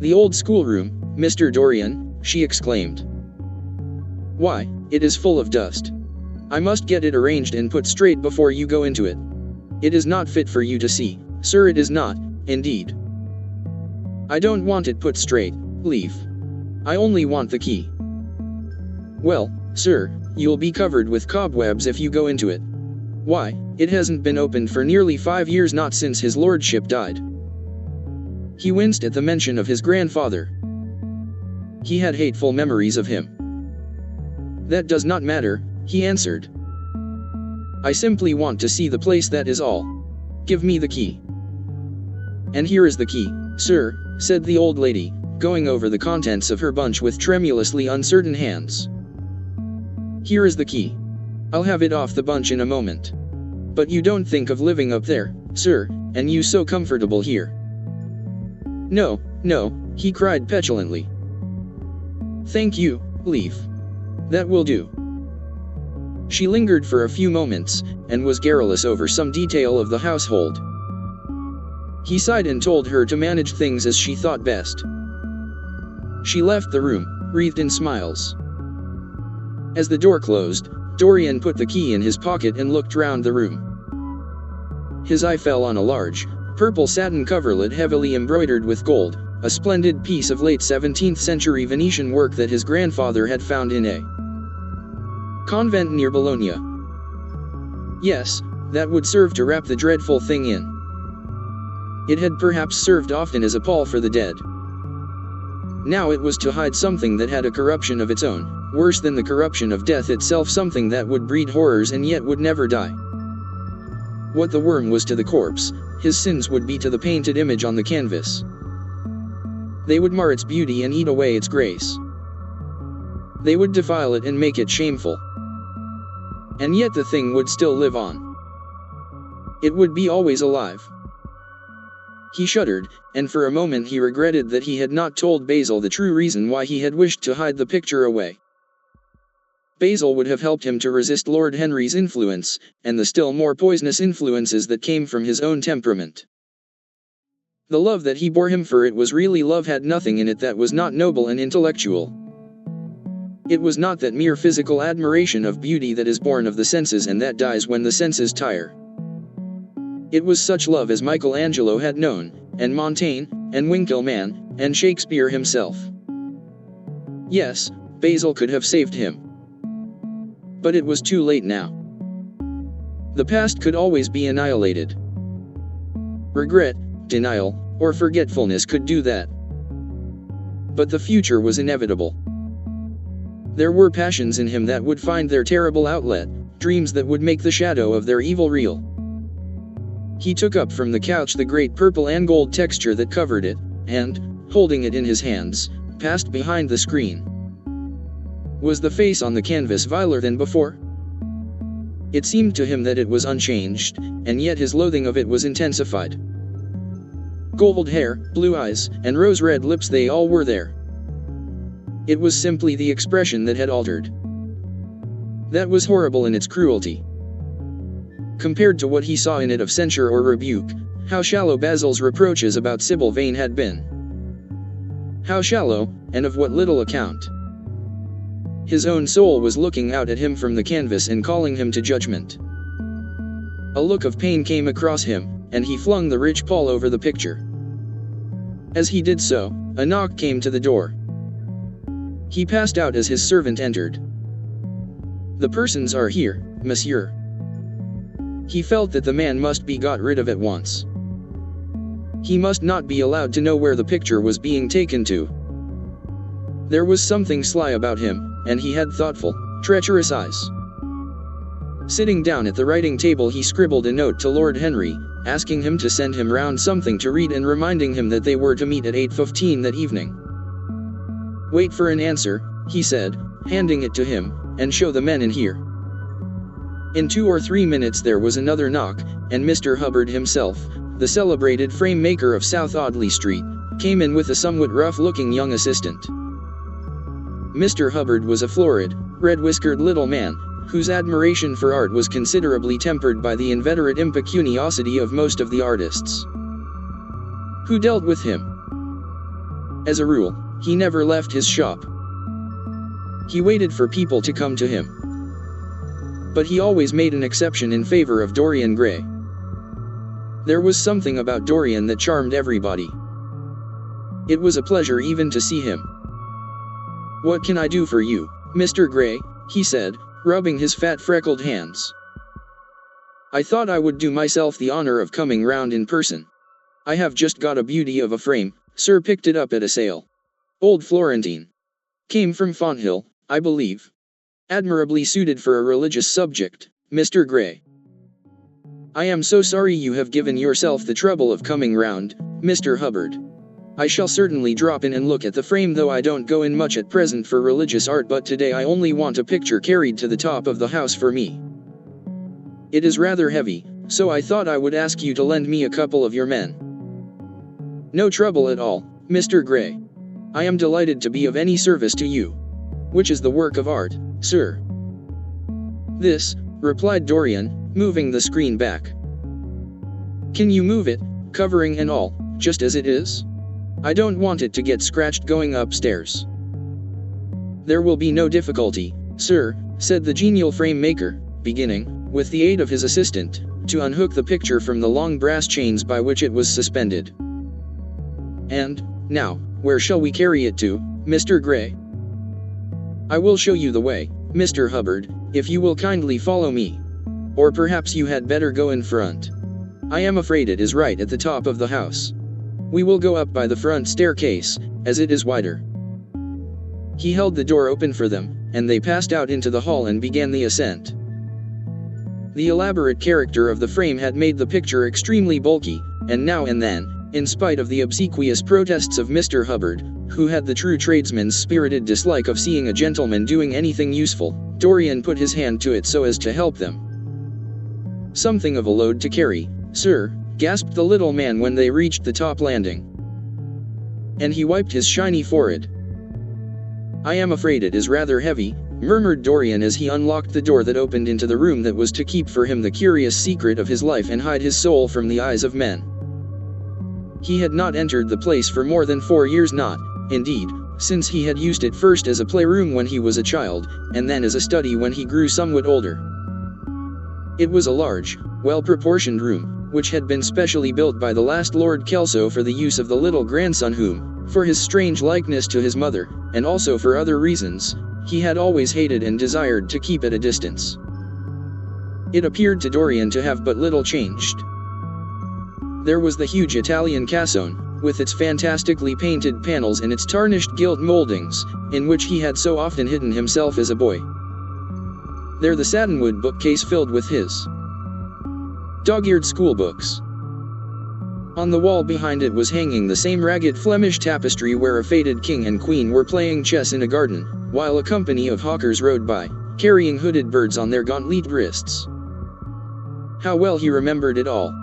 "The old schoolroom, Mr. Dorian," she exclaimed. "Why, it is full of dust. I must get it arranged and put straight before you go into it. It is not fit for you to see, sir, it is not, indeed." "I don't want it put straight, Leaf. I only want the key." "Well, sir, you'll be covered with cobwebs if you go into it. Why, it hasn't been opened for nearly 5 years, not since his lordship died." He winced at the mention of his grandfather. He had hateful memories of him. "That does not matter," he answered. "I simply want to see the place, that is all. Give me the key." "And here is the key, sir," said the old lady, going over the contents of her bunch with tremulously uncertain hands. "Here is the key. I'll have it off the bunch in a moment. But you don't think of living up there, sir, and you so comfortable here." "No, no," he cried petulantly. "Thank you, Leaf. That will do." She lingered for a few moments, and was garrulous over some detail of the household. He sighed and told her to manage things as she thought best. She left the room, wreathed in smiles. As the door closed, Dorian put the key in his pocket and looked round the room. His eye fell on a large, purple satin coverlet heavily embroidered with gold, a splendid piece of late 17th century Venetian work that his grandfather had found in a convent near Bologna. Yes, that would serve to wrap the dreadful thing in. It had perhaps served often as a pall for the dead. Now it was to hide something that had a corruption of its own, worse than the corruption of death itself, something that would breed horrors and yet would never die. What the worm was to the corpse, his sins would be to the painted image on the canvas. They would mar its beauty and eat away its grace. They would defile it and make it shameful. And yet the thing would still live on. It would be always alive. He shuddered, and for a moment he regretted that he had not told Basil the true reason why he had wished to hide the picture away. Basil would have helped him to resist Lord Henry's influence, and the still more poisonous influences that came from his own temperament. The love that he bore him for it was really love, had nothing in it that was not noble and intellectual. It was not that mere physical admiration of beauty that is born of the senses and that dies when the senses tire. It was such love as Michelangelo had known, and Montaigne, and Winckelmann, and Shakespeare himself. Yes, Basil could have saved him. But it was too late now. The past could always be annihilated. Regret, denial, or forgetfulness could do that. But the future was inevitable. There were passions in him that would find their terrible outlet, dreams that would make the shadow of their evil real. He took up from the couch the great purple and gold texture that covered it, and, holding it in his hands, passed behind the screen. Was the face on the canvas viler than before? It seemed to him that it was unchanged, and yet his loathing of it was intensified. Gold hair, blue eyes, and rose-red lips, they all were there. It was simply the expression that had altered. That was horrible in its cruelty. Compared to what he saw in it of censure or rebuke, how shallow Basil's reproaches about Sybil Vane had been. How shallow, and of what little account. His own soul was looking out at him from the canvas and calling him to judgment. A look of pain came across him, and he flung the rich pall over the picture. As he did so, a knock came to the door. He passed out as his servant entered. "The persons are here, monsieur." He felt that the man must be got rid of at once. He must not be allowed to know where the picture was being taken to. There was something sly about him, and he had thoughtful, treacherous eyes. Sitting down at the writing table, he scribbled a note to Lord Henry, asking him to send him round something to read and reminding him that they were to meet at 8:15 that evening. "Wait for an answer," he said, handing it to him, "and show the men in here." In 2 or 3 minutes there was another knock, and Mr. Hubbard himself, the celebrated frame maker of South Audley Street, came in with a somewhat rough-looking young assistant. Mr. Hubbard was a florid, red-whiskered little man, whose admiration for art was considerably tempered by the inveterate impecuniosity of most of the artists who dealt with him. As a rule, he never left his shop. He waited for people to come to him. But he always made an exception in favor of Dorian Gray. There was something about Dorian that charmed everybody. It was a pleasure even to see him. "What can I do for you, Mr. Gray?" he said, rubbing his fat freckled hands. "I thought I would do myself the honor of coming round in person. I have just got a beauty of a frame, sir, picked it up at a sale. Old Florentine. Came from Fonthill, I believe. Admirably suited for a religious subject, Mr. Gray." "I am so sorry you have given yourself the trouble of coming round, Mr. Hubbard. I shall certainly drop in and look at the frame, though I don't go in much at present for religious art, but today I only want a picture carried to the top of the house for me. It is rather heavy, so I thought I would ask you to lend me a couple of your men." "No trouble at all, Mr. Gray. I am delighted to be of any service to you. Which is the work of art, sir?" "This," replied Dorian, moving the screen back. "Can you move it, covering and all, just as it is? I don't want it to get scratched going upstairs." "There will be no difficulty, sir," said the genial frame maker, beginning, with the aid of his assistant, to unhook the picture from the long brass chains by which it was suspended. "And, now, where shall we carry it to, Mr. Gray?" "I will show you the way, Mr. Hubbard, if you will kindly follow me. Or perhaps you had better go in front. I am afraid it is right at the top of the house. We will go up by the front staircase, as it is wider." He held the door open for them, and they passed out into the hall and began the ascent. The elaborate character of the frame had made the picture extremely bulky, and now and then, in spite of the obsequious protests of Mr. Hubbard, who had the true tradesman's spirited dislike of seeing a gentleman doing anything useful, Dorian put his hand to it so as to help them. "Something of a load to carry, sir," gasped the little man when they reached the top landing. And he wiped his shiny forehead. "I am afraid it is rather heavy," murmured Dorian as he unlocked the door that opened into the room that was to keep for him the curious secret of his life and hide his soul from the eyes of men. He had not entered the place for more than 4 years, not, indeed, since he had used it first as a playroom when he was a child, and then as a study when he grew somewhat older. It was a large, well-proportioned room, which had been specially built by the last Lord Kelso for the use of the little grandson whom, for his strange likeness to his mother, and also for other reasons, he had always hated and desired to keep at a distance. It appeared to Dorian to have but little changed. There was the huge Italian cassone, with its fantastically painted panels and its tarnished gilt moldings, in which he had so often hidden himself as a boy. There the satinwood bookcase filled with his dog-eared schoolbooks. On the wall behind it was hanging the same ragged Flemish tapestry where a faded king and queen were playing chess in a garden, while a company of hawkers rode by, carrying hooded birds on their gauntleted wrists. How well he remembered it all.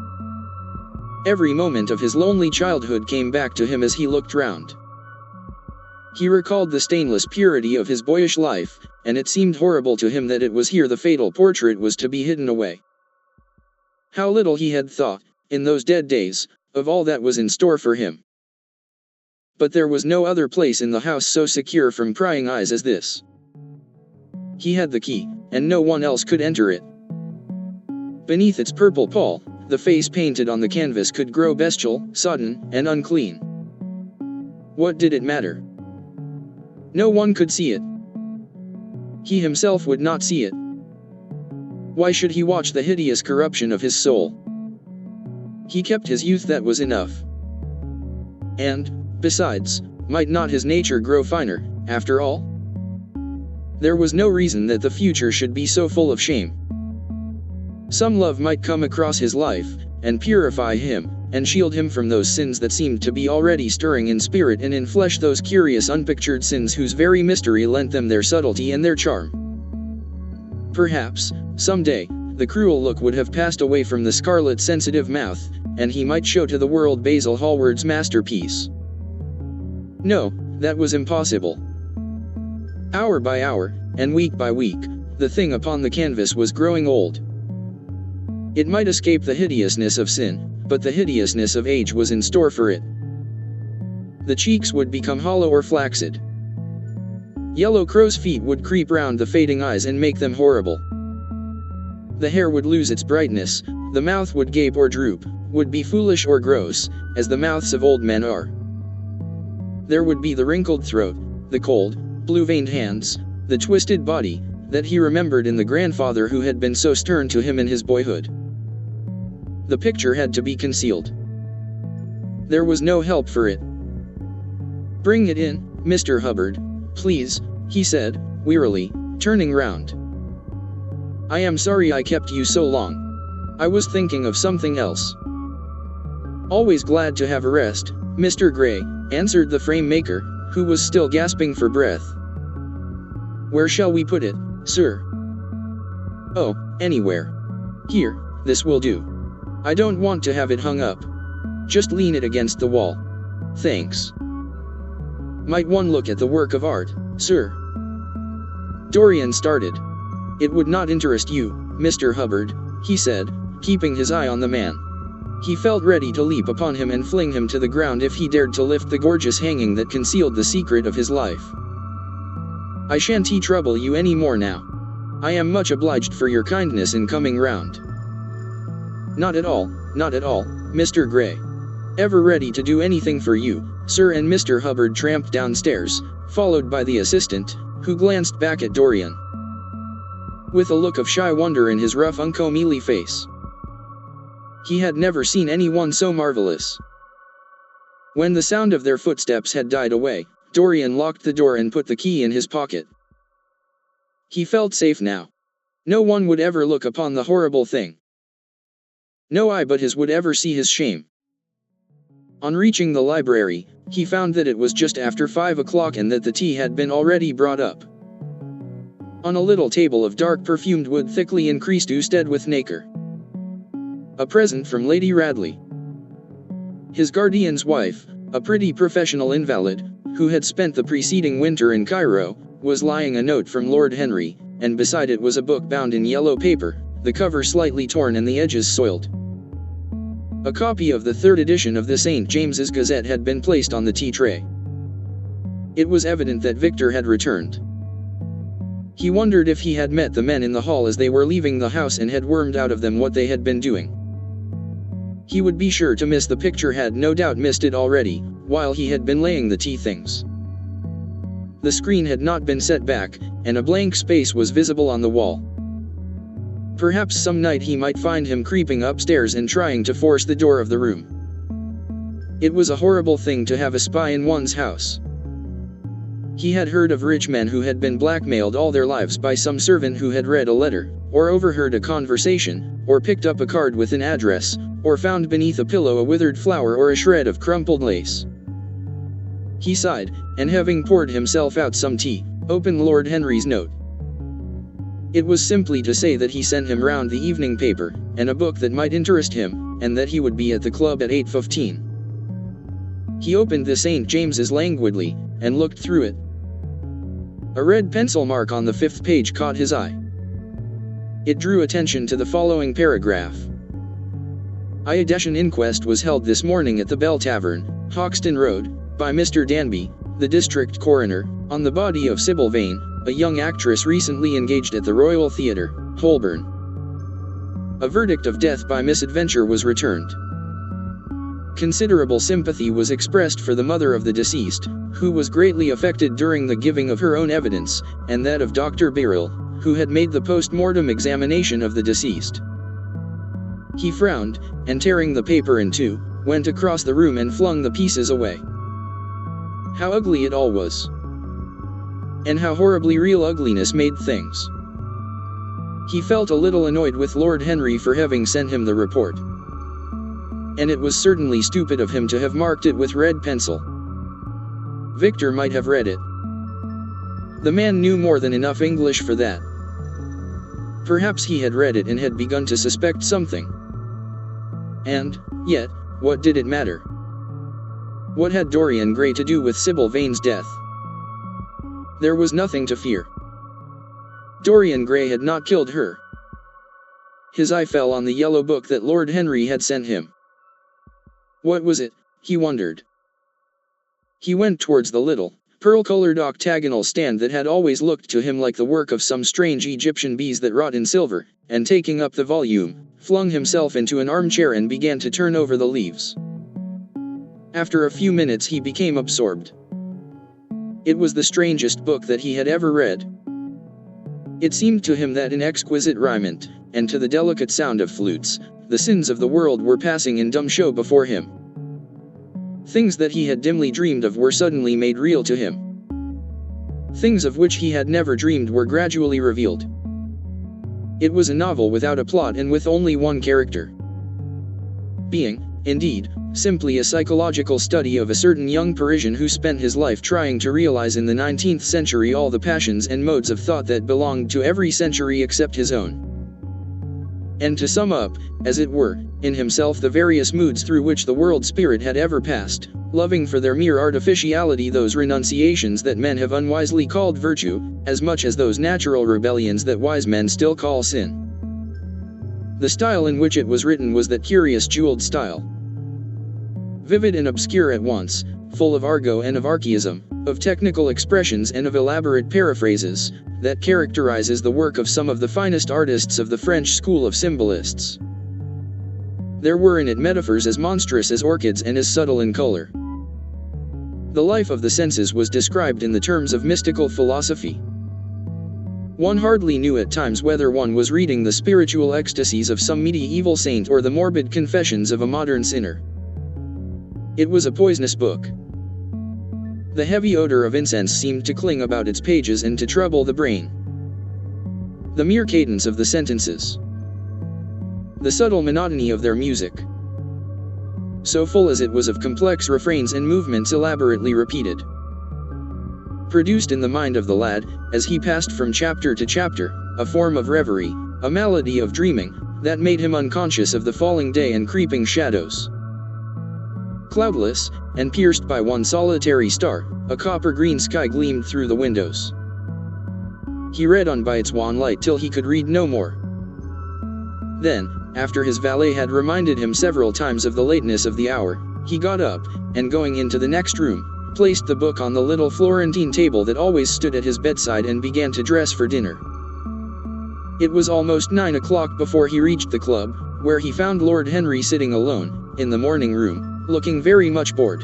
Every moment of his lonely childhood came back to him as he looked round. He recalled the stainless purity of his boyish life, and it seemed horrible to him that it was here the fatal portrait was to be hidden away. How little he had thought, in those dead days, of all that was in store for him. But there was no other place in the house so secure from prying eyes as this. He had the key, and no one else could enter it. Beneath its purple pall, the face painted on the canvas could grow bestial, sodden, and unclean. What did it matter? No one could see it. He himself would not see it. Why should he watch the hideous corruption of his soul? He kept his youth, that was enough. And, besides, might not his nature grow finer, after all? There was no reason that the future should be so full of shame. Some love might come across his life, and purify him, and shield him from those sins that seemed to be already stirring in spirit and in flesh, those curious unpictured sins whose very mystery lent them their subtlety and their charm. Perhaps, some day, the cruel look would have passed away from the scarlet sensitive mouth, and he might show to the world Basil Hallward's masterpiece. No, that was impossible. Hour by hour, and week by week, the thing upon the canvas was growing old. It might escape the hideousness of sin, but the hideousness of age was in store for it. The cheeks would become hollow or flaccid. Yellow crow's feet would creep round the fading eyes and make them horrible. The hair would lose its brightness, the mouth would gape or droop, would be foolish or gross, as the mouths of old men are. There would be the wrinkled throat, the cold, blue-veined hands, the twisted body, that he remembered in the grandfather who had been so stern to him in his boyhood. The picture had to be concealed. There was no help for it. "Bring it in, Mr. Hubbard, please," he said, wearily, turning round. "I am sorry I kept you so long. I was thinking of something else." "Always glad to have a rest, Mr. Gray," answered the frame maker, who was still gasping for breath. "Where shall we put it, sir?" "Oh, anywhere. Here, this will do. I don't want to have it hung up. Just lean it against the wall. Thanks." "Might one look at the work of art, sir?" Dorian started. "It would not interest you, Mr. Hubbard," he said, keeping his eye on the man. He felt ready to leap upon him and fling him to the ground if he dared to lift the gorgeous hanging that concealed the secret of his life. "I shan't trouble you any more now. I am much obliged for your kindness in coming round." Not at all, Mr. Gray. Ever ready to do anything for you, sir." And Mr. Hubbard tramped downstairs, followed by the assistant, who glanced back at Dorian with a look of shy wonder in his rough uncomely face. He had never seen anyone so marvelous. When the sound of their footsteps had died away, Dorian locked the door and put the key in his pocket. He felt safe now. No one would ever look upon the horrible thing. No eye but his would ever see his shame. On reaching the library, he found that it was just after 5 o'clock and that the tea had been already brought up. On a little table of dark perfumed wood thickly increased usted with nacre. A present from Lady Radley. His guardian's wife, a pretty professional invalid, who had spent the preceding winter in Cairo, was lying a note from Lord Henry, and beside it was a book bound in yellow paper, the cover slightly torn and the edges soiled. A copy of the 3rd edition of the St. James's Gazette had been placed on the tea tray. It was evident that Victor had returned. He wondered if he had met the men in the hall as they were leaving the house and had wormed out of them what they had been doing. He would be sure to miss the picture, had no doubt missed it already, while he had been laying the tea things. The screen had not been set back, and a blank space was visible on the wall. Perhaps some night he might find him creeping upstairs and trying to force the door of the room. It was a horrible thing to have a spy in one's house. He had heard of rich men who had been blackmailed all their lives by some servant who had read a letter, or overheard a conversation, or picked up a card with an address, or found beneath a pillow a withered flower or a shred of crumpled lace. He sighed, and having poured himself out some tea, opened Lord Henry's note. It was simply to say that he sent him round the evening paper, and a book that might interest him, and that he would be at the club at 8:15. He opened the St. James's languidly, and looked through it. A red pencil mark on the 5th page caught his eye. It drew attention to the following paragraph. "Iadeshan inquest was held this morning at the Bell Tavern, Hoxton Road, by Mr. Danby, the district coroner, on the body of Sybil Vane, a young actress recently engaged at the Royal Theatre, Holborn. A verdict of death by misadventure was returned. Considerable sympathy was expressed for the mother of the deceased, who was greatly affected during the giving of her own evidence, and that of Dr. Birrell, who had made the post-mortem examination of the deceased." He frowned, and tearing the paper in two, went across the room and flung the pieces away. How ugly it all was. And how horribly real ugliness made things. He felt a little annoyed with Lord Henry for having sent him the report. And it was certainly stupid of him to have marked it with red pencil. Victor might have read it. The man knew more than enough English for that. Perhaps he had read it and had begun to suspect something. And, yet, what did it matter? What had Dorian Gray to do with Sybil Vane's death? There was nothing to fear. Dorian Gray had not killed her. His eye fell on the yellow book that Lord Henry had sent him. What was it, he wondered. He went towards the little, pearl-colored octagonal stand that had always looked to him like the work of some strange Egyptian bees that wrought in silver, and taking up the volume, flung himself into an armchair and began to turn over the leaves. After a few minutes he became absorbed. It was the strangest book that he had ever read. It seemed to him that in exquisite riment, and to the delicate sound of flutes, the sins of the world were passing in dumb show before him. Things that he had dimly dreamed of were suddenly made real to him. Things of which he had never dreamed were gradually revealed. It was a novel without a plot and with only one character. Being, indeed, simply a psychological study of a certain young Parisian who spent his life trying to realize in the 19th century all the passions and modes of thought that belonged to every century except his own. And to sum up, as it were, in himself the various moods through which the world spirit had ever passed, loving for their mere artificiality those renunciations that men have unwisely called virtue, as much as those natural rebellions that wise men still call sin. The style in which it was written was that curious jeweled style. Vivid and obscure at once, full of argot and of archaism, of technical expressions and of elaborate paraphrases, that characterizes the work of some of the finest artists of the French school of symbolists. There were in it metaphors as monstrous as orchids and as subtle in color. The life of the senses was described in the terms of mystical philosophy. One hardly knew at times whether one was reading the spiritual ecstasies of some medieval saint or the morbid confessions of a modern sinner. It was a poisonous book. The heavy odor of incense seemed to cling about its pages and to trouble the brain. The mere cadence of the sentences. The subtle monotony of their music. So full as it was of complex refrains and movements elaborately repeated. Produced in the mind of the lad, as he passed from chapter to chapter, a form of reverie, a malady of dreaming, that made him unconscious of the falling day and creeping shadows. Cloudless, and pierced by one solitary star, a copper-green sky gleamed through the windows. He read on by its wan light till he could read no more. Then, after his valet had reminded him several times of the lateness of the hour, he got up, and going into the next room, placed the book on the little Florentine table that always stood at his bedside and began to dress for dinner. It was almost 9 o'clock before he reached the club, where he found Lord Henry sitting alone, in the morning room, looking very much bored.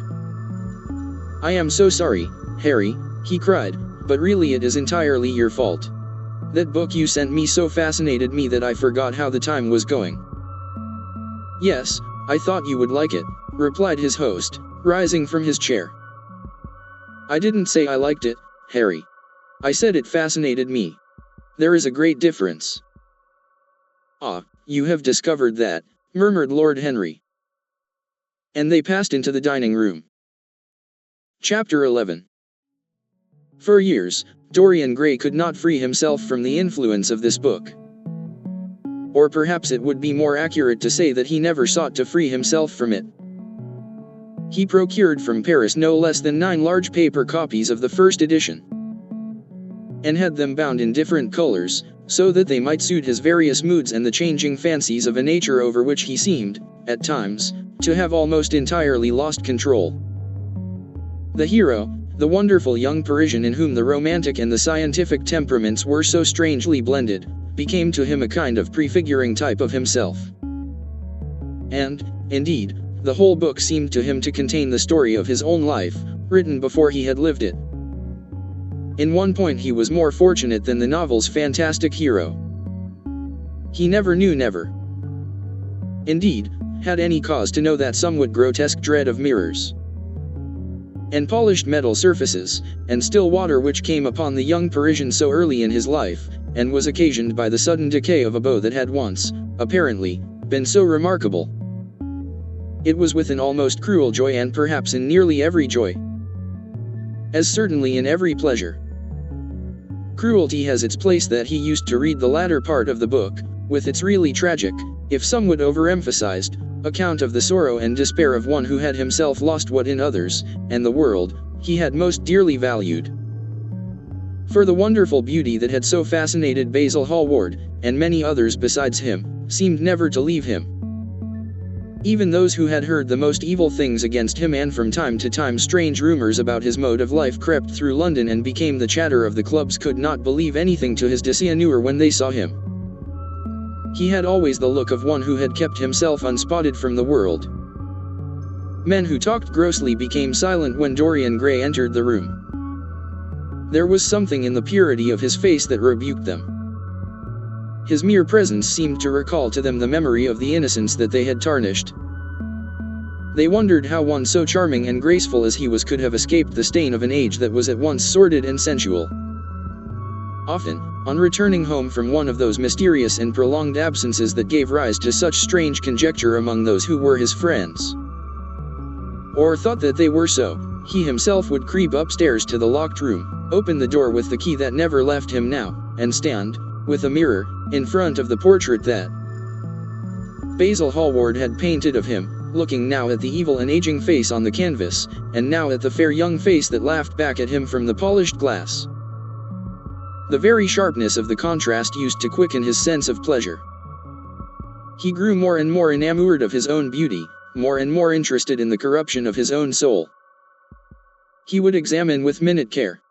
"I am so sorry, Harry," he cried, "but really it is entirely your fault. That book you sent me so fascinated me that I forgot how the time was going." "Yes, I thought you would like it," replied his host, rising from his chair. "I didn't say I liked it, Harry. I said it fascinated me. There is a great difference." "Ah, you have discovered that," murmured Lord Henry. And they passed into the dining room. Chapter 11. For years, Dorian Gray could not free himself from the influence of this book. Or perhaps it would be more accurate to say that he never sought to free himself from it. He procured from Paris no less than 9 large paper copies of the first edition, and had them bound in different colors, so that they might suit his various moods and the changing fancies of a nature over which he seemed, at times, to have almost entirely lost control. The hero, the wonderful young Parisian in whom the romantic and the scientific temperaments were so strangely blended, became to him a kind of prefiguring type of himself. And, indeed, the whole book seemed to him to contain the story of his own life, written before he had lived it. In one point he was more fortunate than the novel's fantastic hero. He never knew never, indeed, had any cause to know that somewhat grotesque dread of mirrors and polished metal surfaces, and still water which came upon the young Parisian so early in his life, and was occasioned by the sudden decay of a beau that had once, apparently, been so remarkable. It was with an almost cruel joy, and perhaps in nearly every joy, as certainly in every pleasure, Cruelty has its place that he used to read the latter part of the book, with its really tragic, if somewhat overemphasized, account of the sorrow and despair of one who had himself lost what in others, and the world, he had most dearly valued. For the wonderful beauty that had so fascinated Basil Hallward, and many others besides him, seemed never to leave him. Even those who had heard the most evil things against him, and from time to time strange rumors about his mode of life crept through London and became the chatter of the clubs, could not believe anything to his dishonor when they saw him. He had always the look of one who had kept himself unspotted from the world. Men who talked grossly became silent when Dorian Gray entered the room. There was something in the purity of his face that rebuked them. His mere presence seemed to recall to them the memory of the innocence that they had tarnished. They wondered how one so charming and graceful as he was could have escaped the stain of an age that was at once sordid and sensual. Often, on returning home from one of those mysterious and prolonged absences that gave rise to such strange conjecture among those who were his friends, or thought that they were so, he himself would creep upstairs to the locked room, open the door with the key that never left him now, and stand, with a mirror, in front of the portrait that Basil Hallward had painted of him, looking now at the evil and aging face on the canvas, and now at the fair young face that laughed back at him from the polished glass. The very sharpness of the contrast used to quicken his sense of pleasure. He grew more and more enamored of his own beauty, more and more interested in the corruption of his own soul. He would examine with minute care,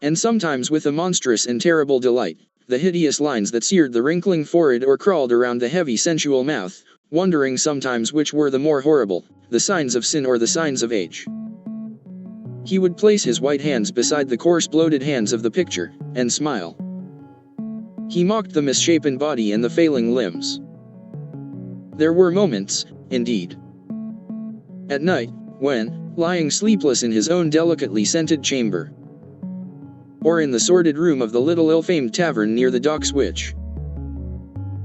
and sometimes with a monstrous and terrible delight, the hideous lines that seared the wrinkling forehead or crawled around the heavy sensual mouth, wondering sometimes which were the more horrible, the signs of sin or the signs of age. He would place his white hands beside the coarse bloated hands of the picture, and smile. He mocked the misshapen body and the failing limbs. There were moments, indeed, at night, when, lying sleepless in his own delicately scented chamber, or in the sordid room of the little ill-famed tavern near the docks which,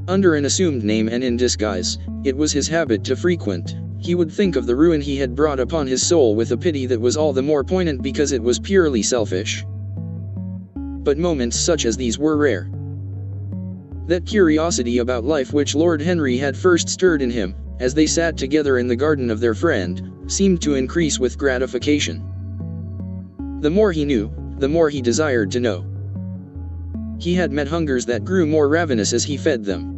under an assumed name and in disguise, it was his habit to frequent, he would think of the ruin he had brought upon his soul with a pity that was all the more poignant because it was purely selfish. But moments such as these were rare. That curiosity about life which Lord Henry had first stirred in him, as they sat together in the garden of their friend, seemed to increase with gratification. The more he knew, the more he desired to know. He had met hungers that grew more ravenous as he fed them.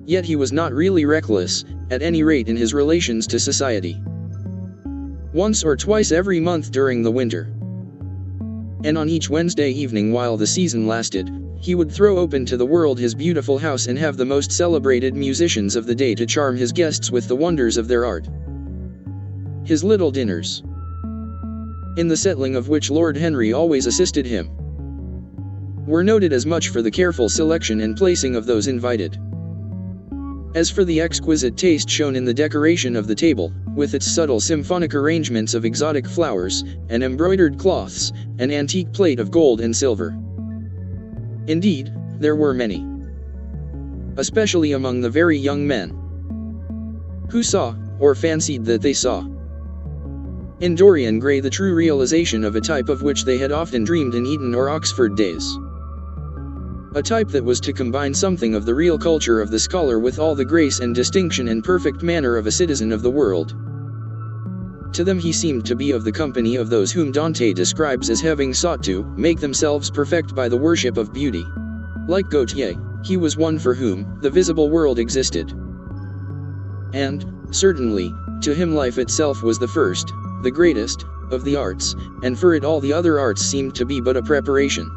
Yet he was not really reckless, at any rate in his relations to society. Once or twice every month during the winter, and on each Wednesday evening while the season lasted, he would throw open to the world his beautiful house and have the most celebrated musicians of the day to charm his guests with the wonders of their art. His little dinners, in the settling of which Lord Henry always assisted him, were noted as much for the careful selection and placing of those invited, as for the exquisite taste shown in the decoration of the table, with its subtle symphonic arrangements of exotic flowers, and embroidered cloths, and antique plate of gold and silver. Indeed, there were many, especially among the very young men, who saw, or fancied that they saw, in Dorian Gray the true realization of a type of which they had often dreamed in Eton or Oxford days. A type that was to combine something of the real culture of the scholar with all the grace and distinction and perfect manner of a citizen of the world. To them he seemed to be of the company of those whom Dante describes as having sought to make themselves perfect by the worship of beauty. Like Gautier, he was one for whom the visible world existed. And, certainly, to him life itself was the first, the greatest, of the arts, and for it all the other arts seemed to be but a preparation.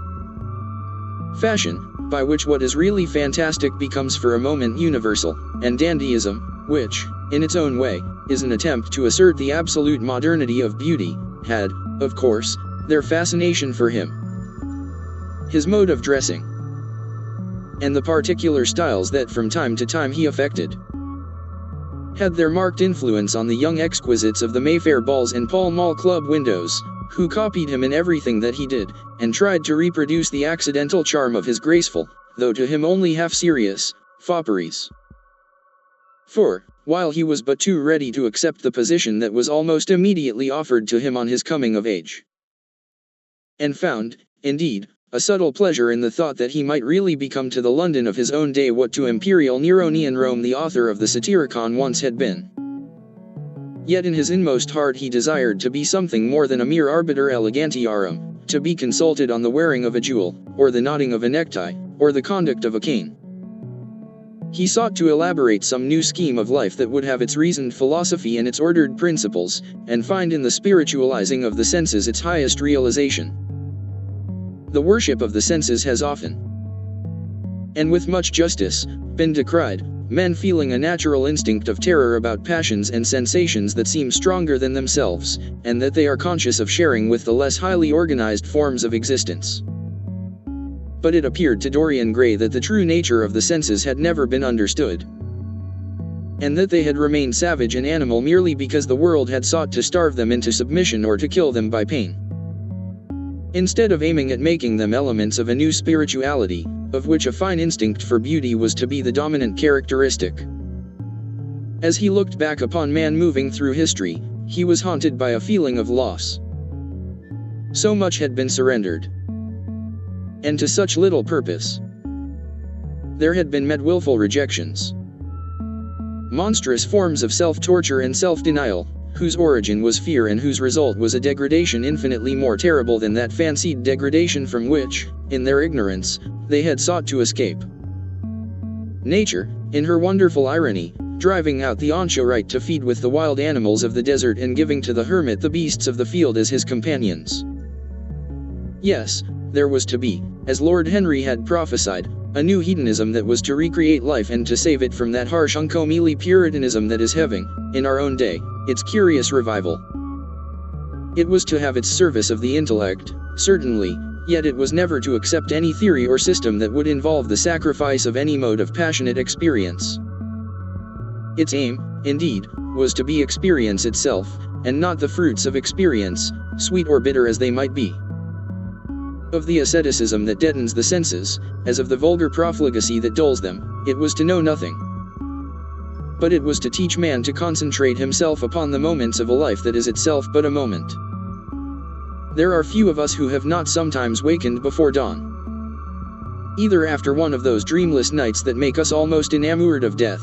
Fashion, by which what is really fantastic becomes for a moment universal, and dandyism, which, in its own way, is an attempt to assert the absolute modernity of beauty, had, of course, their fascination for him. His mode of dressing, and the particular styles that from time to time he affected, had their marked influence on the young exquisites of the Mayfair balls and Pall Mall club windows, who copied him in everything that he did, and tried to reproduce the accidental charm of his graceful, though to him only half-serious, fopperies. For, while he was but too ready to accept the position that was almost immediately offered to him on his coming of age, and found, indeed, a subtle pleasure in the thought that he might really become to the London of his own day what to imperial Neronian Rome the author of the Satyricon once had been. Yet in his inmost heart he desired to be something more than a mere arbiter elegantiarum, to be consulted on the wearing of a jewel, or the knotting of a necktie, or the conduct of a cane. He sought to elaborate some new scheme of life that would have its reasoned philosophy and its ordered principles, and find in the spiritualizing of the senses its highest realization. The worship of the senses has often, and with much justice, been decried, men feeling a natural instinct of terror about passions and sensations that seem stronger than themselves, and that they are conscious of sharing with the less highly organized forms of existence. But it appeared to Dorian Gray that the true nature of the senses had never been understood, and that they had remained savage and animal merely because the world had sought to starve them into submission or to kill them by pain, instead of aiming at making them elements of a new spirituality, of which a fine instinct for beauty was to be the dominant characteristic. As he looked back upon man moving through history, he was haunted by a feeling of loss. So much had been surrendered, and to such little purpose. There had been met willful rejections, monstrous forms of self-torture and self-denial, whose origin was fear and whose result was a degradation infinitely more terrible than that fancied degradation from which, in their ignorance, they had sought to escape. Nature, in her wonderful irony, driving out the anchorite to feed with the wild animals of the desert and giving to the hermit the beasts of the field as his companions. Yes, there was to be, as Lord Henry had prophesied, a new hedonism that was to recreate life and to save it from that harsh uncomely puritanism that is having, in our own day, its curious revival. It was to have its service of the intellect, certainly, yet it was never to accept any theory or system that would involve the sacrifice of any mode of passionate experience. Its aim, indeed, was to be experience itself, and not the fruits of experience, sweet or bitter as they might be. Of the asceticism that deadens the senses, as of the vulgar profligacy that dulls them, it was to know nothing. But it was to teach man to concentrate himself upon the moments of a life that is itself but a moment. There are few of us who have not sometimes wakened before dawn, either after one of those dreamless nights that make us almost enamored of death,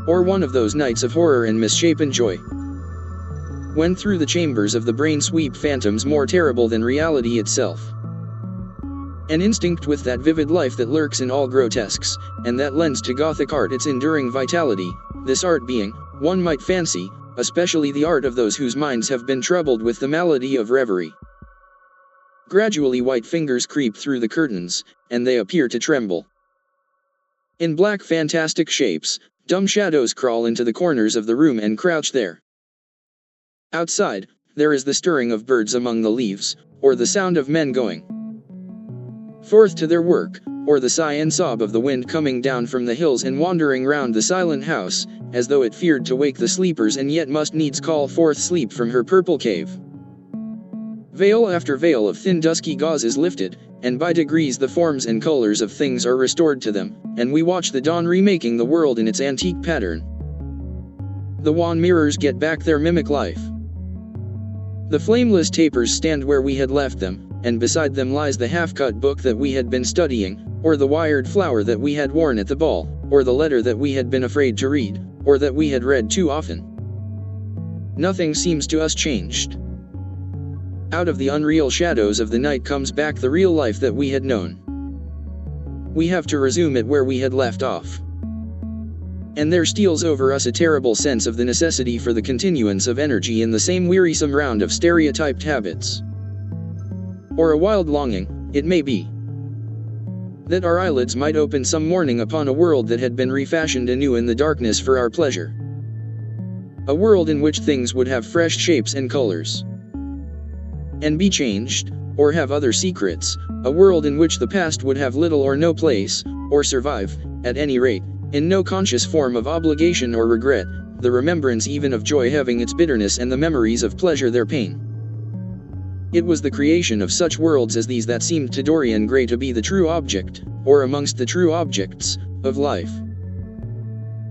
or one of those nights of horror and misshapen joy, when through the chambers of the brain sweep phantoms more terrible than reality itself. An instinct with that vivid life that lurks in all grotesques, and that lends to Gothic art its enduring vitality, this art being, one might fancy, especially the art of those whose minds have been troubled with the malady of reverie. Gradually white fingers creep through the curtains, and they appear to tremble. In black fantastic shapes, dumb shadows crawl into the corners of the room and crouch there. Outside, there is the stirring of birds among the leaves, or the sound of men going forth to their work, or the sigh and sob of the wind coming down from the hills and wandering round the silent house, as though it feared to wake the sleepers and yet must needs call forth sleep from her purple cave. Veil after veil of thin dusky gauze is lifted, and by degrees the forms and colors of things are restored to them, and we watch the dawn remaking the world in its antique pattern. The wan mirrors get back their mimic life. The flameless tapers stand where we had left them, and beside them lies the half-cut book that we had been studying, or the wired flower that we had worn at the ball, or the letter that we had been afraid to read, or that we had read too often. Nothing seems to us changed. Out of the unreal shadows of the night comes back the real life that we had known. We have to resume it where we had left off. And there steals over us a terrible sense of the necessity for the continuance of energy in the same wearisome round of stereotyped habits. Or a wild longing, it may be, that our eyelids might open some morning upon a world that had been refashioned anew in the darkness for our pleasure. A world in which things would have fresh shapes and colors, and be changed, or have other secrets, a world in which the past would have little or no place, or survive, at any rate, in no conscious form of obligation or regret, the remembrance even of joy having its bitterness and the memories of pleasure their pain. It was the creation of such worlds as these that seemed to Dorian Gray to be the true object, or amongst the true objects, of life.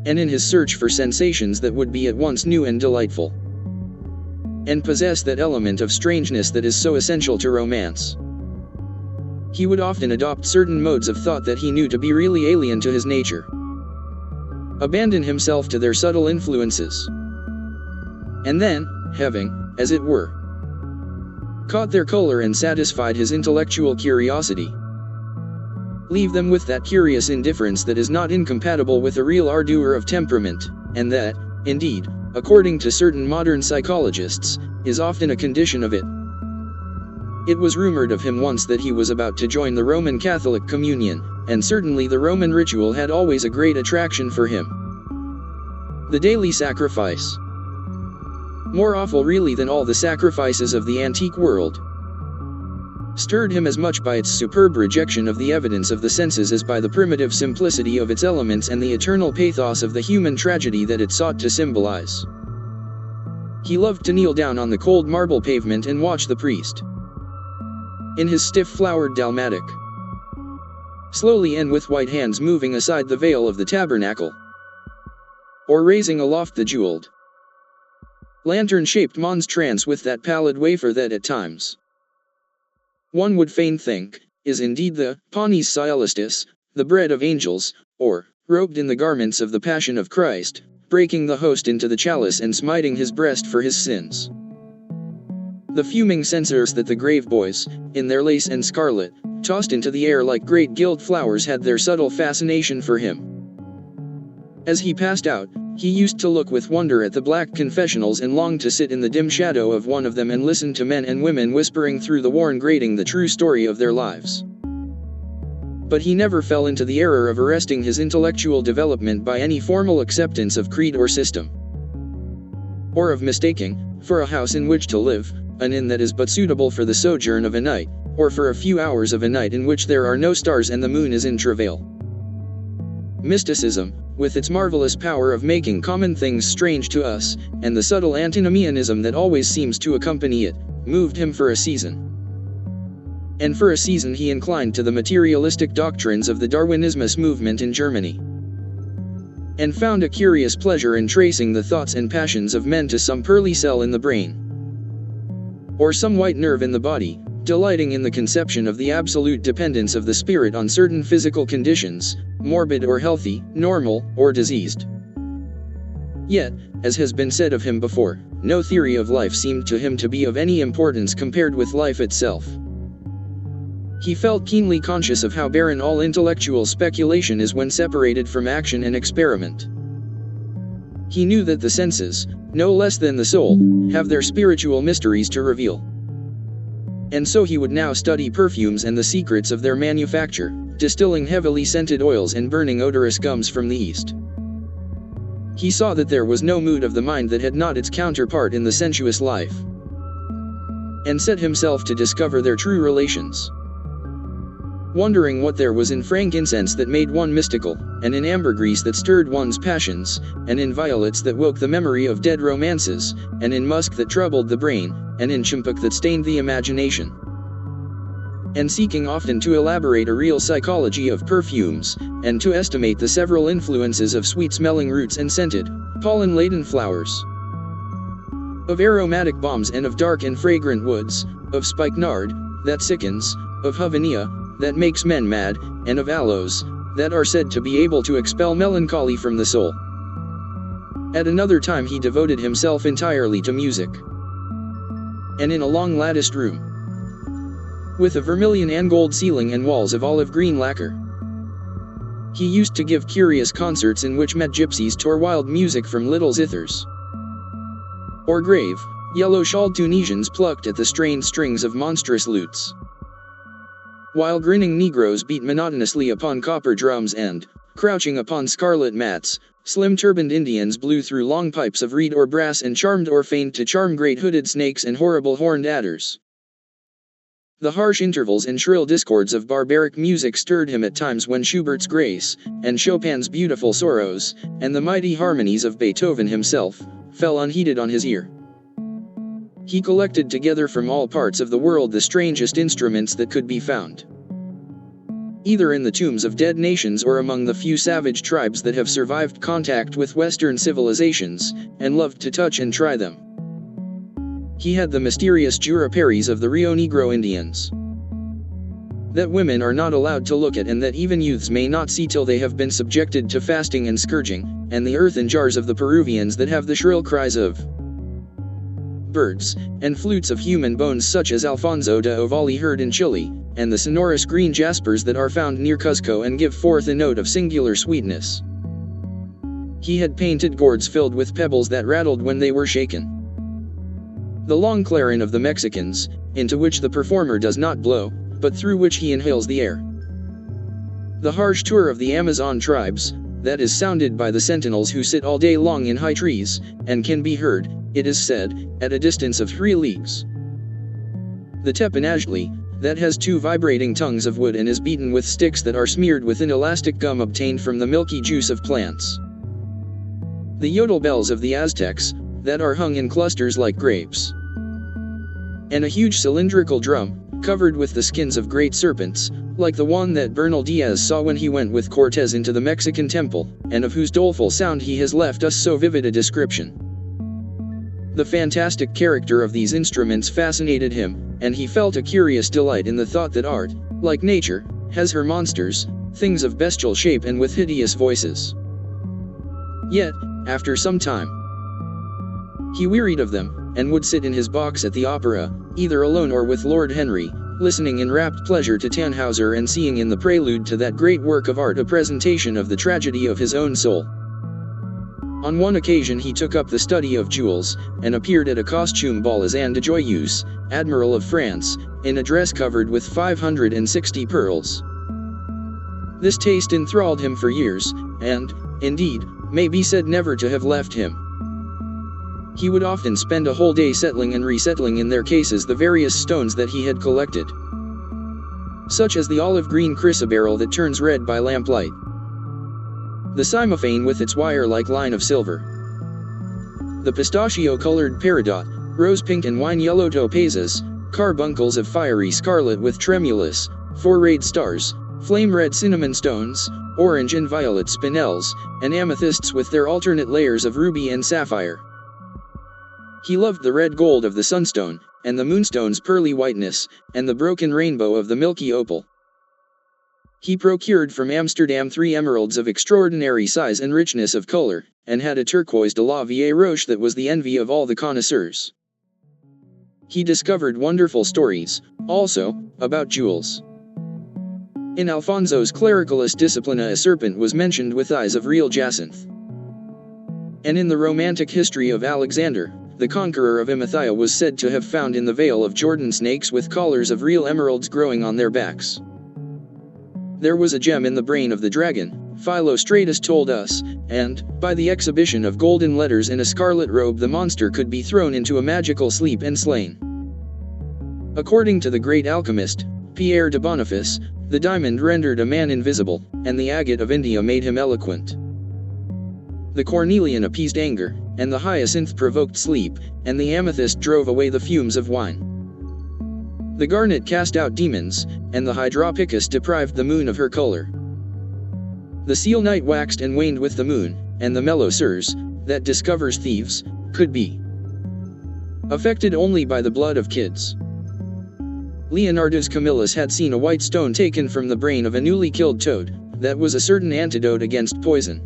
And in his search for sensations that would be at once new and delightful, and possess that element of strangeness that is so essential to romance, he would often adopt certain modes of thought that he knew to be really alien to his nature, abandon himself to their subtle influences, and then, having, as it were, caught their color and satisfied his intellectual curiosity, leave them with that curious indifference that is not incompatible with a real ardor of temperament, and that, indeed, according to certain modern psychologists, is often a condition of it. It was rumored of him once that he was about to join the Roman Catholic communion, and certainly the Roman ritual had always a great attraction for him. The daily sacrifice, more awful really than all the sacrifices of the antique world, stirred him as much by its superb rejection of the evidence of the senses as by the primitive simplicity of its elements and the eternal pathos of the human tragedy that it sought to symbolize. He loved to kneel down on the cold marble pavement and watch the priest, in his stiff flowered dalmatic, slowly and with white hands moving aside the veil of the tabernacle, or raising aloft the jeweled, lantern-shaped monstrance with that pallid wafer that at times one would fain think is indeed the panis caelestis, the bread of angels, or, robed in the garments of the Passion of Christ, breaking the host into the chalice and smiting his breast for his sins. The fuming censers that the grave boys, in their lace and scarlet, tossed into the air like great gilt flowers had their subtle fascination for him. As he passed out, he used to look with wonder at the black confessionals and long to sit in the dim shadow of one of them and listen to men and women whispering through the worn grating the true story of their lives. But he never fell into the error of arresting his intellectual development by any formal acceptance of creed or system, or of mistaking, for a house in which to live, an inn that is but suitable for the sojourn of a night, or for a few hours of a night in which there are no stars and the moon is in travail. Mysticism, with its marvelous power of making common things strange to us, and the subtle antinomianism that always seems to accompany it, moved him for a season. And for a season he inclined to the materialistic doctrines of the Darwinismus movement in Germany, and found a curious pleasure in tracing the thoughts and passions of men to some pearly cell in the brain, or some white nerve in the body, delighting in the conception of the absolute dependence of the spirit on certain physical conditions, morbid or healthy, normal or diseased. Yet, as has been said of him before, no theory of life seemed to him to be of any importance compared with life itself. He felt keenly conscious of how barren all intellectual speculation is when separated from action and experiment. He knew that the senses, no less than the soul, have their spiritual mysteries to reveal. And so he would now study perfumes and the secrets of their manufacture, distilling heavily scented oils and burning odorous gums from the East. He saw that there was no mood of the mind that had not its counterpart in the sensuous life, and set himself to discover their true relations, wondering what there was in frankincense that made one mystical, and in ambergris that stirred one's passions, and in violets that woke the memory of dead romances, and in musk that troubled the brain, and in champak that stained the imagination. And seeking often to elaborate a real psychology of perfumes, and to estimate the several influences of sweet-smelling roots and scented, pollen-laden flowers, of aromatic balms and of dark and fragrant woods, of spikenard, that sickens, of havania, that makes men mad, and of aloes, that are said to be able to expel melancholy from the soul. At another time he devoted himself entirely to music. And in a long latticed room, with a vermilion and gold ceiling and walls of olive green lacquer, he used to give curious concerts in which met gypsies tore wild music from little zithers, or grave, yellow-shawled Tunisians plucked at the strained strings of monstrous lutes, while grinning Negroes beat monotonously upon copper drums and, crouching upon scarlet mats, slim-turbaned Indians blew through long pipes of reed or brass and charmed or feigned to charm great hooded snakes and horrible horned adders. The harsh intervals and shrill discords of barbaric music stirred him at times when Schubert's Grace, and Chopin's Beautiful Sorrows, and the mighty harmonies of Beethoven himself, fell unheeded on his ear. He collected together from all parts of the world the strangest instruments that could be found, either in the tombs of dead nations or among the few savage tribes that have survived contact with Western civilizations, and loved to touch and try them. He had the mysterious juriperies of the Rio Negro Indians, that women are not allowed to look at, and that even youths may not see till they have been subjected to fasting and scourging, and the earthen jars of the Peruvians that have the shrill cries of birds, and flutes of human bones such as Alfonso de Ovalle heard in Chile, and the sonorous green jaspers that are found near Cuzco and give forth a note of singular sweetness. He had painted gourds filled with pebbles that rattled when they were shaken. The long clarin of the Mexicans, into which the performer does not blow, but through which he inhales the air. The harsh tour of the Amazon tribes, that is sounded by the sentinels who sit all day long in high trees, and can be heard, it is said, at a distance of 3 leagues. The tepanajli, that has 2 vibrating tongues of wood and is beaten with sticks that are smeared with an elastic gum obtained from the milky juice of plants. The yodel bells of the Aztecs, that are hung in clusters like grapes. And a huge cylindrical drum, covered with the skins of great serpents, like the one that Bernal Diaz saw when he went with Cortez into the Mexican temple, and of whose doleful sound he has left us so vivid a description. The fantastic character of these instruments fascinated him, and he felt a curious delight in the thought that art, like nature, has her monsters, things of bestial shape and with hideous voices. Yet, after some time, he wearied of them, and would sit in his box at the opera, either alone or with Lord Henry, listening in rapt pleasure to Tannhauser and seeing in the prelude to that great work of art a presentation of the tragedy of his own soul. On one occasion he took up the study of jewels, and appeared at a costume ball as Anne de Joyeuse, Admiral of France, in a dress covered with 560 pearls. This taste enthralled him for years, and, indeed, may be said never to have left him. He would often spend a whole day settling and resettling in their cases the various stones that he had collected, such as the olive-green chrysoberyl that turns red by lamplight, the cymophane with its wire-like line of silver, the pistachio-colored peridot, rose-pink and wine-yellow topazes, carbuncles of fiery scarlet with tremulous, four-rayed stars, flame-red cinnamon stones, orange and violet spinels, and amethysts with their alternate layers of ruby and sapphire. He loved the red gold of the sunstone, and the moonstone's pearly whiteness, and the broken rainbow of the milky opal. He procured from Amsterdam 3 emeralds of extraordinary size and richness of color, and had a turquoise de la Vieille Roche that was the envy of all the connoisseurs. He discovered wonderful stories, also, about jewels. In Alfonso's Clericalis Disciplina a serpent was mentioned with eyes of real jacinth. And in the romantic history of Alexander, the conqueror of Emathia was said to have found in the Vale of Jordan snakes with collars of real emeralds growing on their backs. There was a gem in the brain of the dragon, Philostratus told us, and, by the exhibition of golden letters in a scarlet robe the monster could be thrown into a magical sleep and slain. According to the great alchemist, Pierre de Boniface, the diamond rendered a man invisible, and the agate of India made him eloquent. The cornelian appeased anger, and the hyacinth provoked sleep, and the amethyst drove away the fumes of wine. The garnet cast out demons, and the hydropicus deprived the moon of her color. The seal night waxed and waned with the moon, and the mellow sirs, that discovers thieves, could be affected only by the blood of kids. Leonardus Camillus had seen a white stone taken from the brain of a newly killed toad, that was a certain antidote against poison.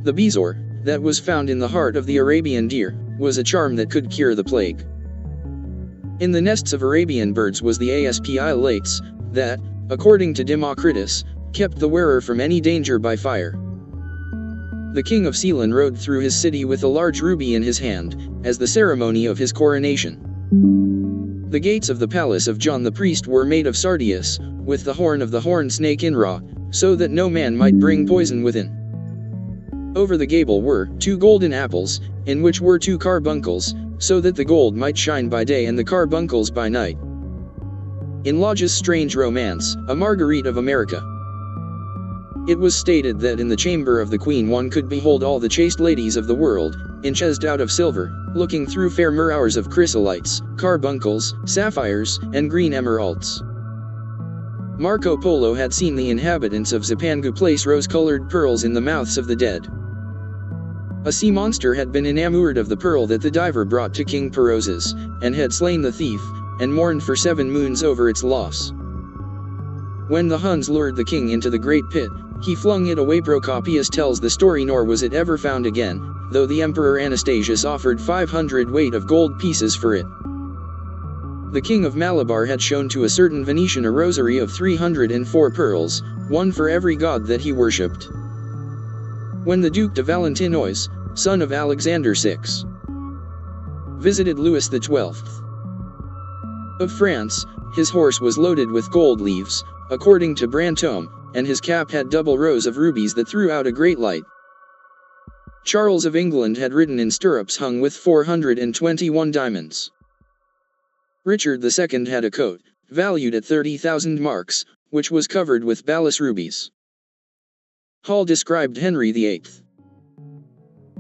The bezoar, that was found in the heart of the Arabian deer, was a charm that could cure the plague. In the nests of Arabian birds was the aspi lates, that, according to Democritus, kept the wearer from any danger by fire. The king of Ceylon rode through his city with a large ruby in his hand, as the ceremony of his coronation. The gates of the palace of John the priest were made of sardius, with the horn of the horned snake in raw, so that no man might bring poison within. Over the gable were 2 golden apples, in which were 2 carbuncles, so that the gold might shine by day and the carbuncles by night. In Lodge's strange romance, A Marguerite of America, it was stated that in the chamber of the queen one could behold all the chaste ladies of the world, enchased out of silver, looking through fair mirrors of chrysolites, carbuncles, sapphires, and green emeralds. Marco Polo had seen the inhabitants of Zipangu place rose-colored pearls in the mouths of the dead. A sea monster had been enamored of the pearl that the diver brought to King Perozes, and had slain the thief, and mourned for 7 moons over its loss. When the Huns lured the king into the great pit, he flung it away. Procopius tells the story, nor was it ever found again, though the Emperor Anastasius offered 500 weight of gold pieces for it. The king of Malabar had shown to a certain Venetian a rosary of 304 pearls, one for every god that he worshipped. When the Duke de Valentinois, son of Alexander VI, visited Louis XII of France, his horse was loaded with gold leaves, according to Brantome, and his cap had double rows of rubies that threw out a great light. Charles of England had ridden in stirrups hung with 421 diamonds. Richard II had a coat, valued at 30,000 marks, which was covered with balas rubies. Hall described Henry VIII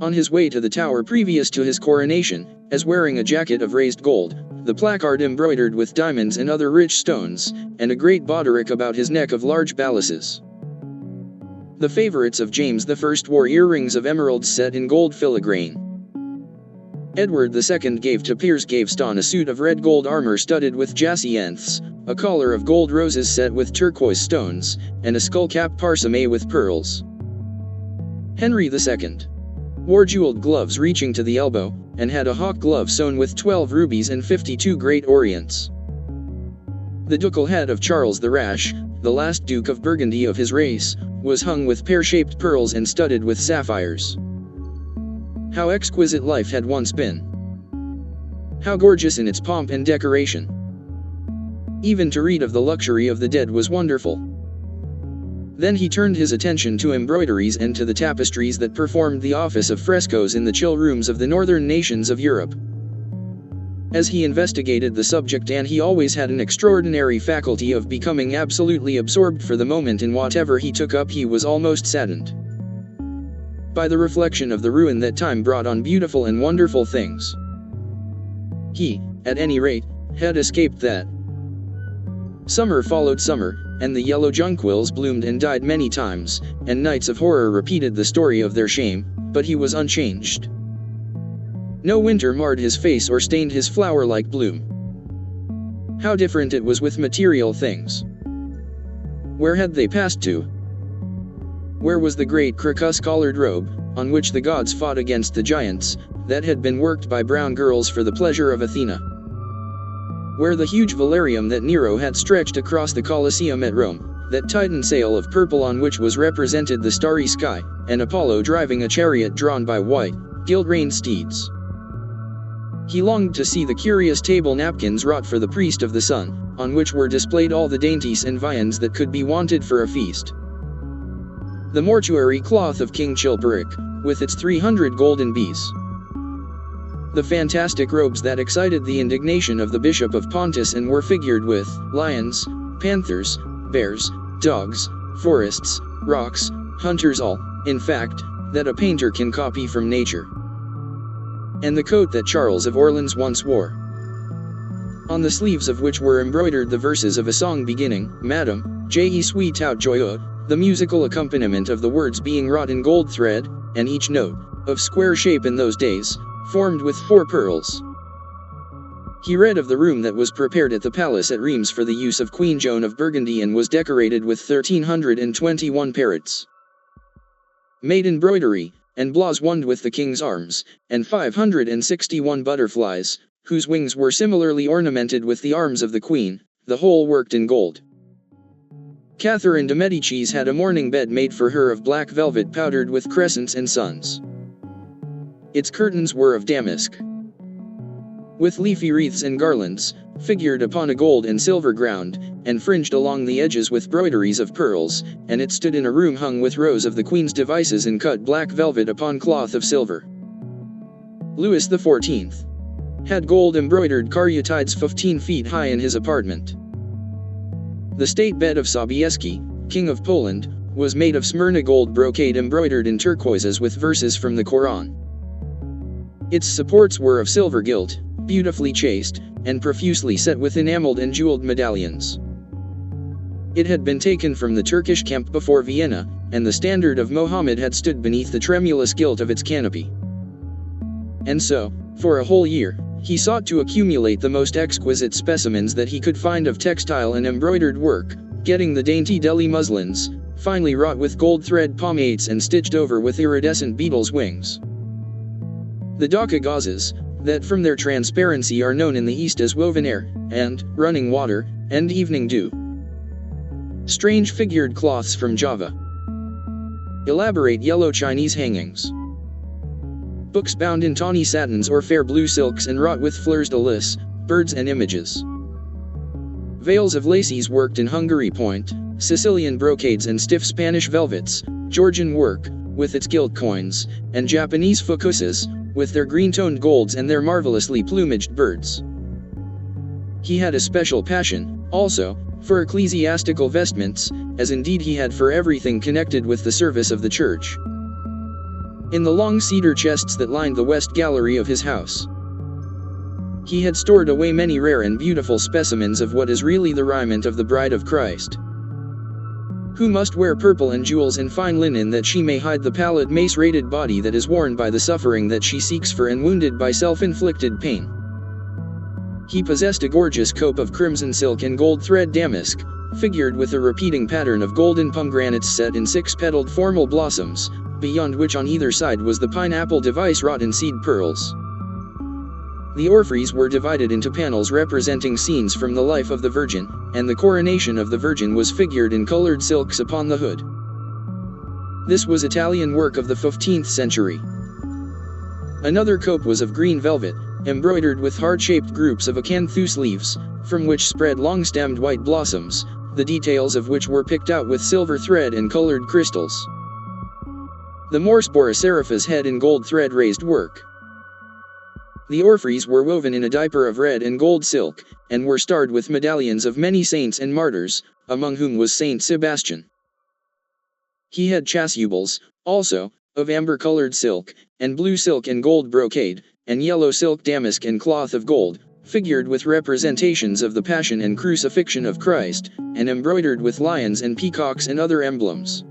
on his way to the Tower previous to his coronation, as wearing a jacket of raised gold, the placard embroidered with diamonds and other rich stones, and a great baldric about his neck of large balasses. The favorites of James I wore earrings of emeralds set in gold filigrane. Edward II gave to Piers Gaveston a suit of red gold armor studded with jacinths, a collar of gold roses set with turquoise stones, and a skullcap parsemé with pearls. Henry II wore jeweled gloves reaching to the elbow, and had a hawk glove sewn with 12 rubies and 52 great orients. The ducal hat of Charles the Rash, the last Duke of Burgundy of his race, was hung with pear-shaped pearls and studded with sapphires. How exquisite life had once been! How gorgeous in its pomp and decoration! Even to read of the luxury of the dead was wonderful. Then he turned his attention to embroideries and to the tapestries that performed the office of frescoes in the chill rooms of the northern nations of Europe. As he investigated the subject, and he always had an extraordinary faculty of becoming absolutely absorbed for the moment in whatever he took up, he was almost saddened by the reflection of the ruin that time brought on beautiful and wonderful things. He, at any rate, had escaped that. Summer followed summer, and the yellow jonquils bloomed and died many times, and nights of horror repeated the story of their shame, but he was unchanged. No winter marred his face or stained his flower-like bloom. How different it was with material things! Where had they passed to? Where was the great crocus-collared robe, on which the gods fought against the giants, that had been worked by brown girls for the pleasure of Athena? Where the huge velarium that Nero had stretched across the Colosseum at Rome, that Titan sail of purple on which was represented the starry sky, and Apollo driving a chariot drawn by white, gilt-reined steeds? He longed to see the curious table napkins wrought for the priest of the sun, on which were displayed all the dainties and viands that could be wanted for a feast. The mortuary cloth of King Chilperic, with its 300 golden bees. The fantastic robes that excited the indignation of the Bishop of Pontus and were figured with lions, panthers, bears, dogs, forests, rocks, hunters, all, in fact, that a painter can copy from nature. And the coat that Charles of Orleans once wore, on the sleeves of which were embroidered the verses of a song beginning, Madame, je suis tout joyeux, the musical accompaniment of the words being wrought in gold thread, and each note, of square shape in those days, formed with 4 pearls. He read of the room that was prepared at the palace at Reims for the use of Queen Joan of Burgundy and was decorated with 1,321 parrots, made in broidery, and blazoned with the king's arms, and 561 butterflies, whose wings were similarly ornamented with the arms of the queen, the whole worked in gold. Catherine de Medicis had a mourning bed made for her of black velvet powdered with crescents and suns. Its curtains were of damask, with leafy wreaths and garlands, figured upon a gold and silver ground, and fringed along the edges with broideries of pearls, and it stood in a room hung with rows of the queen's devices in cut black velvet upon cloth of silver. Louis XIV had gold embroidered caryatides 15 feet high in his apartment. The state bed of Sobieski, King of Poland, was made of Smyrna gold brocade embroidered in turquoises with verses from the Koran. Its supports were of silver gilt, beautifully chased, and profusely set with enameled and jeweled medallions. It had been taken from the Turkish camp before Vienna, and the standard of Mohammed had stood beneath the tremulous gilt of its canopy. And so, for a whole year, he sought to accumulate the most exquisite specimens that he could find of textile and embroidered work, getting the dainty Delhi muslins, finely wrought with gold thread pomades and stitched over with iridescent beetles' wings. The Dhaka gauzes, that from their transparency are known in the East as woven air, and running water, and evening dew. Strange figured cloths from Java. Elaborate yellow Chinese hangings. Books bound in tawny satins or fair blue silks and wrought with fleurs de lis, birds and images. Veils of laces worked in Hungary point, Sicilian brocades and stiff Spanish velvets, Georgian work, with its gilt coins, and Japanese fukuses, with their green-toned golds and their marvelously plumaged birds. He had a special passion, also, for ecclesiastical vestments, as indeed he had for everything connected with the service of the church. In the long cedar chests that lined the west gallery of his house, he had stored away many rare and beautiful specimens of what is really the raiment of the Bride of Christ, who must wear purple and jewels and fine linen that she may hide the pallid mace-rated body that is worn by the suffering that she seeks for and wounded by self-inflicted pain. He possessed a gorgeous cope of crimson silk and gold thread damask, figured with a repeating pattern of golden pomegranates set in six-petaled formal blossoms, beyond which on either side was the pineapple device wrought in seed pearls. The orphreys were divided into panels representing scenes from the life of the Virgin, and the coronation of the Virgin was figured in colored silks upon the hood. This was Italian work of the 15th century. Another cope was of green velvet, embroidered with heart-shaped groups of acanthus leaves, from which spread long-stemmed white blossoms, the details of which were picked out with silver thread and colored crystals. The Morse bore a seraph's head in gold thread-raised work. The orphreys were woven in a diaper of red and gold silk, and were starred with medallions of many saints and martyrs, among whom was Saint Sebastian. He had chasubles, also, of amber-colored silk, and blue silk and gold brocade, and yellow silk damask and cloth of gold, figured with representations of the Passion and Crucifixion of Christ, and embroidered with lions and peacocks and other emblems.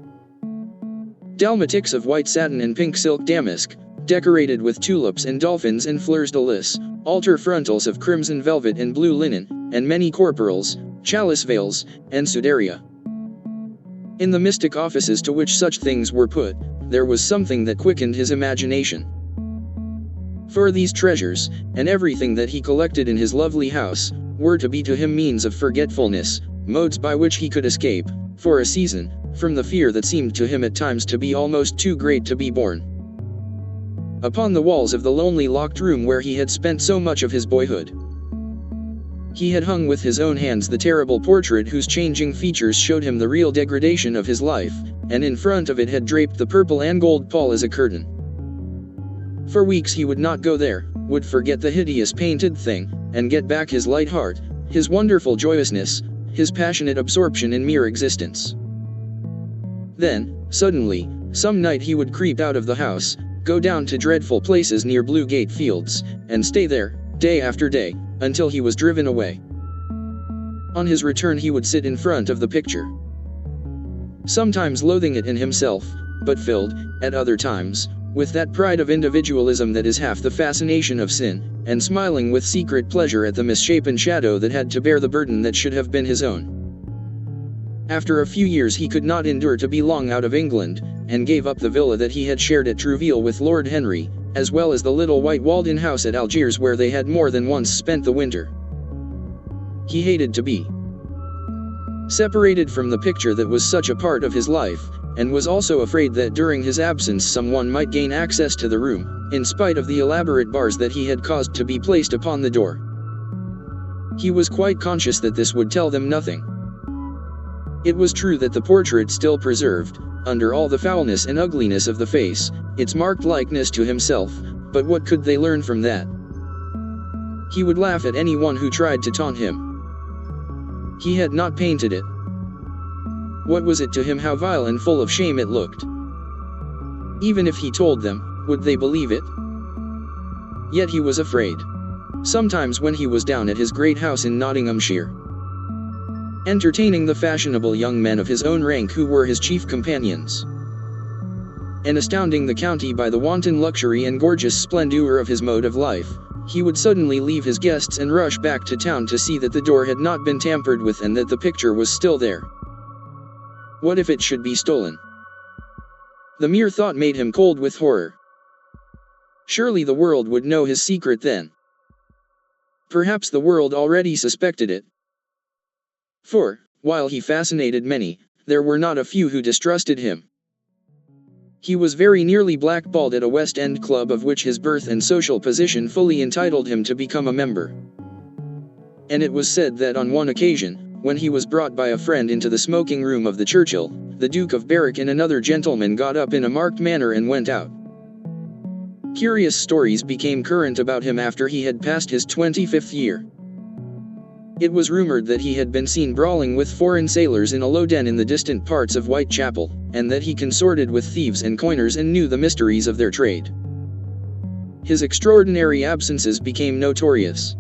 Dalmatics of white satin and pink silk damask, decorated with tulips and dolphins and fleurs de lis, altar frontals of crimson velvet and blue linen, and many corporals, chalice veils, and sudaria. In the mystic offices to which such things were put, there was something that quickened his imagination. For these treasures, and everything that he collected in his lovely house, were to be to him means of forgetfulness, modes by which he could escape, for a season, from the fear that seemed to him at times to be almost too great to be borne. Upon the walls of the lonely locked room where he had spent so much of his boyhood, he had hung with his own hands the terrible portrait whose changing features showed him the real degradation of his life, and in front of it had draped the purple and gold pall as a curtain. For weeks he would not go there, would forget the hideous painted thing, and get back his light heart, his wonderful joyousness, his passionate absorption in mere existence. Then, suddenly, some night he would creep out of the house, go down to dreadful places near Blue Gate Fields, and stay there, day after day, until he was driven away. On his return he would sit in front of the picture, sometimes loathing it in himself, but filled, at other times, with that pride of individualism that is half the fascination of sin, and smiling with secret pleasure at the misshapen shadow that had to bear the burden that should have been his own. After a few years he could not endure to be long out of England, and gave up the villa that he had shared at Trouville with Lord Henry, as well as the little white walled-in house at Algiers where they had more than once spent the winter. He hated to be separated from the picture that was such a part of his life, and was also afraid that during his absence someone might gain access to the room, in spite of the elaborate bars that he had caused to be placed upon the door. He was quite conscious that this would tell them nothing. It was true that the portrait still preserved, under all the foulness and ugliness of the face, its marked likeness to himself, but what could they learn from that? He would laugh at anyone who tried to taunt him. He had not painted it. What was it to him how vile and full of shame it looked? Even if he told them, would they believe it? Yet he was afraid. Sometimes when he was down at his great house in Nottinghamshire, entertaining the fashionable young men of his own rank who were his chief companions, and astounding the county by the wanton luxury and gorgeous splendor of his mode of life, he would suddenly leave his guests and rush back to town to see that the door had not been tampered with and that the picture was still there. What if it should be stolen? The mere thought made him cold with horror. Surely the world would know his secret then. Perhaps the world already suspected it. For, while he fascinated many, there were not a few who distrusted him. He was very nearly blackballed at a West End club of which his birth and social position fully entitled him to become a member. And it was said that on one occasion, when he was brought by a friend into the smoking room of the Churchill, the Duke of Berwick and another gentleman got up in a marked manner and went out. Curious stories became current about him after he had passed his 25th year. It was rumored that he had been seen brawling with foreign sailors in a low den in the distant parts of Whitechapel, and that he consorted with thieves and coiners and knew the mysteries of their trade. His extraordinary absences became notorious.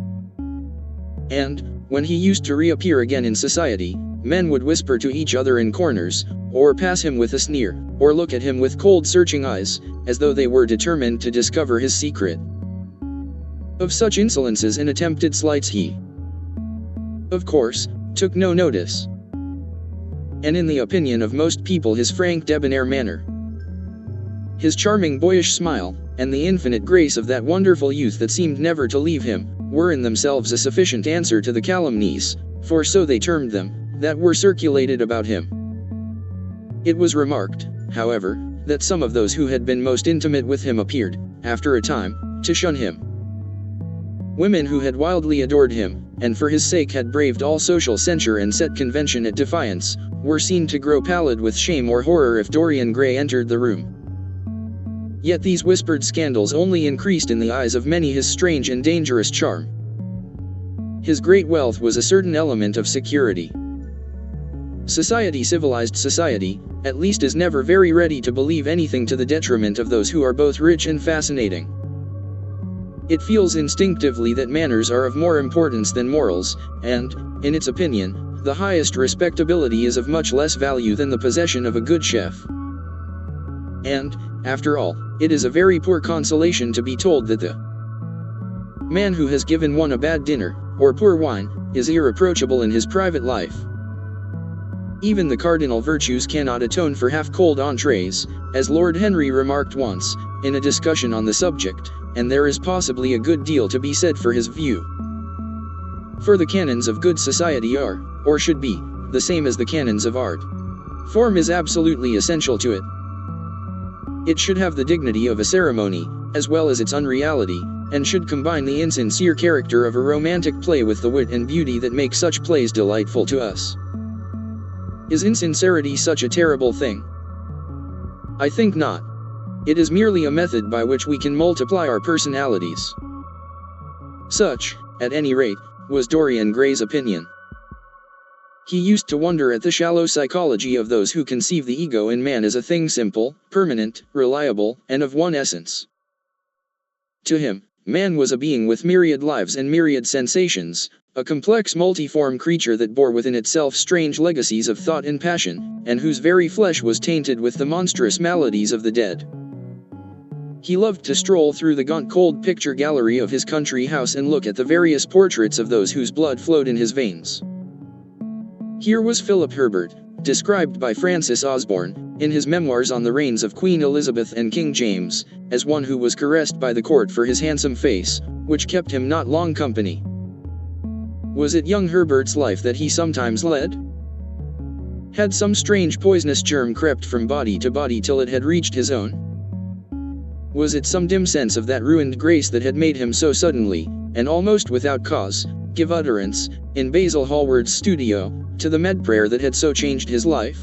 And, when he used to reappear again in society, men would whisper to each other in corners, or pass him with a sneer, or look at him with cold searching eyes, as though they were determined to discover his secret. Of such insolences and attempted slights he, of course, took no notice. And in the opinion of most people his frank debonair manner, his charming boyish smile, and the infinite grace of that wonderful youth that seemed never to leave him, were in themselves a sufficient answer to the calumnies, for so they termed them, that were circulated about him. It was remarked, however, that some of those who had been most intimate with him appeared, after a time, to shun him. Women who had wildly adored him, and for his sake had braved all social censure and set convention at defiance, were seen to grow pallid with shame or horror if Dorian Gray entered the room. Yet these whispered scandals only increased in the eyes of many his strange and dangerous charm. His great wealth was a certain element of security. Civilized society, at least, is never very ready to believe anything to the detriment of those who are both rich and fascinating. It feels instinctively that manners are of more importance than morals, and, in its opinion, the highest respectability is of much less value than the possession of a good chef. And, after all, it is a very poor consolation to be told that the man who has given one a bad dinner, or poor wine, is irreproachable in his private life. Even the cardinal virtues cannot atone for half-cold entrees, as Lord Henry remarked once, in a discussion on the subject, and there is possibly a good deal to be said for his view. For the canons of good society are, or should be, the same as the canons of art. Form is absolutely essential to it. It should have the dignity of a ceremony, as well as its unreality, and should combine the insincere character of a romantic play with the wit and beauty that make such plays delightful to us. Is insincerity such a terrible thing? I think not. It is merely a method by which we can multiply our personalities. Such, at any rate, was Dorian Gray's opinion. He used to wonder at the shallow psychology of those who conceive the ego in man as a thing simple, permanent, reliable, and of one essence. To him, man was a being with myriad lives and myriad sensations, a complex multiform creature that bore within itself strange legacies of thought and passion, and whose very flesh was tainted with the monstrous maladies of the dead. He loved to stroll through the gaunt cold picture gallery of his country house and look at the various portraits of those whose blood flowed in his veins. Here was Philip Herbert, described by Francis Osborne, in his memoirs on the reigns of Queen Elizabeth and King James, as one who was caressed by the court for his handsome face, which kept him not long company. Was it young Herbert's life that he sometimes led? Had some strange poisonous germ crept from body to body till it had reached his own? Was it some dim sense of that ruined grace that had made him so suddenly, and almost without cause, give utterance, in Basil Hallward's studio, to the med-prayer that had so changed his life?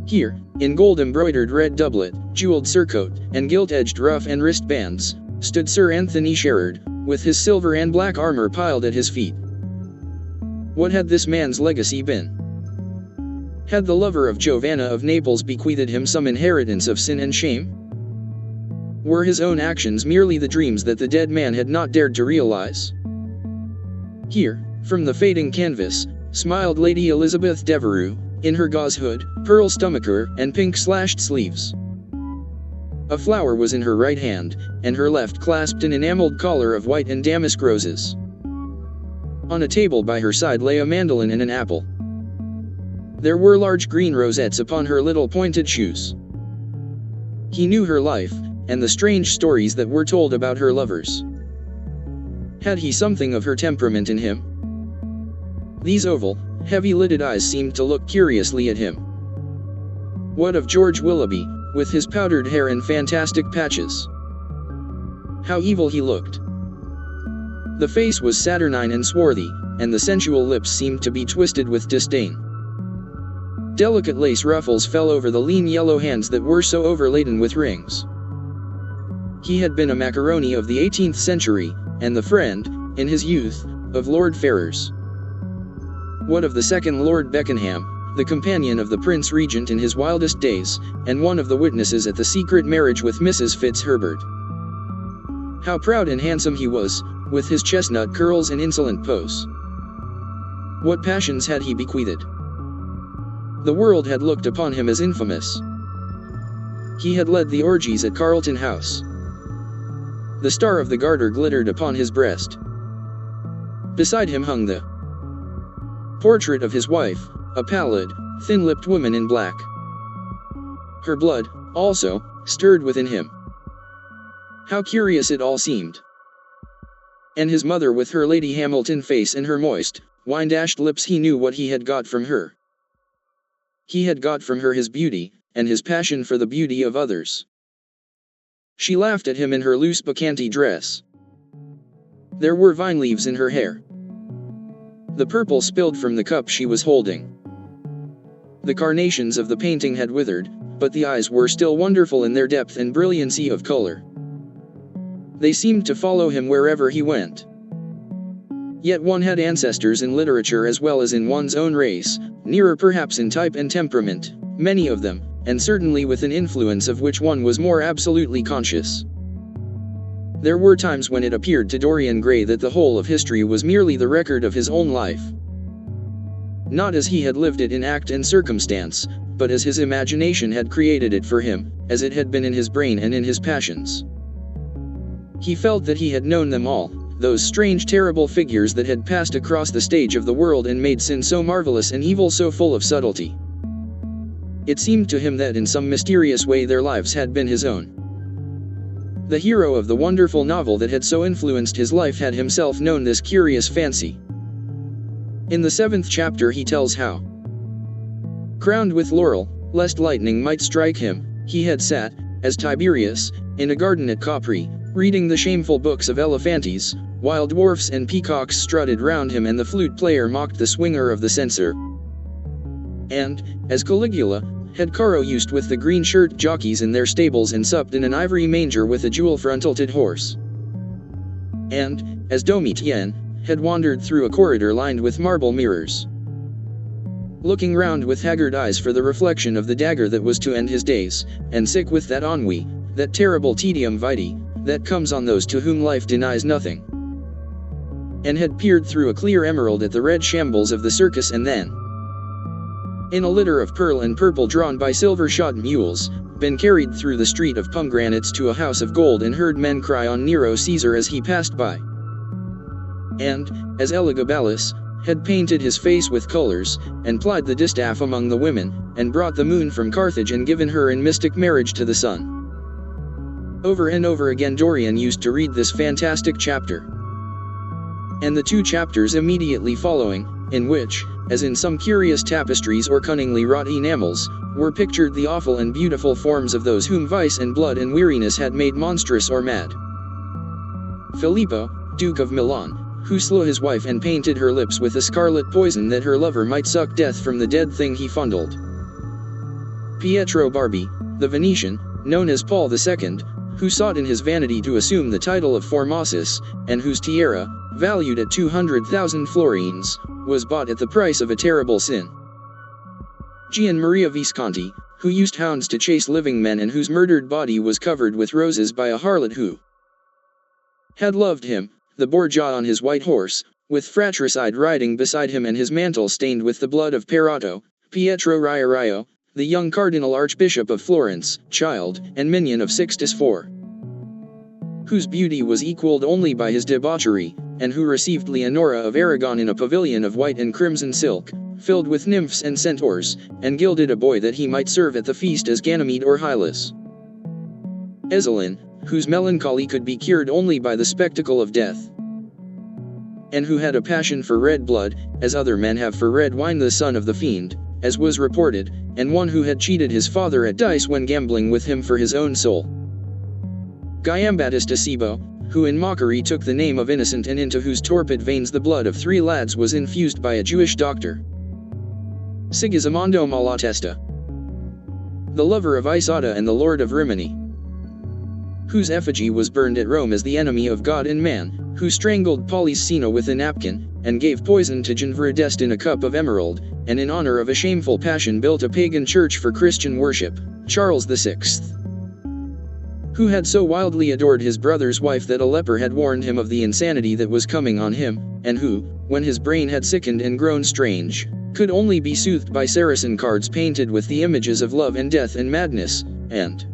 Here, in gold-embroidered red doublet, jeweled surcoat, and gilt-edged ruff and wristbands, stood Sir Anthony Sherard, with his silver and black armor piled at his feet. What had this man's legacy been? Had the lover of Giovanna of Naples bequeathed him some inheritance of sin and shame? Were his own actions merely the dreams that the dead man had not dared to realize? Here, from the fading canvas, smiled Lady Elizabeth Devereux, in her gauze hood, pearl stomacher, and pink-slashed sleeves. A flower was in her right hand, and her left clasped an enameled collar of white and damask roses. On a table by her side lay a mandolin and an apple. There were large green rosettes upon her little pointed shoes. He knew her life, and the strange stories that were told about her lovers. Had he something of her temperament in him? These oval, heavy-lidded eyes seemed to look curiously at him. What of George Willoughby, with his powdered hair and fantastic patches? How evil he looked. The face was saturnine and swarthy, and the sensual lips seemed to be twisted with disdain. Delicate lace ruffles fell over the lean yellow hands that were so overladen with rings. He had been a macaroni of the 18th century, and the friend, in his youth, of Lord Ferrers. What of the second Lord Beckenham, the companion of the Prince Regent in his wildest days, and one of the witnesses at the secret marriage with Mrs. Fitzherbert? How proud and handsome he was, with his chestnut curls and insolent pose. What passions had he bequeathed? The world had looked upon him as infamous. He had led the orgies at Carlton House. The Star of the Garter glittered upon his breast. Beside him hung the portrait of his wife, a pallid, thin-lipped woman in black. Her blood, also, stirred within him. How curious it all seemed. And his mother with her Lady Hamilton face and her moist, wine-dashed lips. He knew what he had got from her. He had got from her his beauty, and his passion for the beauty of others. She laughed at him in her loose bacchanti dress. There were vine leaves in her hair. The purple spilled from the cup she was holding. The carnations of the painting had withered, but the eyes were still wonderful in their depth and brilliancy of color. They seemed to follow him wherever he went. Yet one had ancestors in literature as well as in one's own race, nearer perhaps in type and temperament, many of them, and certainly with an influence of which one was more absolutely conscious. There were times when it appeared to Dorian Gray that the whole of history was merely the record of his own life. Not as he had lived it in act and circumstance, but as his imagination had created it for him, as it had been in his brain and in his passions. He felt that he had known them all, those strange terrible figures that had passed across the stage of the world and made sin so marvelous and evil so full of subtlety. It seemed to him that in some mysterious way their lives had been his own. The hero of the wonderful novel that had so influenced his life had himself known this curious fancy. In the 7th chapter he tells how, crowned with laurel, lest lightning might strike him, he had sat, as Tiberius, in a garden at Capri, reading the shameful books of Elephantes, while dwarfs and peacocks strutted round him and the flute player mocked the swinger of the censer. And, as Caligula, had Caro used with the green-shirt jockeys in their stables and supped in an ivory manger with a jewel-frontaled horse. And, as Domitian, had wandered through a corridor lined with marble mirrors, looking round with haggard eyes for the reflection of the dagger that was to end his days, and sick with that ennui, that terrible tedium vitae, that comes on those to whom life denies nothing. And had peered through a clear emerald at the red shambles of the circus and then, in a litter of pearl and purple drawn by silver-shod mules, been carried through the street of pomegranates to a house of gold and heard men cry on Nero Caesar as he passed by. And, as Elagabalus, had painted his face with colors, and plied the distaff among the women, and brought the moon from Carthage and given her in mystic marriage to the sun. Over and over again Dorian used to read this fantastic chapter. And the 2 chapters immediately following, in which, as in some curious tapestries or cunningly wrought enamels, were pictured the awful and beautiful forms of those whom vice and blood and weariness had made monstrous or mad. Filippo, Duke of Milan, who slew his wife and painted her lips with a scarlet poison that her lover might suck death from the dead thing he fondled. Pietro Barbi, the Venetian, known as Paul II, who sought in his vanity to assume the title of Formosus, and whose tiara, valued at 200,000 florins, was bought at the price of a terrible sin. Gian Maria Visconti, who used hounds to chase living men and whose murdered body was covered with roses by a harlot who had loved him, the Borgia on his white horse, with fratricide riding beside him and his mantle stained with the blood of Perato, Pietro Riario, the young Cardinal Archbishop of Florence, child and minion of Sixtus IV, whose beauty was equaled only by his debauchery, and who received Leonora of Aragon in a pavilion of white and crimson silk, filled with nymphs and centaurs, and gilded a boy that he might serve at the feast as Ganymede or Hylas. Ezelin, whose melancholy could be cured only by the spectacle of death, and who had a passion for red blood, as other men have for red wine, the son of the fiend, as was reported, and one who had cheated his father at dice when gambling with him for his own soul. Gyambatus de Cebo, who in mockery took the name of innocent and into whose torpid veins the blood of 3 lads was infused by a Jewish doctor. Sigismondo Malatesta, the lover of Isotta and the lord of Rimini, whose effigy was burned at Rome as the enemy of God and man, who strangled Polysena with a napkin, and gave poison to Ginvridest in a cup of emerald, and in honor of a shameful passion built a pagan church for Christian worship, Charles VI, who had so wildly adored his brother's wife that a leper had warned him of the insanity that was coming on him, and who, when his brain had sickened and grown strange, could only be soothed by Saracen cards painted with the images of love and death and madness, and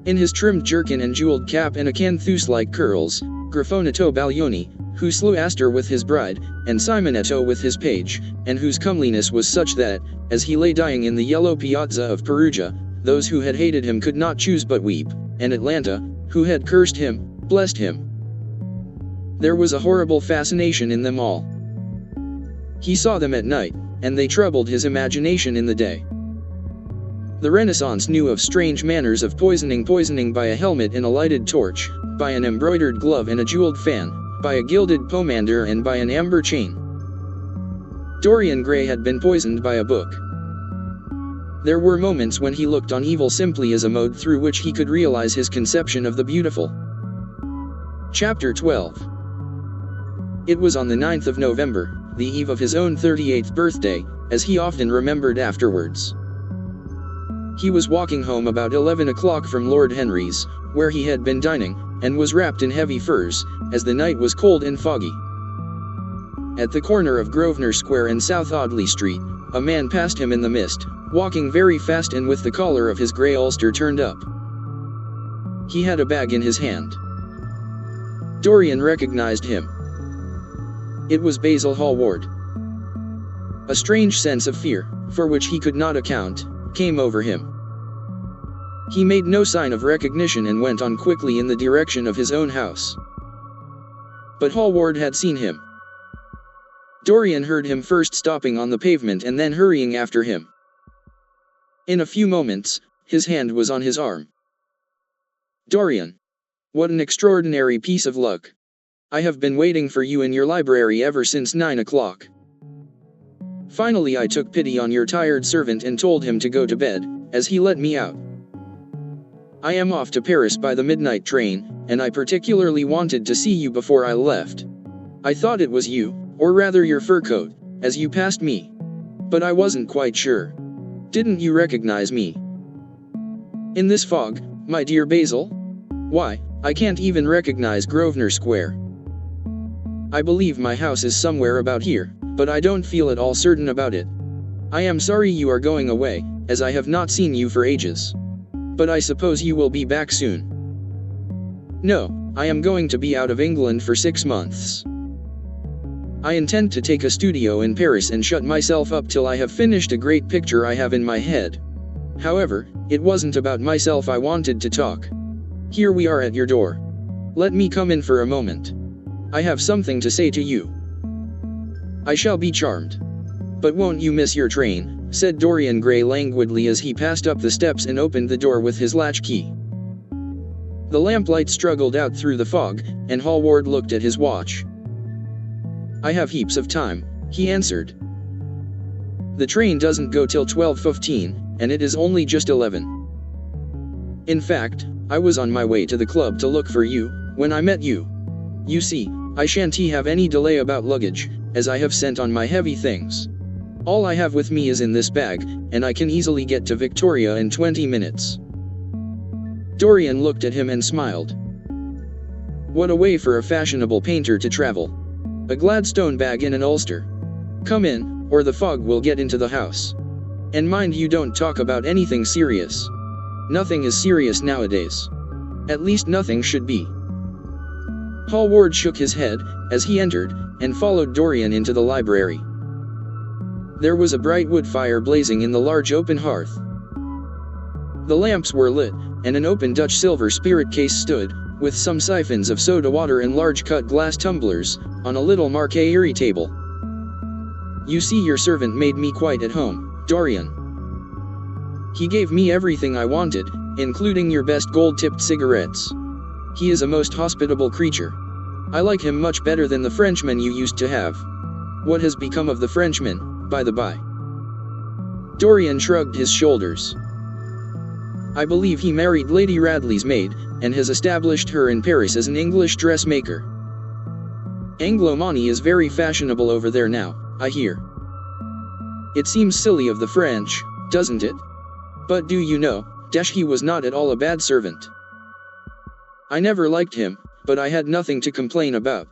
in his trimmed jerkin and jeweled cap and acanthus-like curls, Griffonetto Baglioni, who slew Astor with his bride, and Simonetto with his page, and whose comeliness was such that, as he lay dying in the yellow piazza of Perugia, those who had hated him could not choose but weep, and Atlanta, who had cursed him, blessed him. There was a horrible fascination in them all. He saw them at night, and they troubled his imagination in the day. The Renaissance knew of strange manners of poisoning by a helmet and a lighted torch, by an embroidered glove and a jeweled fan, by a gilded pomander and by an amber chain. Dorian Gray had been poisoned by a book. There were moments when he looked on evil simply as a mode through which he could realize his conception of the beautiful. Chapter 12. It was on the 9th of November, the eve of his own 38th birthday, as he often remembered afterwards. He was walking home about 11 o'clock from Lord Henry's, where he had been dining, and was wrapped in heavy furs, as the night was cold and foggy. At the corner of Grosvenor Square and South Audley Street, a man passed him in the mist, walking very fast and with the collar of his grey ulster turned up. He had a bag in his hand. Dorian recognized him. It was Basil Hallward. A strange sense of fear, for which he could not account, came over him. He made no sign of recognition and went on quickly in the direction of his own house. But Hallward had seen him. Dorian heard him first stopping on the pavement and then hurrying after him. In a few moments, his hand was on his arm. "Dorian! What an extraordinary piece of luck! I have been waiting for you in your library ever since 9 o'clock. Finally I took pity on your tired servant and told him to go to bed, as he let me out. I am off to Paris by the midnight train, and I particularly wanted to see you before I left. I thought it was you, or rather your fur coat, as you passed me. But I wasn't quite sure. Didn't you recognize me? In this fog, my dear Basil? Why, I can't even recognize Grosvenor Square. I believe my house is somewhere about here, but I don't feel at all certain about it. I am sorry you are going away, as I have not seen you for ages. But I suppose you will be back soon." "No, I am going to be out of England for 6 months. I intend to take a studio in Paris and shut myself up till I have finished a great picture I have in my head. However, it wasn't about myself I wanted to talk. Here we are at your door. Let me come in for a moment. I have something to say to you." "I shall be charmed. But won't you miss your train?" said Dorian Gray languidly as he passed up the steps and opened the door with his latchkey. The lamplight struggled out through the fog, and Hallward looked at his watch. "I have heaps of time," he answered. "The train doesn't go till 12:15, and it is only just 11. In fact, I was on my way to the club to look for you, when I met you. You see, I shan't have any delay about luggage, as I have sent on my heavy things. All I have with me is in this bag, and I can easily get to Victoria in 20 minutes. Dorian looked at him and smiled. What a way for a fashionable painter to travel. A Gladstone bag in an ulster. Come in, or the fog will get into the house. And mind you don't talk about anything serious. Nothing is serious nowadays. At least nothing should be. Hallward shook his head as he entered, and followed Dorian into the library. There was a bright wood fire blazing in the large open hearth. The lamps were lit, and an open Dutch silver spirit case stood, with some siphons of soda water and large cut glass tumblers, on a little marqueterie table. "You see, your servant made me quite at home, Dorian. He gave me everything I wanted, including your best gold-tipped cigarettes. He is a most hospitable creature. I like him much better than the Frenchman you used to have. What has become of the Frenchman, by the by?" Dorian shrugged his shoulders. "I believe he married Lady Radley's maid, and has established her in Paris as an English dressmaker. Anglomanie is very fashionable over there now, I hear. It seems silly of the French, doesn't it? But do you know, he was not at all a bad servant. I never liked him, but I had nothing to complain about.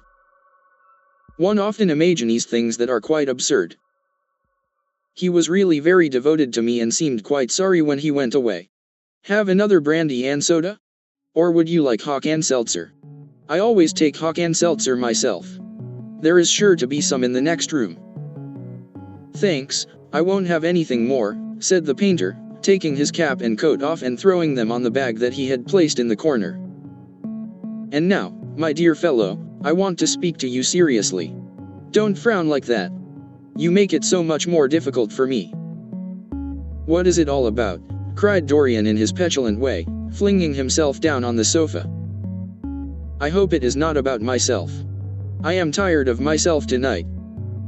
One often imagines things that are quite absurd. He was really very devoted to me and seemed quite sorry when he went away. Have another brandy and soda? Or would you like hock and seltzer? I always take hock and seltzer myself. There is sure to be some in the next room." "Thanks, I won't have anything more," said the painter, taking his cap and coat off and throwing them on the bag that he had placed in the corner. "And now, my dear fellow, I want to speak to you seriously. Don't frown like that. You make it so much more difficult for me." "What is it all about?" cried Dorian in his petulant way, flinging himself down on the sofa. "I hope it is not about myself. I am tired of myself tonight.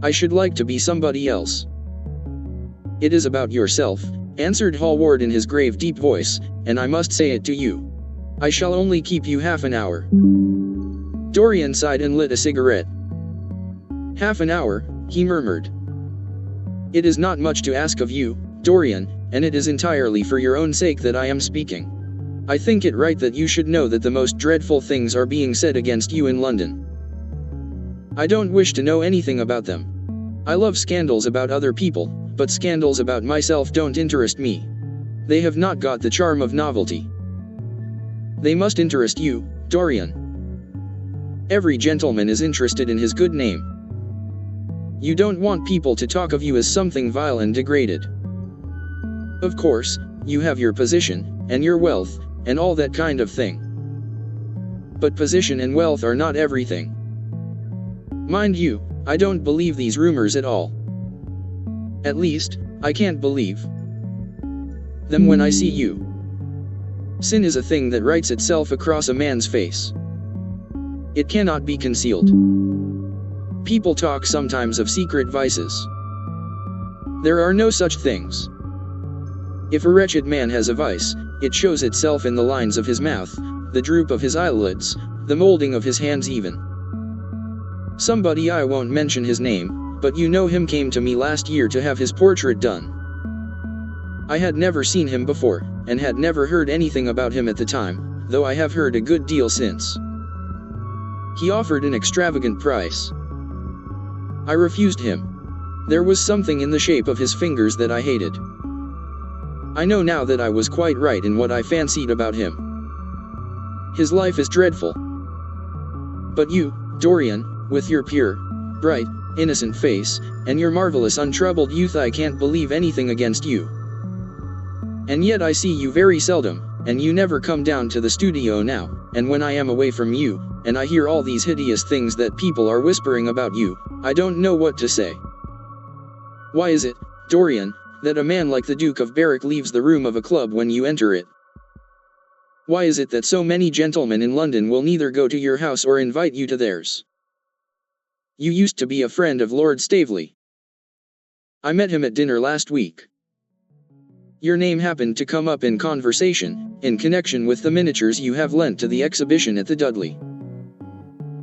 I should like to be somebody else." "It is about yourself," answered Hallward in his grave deep voice, "and I must say it to you. I shall only keep you half an hour." Dorian sighed and lit a cigarette. "Half an hour," he murmured. "It is not much to ask of you, Dorian, and it is entirely for your own sake that I am speaking. I think it right that you should know that the most dreadful things are being said against you in London. I don't wish to know anything about them. I love scandals about other people, but scandals about myself don't interest me. They have not got the charm of novelty. They must interest you, Dorian. Every gentleman is interested in his good name. You don't want people to talk of you as something vile and degraded. Of course, you have your position, and your wealth, and all that kind of thing. But position and wealth are not everything. Mind you, I don't believe these rumors at all. At least, I can't believe them when I see you. Sin is a thing that writes itself across a man's face. It cannot be concealed. People talk sometimes of secret vices. There are no such things. If a wretched man has a vice, it shows itself in the lines of his mouth, the droop of his eyelids, the molding of his hands even. Somebody, I won't mention his name, but you know him, came to me last year to have his portrait done. I had never seen him before, and had never heard anything about him at the time, though I have heard a good deal since. He offered an extravagant price. I refused him. There was something in the shape of his fingers that I hated. I know now that I was quite right in what I fancied about him. His life is dreadful. But you, Dorian, with your pure, bright, innocent face, and your marvelous untroubled youth, I can't believe anything against you. And yet I see you very seldom, and you never come down to the studio now, and when I am away from you, and I hear all these hideous things that people are whispering about you, I don't know what to say. Why is it, Dorian, that a man like the Duke of Berwick leaves the room of a club when you enter it? Why is it that so many gentlemen in London will neither go to your house or invite you to theirs? You used to be a friend of Lord Staveley. I met him at dinner last week. Your name happened to come up in conversation, in connection with the miniatures you have lent to the exhibition at the Dudley.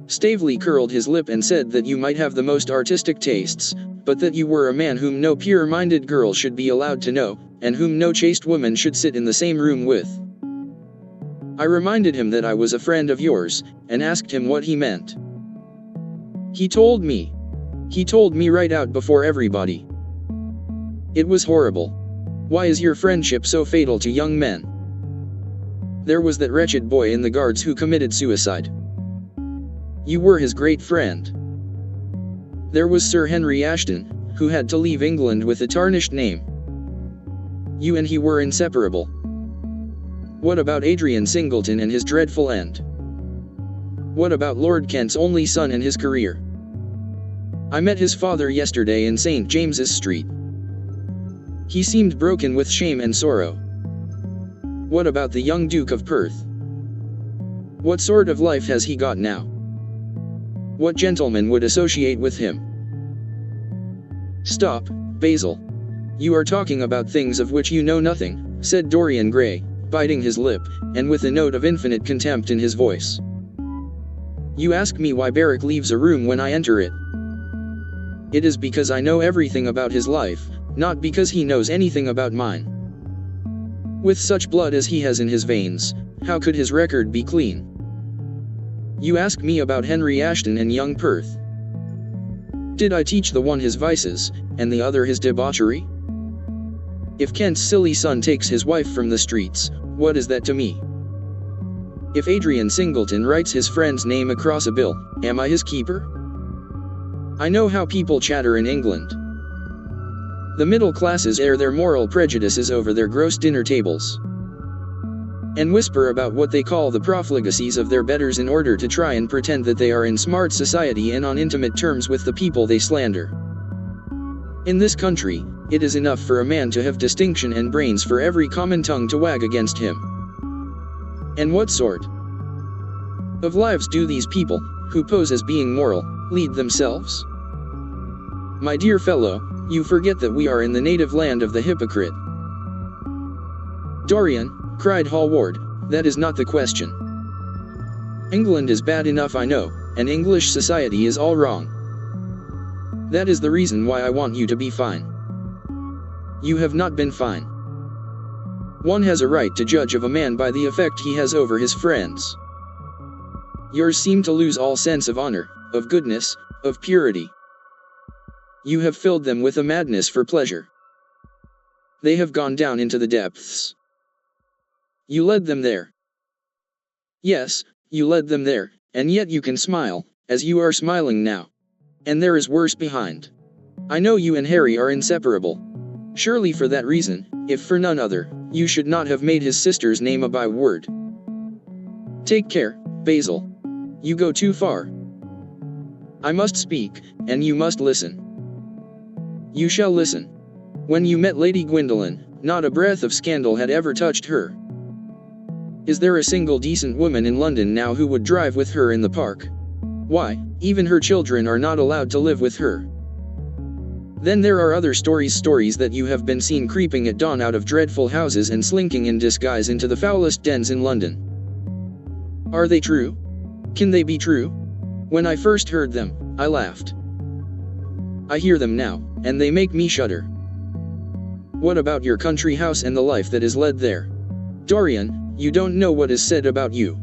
Staveley curled his lip and said that you might have the most artistic tastes, but that you were a man whom no pure-minded girl should be allowed to know, and whom no chaste woman should sit in the same room with. I reminded him that I was a friend of yours, and asked him what he meant. He told me right out before everybody. It was horrible. Why is your friendship so fatal to young men? there was that wretched boy in the Guards who committed suicide. You were his great friend. There was Sir Henry Ashton, who had to leave England with a tarnished name. You and he were inseparable. What about Adrian Singleton and his dreadful end? What about Lord Kent's only son and his career? I met his father yesterday in St. James's Street. He seemed broken with shame and sorrow. What about the young Duke of Perth? What sort of life has he got now? What gentleman would associate with him? Stop, Basil. You are talking about things of which you know nothing, said Dorian Gray, biting his lip, and with a note of infinite contempt in his voice. You ask me why Barrack leaves a room when I enter it. It is because I know everything about his life, not because he knows anything about mine. With such blood as he has in his veins, how could his record be clean? You ask me about Henry Ashton and young Perth. Did I teach the one his vices, and the other his debauchery? If Kent's silly son takes his wife from the streets, what is that to me? If Adrian Singleton writes his friend's name across a bill, am I his keeper? I know how people chatter in England. The middle classes air their moral prejudices over their gross dinner tables, and whisper about what they call the profligacies of their betters in order to try and pretend that they are in smart society and on intimate terms with the people they slander. In this country, it is enough for a man to have distinction and brains for every common tongue to wag against him. And what sort of lives do these people, who pose as being moral, lead themselves? My dear fellow, you forget that we are in the native land of the hypocrite. Dorian, cried Hallward, that is not the question. England is bad enough, I know, and English society is all wrong. That is the reason why I want you to be fine. You have not been fine. One has a right to judge of a man by the effect he has over his friends. Yours seem to lose all sense of honor, of goodness, of purity. You have filled them with a madness for pleasure. They have gone down into the depths. You led them there. Yes, you led them there, and yet you can smile, as you are smiling now. And there is worse behind. I know you and Harry are inseparable. Surely for that reason, if for none other, you should not have made his sister's name a byword. Take care, Basil. You go too far. I must speak, and you must listen. You shall listen. When you met Lady Gwendolen, not a breath of scandal had ever touched her. Is there a single decent woman in London now who would drive with her in the park? Why, even her children are not allowed to live with her. Then there are other stories that you have been seen creeping at dawn out of dreadful houses and slinking in disguise into the foulest dens in London. Are they true? Can they be true? When I first heard them, I laughed. I hear them now, and they make me shudder. What about your country house and the life that is led there? Dorian, you don't know what is said about you.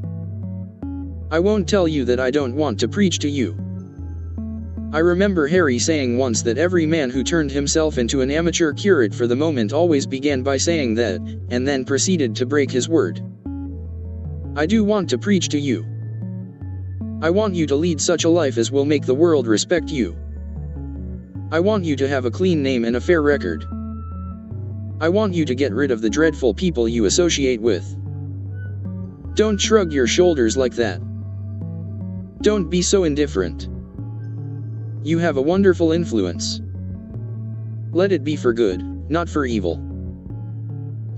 I won't tell you that I don't want to preach to you. I remember Harry saying once that every man who turned himself into an amateur curate for the moment always began by saying that, and then proceeded to break his word. I do want to preach to you. I want you to lead such a life as will make the world respect you. I want you to have a clean name and a fair record. I want you to get rid of the dreadful people you associate with. Don't shrug your shoulders like that. Don't be so indifferent. You have a wonderful influence. Let it be for good, not for evil.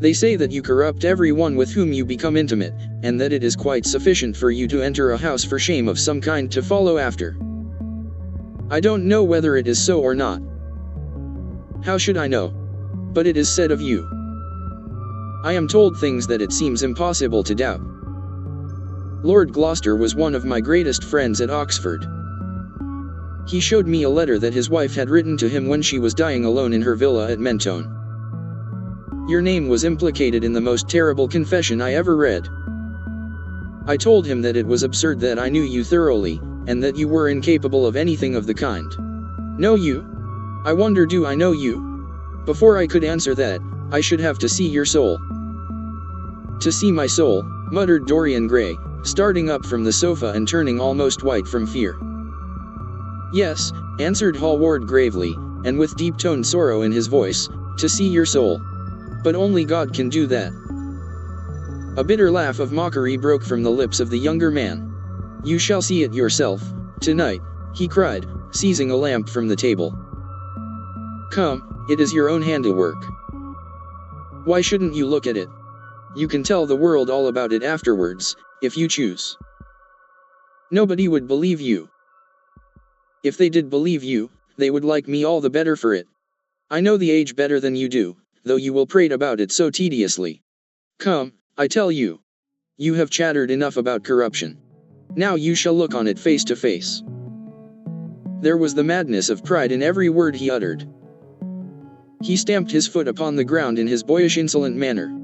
They say that you corrupt everyone with whom you become intimate, and that it is quite sufficient for you to enter a house for shame of some kind to follow after. I don't know whether it is so or not. How should I know? But it is said of you. I am told things that it seems impossible to doubt. Lord Gloucester was one of my greatest friends at Oxford. He showed me a letter that his wife had written to him when she was dying alone in her villa at Mentone. Your name was implicated in the most terrible confession I ever read. I told him that it was absurd that I knew you thoroughly, and that you were incapable of anything of the kind. Know you? I wonder, do I know you? Before I could answer that, I should have to see your soul. To see my soul, muttered Dorian Gray, starting up from the sofa and turning almost white from fear. Yes, answered Hallward gravely, and with deep-toned sorrow in his voice, to see your soul. But only God can do that. A bitter laugh of mockery broke from the lips of the younger man. You shall see it yourself, tonight, he cried, seizing a lamp from the table. Come, it is your own handiwork. Why shouldn't you look at it? You can tell the world all about it afterwards, if you choose. Nobody would believe you. If they did believe you, they would like me all the better for it. I know the age better than you do, though you will prate about it so tediously. Come, I tell you. You have chattered enough about corruption. Now you shall look on it face to face. There was the madness of pride in every word he uttered. He stamped his foot upon the ground in his boyish insolent manner.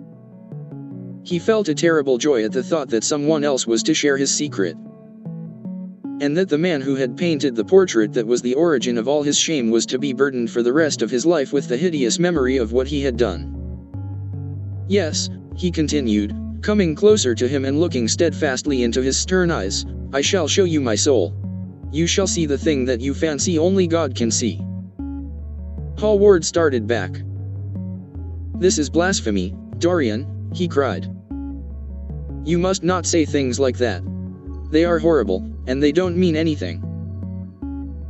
He felt a terrible joy at the thought that someone else was to share his secret. And that the man who had painted the portrait that was the origin of all his shame was to be burdened for the rest of his life with the hideous memory of what he had done. Yes, he continued, coming closer to him and looking steadfastly into his stern eyes, I shall show you my soul. You shall see the thing that you fancy only God can see. Hallward started back. This is blasphemy, Dorian, he cried. You must not say things like that. They are horrible, and they don't mean anything.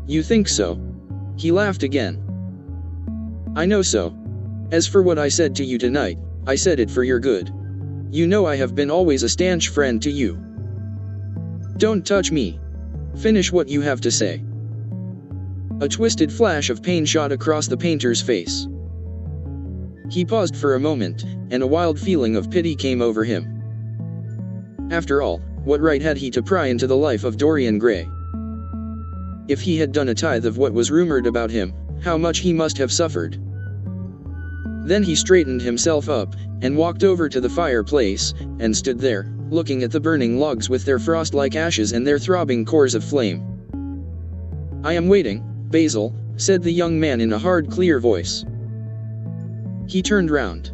You think so? He laughed again. I know so. As for what I said to you tonight, I said it for your good. You know I have been always a stanch friend to you. Don't touch me. Finish what you have to say. A twisted flash of pain shot across the painter's face. He paused for a moment, and a wild feeling of pity came over him. After all, what right had he to pry into the life of Dorian Gray? If he had done a tithe of what was rumored about him, how much he must have suffered. Then he straightened himself up, and walked over to the fireplace, and stood there, looking at the burning logs with their frost-like ashes and their throbbing cores of flame. I am waiting, Basil, said the young man in a hard, clear voice. He turned round.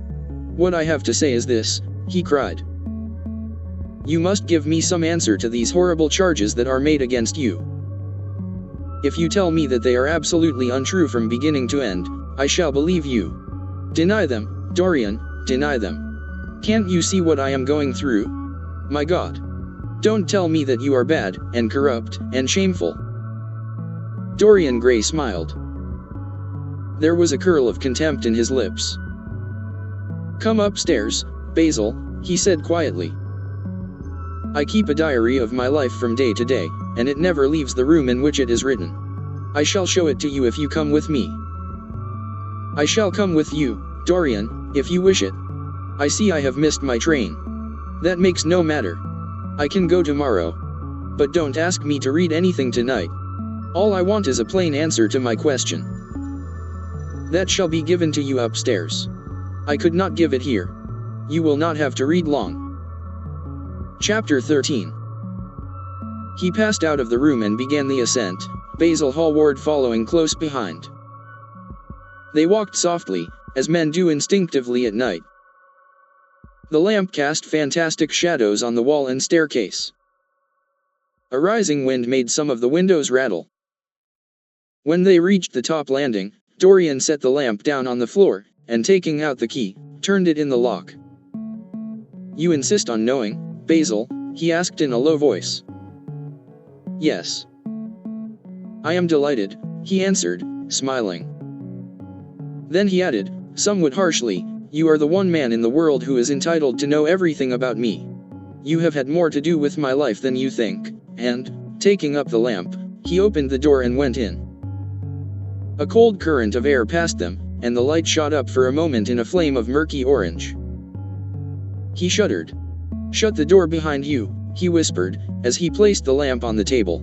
What I have to say is this, he cried. You must give me some answer to these horrible charges that are made against you. If you tell me that they are absolutely untrue from beginning to end, I shall believe you. Deny them, Dorian, deny them. Can't you see what I am going through? My God. Don't tell me that you are bad, and corrupt, and shameful. Dorian Gray smiled. There was a curl of contempt in his lips. Come upstairs, Basil, he said quietly. I keep a diary of my life from day to day, and it never leaves the room in which it is written. I shall show it to you if you come with me. I shall come with you, Dorian, if you wish it. I see I have missed my train. That makes no matter. I can go tomorrow. But don't ask me to read anything tonight. All I want is a plain answer to my question. That shall be given to you upstairs. I could not give it here. You will not have to read long. Chapter 13. He passed out of the room and began the ascent, Basil Hallward following close behind. They walked softly, as men do instinctively at night. The lamp cast fantastic shadows on the wall and staircase. A rising wind made some of the windows rattle. When they reached the top landing, Dorian set the lamp down on the floor, and taking out the key, turned it in the lock. You insist on knowing, Basil? He asked in a low voice. Yes. I am delighted, he answered, smiling. Then he added, somewhat harshly, you are the one man in the world who is entitled to know everything about me. You have had more to do with my life than you think, and, taking up the lamp, he opened the door and went in. A cold current of air passed them, and the light shot up for a moment in a flame of murky orange. He shuddered. Shut the door behind you, he whispered, as he placed the lamp on the table.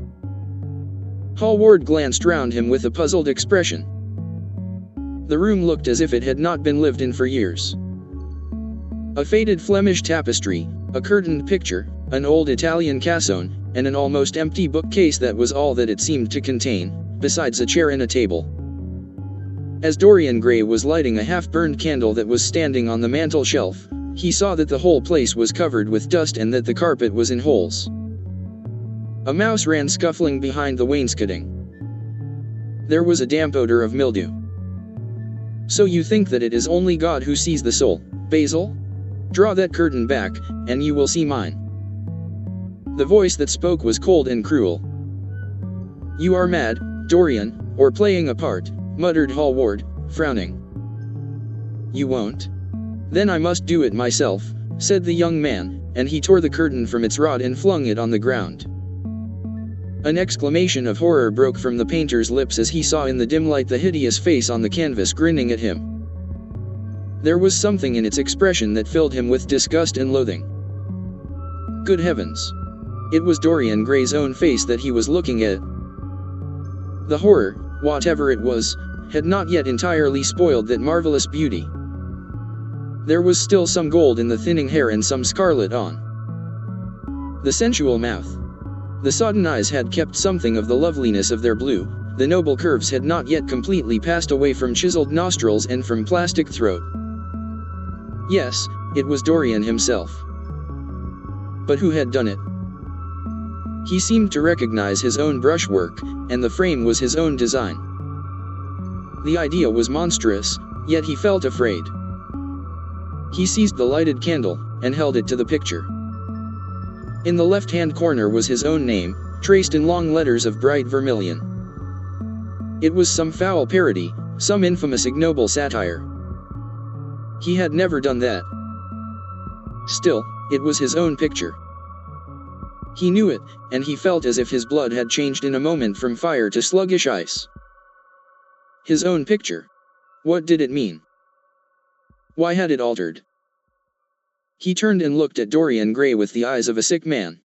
Hallward glanced round him with a puzzled expression. The room looked as if it had not been lived in for years. A faded Flemish tapestry, a curtained picture, an old Italian cassone, and an almost empty bookcase that was all that it seemed to contain, besides a chair and a table. As Dorian Gray was lighting a half-burned candle that was standing on the mantel shelf, He saw that the whole place was covered with dust and that the carpet was in holes. A mouse ran scuffling behind the wainscoting. There was a damp odor of mildew. So you think that it is only God who sees the soul, Basil? Draw that curtain back, and you will see mine. The voice that spoke was cold and cruel. You are mad, Dorian, or playing a part, muttered Hallward, frowning. You won't? Then I must do it myself, said the young man, and he tore the curtain from its rod and flung it on the ground. An exclamation of horror broke from the painter's lips as he saw in the dim light the hideous face on the canvas grinning at him. There was something in its expression that filled him with disgust and loathing. Good heavens! It was Dorian Gray's own face that he was looking at. The horror, whatever it was, had not yet entirely spoiled that marvelous beauty. There was still some gold in the thinning hair and some scarlet on the sensual mouth. The sodden eyes had kept something of the loveliness of their blue, the noble curves had not yet completely passed away from chiseled nostrils and from plastic throat. Yes, it was Dorian himself. But who had done it? He seemed to recognize his own brushwork, and the frame was his own design. The idea was monstrous, yet he felt afraid. He seized the lighted candle, and held it to the picture. In the left-hand corner was his own name, traced in long letters of bright vermilion. It was some foul parody, some infamous ignoble satire. He had never done that. Still, it was his own picture. He knew it, and he felt as if his blood had changed in a moment from fire to sluggish ice. His own picture. What did it mean? Why had it altered? He turned and looked at Dorian Gray with the eyes of a sick man.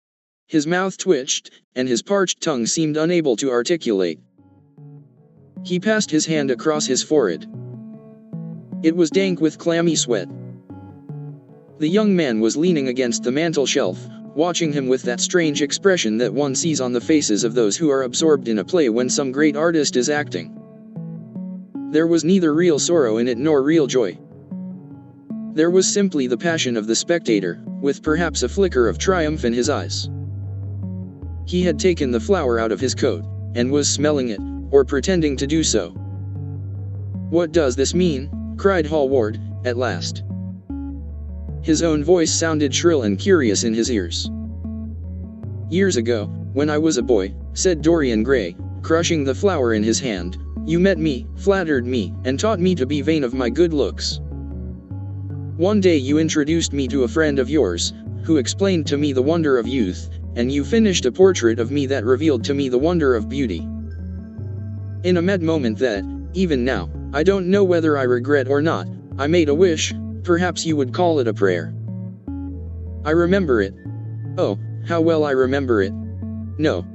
His mouth twitched, and his parched tongue seemed unable to articulate. He passed his hand across his forehead. It was dank with clammy sweat. The young man was leaning against the mantel shelf, watching him with that strange expression that one sees on the faces of those who are absorbed in a play when some great artist is acting. There was neither real sorrow in it nor real joy. There was simply the passion of the spectator, with perhaps a flicker of triumph in his eyes. He had taken the flower out of his coat, and was smelling it, or pretending to do so. What does this mean? Cried Hallward, at last. His own voice sounded shrill and curious in his ears. Years ago, when I was a boy, said Dorian Gray, crushing the flower in his hand, you met me, flattered me, and taught me to be vain of my good looks. One day you introduced me to a friend of yours, who explained to me the wonder of youth, and you finished a portrait of me that revealed to me the wonder of beauty. In a mad moment that, even now, I don't know whether I regret or not, I made a wish, perhaps you would call it a prayer. I remember it. Oh, how well I remember it. No.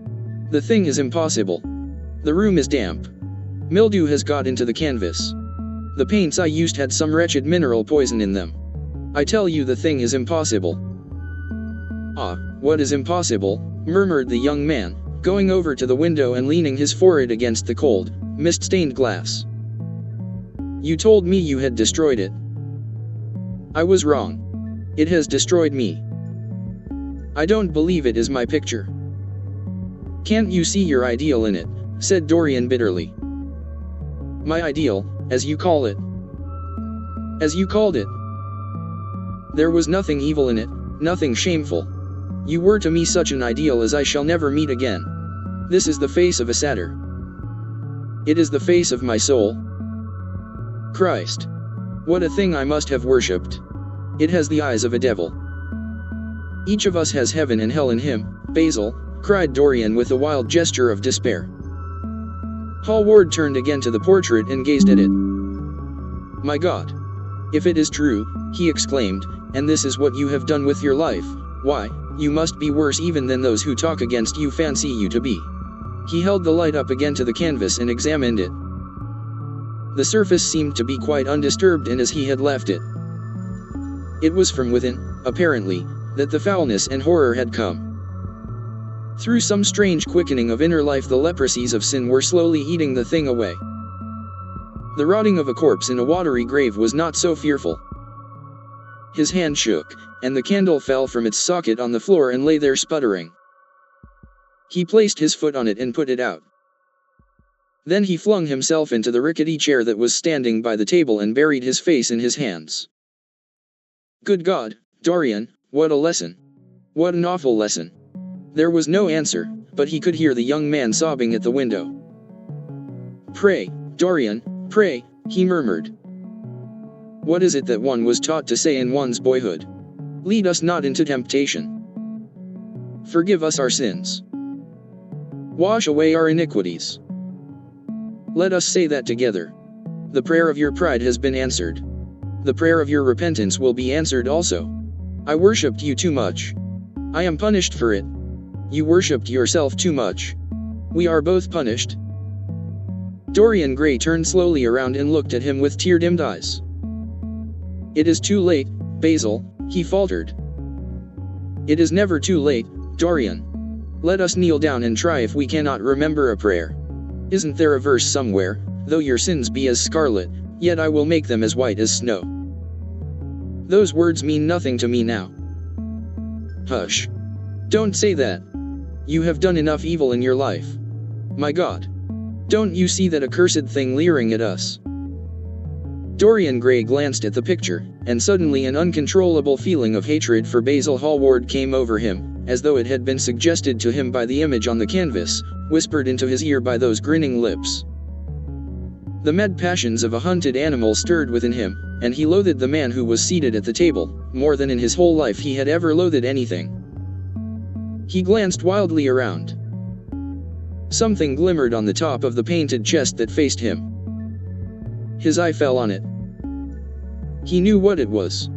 The thing is impossible. The room is damp. Mildew has got into the canvas. The paints I used had some wretched mineral poison in them. I tell you the thing is impossible. Ah, what is impossible? Murmured the young man, going over to the window and leaning his forehead against the cold, mist-stained glass. You told me you had destroyed it. I was wrong. It has destroyed me. I don't believe it is my picture. Can't you see your ideal in it? Said Dorian bitterly. My ideal, as you call it. As you called it. There was nothing evil in it, nothing shameful. You were to me such an ideal as I shall never meet again. This is the face of a satyr. It is the face of my soul. Christ! What a thing I must have worshipped. It has the eyes of a devil. Each of us has heaven and hell in him, Basil, cried Dorian with a wild gesture of despair. Hallward turned again to the portrait and gazed at it. My God! If it is true, he exclaimed, and this is what you have done with your life, why, you must be worse even than those who talk against you fancy you to be. He held the light up again to the canvas and examined it. The surface seemed to be quite undisturbed and as he had left it. It was from within, apparently, that the foulness and horror had come. Through some strange quickening of inner life the leprosies of sin were slowly eating the thing away. The rotting of a corpse in a watery grave was not so fearful. His hand shook, and the candle fell from its socket on the floor and lay there sputtering. He placed his foot on it and put it out. Then he flung himself into the rickety chair that was standing by the table and buried his face in his hands. Good God, Dorian, what a lesson! What an awful lesson! There was no answer, but he could hear the young man sobbing at the window. Pray, Dorian, pray, he murmured. What is it that one was taught to say in one's boyhood? Lead us not into temptation. Forgive us our sins. Wash away our iniquities. Let us say that together. The prayer of your pride has been answered. The prayer of your repentance will be answered also. I worshipped you too much. I am punished for it. You worshipped yourself too much. We are both punished. Dorian Gray turned slowly around and looked at him with tear-dimmed eyes. It is too late, Basil, he faltered. It is never too late, Dorian. Let us kneel down and try if we cannot remember a prayer. Isn't there a verse somewhere, though your sins be as scarlet, yet I will make them as white as snow? Those words mean nothing to me now. Hush. Don't say that. You have done enough evil in your life. My God. Don't you see that accursed thing leering at us? Dorian Gray glanced at the picture, and suddenly an uncontrollable feeling of hatred for Basil Hallward came over him, as though it had been suggested to him by the image on the canvas, whispered into his ear by those grinning lips. The mad passions of a hunted animal stirred within him, and he loathed the man who was seated at the table, more than in his whole life he had ever loathed anything. He glanced wildly around. Something glimmered on the top of the painted chest that faced him. His eye fell on it. He knew what it was.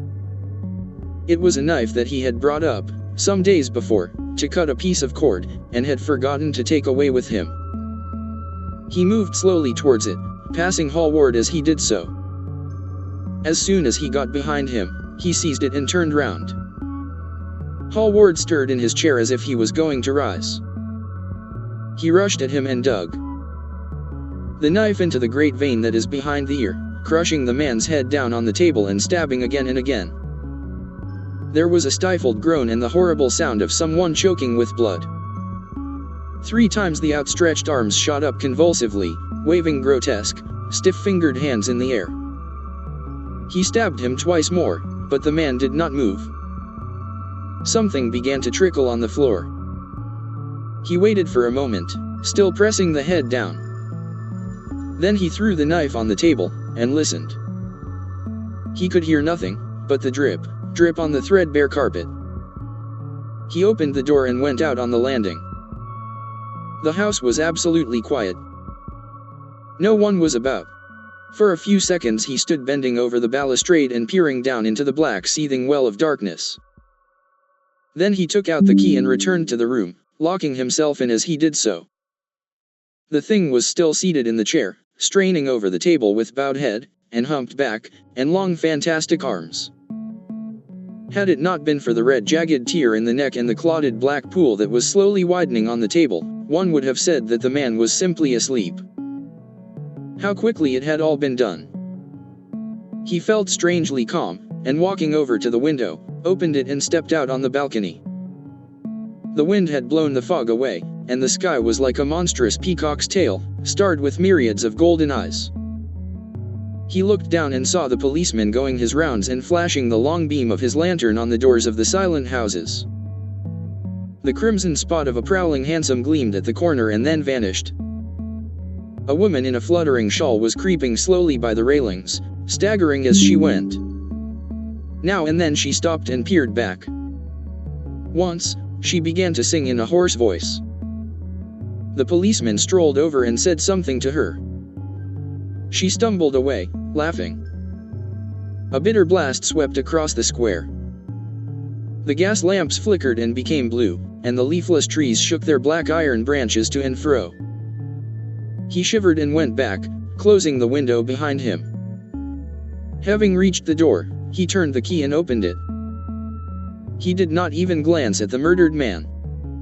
It was a knife that he had brought up, some days before, to cut a piece of cord, and had forgotten to take away with him. He moved slowly towards it, passing Hallward as he did so. As soon as he got behind him, he seized it and turned round. Hallward stirred in his chair as if he was going to rise. He rushed at him and dug the knife into the great vein that is behind the ear, crushing the man's head down on the table and stabbing again and again. There was a stifled groan and the horrible sound of someone choking with blood. 3 times the outstretched arms shot up convulsively, waving grotesque, stiff-fingered hands in the air. He stabbed him twice more, but the man did not move. Something began to trickle on the floor. He waited for a moment, still pressing the head down. Then he threw the knife on the table, and listened. He could hear nothing, but the drip, drip on the threadbare carpet. He opened the door and went out on the landing. The house was absolutely quiet. No one was about. For a few seconds he stood bending over the balustrade and peering down into the black seething well of darkness. Then he took out the key and returned to the room, locking himself in as he did so. The thing was still seated in the chair, straining over the table with bowed head, and humped back, and long fantastic arms. Had it not been for the red jagged tear in the neck and the clotted black pool that was slowly widening on the table, one would have said that the man was simply asleep. How quickly it had all been done. He felt strangely calm, and walking over to the window, opened it and stepped out on the balcony. The wind had blown the fog away, and the sky was like a monstrous peacock's tail, starred with myriads of golden eyes. He looked down and saw the policeman going his rounds and flashing the long beam of his lantern on the doors of the silent houses. The crimson spot of a prowling hansom gleamed at the corner and then vanished. A woman in a fluttering shawl was creeping slowly by the railings, staggering as she went. Now and then she stopped and peered back. Once, she began to sing in a hoarse voice. The policeman strolled over and said something to her. She stumbled away, laughing. A bitter blast swept across the square. The gas lamps flickered and became blue, and the leafless trees shook their black iron branches to and fro. He shivered and went back, closing the window behind him. Having reached the door, he turned the key and opened it. He did not even glance at the murdered man.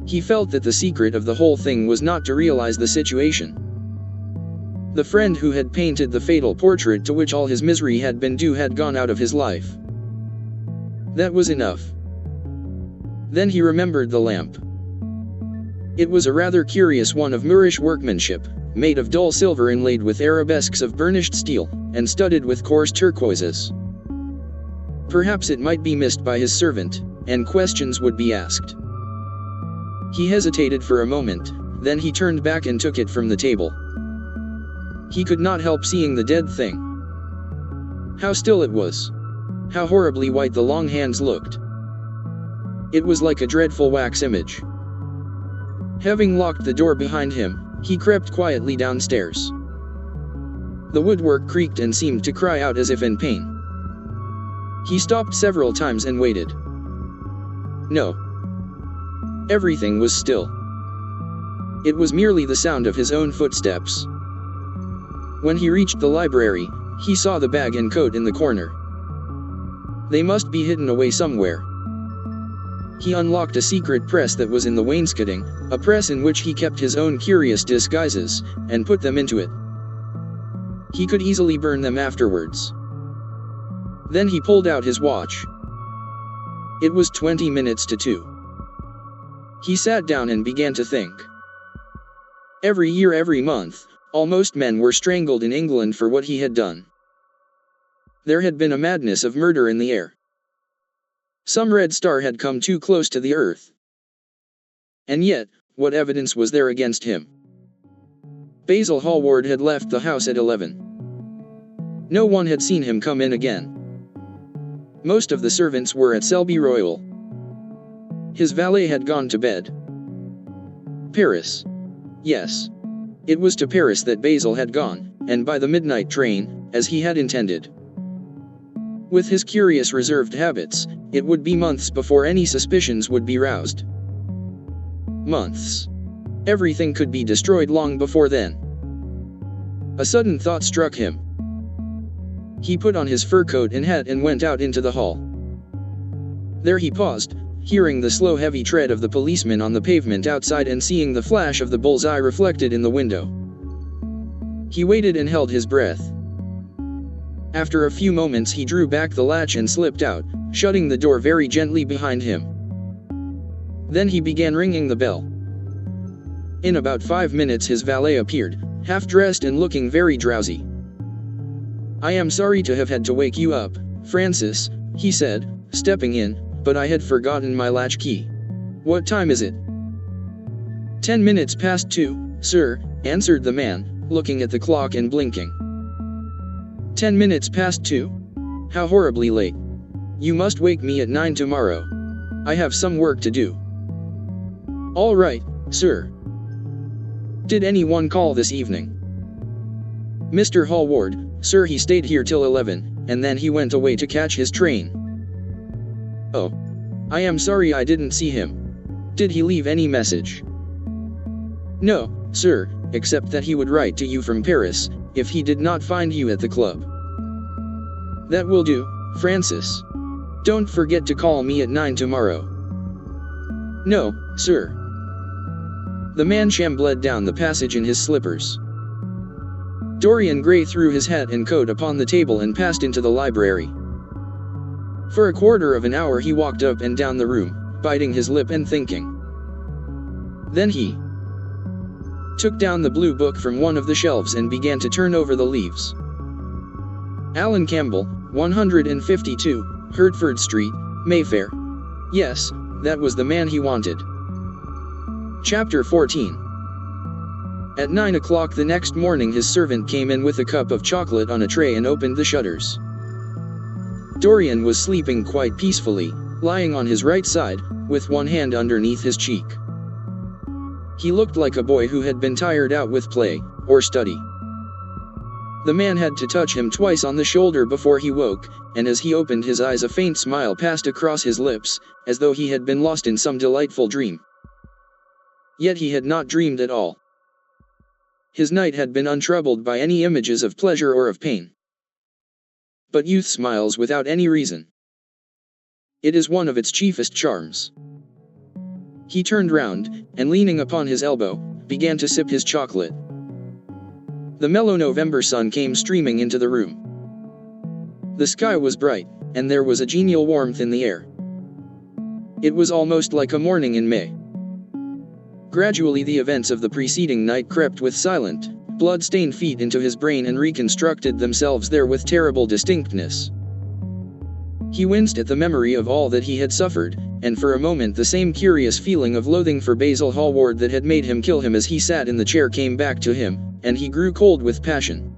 He felt that the secret of the whole thing was not to realize the situation. The friend who had painted the fatal portrait to which all his misery had been due had gone out of his life. That was enough. Then he remembered the lamp. It was a rather curious one of Moorish workmanship, made of dull silver inlaid with arabesques of burnished steel, and studded with coarse turquoises. Perhaps it might be missed by his servant, and questions would be asked. He hesitated for a moment, then he turned back and took it from the table. He could not help seeing the dead thing. How still it was. How horribly white the long hands looked. It was like a dreadful wax image. Having locked the door behind him, he crept quietly downstairs. The woodwork creaked and seemed to cry out as if in pain. He stopped several times and waited. No. Everything was still. It was merely the sound of his own footsteps. When he reached the library, he saw the bag and coat in the corner. They must be hidden away somewhere. He unlocked a secret press that was in the wainscoting, a press in which he kept his own curious disguises, and put them into it. He could easily burn them afterwards. Then he pulled out his watch. It was 20 minutes to 2. He sat down and began to think. Every year, every month, almost men were strangled in England for what he had done. There had been a madness of murder in the air. Some red star had come too close to the earth. And yet, what evidence was there against him? Basil Hallward had left the house at 11. No one had seen him come in again. Most of the servants were at Selby Royal. His valet had gone to bed. Paris. Yes. It was to Paris that Basil had gone, and by the midnight train, as he had intended. With his curious reserved habits, it would be months before any suspicions would be roused. Months. Everything could be destroyed long before then. A sudden thought struck him. He put on his fur coat and hat and went out into the hall. There he paused, hearing the slow heavy tread of the policeman on the pavement outside and seeing the flash of the bull's-eye reflected in the window. He waited and held his breath. After a few moments he drew back the latch and slipped out, shutting the door very gently behind him. Then he began ringing the bell. In about 5 minutes his valet appeared, half-dressed and looking very drowsy. "I am sorry to have had to wake you up, Francis," he said, stepping in, "but I had forgotten my latch key. What time is it?" 10 minutes past 2, sir," answered the man, looking at the clock and blinking. 10 minutes past 2? How horribly late. You must wake me at 9 tomorrow. I have some work to do. All right, sir. Did anyone call this evening? Mr. Hallward, sir, he stayed here till 11, and then he went away to catch his train. Oh. I am sorry I didn't see him. Did he leave any message? No, sir, except that he would write to you from Paris, if he did not find you at the club. That will do, Francis. Don't forget to call me at 9 tomorrow. No, sir. The man shambled down the passage in his slippers. Dorian Gray threw his hat and coat upon the table and passed into the library. For a quarter of an hour he walked up and down the room, biting his lip and thinking. Then he took down the blue book from one of the shelves and began to turn over the leaves. Alan Campbell, 152, Hertford Street, Mayfair. Yes, that was the man he wanted. Chapter 14. At 9 o'clock the next morning his servant came in with a cup of chocolate on a tray and opened the shutters. Dorian was sleeping quite peacefully, lying on his right side, with one hand underneath his cheek. He looked like a boy who had been tired out with play, or study. The man had to touch him twice on the shoulder before he woke, and as he opened his eyes a faint smile passed across his lips, as though he had been lost in some delightful dream. Yet he had not dreamed at all. His night had been untroubled by any images of pleasure or of pain. But youth smiles without any reason. It is one of its chiefest charms. He turned round, and leaning upon his elbow, began to sip his chocolate. The mellow November sun came streaming into the room. The sky was bright, and there was a genial warmth in the air. It was almost like a morning in May. Gradually the events of the preceding night crept with silent, blood-stained feet into his brain and reconstructed themselves there with terrible distinctness. He winced at the memory of all that he had suffered, and for a moment the same curious feeling of loathing for Basil Hallward that had made him kill him as he sat in the chair came back to him, and he grew cold with passion.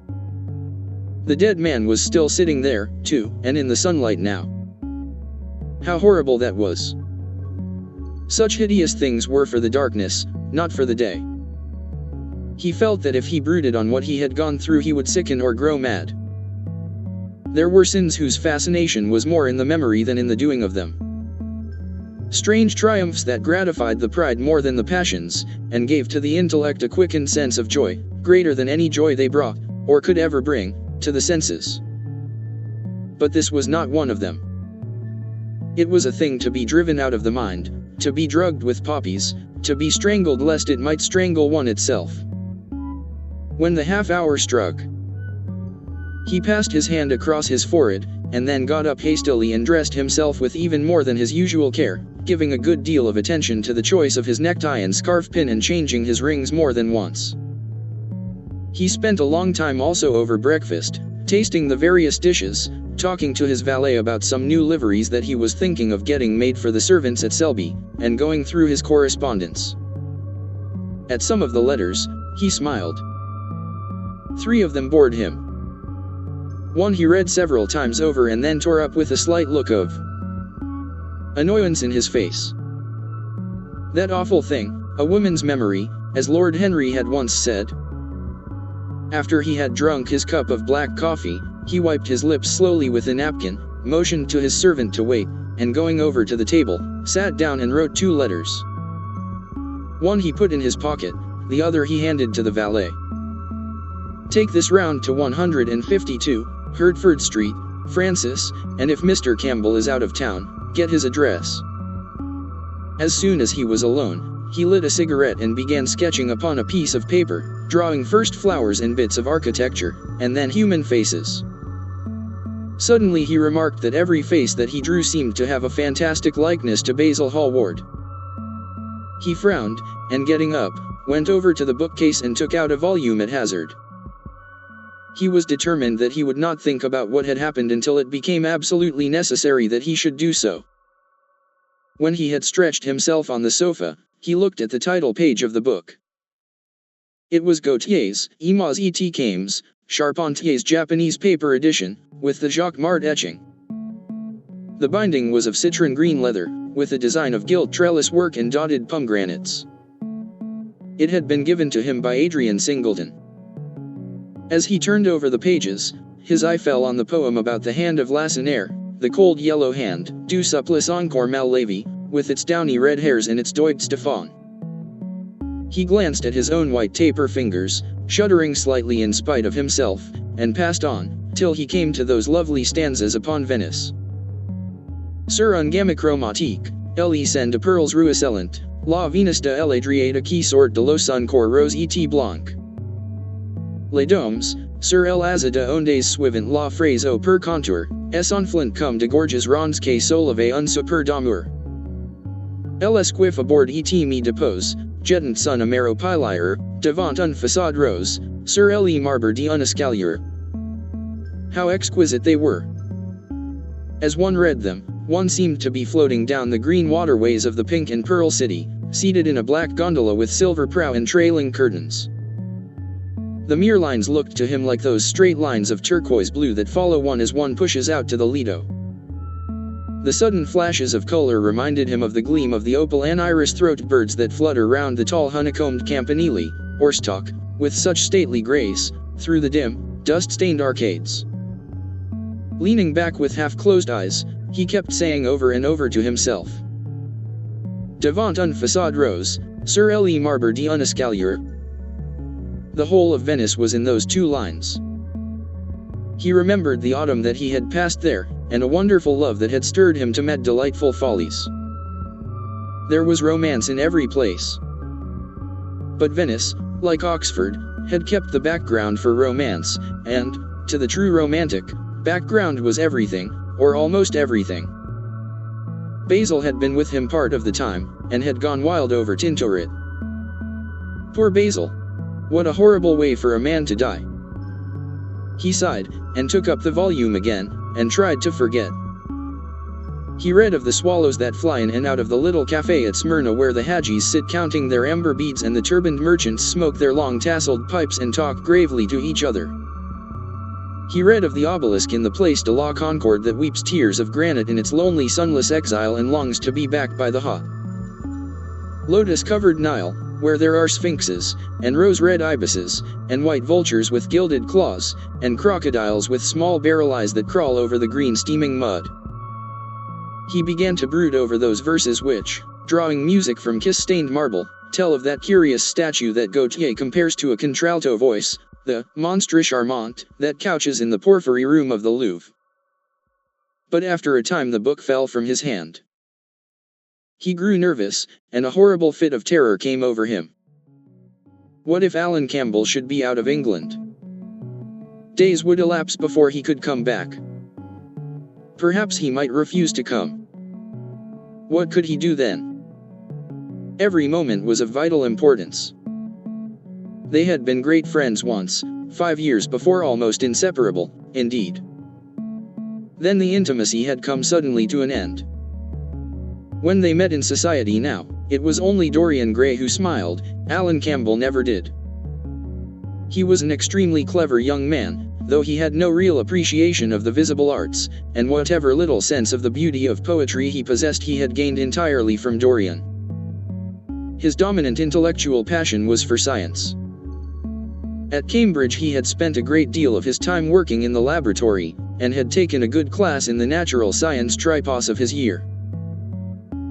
The dead man was still sitting there, too, and in the sunlight now. How horrible that was. Such hideous things were for the darkness, not for the day. He felt that if he brooded on what he had gone through he would sicken or grow mad. There were sins whose fascination was more in the memory than in the doing of them. Strange triumphs that gratified the pride more than the passions, and gave to the intellect a quickened sense of joy, greater than any joy they brought, or could ever bring, to the senses. But this was not one of them. It was a thing to be driven out of the mind, to be drugged with poppies, to be strangled lest it might strangle one itself. When the half-hour struck, he passed his hand across his forehead, and then got up hastily and dressed himself with even more than his usual care, giving a good deal of attention to the choice of his necktie and scarf pin and changing his rings more than once. He spent a long time also over breakfast, tasting the various dishes, talking to his valet about some new liveries that he was thinking of getting made for the servants at Selby, and going through his correspondence. At some of the letters, he smiled. 3 of them bored him. One he read several times over and then tore up with a slight look of annoyance in his face. That awful thing, a woman's memory, as Lord Henry had once said. After he had drunk his cup of black coffee, he wiped his lips slowly with a napkin, motioned to his servant to wait, and going over to the table, sat down and wrote 2 letters. One he put in his pocket, the other he handed to the valet. Take this round to 152, Hertford Street, Francis, and if Mr. Campbell is out of town, get his address. As soon as he was alone, he lit a cigarette and began sketching upon a piece of paper, drawing first flowers and bits of architecture, and then human faces. Suddenly he remarked that every face that he drew seemed to have a fantastic likeness to Basil Hallward. He frowned, and getting up, went over to the bookcase and took out a volume at hazard. He was determined that he would not think about what had happened until it became absolutely necessary that he should do so. When he had stretched himself on the sofa, he looked at the title page of the book. It was Gautier's, Imaz et Cames, Charpentier's Japanese paper edition, with the Jacquemart etching. The binding was of citron green leather, with a design of gilt trellis work and dotted pomegranates. It had been given to him by Adrian Singleton. As he turned over the pages, his eye fell on the poem about the hand of Lacenaire, the cold yellow hand, du supplice encore mal lavé, with its downy red hairs and its doigt Stéphane. He glanced at his own white taper fingers, shuddering slightly in spite of himself, and passed on, till he came to those lovely stanzas upon Venice. Sur un gamme chromatique, elle scène de pearls ruisselant, la Venus de l'Adriate qui sort de l'eau son corps rose et blanc. Les domes, sur el azur de ondes suivant la phrase au per contour, es enflant comme de gorges rondes que soulève un super d'amour. El esquif aboard et me depose, jetant son amaro pilier, devant un façade rose, sur le marbre d'un escalier. How exquisite they were! As one read them, one seemed to be floating down the green waterways of the pink and pearl city, seated in a black gondola with silver prow and trailing curtains. The mere lines looked to him like those straight lines of turquoise blue that follow one as one pushes out to the Lido. The sudden flashes of color reminded him of the gleam of the opal and iris throat birds that flutter round the tall honeycombed campanile, or stalk, with such stately grace, through the dim, dust-stained arcades. Leaning back with half-closed eyes, he kept saying over and over to himself, Devant un façade rose, sur le marbre d'un escalier. The whole of Venice was in those 2 lines. He remembered the autumn that he had passed there, and a wonderful love that had stirred him to mad delightful follies. There was romance in every place. But Venice, like Oxford, had kept the background for romance, and, to the true romantic, background was everything, or almost everything. Basil had been with him part of the time, and had gone wild over Tintoret. Poor Basil. What a horrible way for a man to die. He sighed, and took up the volume again, and tried to forget. He read of the swallows that fly in and out of the little cafe at Smyrna where the Hagis sit counting their amber beads and the turbaned merchants smoke their long tasseled pipes and talk gravely to each other. He read of the obelisk in the Place de la Concorde that weeps tears of granite in its lonely sunless exile and longs to be back by the hot, lotus-covered Nile, where there are sphinxes, and rose-red ibises, and white vultures with gilded claws, and crocodiles with small barrel eyes that crawl over the green steaming mud. He began to brood over those verses which, drawing music from kiss-stained marble, tell of that curious statue that Gautier compares to a contralto voice, the monstre charmant, that couches in the porphyry room of the Louvre. But after a time the book fell from his hand. He grew nervous, and a horrible fit of terror came over him. What if Alan Campbell should be out of England? Days would elapse before he could come back. Perhaps he might refuse to come. What could he do then? Every moment was of vital importance. They had been great friends once, 5 years before, almost inseparable, indeed. Then the intimacy had come suddenly to an end. When they met in society now, it was only Dorian Gray who smiled. Alan Campbell never did. He was an extremely clever young man, though he had no real appreciation of the visible arts, and whatever little sense of the beauty of poetry he possessed he had gained entirely from Dorian. His dominant intellectual passion was for science. At Cambridge he had spent a great deal of his time working in the laboratory, and had taken a good class in the natural science tripos of his year.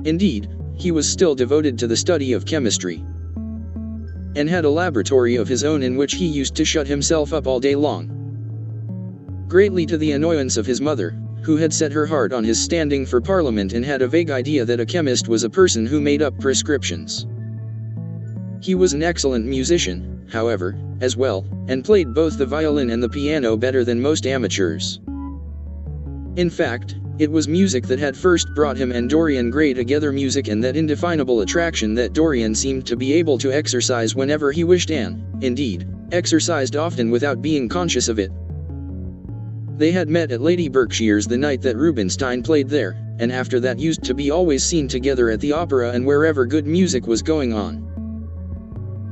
Indeed, he was still devoted to the study of chemistry, and had a laboratory of his own in which he used to shut himself up all day long. Greatly to the annoyance of his mother, who had set her heart on his standing for Parliament and had a vague idea that a chemist was a person who made up prescriptions. He was an excellent musician, however, as well, and played both the violin and the piano better than most amateurs. In fact, it was music that had first brought him and Dorian Gray together, music and that indefinable attraction that Dorian seemed to be able to exercise whenever he wished and, indeed, exercised often without being conscious of it. They had met at Lady Berkshire's the night that Rubinstein played there, and after that used to be always seen together at the opera and wherever good music was going on.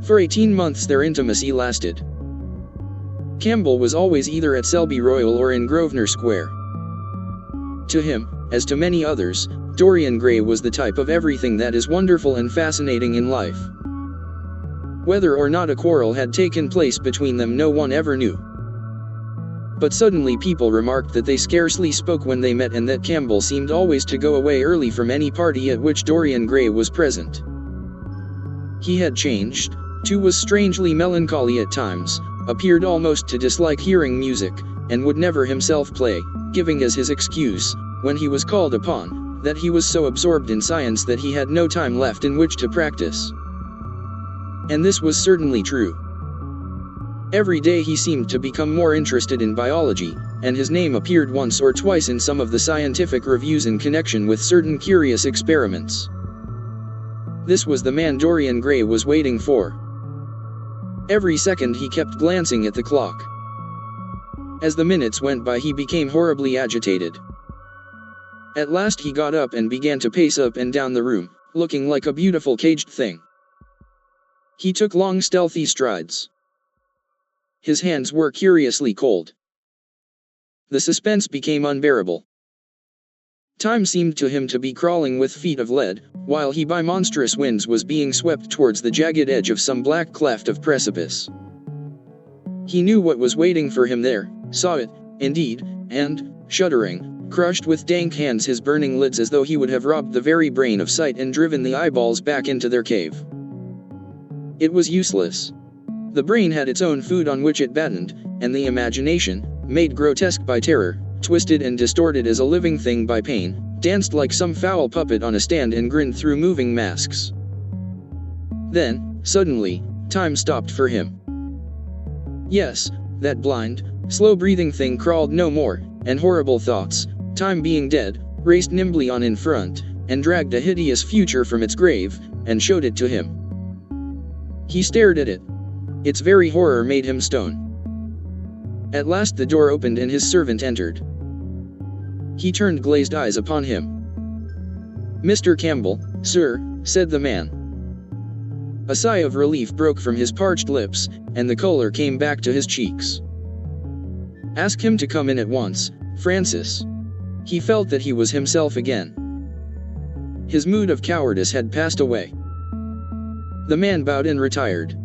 For 18 months their intimacy lasted. Campbell was always either at Selby Royal or in Grosvenor Square. To him, as to many others, Dorian Gray was the type of everything that is wonderful and fascinating in life. Whether or not a quarrel had taken place between them no one ever knew. But suddenly people remarked that they scarcely spoke when they met and that Campbell seemed always to go away early from any party at which Dorian Gray was present. He had changed, too, was strangely melancholy at times, appeared almost to dislike hearing music, and would never himself play, giving as his excuse, when he was called upon, that he was so absorbed in science that he had no time left in which to practice. And this was certainly true. Every day he seemed to become more interested in biology, and his name appeared once or twice in some of the scientific reviews in connection with certain curious experiments. This was the man Dorian Gray was waiting for. Every second he kept glancing at the clock. As the minutes went by he became horribly agitated. At last he got up and began to pace up and down the room, looking like a beautiful caged thing. He took long stealthy strides. His hands were curiously cold. The suspense became unbearable. Time seemed to him to be crawling with feet of lead, while he by monstrous winds was being swept towards the jagged edge of some black cleft of precipice. He knew what was waiting for him there, saw it, indeed, and, shuddering, crushed with dank hands his burning lids as though he would have robbed the very brain of sight and driven the eyeballs back into their cave. It was useless. The brain had its own food on which it battened, and the imagination, made grotesque by terror, twisted and distorted as a living thing by pain, danced like some foul puppet on a stand and grinned through moving masks. Then, suddenly, time stopped for him. Yes, that blind, slow-breathing thing crawled no more, and horrible thoughts, Time being dead, raced nimbly on in front, and dragged a hideous future from its grave, and showed it to him. He stared at it. Its very horror made him stone. At last the door opened and his servant entered. He turned glazed eyes upon him. "Mr. Campbell, sir," said the man. A sigh of relief broke from his parched lips, and the color came back to his cheeks. "Ask him to come in at once, Francis." He felt that he was himself again. His mood of cowardice had passed away. The man bowed and retired.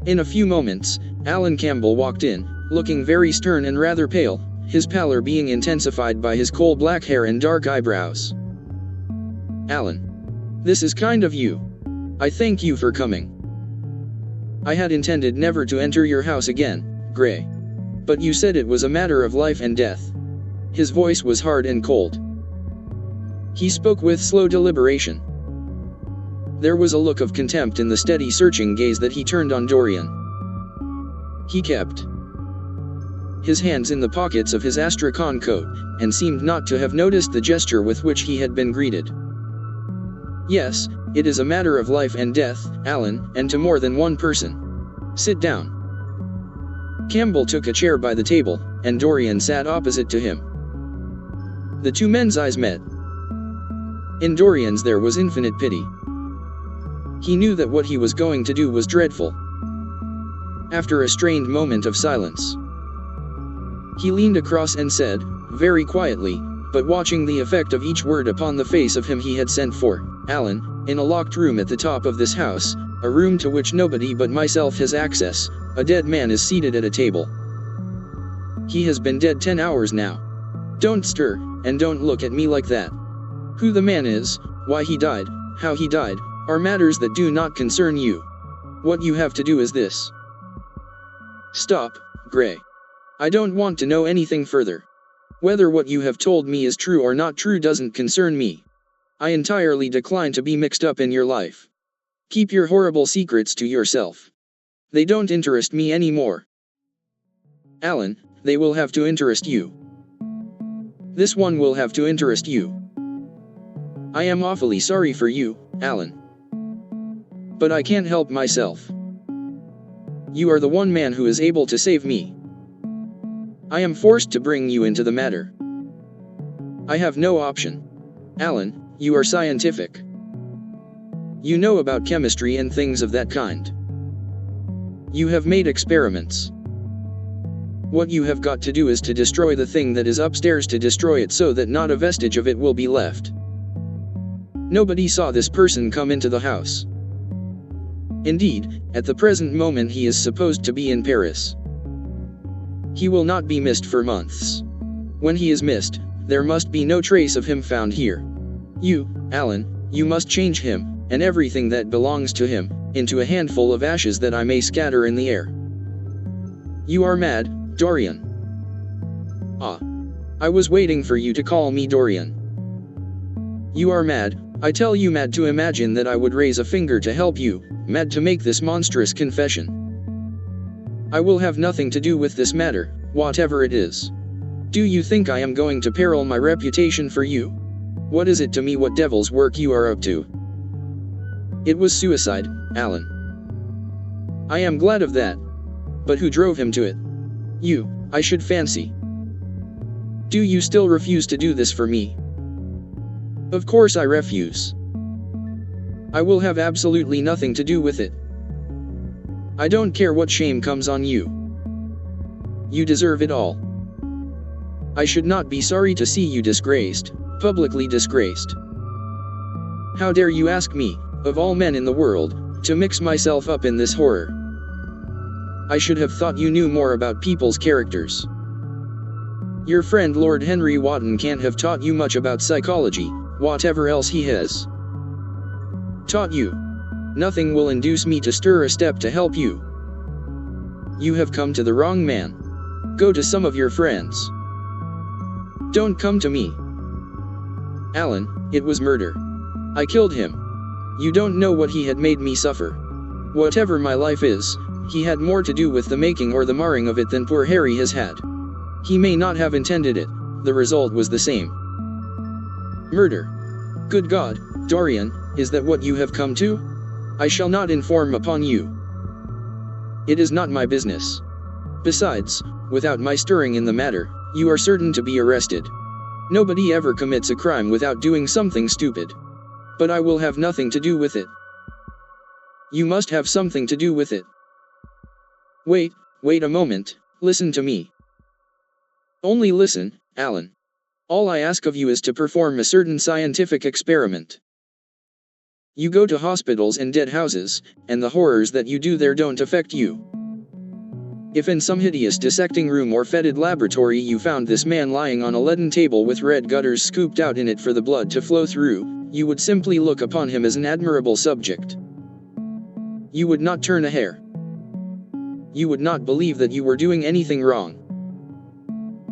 In a few moments, Alan Campbell walked in, looking very stern and rather pale, his pallor being intensified by his coal black hair and dark eyebrows. "Alan, this is kind of you. I thank you for coming. I had intended never to enter your house again, Gray. But you said it was a matter of life and death." His voice was hard and cold. He spoke with slow deliberation. There was a look of contempt in the steady searching gaze that he turned on Dorian. He kept his hands in the pockets of his astrakhan coat, and seemed not to have noticed the gesture with which he had been greeted. "Yes, it is a matter of life and death, Alan, and to more than one person. Sit down." Campbell took a chair by the table, and Dorian sat opposite to him. The two men's eyes met. In Dorian's there was infinite pity. He knew that what he was going to do was dreadful. After a strained moment of silence, he leaned across and said, very quietly, but watching the effect of each word upon the face of him he had sent for, "Alan, in a locked room at the top of this house, a room to which nobody but myself has access, a dead man is seated at a table. He has been dead 10 hours now. Don't stir, and don't look at me like that. Who the man is, why he died, how he died, are matters that do not concern you. What you have to do is this. Stop, Gray. I don't want to know anything further. Whether what you have told me is true or not true doesn't concern me. I entirely decline to be mixed up in your life. Keep your horrible secrets to yourself. They don't interest me anymore. Alan, they will have to interest you. This one will have to interest you. I am awfully sorry for you, Alan. But I can't help myself. You are the one man who is able to save me. I am forced to bring you into the matter. I have no option. Alan, you are scientific. You know about chemistry and things of that kind. You have made experiments. What you have got to do is to destroy the thing that is upstairs, to destroy it so that not a vestige of it will be left. Nobody saw this person come into the house. Indeed, at the present moment he is supposed to be in Paris. He will not be missed for months. When he is missed, there must be no trace of him found here. You, Alan, you must change him, and everything that belongs to him, into a handful of ashes that I may scatter in the air. You are mad, Dorian. Ah. I was waiting for you to call me Dorian. You are mad, I tell you, mad to imagine that I would raise a finger to help you, mad to make this monstrous confession. I will have nothing to do with this matter, whatever it is. Do you think I am going to peril my reputation for you? What is it to me what devil's work you are up to? It was suicide, Alan. I am glad of that. But who drove him to it? You, I should fancy. Do you still refuse to do this for me? Of course I refuse. I will have absolutely nothing to do with it. I don't care what shame comes on you. You deserve it all. I should not be sorry to see you disgraced, publicly disgraced. How dare you ask me, of all men in the world, to mix myself up in this horror? I should have thought you knew more about people's characters. Your friend Lord Henry Wotton can't have taught you much about psychology, whatever else he has taught you. Nothing will induce me to stir a step to help you. You have come to the wrong man. Go to some of your friends. Don't come to me. Alan, it was murder. I killed him. You don't know what he had made me suffer. Whatever my life is, he had more to do with the making or the marring of it than poor Harry has had. He may not have intended it, the result was the same. Murder. Good God, Dorian, is that what you have come to? I shall not inform upon you. It is not my business. Besides, without my stirring in the matter, you are certain to be arrested. Nobody ever commits a crime without doing something stupid. But I will have nothing to do with it. You must have something to do with it. Wait a moment, listen to me. Only listen, Alan. All I ask of you is to perform a certain scientific experiment. You go to hospitals and dead houses, and the horrors that you do there don't affect you. If in some hideous dissecting room or fetid laboratory you found this man lying on a leaden table with red gutters scooped out in it for the blood to flow through, you would simply look upon him as an admirable subject. You would not turn a hair. You would not believe that you were doing anything wrong.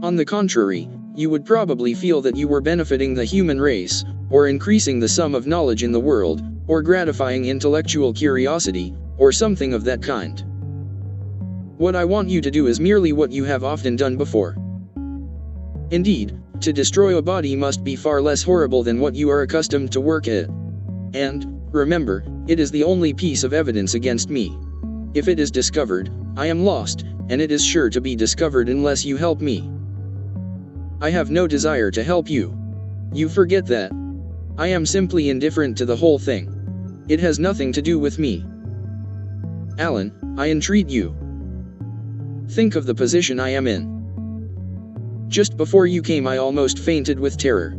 On the contrary, you would probably feel that you were benefiting the human race, or increasing the sum of knowledge in the world, or gratifying intellectual curiosity, or something of that kind. What I want you to do is merely what you have often done before. Indeed, to destroy a body must be far less horrible than what you are accustomed to work at. And, remember, it is the only piece of evidence against me. If it is discovered, I am lost, and it is sure to be discovered unless you help me. I have no desire to help you. You forget that. I am simply indifferent to the whole thing. It has nothing to do with me. Alan, I entreat you. Think of the position I am in. Just before you came I almost fainted with terror.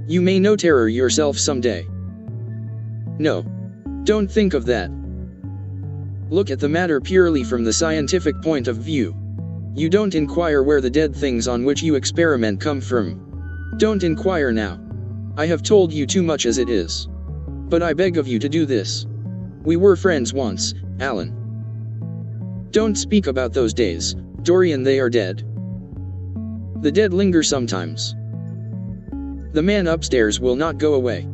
You may know terror yourself someday. No. Don't think of that. Look at the matter purely from the scientific point of view. You don't inquire where the dead things on which you experiment come from. Don't inquire now. I have told you too much as it is. But I beg of you to do this. We were friends once, Alan. Don't speak about those days, Dorian, they are dead. The dead linger sometimes. The man upstairs will not go away.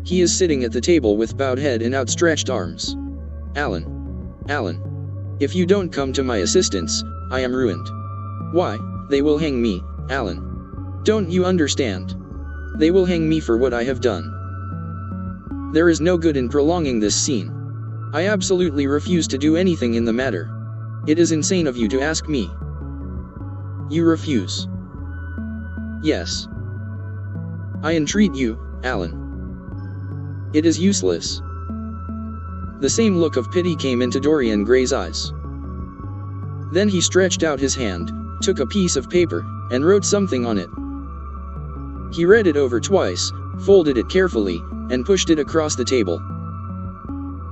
He is sitting at the table with bowed head and outstretched arms. Alan. If you don't come to my assistance, I am ruined. Why, they will hang me, Alan. Don't you understand? They will hang me for what I have done. There is no good in prolonging this scene. I absolutely refuse to do anything in the matter. It is insane of you to ask me. You refuse. Yes. I entreat you, Alan. It is useless. The same look of pity came into Dorian Gray's eyes. Then he stretched out his hand, took a piece of paper, and wrote something on it. He read it over twice, folded it carefully, and pushed it across the table.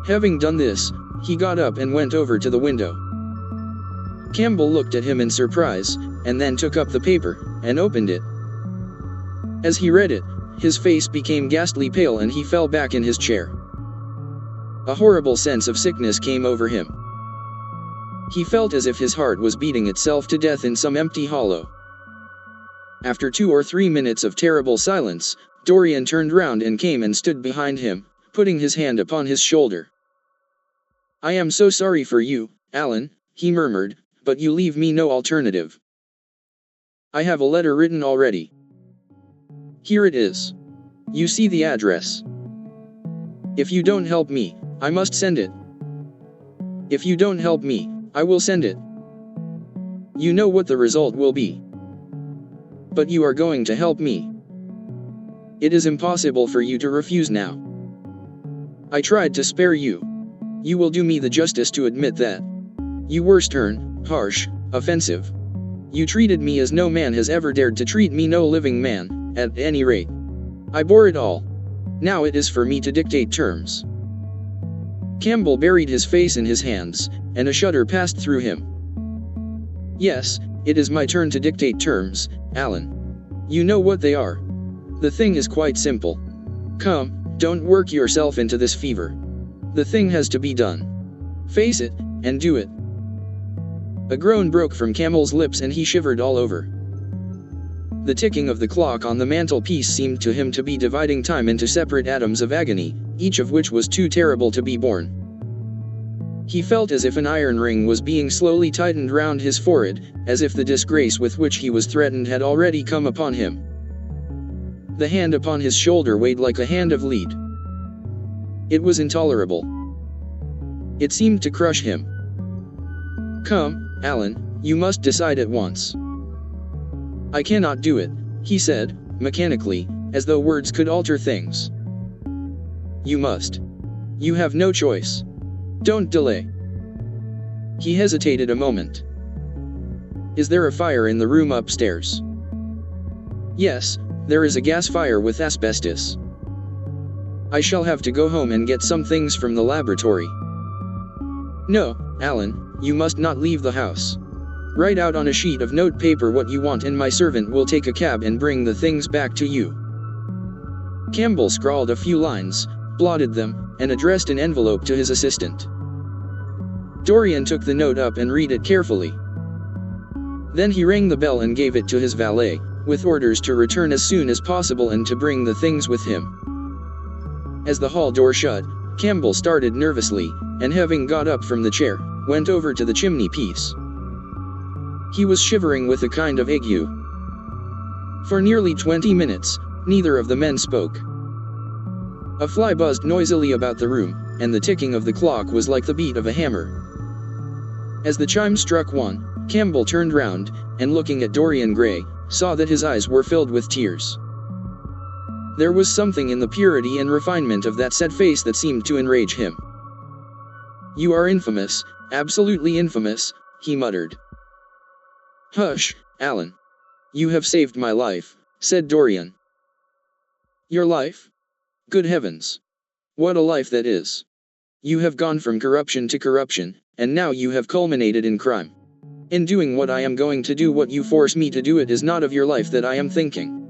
Having done this, he got up and went over to the window. Campbell looked at him in surprise, and then took up the paper, and opened it. As he read it, his face became ghastly pale and he fell back in his chair. A horrible sense of sickness came over him. He felt as if his heart was beating itself to death in some empty hollow. After 2 or 3 minutes of terrible silence, Dorian turned round and came and stood behind him, putting his hand upon his shoulder. I am so sorry for you, Alan, he murmured, but you leave me no alternative. I have a letter written already. Here it is. You see the address. If you don't help me, I must send it. If you don't help me, I will send it. You know what the result will be. But you are going to help me. It is impossible for you to refuse now. I tried to spare you. You will do me the justice to admit that. You were stern, harsh, offensive. You treated me as no man has ever dared to treat me, no living man, at any rate. I bore it all. Now it is for me to dictate terms. Campbell buried his face in his hands, and a shudder passed through him. Yes, it is my turn to dictate terms, Alan. You know what they are. The thing is quite simple. Come, don't work yourself into this fever. The thing has to be done. Face it, and do it. A groan broke from Campbell's lips and he shivered all over. The ticking of the clock on the mantelpiece seemed to him to be dividing time into separate atoms of agony, each of which was too terrible to be borne. He felt as if an iron ring was being slowly tightened round his forehead, as if the disgrace with which he was threatened had already come upon him. The hand upon his shoulder weighed like a hand of lead. It was intolerable. It seemed to crush him. "Come, Alan, you must decide at once." "I cannot do it," he said, mechanically, as though words could alter things. "You must. You have no choice. Don't delay." He hesitated a moment. "Is there a fire in the room upstairs?" "Yes, there is a gas fire with asbestos." "I shall have to go home and get some things from the laboratory." "No, Alan, you must not leave the house. Write out on a sheet of note paper what you want and my servant will take a cab and bring the things back to you." Campbell scrawled a few lines, blotted them, and addressed an envelope to his assistant. Dorian took the note up and read it carefully. Then he rang the bell and gave it to his valet, with orders to return as soon as possible and to bring the things with him. As the hall door shut, Campbell started nervously, and having got up from the chair, went over to the chimney piece. He was shivering with a kind of ague. For nearly 20 minutes, neither of the men spoke. A fly buzzed noisily about the room, and the ticking of the clock was like the beat of a hammer. As the chime struck 1, Campbell turned round, and looking at Dorian Gray, saw that his eyes were filled with tears. There was something in the purity and refinement of that set face that seemed to enrage him. "You are infamous, absolutely infamous," he muttered. "Hush, Alan. You have saved my life," said Dorian. "Your life? Good heavens! What a life that is! You have gone from corruption to corruption, and now you have culminated in crime. In doing what I am going to do, what you force me to do, it is not of your life that I am thinking."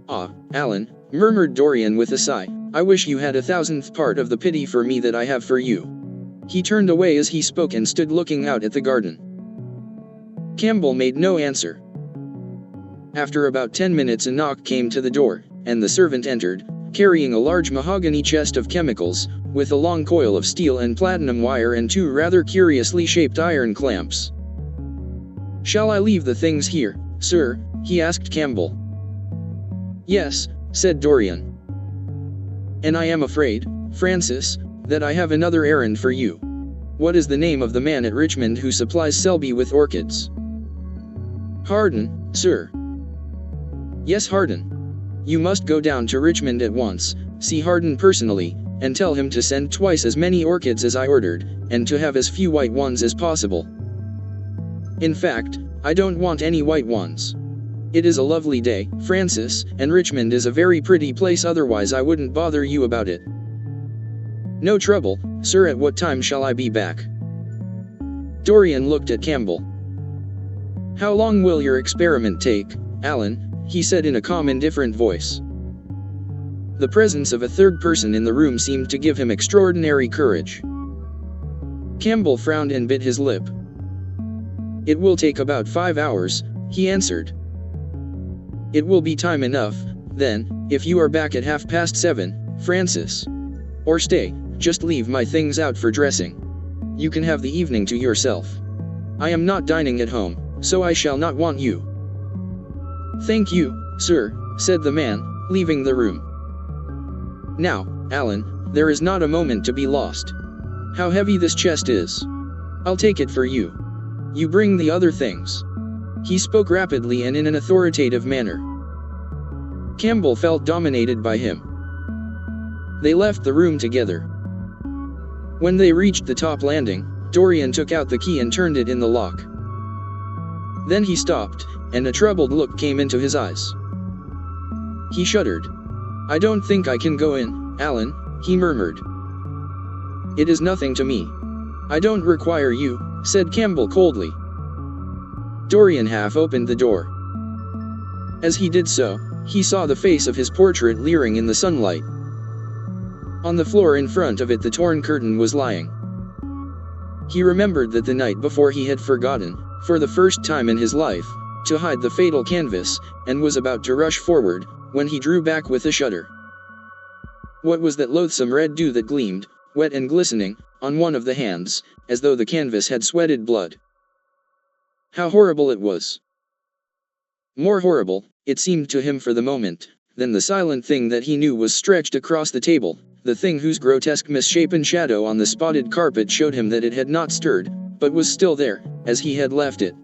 "Ah, Alan," murmured Dorian with a sigh, "I wish you had 1,000th part of the pity for me that I have for you." He turned away as he spoke and stood looking out at the garden. Campbell made no answer. After about 10 minutes a knock came to the door, and the servant entered, carrying a large mahogany chest of chemicals, with a long coil of steel and platinum wire and 2 rather curiously shaped iron clamps. "Shall I leave the things here, sir?" he asked Campbell. "Yes," said Dorian. "And I am afraid, Francis, that I have another errand for you. What is the name of the man at Richmond who supplies Selby with orchids?" "Harden, sir." "Yes, Harden. You must go down to Richmond at once, see Harden personally, and tell him to send twice as many orchids as I ordered, and to have as few white ones as possible. In fact, I don't want any white ones. It is a lovely day, Francis, and Richmond is a very pretty place, otherwise I wouldn't bother you about it." "No trouble, sir. At what time shall I be back?" Dorian looked at Campbell. "How long will your experiment take, Alan?" he said in a calm, indifferent voice. The presence of a third person in the room seemed to give him extraordinary courage. Campbell frowned and bit his lip. "It will take about 5 hours, he answered. "It will be time enough, then, if you are back at 7:30, Francis. Or stay, just leave my things out for dressing. You can have the evening to yourself. I am not dining at home, so I shall not want you." "Thank you, sir," said the man, leaving the room. "Now, Alan, there is not a moment to be lost. How heavy this chest is. I'll take it for you. You bring the other things." He spoke rapidly and in an authoritative manner. Campbell felt dominated by him. They left the room together. When they reached the top landing, Dorian took out the key and turned it in the lock. Then he stopped, and a troubled look came into his eyes. He shuddered. "I don't think I can go in, Alan," he murmured. "It is nothing to me. I don't require you," said Campbell coldly. Dorian half opened the door. As he did so, he saw the face of his portrait leering in the sunlight. On the floor in front of it the torn curtain was lying. He remembered that the night before he had forgotten, for the first time in his life, to hide the fatal canvas, and was about to rush forward, when he drew back with a shudder. What was that loathsome red dew that gleamed, wet and glistening, on one of the hands, as though the canvas had sweated blood. How horrible it was! More horrible, it seemed to him for the moment, than the silent thing that he knew was stretched across the table, the thing whose grotesque misshapen shadow on the spotted carpet showed him that it had not stirred, but was still there, as he had left it.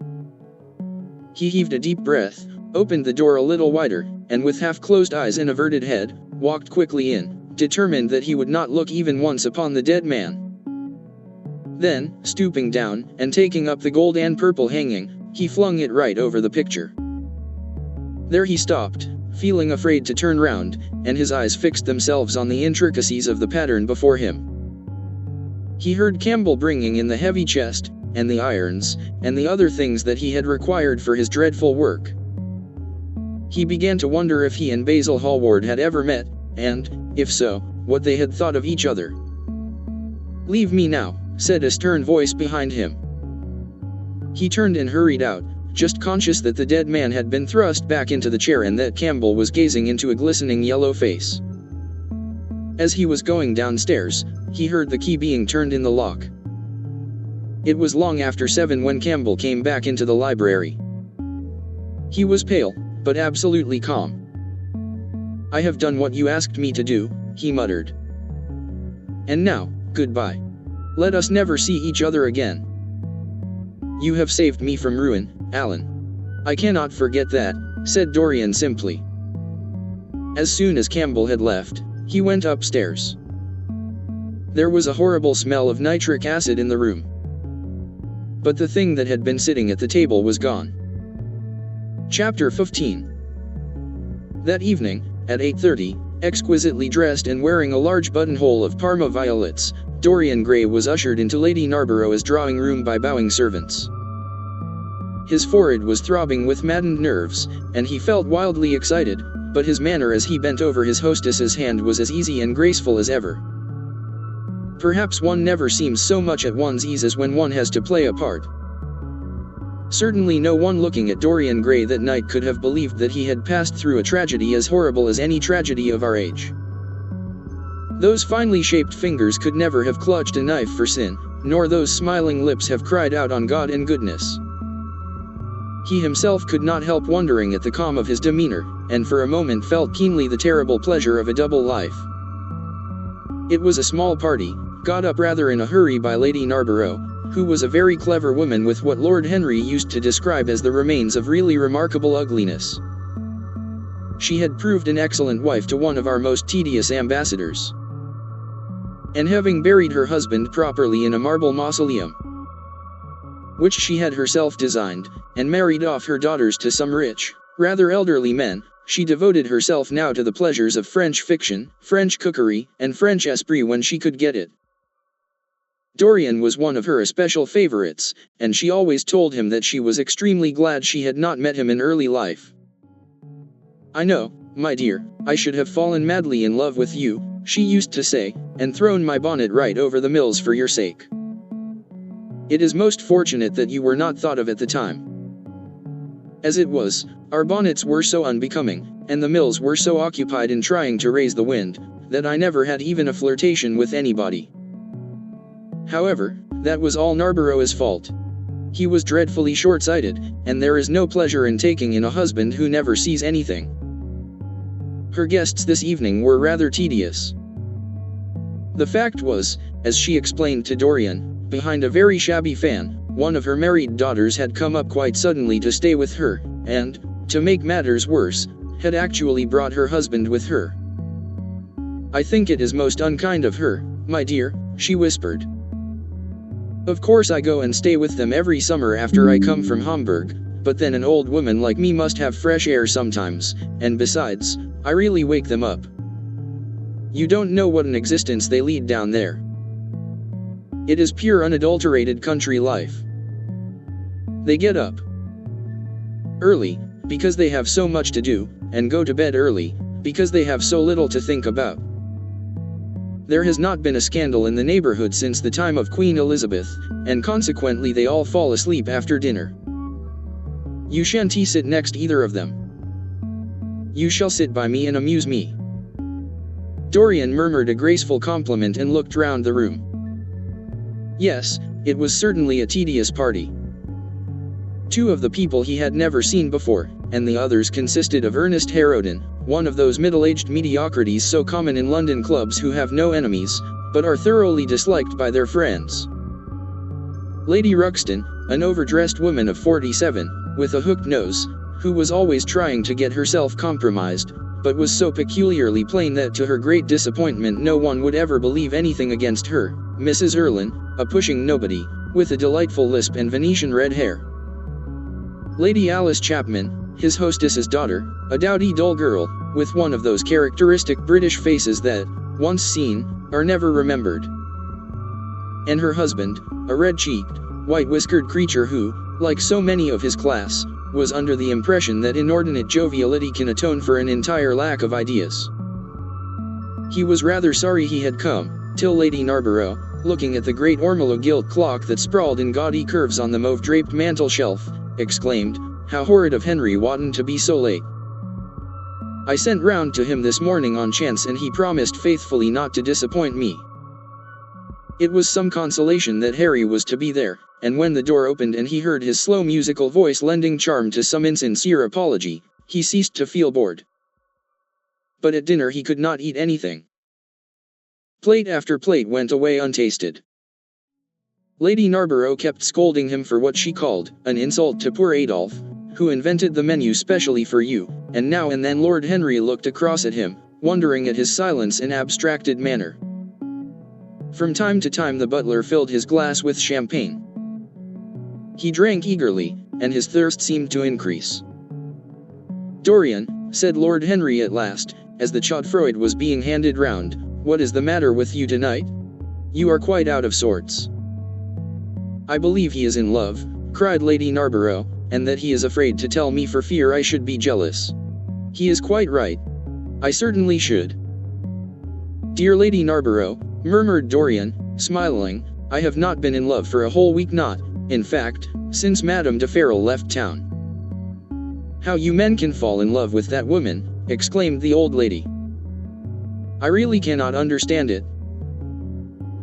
He heaved a deep breath, opened the door a little wider, and with half-closed eyes and averted head, walked quickly in, determined that he would not look even once upon the dead man. Then, stooping down, and taking up the gold and purple hanging, he flung it right over the picture. There he stopped, feeling afraid to turn round, and his eyes fixed themselves on the intricacies of the pattern before him. He heard Campbell bringing in the heavy chest, and the irons, and the other things that he had required for his dreadful work. He began to wonder if he and Basil Hallward had ever met, and, if so, what they had thought of each other. "Leave me now," said a stern voice behind him. He turned and hurried out, just conscious that the dead man had been thrust back into the chair and that Campbell was gazing into a glistening yellow face. As he was going downstairs, he heard the key being turned in the lock. It was long after 7 when Campbell came back into the library. He was pale, but absolutely calm. "I have done what you asked me to do," he muttered. "And now, goodbye. Let us never see each other again. You have saved me from ruin, Alan." "I cannot forget that," said Dorian simply. As soon as Campbell had left, he went upstairs. There was a horrible smell of nitric acid in the room. But the thing that had been sitting at the table was gone. Chapter 15. That evening, at 8:30, exquisitely dressed and wearing a large buttonhole of Parma violets, Dorian Gray was ushered into Lady Narborough's drawing room by bowing servants. His forehead was throbbing with maddened nerves, and he felt wildly excited, but his manner as he bent over his hostess's hand was as easy and graceful as ever. Perhaps one never seems so much at one's ease as when one has to play a part. Certainly no one looking at Dorian Gray that night could have believed that he had passed through a tragedy as horrible as any tragedy of our age. Those finely shaped fingers could never have clutched a knife for sin, nor those smiling lips have cried out on God and goodness. He himself could not help wondering at the calm of his demeanor, and for a moment felt keenly the terrible pleasure of a double life. It was a small party, got up rather in a hurry by Lady Narborough, who was a very clever woman with what Lord Henry used to describe as the remains of really remarkable ugliness. She had proved an excellent wife to one of our most tedious ambassadors. And having buried her husband properly in a marble mausoleum, which she had herself designed, and married off her daughters to some rich, rather elderly men, she devoted herself now to the pleasures of French fiction, French cookery, and French esprit when she could get it. Dorian was one of her especial favorites, and she always told him that she was extremely glad she had not met him in early life. "I know, my dear, I should have fallen madly in love with you," she used to say, "and thrown my bonnet right over the mills for your sake. It is most fortunate that you were not thought of at the time. As it was, our bonnets were so unbecoming, and the mills were so occupied in trying to raise the wind, that I never had even a flirtation with anybody." However, that was all Narborough's fault. He was dreadfully short-sighted, and there is no pleasure in taking in a husband who never sees anything. Her guests this evening were rather tedious. The fact was, as she explained to Dorian, behind a very shabby fan, one of her married daughters had come up quite suddenly to stay with her, and, to make matters worse, had actually brought her husband with her. "I think it is most unkind of her, my dear," she whispered. "Of course I go and stay with them every summer after I come from Hamburg, but then an old woman like me must have fresh air sometimes, and besides, I really wake them up. You don't know what an existence they lead down there. It is pure unadulterated country life. They get up early, because they have so much to do, and go to bed early, because they have so little to think about. There has not been a scandal in the neighborhood since the time of Queen Elizabeth, and consequently they all fall asleep after dinner. You shan't sit next either of them. You shall sit by me and amuse me. Dorian murmured a graceful compliment and looked round the room. Yes, it was certainly a tedious party. Two of the people he had never seen before, and the others consisted of Ernest Harrowden, one of those middle-aged mediocrities so common in London clubs who have no enemies, but are thoroughly disliked by their friends. Lady Ruxton, an overdressed woman of 47, with a hooked nose, who was always trying to get herself compromised, but was so peculiarly plain that to her great disappointment no one would ever believe anything against her, Mrs. Erlyn, a pushing nobody, with a delightful lisp and Venetian red hair. Lady Alice Chapman, his hostess's daughter, a dowdy dull girl, with one of those characteristic British faces that, once seen, are never remembered. And her husband, a red-cheeked, white-whiskered creature who, like so many of his class, was under the impression that inordinate joviality can atone for an entire lack of ideas. He was rather sorry he had come, till Lady Narborough, looking at the great ormolu gilt clock that sprawled in gaudy curves on the mauve-draped mantel-shelf, exclaimed, "How horrid of Henry Wotton to be so late. I sent round to him this morning on chance and he promised faithfully not to disappoint me." It was some consolation that Harry was to be there, and when the door opened and he heard his slow musical voice lending charm to some insincere apology, he ceased to feel bored. But at dinner he could not eat anything. Plate after plate went away untasted. Lady Narborough kept scolding him for what she called an insult to poor Adolphe, who invented the menu specially for you, and now and then Lord Henry looked across at him, wondering at his silence and abstracted manner. From time to time the butler filled his glass with champagne. He drank eagerly, and his thirst seemed to increase. "Dorian," said Lord Henry at last, as the chaudfroid was being handed round, "what is the matter with you tonight? You are quite out of sorts." "I believe he is in love," cried Lady Narborough, "and that he is afraid to tell me for fear I should be jealous. He is quite right. I certainly should." "Dear Lady Narborough," murmured Dorian, smiling, "I have not been in love for a whole week, not, in fact, since Madame de Ferrol left town." "How you men can fall in love with that woman," exclaimed the old lady. "I really cannot understand it."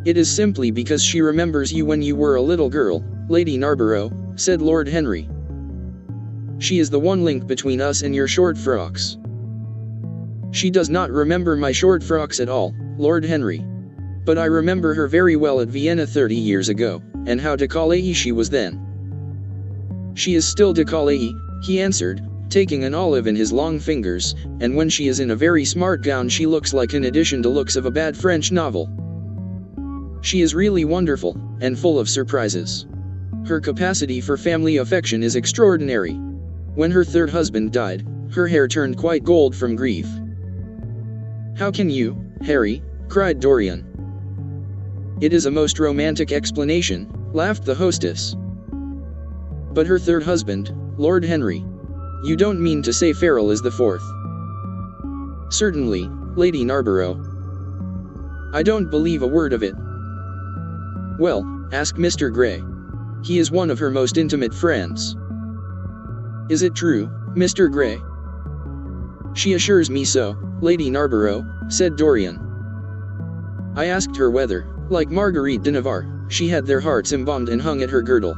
"It is simply because she remembers you when you were a little girl, Lady Narborough," said Lord Henry. "She is the one link between us and your short frocks." "She does not remember my short frocks at all, Lord Henry. But I remember her very well at Vienna 30 years ago, and how décolleée she was then." "She is still décolleée," he answered, taking an olive in his long fingers, "and when she is in a very smart gown she looks like an addition to looks of a bad French novel. She is really wonderful, and full of surprises. Her capacity for family affection is extraordinary. When her third husband died, her hair turned quite gold from grief." "How can you, Harry?" cried Dorian. "It is a most romantic explanation," laughed the hostess. "But her third husband, Lord Henry. You don't mean to say Ferrol is the fourth?" "Certainly, Lady Narborough." "I don't believe a word of it." "Well, ask Mr. Gray. He is one of her most intimate friends." "Is it true, Mr. Gray?" "She assures me so, Lady Narborough," said Dorian. "I asked her whether, like Marguerite de Navarre, she had their hearts embalmed and hung at her girdle.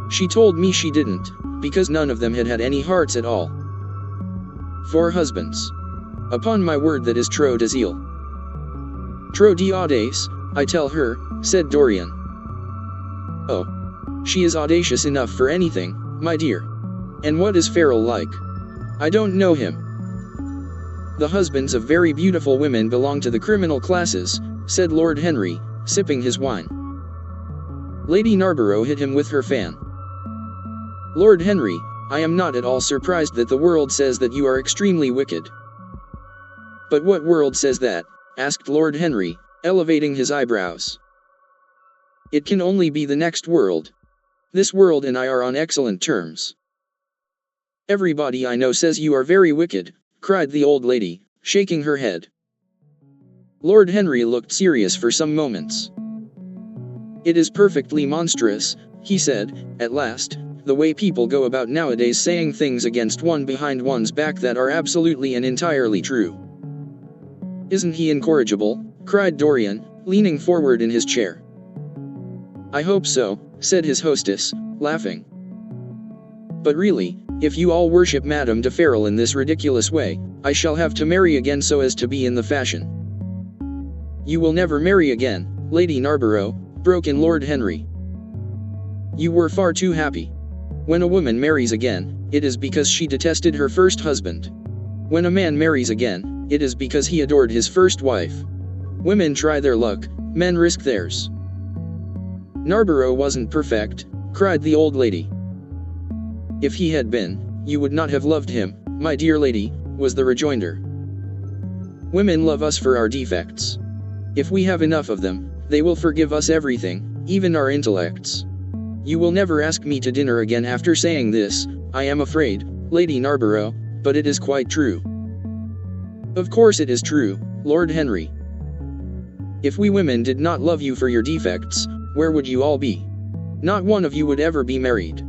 She told me she didn't, because none of them had had any hearts at all. 4 husbands. Upon my word that is trop de zèle." "Trop d'audace, I tell her," said Dorian. "Oh. She is audacious enough for anything, my dear. And what is Ferrol like? I don't know him." "The husbands of very beautiful women belong to the criminal classes," said Lord Henry, sipping his wine. Lady Narborough hit him with her fan. "Lord Henry, I am not at all surprised that the world says that you are extremely wicked." "But what world says that?" asked Lord Henry, elevating his eyebrows. "It can only be the next world. This world and I are on excellent terms." "Everybody I know says you are very wicked," cried the old lady, shaking her head. Lord Henry looked serious for some moments. "It is perfectly monstrous," he said, at last, "the way people go about nowadays saying things against one behind one's back that are absolutely and entirely true. Isn't he incorrigible?" cried Dorian, leaning forward in his chair. "I hope so," said his hostess, laughing. "But really, if you all worship Madame de Ferrol in this ridiculous way, I shall have to marry again so as to be in the fashion." "You will never marry again, Lady Narborough," broke in Lord Henry. "You were far too happy. When a woman marries again, it is because she detested her first husband. When a man marries again, it is because he adored his first wife. Women try their luck, men risk theirs." "Narborough wasn't perfect," cried the old lady. "If he had been, you would not have loved him, my dear lady," was the rejoinder. "Women love us for our defects. If we have enough of them, they will forgive us everything, even our intellects. You will never ask me to dinner again after saying this, I am afraid, Lady Narborough, but it is quite true." "Of course it is true, Lord Henry. If we women did not love you for your defects, where would you all be? Not one of you would ever be married.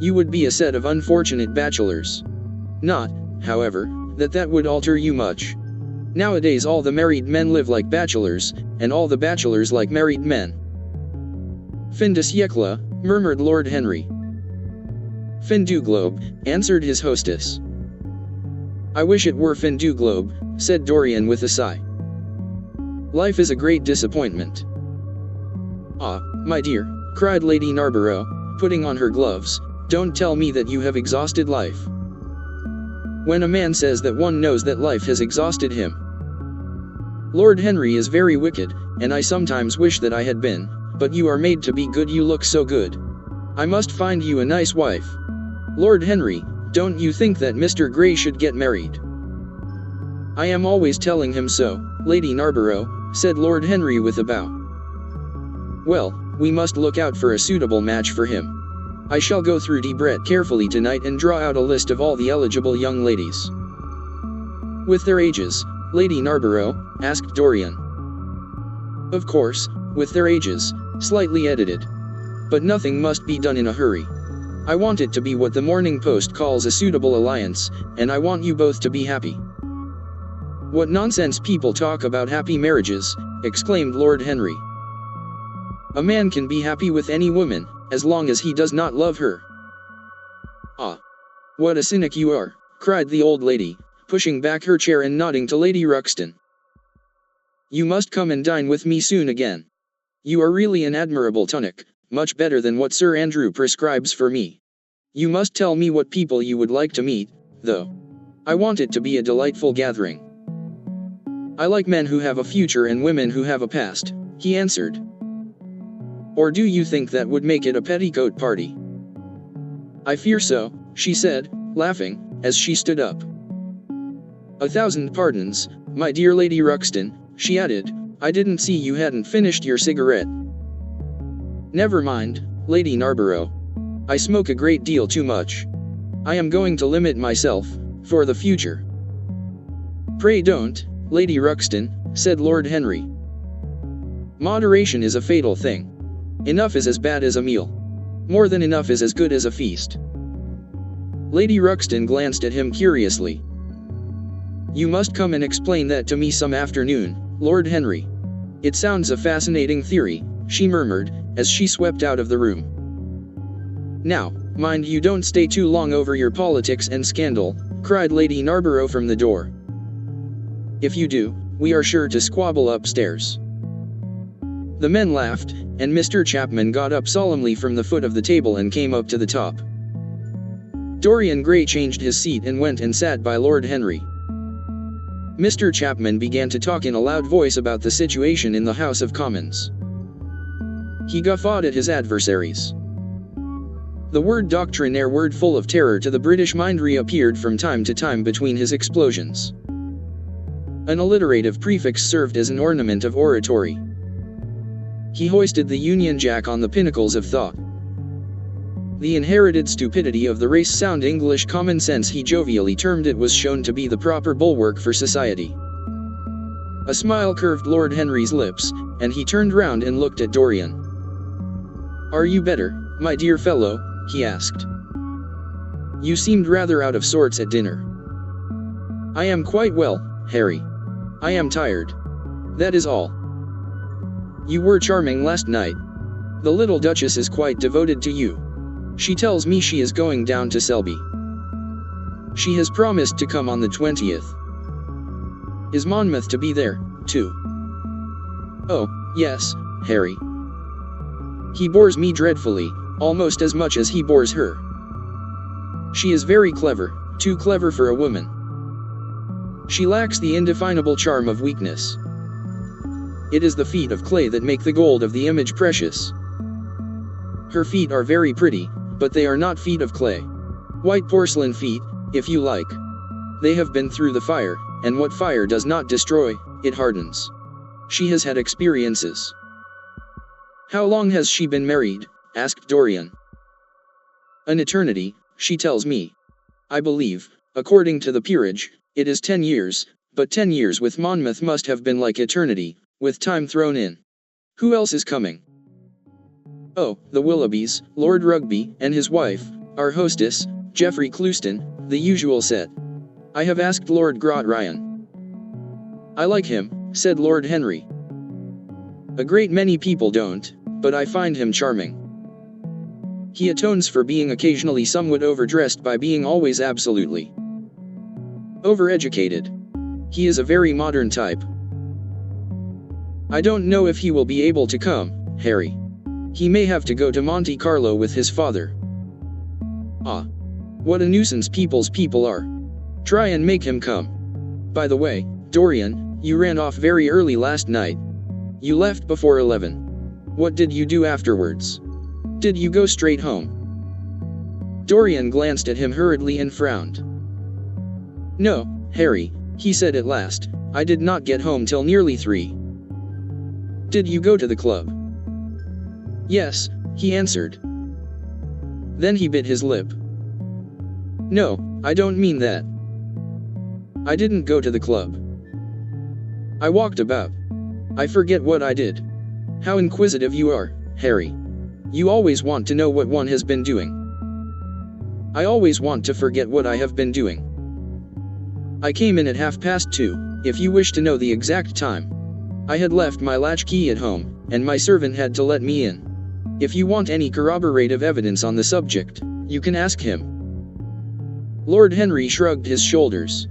You would be a set of unfortunate bachelors. Not, however, that would alter you much. Nowadays all the married men live like bachelors, and all the bachelors like married men." "Fin de siècle," murmured Lord Henry. "Fin du globe," answered his hostess. "I wish it were fin du globe," said Dorian with a sigh. "Life is a great disappointment." "Ah, my dear," cried Lady Narborough, putting on her gloves, "don't tell me that you have exhausted life. When a man says that one knows that life has exhausted him. Lord Henry is very wicked, and I sometimes wish that I had been, but you are made to be good, you look so good. I must find you a nice wife. Lord Henry, don't you think that Mr. Gray should get married?" "I am always telling him so, Lady Narborough," said Lord Henry with a bow. "Well, we must look out for a suitable match for him. I shall go through Debrett carefully tonight and draw out a list of all the eligible young ladies." "With their ages, Lady Narborough?" asked Dorian. "Of course, with their ages, slightly edited. But nothing must be done in a hurry. I want it to be what the Morning Post calls a suitable alliance, and I want you both to be happy." "What nonsense people talk about happy marriages," exclaimed Lord Henry. "A man can be happy with any woman, as long as he does not love her." "Ah, what a cynic you are," cried the old lady, pushing back her chair and nodding to Lady Ruxton. "You must come and dine with me soon again. You are really an admirable tonic, much better than what Sir Andrew prescribes for me. You must tell me what people you would like to meet, though. I want it to be a delightful gathering." "I like men who have a future and women who have a past," he answered. "Or do you think that would make it a petticoat party?" "I fear so," she said, laughing, as she stood up. "1,000 pardons, my dear Lady Ruxton," she added, "I didn't see you hadn't finished your cigarette." "Never mind, Lady Narborough. I smoke a great deal too much. I am going to limit myself, for the future." "Pray don't, Lady Ruxton," said Lord Henry. "Moderation is a fatal thing. Enough is as bad as a meal. More than enough is as good as a feast." Lady Ruxton glanced at him curiously. "You must come and explain that to me some afternoon, Lord Henry. It sounds a fascinating theory," she murmured, as she swept out of the room. "Now, mind you don't stay too long over your politics and scandal," cried Lady Narborough from the door. "If you do, we are sure to squabble upstairs." The men laughed, and Mr. Chapman got up solemnly from the foot of the table and came up to the top. Dorian Gray changed his seat and went and sat by Lord Henry. Mr. Chapman began to talk in a loud voice about the situation in the House of Commons. He guffawed at his adversaries. The word doctrinaire, word full of terror to the British mind, reappeared from time to time between his explosions. An alliterative prefix served as an ornament of oratory. He hoisted the Union Jack on the pinnacles of thought. The inherited stupidity of the race, sound English common sense, he jovially termed it, was shown to be the proper bulwark for society. A smile curved Lord Henry's lips, and he turned round and looked at Dorian. "Are you better, my dear fellow?" he asked. "You seemed rather out of sorts at dinner." "I am quite well, Harry. I am tired. That is all. You were charming last night. The little Duchess is quite devoted to you. She tells me she is going down to Selby. She has promised to come on the 20th. Is Monmouth to be there, too? Oh, yes, Harry. He bores me dreadfully, almost as much as he bores her. She is very clever, too clever for a woman. She lacks the indefinable charm of weakness. It is the feet of clay that make the gold of the image precious. Her feet are very pretty, but they are not feet of clay. White porcelain feet, if you like. They have been through the fire, and what fire does not destroy, it hardens. She has had experiences. How long has she been married? Asked Dorian. An eternity, she tells me. I believe, according to the peerage, it is 10 years, but 10 years with Monmouth must have been like eternity, with time thrown in. Who else is coming? Oh, the Willoughbys, Lord Rugby, and his wife, our hostess, Geoffrey Clouston, the usual set. I have asked Lord Grot-Ryan. I like him, said Lord Henry. A great many people don't, but I find him charming. He atones for being occasionally somewhat overdressed by being always absolutely overeducated. He is a very modern type. I don't know if he will be able to come, Harry. He may have to go to Monte Carlo with his father. Ah. What a nuisance people's people are. Try and make him come. By the way, Dorian, you ran off very early last night. You left before 11. What did you do afterwards? Did you go straight home? Dorian glanced at him hurriedly and frowned. No, Harry, he said at last, I did not get home till nearly 3. Did you go to the club? Yes, he answered. Then he bit his lip. No, I don't mean that. I didn't go to the club. I walked about. I forget what I did. How inquisitive you are, Harry. You always want to know what one has been doing. I always want to forget what I have been doing. I came in at 2:30, if you wish to know the exact time. I had left my latchkey at home, and my servant had to let me in. If you want any corroborative evidence on the subject, you can ask him. Lord Henry shrugged his shoulders.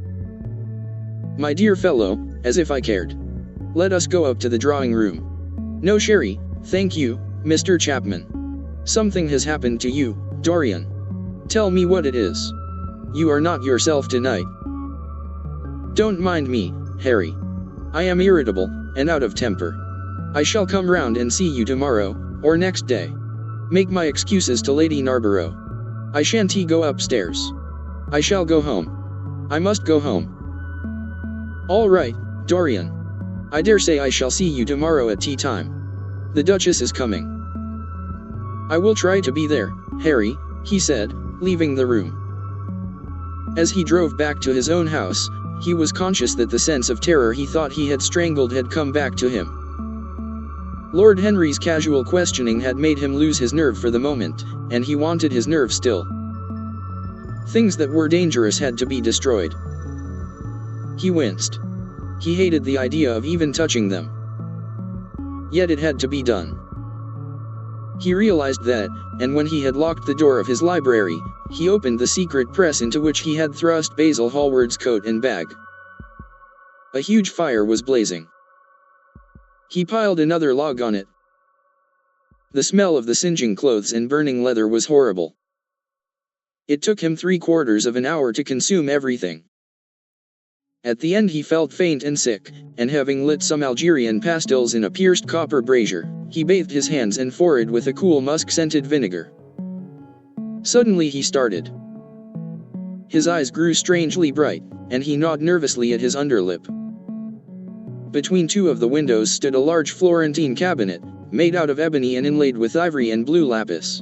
My dear fellow, as if I cared. Let us go up to the drawing room. No sherry, thank you, Mr. Chapman. Something has happened to you, Dorian. Tell me what it is. You are not yourself tonight. Don't mind me, Harry. I am irritable, and out of temper. I shall come round and see you tomorrow, or next day. Make my excuses to Lady Narborough. I shan't go upstairs. I shall go home. I must go home. All right, Dorian. I dare say I shall see you tomorrow at tea time. The Duchess is coming. I will try to be there, Harry, he said, leaving the room. As he drove back to his own house, he was conscious that the sense of terror he thought he had strangled had come back to him. Lord Henry's casual questioning had made him lose his nerve for the moment, and he wanted his nerve still. Things that were dangerous had to be destroyed. He winced. He hated the idea of even touching them. Yet it had to be done. He realized that, and when he had locked the door of his library, he opened the secret press into which he had thrust Basil Hallward's coat and bag. A huge fire was blazing. He piled another log on it. The smell of the singeing clothes and burning leather was horrible. It took him 3/4 of an hour to consume everything. At the end he felt faint and sick, and having lit some Algerian pastils in a pierced copper brazier, he bathed his hands and forehead with a cool musk-scented vinegar. Suddenly he started. His eyes grew strangely bright, and he gnawed nervously at his underlip. Between two of the windows stood a large Florentine cabinet, made out of ebony and inlaid with ivory and blue lapis.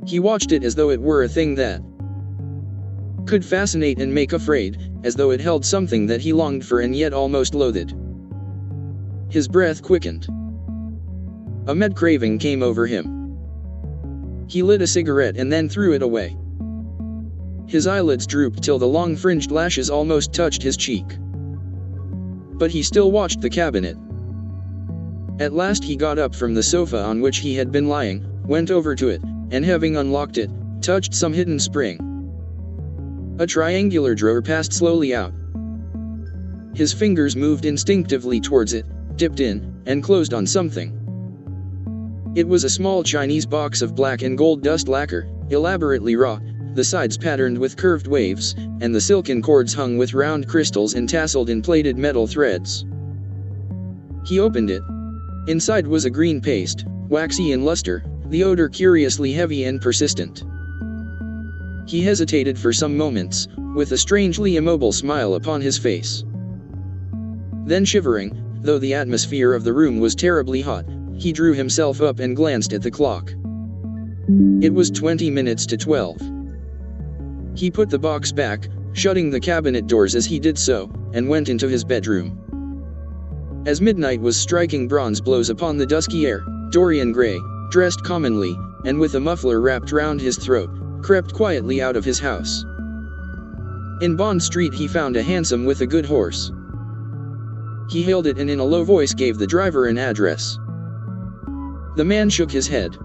He watched it as though it were a thing that could fascinate and make afraid, as though it held something that he longed for and yet almost loathed. His breath quickened. A mad craving came over him. He lit a cigarette and then threw it away. His eyelids drooped till the long fringed lashes almost touched his cheek. but he still watched the cabinet. At last he got up from the sofa on which he had been lying, went over to it, and having unlocked it, touched some hidden spring. A triangular drawer passed slowly out. His fingers moved instinctively towards it, dipped in, and closed on something. It was a small Chinese box of black and gold dust lacquer, elaborately wrought, the sides patterned with curved waves, and the silken cords hung with round crystals and tasseled in plated metal threads. He opened it. Inside was a green paste, waxy in luster, the odor curiously heavy and persistent. He hesitated for some moments, with a strangely immobile smile upon his face. Then shivering, though the atmosphere of the room was terribly hot, he drew himself up and glanced at the clock. It was 20 minutes to 12. He put the box back, shutting the cabinet doors as he did so, and went into his bedroom. As midnight was striking bronze blows upon the dusky air, Dorian Gray, dressed commonly, and with a muffler wrapped round his throat, crept quietly out of his house. In Bond Street he found a hansom with a good horse. He hailed it and in a low voice gave the driver an address. The man shook his head.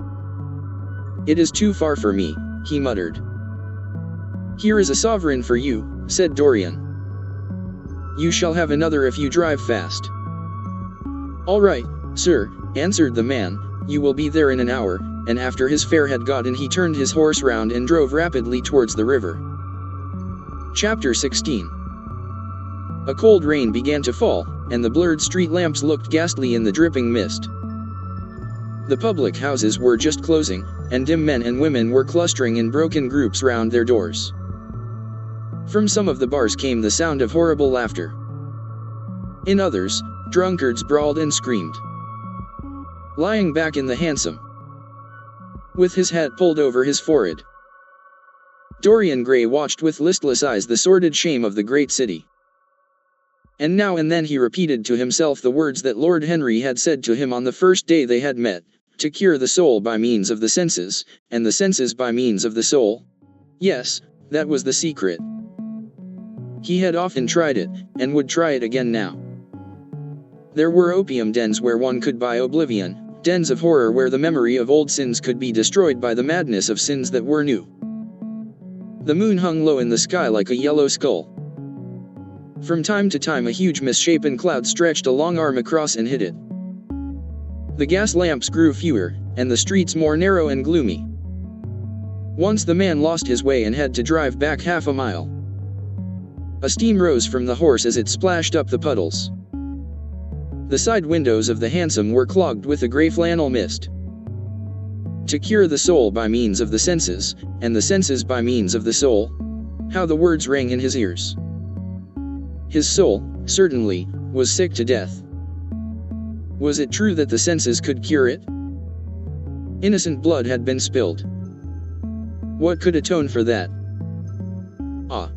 "It is too far for me," he muttered. "Here is a sovereign for you," said Dorian. "You shall have another if you drive fast." "All right, sir," answered the man, "you will be there in an hour," and after his fare had got in he turned his horse round and drove rapidly towards the river. Chapter 16. A cold rain began to fall, and the blurred street lamps looked ghastly in the dripping mist. The public houses were just closing, and dim men and women were clustering in broken groups round their doors. From some of the bars came the sound of horrible laughter. In others, drunkards brawled and screamed. Lying back in the hansom, with his hat pulled over his forehead, Dorian Gray watched with listless eyes the sordid shame of the great city. And now and then he repeated to himself the words that Lord Henry had said to him on the first day they had met, to cure the soul by means of the senses, and the senses by means of the soul. Yes, that was the secret. He had often tried it, and would try it again now. There were opium dens where one could buy oblivion, dens of horror where the memory of old sins could be destroyed by the madness of sins that were new. The moon hung low in the sky like a yellow skull. From time to time a huge misshapen cloud stretched a long arm across and hid it. The gas lamps grew fewer, and the streets more narrow and gloomy. Once the man lost his way and had to drive back half a mile. A steam rose from the horse as it splashed up the puddles. The side windows of the hansom were clogged with a grey flannel mist. To cure the soul by means of the senses, and the senses by means of the soul. How the words rang in his ears. His soul, certainly, was sick to death. Was it true that the senses could cure it? Innocent blood had been spilled. What could atone for that? Ah!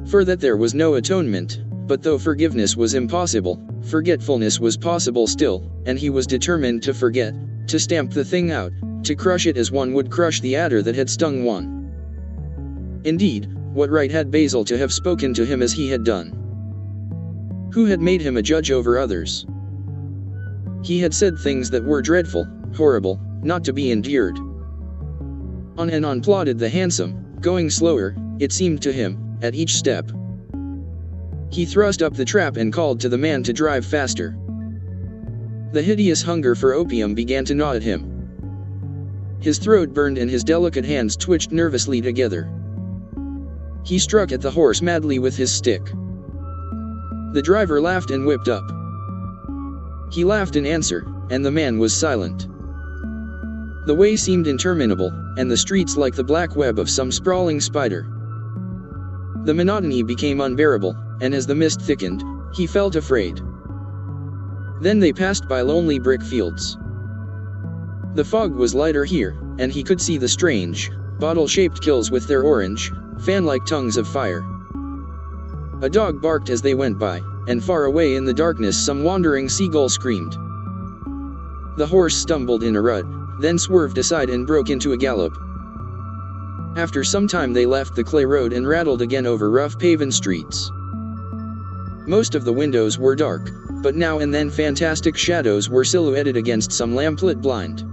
For that there was no atonement, but though forgiveness was impossible, forgetfulness was possible still, and he was determined to forget, to stamp the thing out, to crush it as one would crush the adder that had stung one. Indeed, what right had Basil to have spoken to him as he had done? Who had made him a judge over others? He had said things that were dreadful, horrible, not to be endured. On and on plodded the hansom, going slower, it seemed to him, at each step. He thrust up the trap and called to the man to drive faster. The hideous hunger for opium began to gnaw at him. His throat burned and his delicate hands twitched nervously together. He struck at the horse madly with his stick. The driver laughed and whipped up. He laughed in answer, and the man was silent. The way seemed interminable, and the streets like the black web of some sprawling spider. The monotony became unbearable, and as the mist thickened, he felt afraid. Then they passed by lonely brick fields. The fog was lighter here, and he could see the strange, bottle-shaped kills with their orange, fan-like tongues of fire. A dog barked as they went by, and far away in the darkness some wandering seagull screamed. The horse stumbled in a rut, then swerved aside and broke into a gallop. After some time they left the clay road and rattled again over rough paven streets. Most of the windows were dark, but now and then fantastic shadows were silhouetted against some lamplit blind.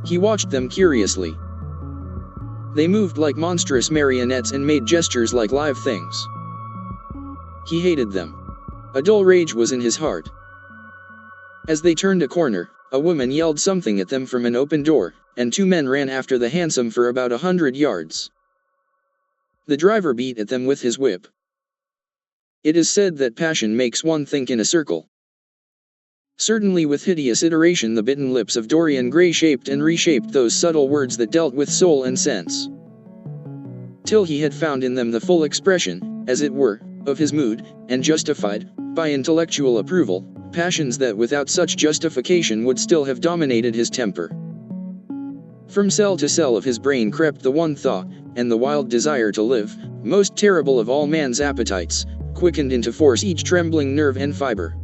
He watched them curiously. They moved like monstrous marionettes and made gestures like live things. He hated them. A dull rage was in his heart. As they turned a corner, a woman yelled something at them from an open door, and two men ran after the hansom for about 100 yards. The driver beat at them with his whip. It is said that passion makes one think in a circle. Certainly with hideous iteration the bitten lips of Dorian Gray shaped and reshaped those subtle words that dealt with soul and sense, till he had found in them the full expression, as it were, of his mood, and justified, by intellectual approval, passions that without such justification would still have dominated his temper. From cell to cell of his brain crept the one thought, and the wild desire to live, most terrible of all man's appetites, quickened into force each trembling nerve and fiber.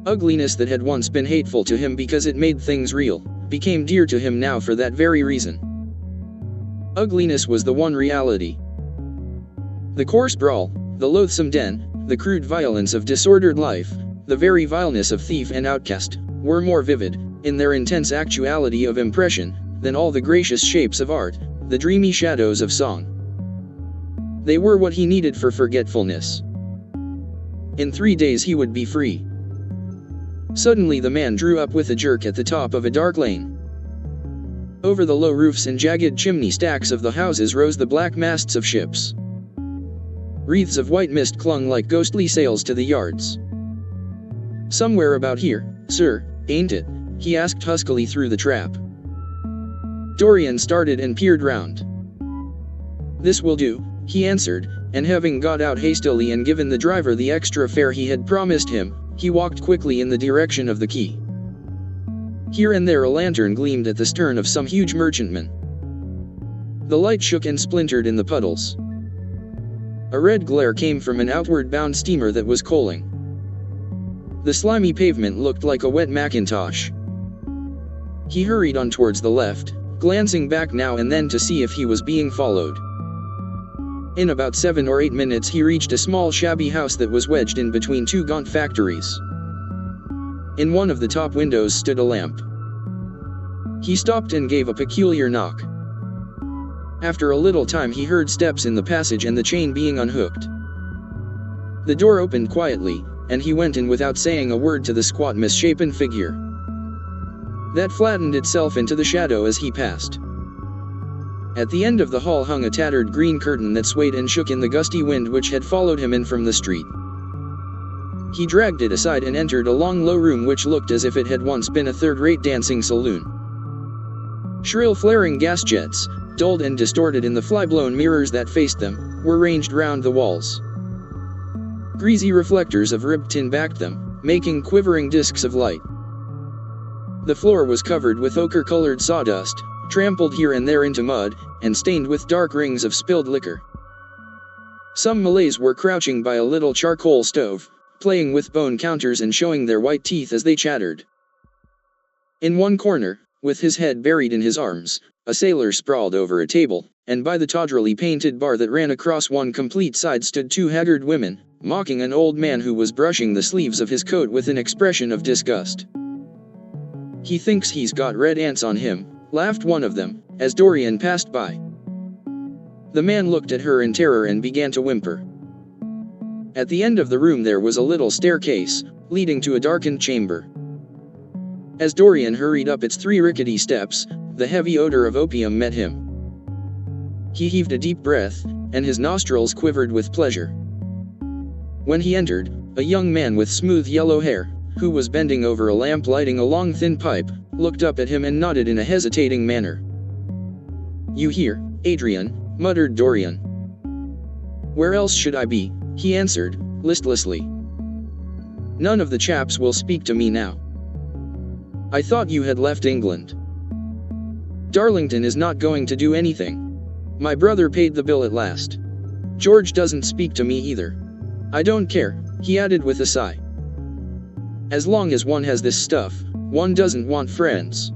Ugliness that had once been hateful to him because it made things real, became dear to him now for that very reason. Ugliness was the one reality. The coarse brawl, the loathsome den, the crude violence of disordered life, the very vileness of thief and outcast, were more vivid, in their intense actuality of impression, than all the gracious shapes of art, the dreamy shadows of song. They were what he needed for forgetfulness. In 3 days he would be free. Suddenly the man drew up with a jerk at the top of a dark lane. Over the low roofs and jagged chimney stacks of the houses rose the black masts of ships. Wreaths of white mist clung like ghostly sails to the yards. "Somewhere about here, sir, ain't it?" he asked huskily through the trap. Dorian started and peered round. "This will do," he answered, and having got out hastily and given the driver the extra fare he had promised him, he walked quickly in the direction of the quay. Here and there a lantern gleamed at the stern of some huge merchantman. The light shook and splintered in the puddles. A red glare came from an outward-bound steamer that was coaling. The slimy pavement looked like a wet mackintosh. He hurried on towards the left, glancing back now and then to see if he was being followed. In about 7 or 8 minutes he reached a small shabby house that was wedged in between two gaunt factories. In one of the top windows stood a lamp. He stopped and gave a peculiar knock. After a little time he heard steps in the passage and the chain being unhooked. The door opened quietly, and he went in without saying a word to the squat misshapen figure that flattened itself into the shadow as he passed. At the end of the hall hung a tattered green curtain that swayed and shook in the gusty wind which had followed him in from the street. He dragged it aside and entered a long low room which looked as if it had once been a third-rate dancing saloon. Shrill flaring gas jets, dulled and distorted in the fly-blown mirrors that faced them, were ranged round the walls. Greasy reflectors of ribbed tin backed them, making quivering discs of light. The floor was covered with ochre-colored sawdust, trampled here and there into mud, and stained with dark rings of spilled liquor. Some Malays were crouching by a little charcoal stove, playing with bone counters and showing their white teeth as they chattered. In one corner, with his head buried in his arms, a sailor sprawled over a table, and by the tawdrily painted bar that ran across one complete side stood two haggard women, mocking an old man who was brushing the sleeves of his coat with an expression of disgust. "He thinks he's got red ants on him," laughed one of them, as Dorian passed by. The man looked at her in terror and began to whimper. At the end of the room there was a little staircase, leading to a darkened chamber. As Dorian hurried up its 3 rickety steps, the heavy odor of opium met him. He heaved a deep breath, and his nostrils quivered with pleasure. When he entered, a young man with smooth yellow hair, who was bending over a lamp lighting a long thin pipe, looked up at him and nodded in a hesitating manner. "You here, Adrian?" muttered Dorian. "Where else should I be?" he answered, listlessly. "None of the chaps will speak to me now. I thought you had left England." "Darlington is not going to do anything. My brother paid the bill at last. George doesn't speak to me either. I don't care," he added with a sigh. "As long as one has this stuff, one doesn't want friends.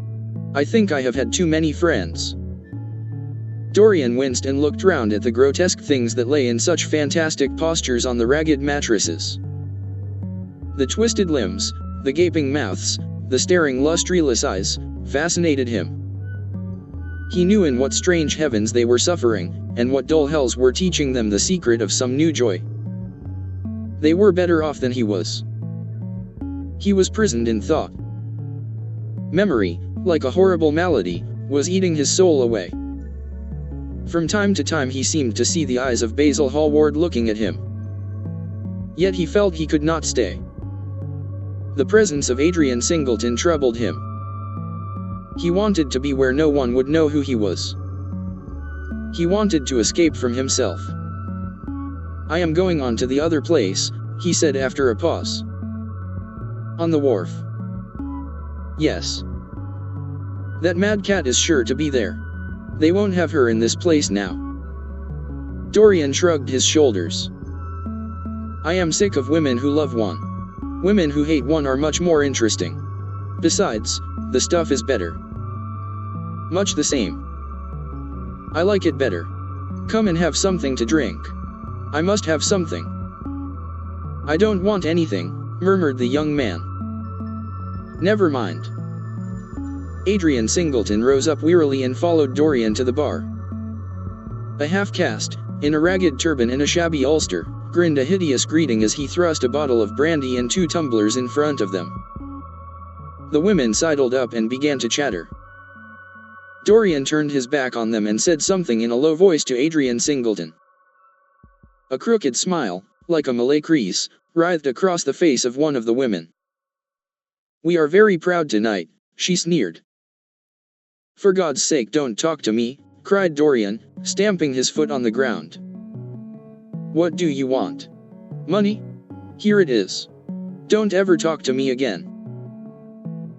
I think I have had too many friends." Dorian winced and looked round at the grotesque things that lay in such fantastic postures on the ragged mattresses. The twisted limbs, the gaping mouths, the staring lustreless eyes, fascinated him. He knew in what strange heavens they were suffering, and what dull hells were teaching them the secret of some new joy. They were better off than he was. He was prisoned in thought. Memory, like a horrible malady, was eating his soul away. From time to time he seemed to see the eyes of Basil Hallward looking at him. Yet he felt he could not stay. The presence of Adrian Singleton troubled him. He wanted to be where no one would know who he was. He wanted to escape from himself. "I am going on to the other place," he said after a pause. "On the wharf?" "Yes. That mad cat is sure to be there. They won't have her in this place now." Dorian shrugged his shoulders. "I am sick of women who love one. Women who hate one are much more interesting. Besides, the stuff is better. Much the same. I like it better. Come and have something to drink." "I must have something." "I don't want anything," murmured the young man. "Never mind." Adrian Singleton rose up wearily and followed Dorian to the bar. A half-caste, in a ragged turban and a shabby ulster, grinned a hideous greeting as he thrust a bottle of brandy and 2 tumblers in front of them. The women sidled up and began to chatter. Dorian turned his back on them and said something in a low voice to Adrian Singleton. A crooked smile, like a Malay crease, writhed across the face of one of the women. "We are very proud tonight," she sneered. "For God's sake, don't talk to me," cried Dorian, stamping his foot on the ground. "What do you want? Money? Here it is. Don't ever talk to me again."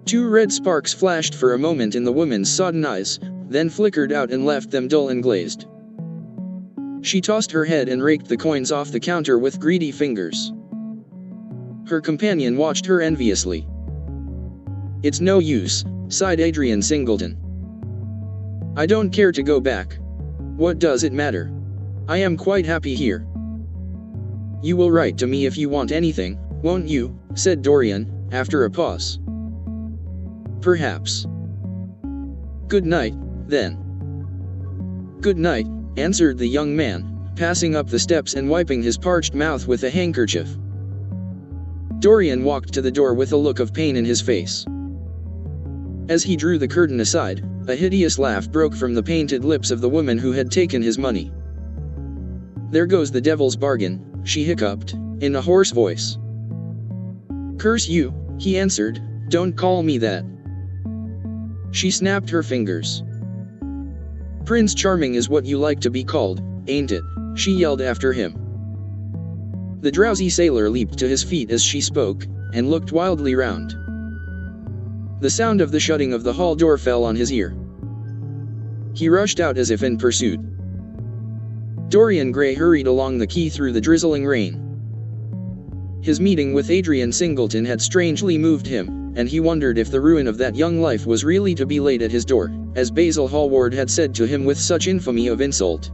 2 red sparks flashed for a moment in the woman's sodden eyes, then flickered out and left them dull and glazed. She tossed her head and raked the coins off the counter with greedy fingers. Her companion watched her enviously. "It's no use," sighed Adrian Singleton. "I don't care to go back. What does it matter? I am quite happy here." "You will write to me if you want anything, won't you?" said Dorian, after a pause. "Perhaps." "Good night, then." "Good night," answered the young man, passing up the steps and wiping his parched mouth with a handkerchief. Dorian walked to the door with a look of pain in his face. As he drew the curtain aside, a hideous laugh broke from the painted lips of the woman who had taken his money. "There goes the devil's bargain," she hiccuped, in a hoarse voice. "Curse you," he answered, "don't call me that." She snapped her fingers. "Prince Charming is what you like to be called, ain't it?" she yelled after him. The drowsy sailor leaped to his feet as she spoke, and looked wildly round. The sound of the shutting of the hall door fell on his ear. He rushed out as if in pursuit. Dorian Gray hurried along the quay through the drizzling rain. His meeting with Adrian Singleton had strangely moved him, and he wondered if the ruin of that young life was really to be laid at his door, as Basil Hallward had said to him with such infamy of insult.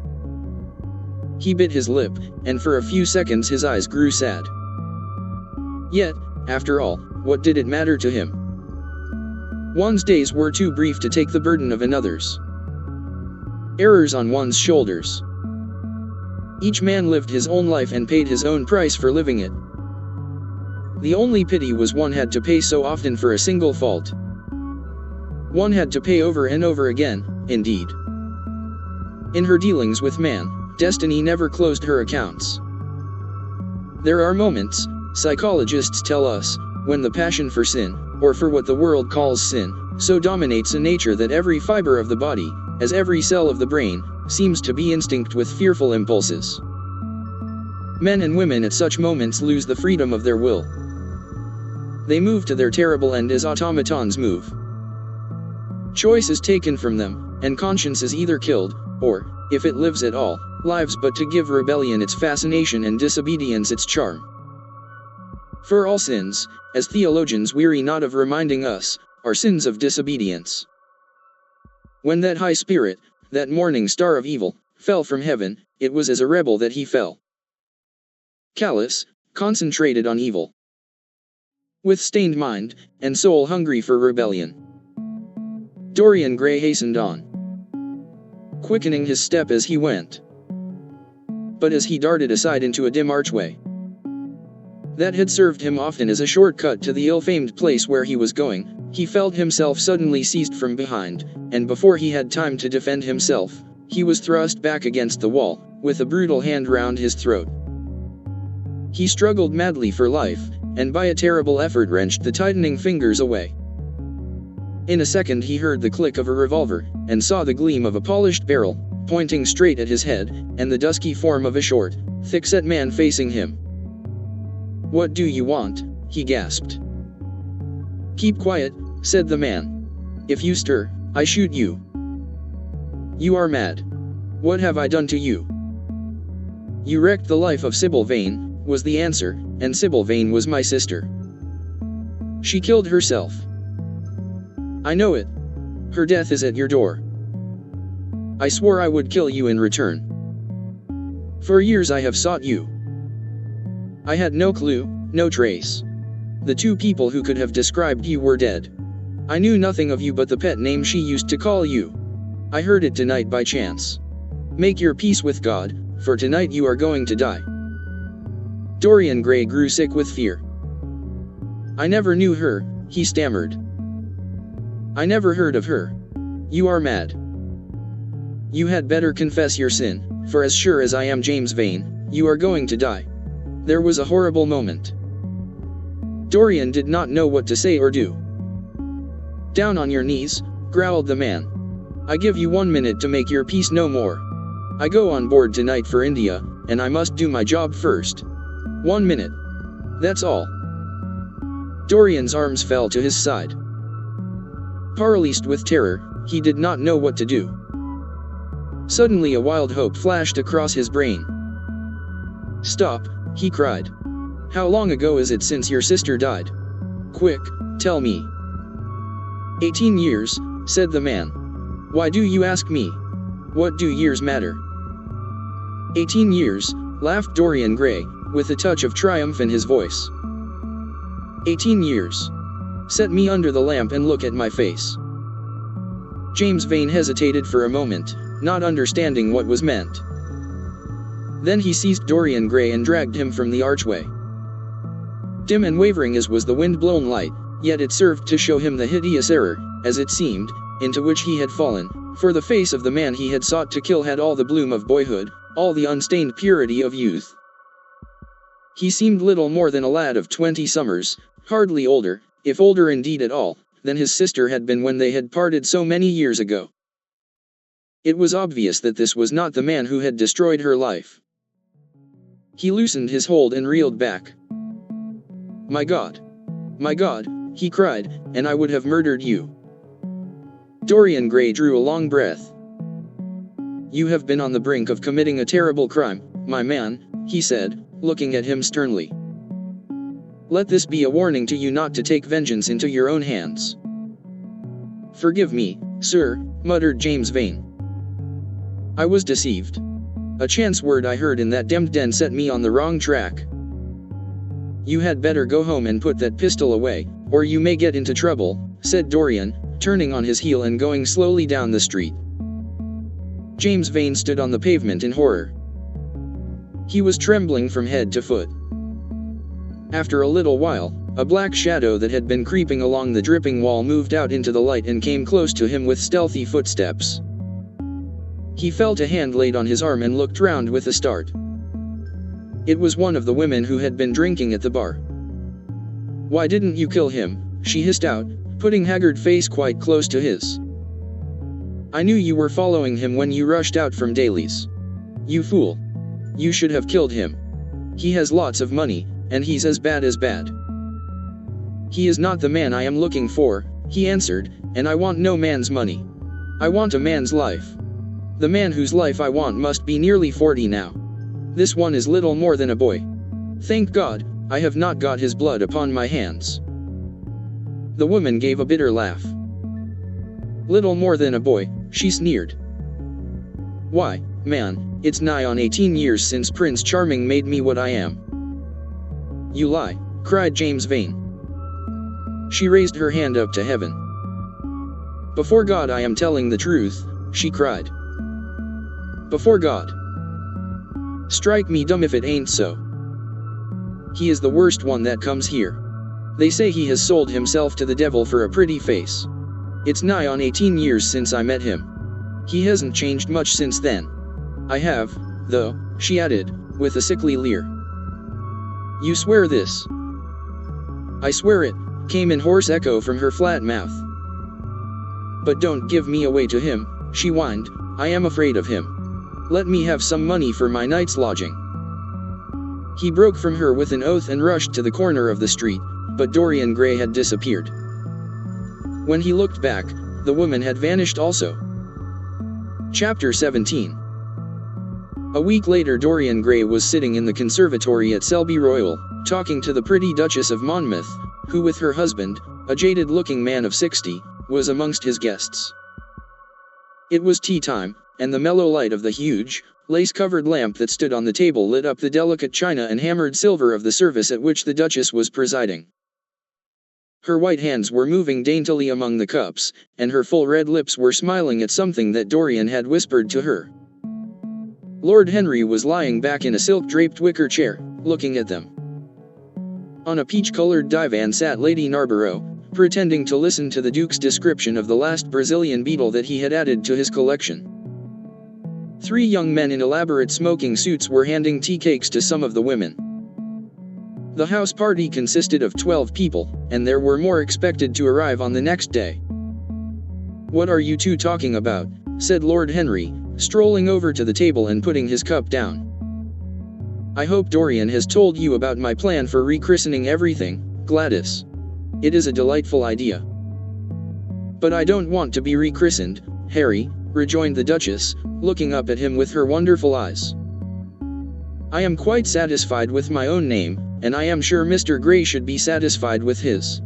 He bit his lip, and for a few seconds his eyes grew sad. Yet, after all, what did it matter to him? One's days were too brief to take the burden of another's errors on one's shoulders. Each man lived his own life and paid his own price for living it. The only pity was one had to pay so often for a single fault. One had to pay over and over again, indeed. In her dealings with man, destiny never closed her accounts. There are moments, psychologists tell us, when the passion for sin, or for what the world calls sin, so dominates a nature that every fiber of the body, as every cell of the brain, seems to be instinct with fearful impulses. Men and women at such moments lose the freedom of their will. They move to their terrible end as automatons move. Choice is taken from them, and conscience is either killed, or, if it lives at all, lives but to give rebellion its fascination and disobedience its charm. For all sins, as theologians weary not of reminding us, are sins of disobedience. When that high spirit, that morning star of evil, fell from heaven, it was as a rebel that he fell. Callous, concentrated on evil. With stained mind, and soul hungry for rebellion. Dorian Gray hastened on, quickening his step as he went. But as he darted aside into a dim archway that had served him often as a shortcut to the ill-famed place where he was going, he felt himself suddenly seized from behind, and before he had time to defend himself, he was thrust back against the wall, with a brutal hand round his throat. He struggled madly for life, and by a terrible effort wrenched the tightening fingers away. In a second he heard the click of a revolver, and saw the gleam of a polished barrel, pointing straight at his head, and the dusky form of a short, thick-set man facing him. "What do you want?" he gasped. "Keep quiet," said the man. "If you stir, I shoot you." "You are mad. What have I done to you?" "You wrecked the life of Sybil Vane," was the answer, "and Sybil Vane was my sister. She killed herself. I know it. Her death is at your door. I swore I would kill you in return. For years I have sought you. I had no clue, no trace. The two people who could have described you were dead. I knew nothing of you but the pet name she used to call you. I heard it tonight by chance. Make your peace with God, for tonight you are going to die." Dorian Gray grew sick with fear. "I never knew her," he stammered. "I never heard of her. You are mad. You had better confess your sin, for as sure as I am James Vane, you are going to die." There was a horrible moment. Dorian did not know what to say or do. "Down on your knees," growled the man. "I give you 1 minute to make your peace, no more. I go on board tonight for India, and I must do my job first. 1 minute. That's all." Dorian's arms fell to his side. Paralyzed with terror, he did not know what to do. Suddenly a wild hope flashed across his brain. "Stop," he cried. "How long ago is it since your sister died? Quick, tell me." 18 years, said the man. "Why do you ask me? What do years matter?" 18 years, laughed Dorian Gray, with a touch of triumph in his voice. 18 years. Set me under the lamp and look at my face." James Vane hesitated for a moment, not understanding what was meant. Then he seized Dorian Gray and dragged him from the archway. Dim and wavering as was the wind-blown light, yet it served to show him the hideous error, as it seemed, into which he had fallen, for the face of the man he had sought to kill had all the bloom of boyhood, all the unstained purity of youth. He seemed little more than a lad of 20 summers, hardly older, if older indeed at all, than his sister had been when they had parted so many years ago. It was obvious that this was not the man who had destroyed her life. He loosened his hold and reeled back. My God, he cried, and I would have murdered you." Dorian Gray drew a long breath. "You have been on the brink of committing a terrible crime, my man," he said, looking at him sternly. "Let this be a warning to you not to take vengeance into your own hands." "Forgive me, sir," muttered James Vane. "I was deceived. A chance word I heard in that demmed den set me on the wrong track." "You had better go home and put that pistol away, or you may get into trouble," said Dorian, turning on his heel and going slowly down the street. James Vane stood on the pavement in horror. He was trembling from head to foot. After a little while, a black shadow that had been creeping along the dripping wall moved out into the light and came close to him with stealthy footsteps. He felt a hand laid on his arm and looked round with a start. It was one of the women who had been drinking at the bar. "Why didn't you kill him?" she hissed out, putting haggard face quite close to his. "I knew you were following him when you rushed out from Daly's. You fool. You should have killed him. He has lots of money, and he's as bad as bad." "He is not the man I am looking for," he answered, "and I want no man's money. I want a man's life. The man whose life I want must be nearly 40 now. This one is little more than a boy. Thank God, I have not got his blood upon my hands." The woman gave a bitter laugh. "Little more than a boy," she sneered. Why, man, it's nigh on 18 years since Prince Charming made me what I am." "You lie," cried James Vane. She raised her hand up to heaven. "Before God I am telling the truth," she cried. "Before God. Strike me dumb if it ain't so. He is the worst one that comes here. They say he has sold himself to the devil for a pretty face. It's nigh on 18 years since I met him. He hasn't changed much since then. I have, though," she added, with a sickly leer. "You swear this?" "I swear it," came in hoarse echo from her flat mouth. "But don't give me away to him," she whined. "I am afraid of him. Let me have some money for my night's lodging." He broke from her with an oath and rushed to the corner of the street, but Dorian Gray had disappeared. When he looked back, the woman had vanished also. Chapter 17. A week later, Dorian Gray was sitting in the conservatory at Selby Royal, talking to the pretty Duchess of Monmouth, who with her husband, a jaded-looking man of 60, was amongst his guests. It was tea time, and the mellow light of the huge, lace-covered lamp that stood on the table lit up the delicate china and hammered silver of the service at which the Duchess was presiding. Her white hands were moving daintily among the cups, and her full red lips were smiling at something that Dorian had whispered to her. Lord Henry was lying back in a silk-draped wicker chair, looking at them. On a peach-colored divan sat Lady Narborough, pretending to listen to the Duke's description of the last Brazilian beetle that he had added to his collection. 3 young men in elaborate smoking suits were handing tea cakes to some of the women. The house party consisted of 12 people, and there were more expected to arrive on the next day. "What are you two talking about?" said Lord Henry, strolling over to the table and putting his cup down. "I hope Dorian has told you about my plan for rechristening everything, Gladys. It is a delightful idea." "But I don't want to be rechristened, Harry," rejoined the Duchess, looking up at him with her wonderful eyes. "I am quite satisfied with my own name, and I am sure Mr. Gray should be satisfied with his."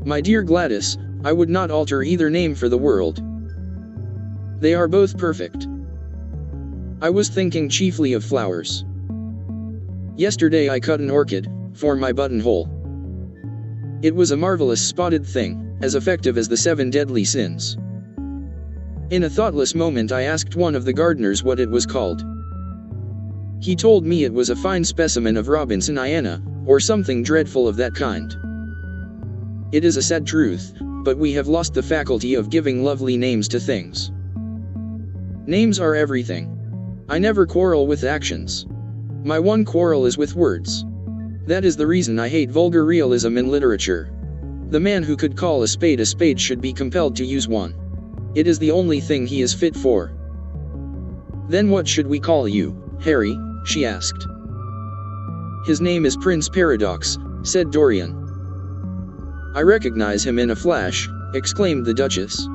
"My dear Gladys, I would not alter either name for the world. They are both perfect. I was thinking chiefly of flowers. Yesterday I cut an orchid, for my buttonhole. It was a marvelous spotted thing, as effective as the 7 deadly sins. In a thoughtless moment I asked one of the gardeners what it was called. He told me it was a fine specimen of Robinsoniana, or something dreadful of that kind. It is a sad truth, but we have lost the faculty of giving lovely names to things. Names are everything. I never quarrel with actions. My one quarrel is with words. That is the reason I hate vulgar realism in literature. The man who could call a spade should be compelled to use one. It is the only thing he is fit for." "Then what should we call you, Harry?" she asked. "His name is Prince Paradox," said Dorian. "I recognize him in a flash," exclaimed the Duchess.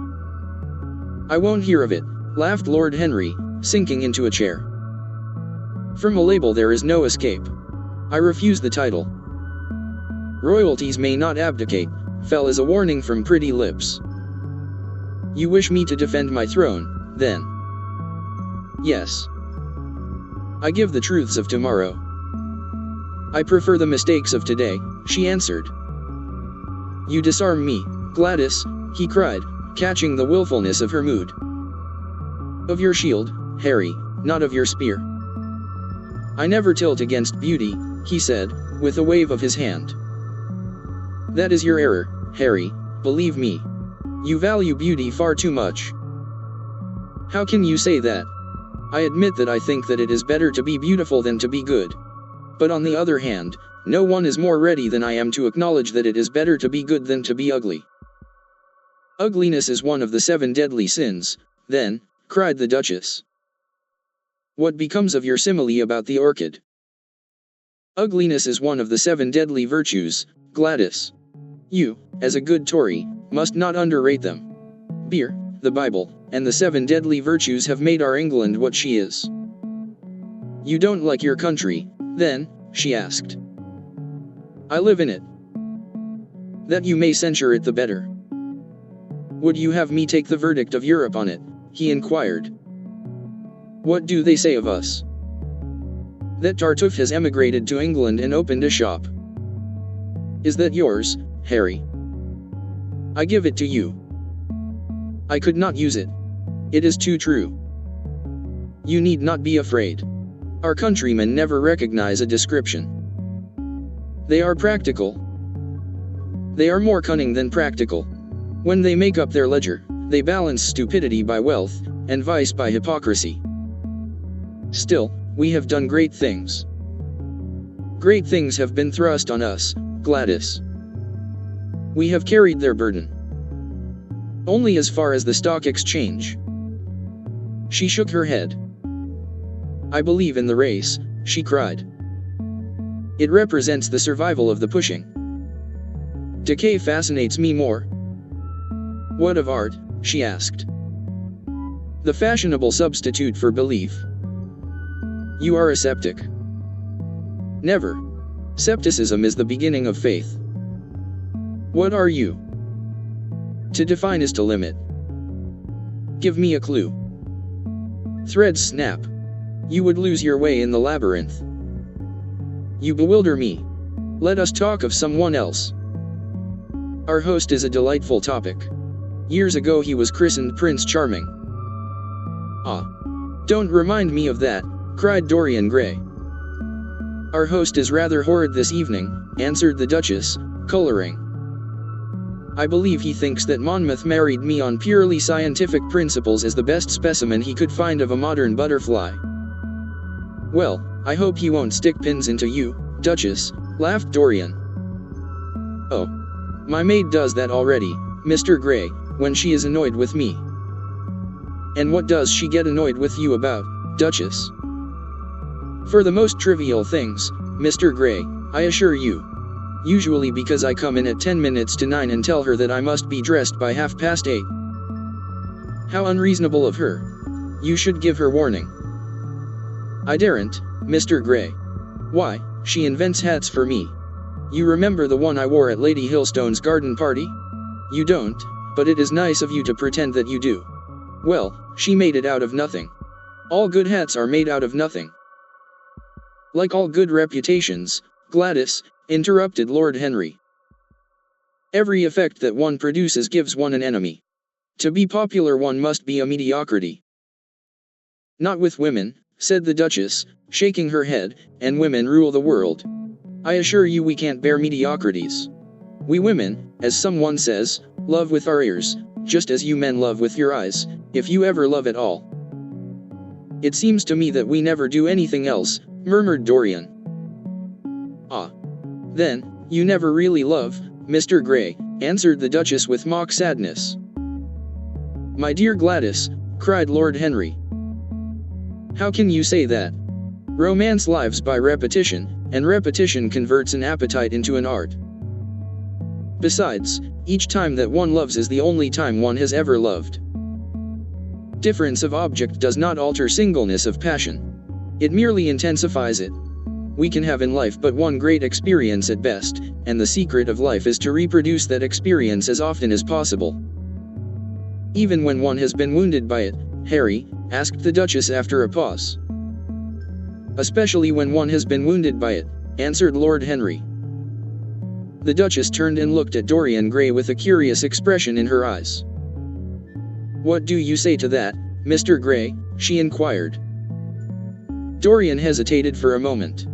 "I won't hear of it," laughed Lord Henry, sinking into a chair. "From a label there is no escape. I refuse the title." "Royalties may not abdicate," fell as a warning from pretty lips. "You wish me to defend my throne, then?" "Yes. I give the truths of tomorrow." "I prefer the mistakes of today," she answered. "You disarm me, Gladys," he cried, catching the willfulness of her mood. "Of your shield, Harry, not of your spear." "I never tilt against beauty," he said, with a wave of his hand. "That is your error, Harry, believe me. You value beauty far too much." "How can you say that? I admit that I think that it is better to be beautiful than to be good. But on the other hand, no one is more ready than I am to acknowledge that it is better to be good than to be ugly." "Ugliness is one of the 7 deadly sins, then," cried the Duchess. "What becomes of your simile about the orchid?" "Ugliness is one of the 7 deadly virtues, Gladys. You, as a good Tory, must not underrate them. Beer, the Bible, and the 7 deadly virtues have made our England what she is." "You don't like your country, then?" she asked. "I live in it." "That you may censure it the better." "Would you have me take the verdict of Europe on it?" he inquired. What do they say of us? That Tartuffe has emigrated to England and opened a shop. Is that yours, Harry? I give it to you. I could not use it. It is too true. You need not be afraid. Our countrymen never recognize a description. They are practical. They are more cunning than practical. When they make up their ledger, they balance stupidity by wealth, and vice by hypocrisy. Still, we have done great things. Great things have been thrust on us, Gladys. We have carried their burden. Only as far as the stock exchange. She shook her head. I believe in the race, she cried. It represents the survival of the pushing. Decay fascinates me more. What of art? She asked. The fashionable substitute for belief. You are a sceptic. Never. Scepticism is the beginning of faith. What are you? To define is to limit. Give me a clue. Threads snap. You would lose your way in the labyrinth. You bewilder me. Let us talk of someone else. Our host is a delightful topic. Years ago he was christened Prince Charming. Ah. Don't remind me of that, cried Dorian Gray. Our host is rather horrid this evening, answered the Duchess, coloring. I believe he thinks that Monmouth married me on purely scientific principles as the best specimen he could find of a modern butterfly. Well, I hope he won't stick pins into you, Duchess, laughed Dorian. Oh. My maid does that already, Mr. Gray, when she is annoyed with me. And what does she get annoyed with you about, Duchess? For the most trivial things, Mr. Gray, I assure you. Usually because I come in at 10 minutes to 9 and tell her that I must be dressed by 8:30. How unreasonable of her. You should give her warning. I daren't, Mr. Gray. Why, she invents hats for me. You remember the one I wore at Lady Hillstone's garden party? You don't, but it is nice of you to pretend that you do. Well, she made it out of nothing. All good hats are made out of nothing. Like all good reputations, Gladys, interrupted Lord Henry. Every effect that one produces gives one an enemy. To be popular one must be a mediocrity. Not with women, said the Duchess, shaking her head, and women rule the world. I assure you we can't bear mediocrities. We women, as someone says, love with our ears, just as you men love with your eyes, if you ever love at all. It seems to me that we never do anything else, murmured Dorian. Ah. Then, you never really love, Mr. Gray, answered the Duchess with mock sadness. My dear Gladys, cried Lord Henry. How can you say that? Romance lives by repetition, and repetition converts an appetite into an art. Besides, each time that one loves is the only time one has ever loved. Difference of object does not alter singleness of passion. It merely intensifies it. We can have in life but one great experience at best, and the secret of life is to reproduce that experience as often as possible. Even when one has been wounded by it, Harry, asked the Duchess after a pause. Especially when one has been wounded by it, answered Lord Henry. The Duchess turned and looked at Dorian Gray with a curious expression in her eyes. What do you say to that, Mr. Gray? She inquired. Dorian hesitated for a moment.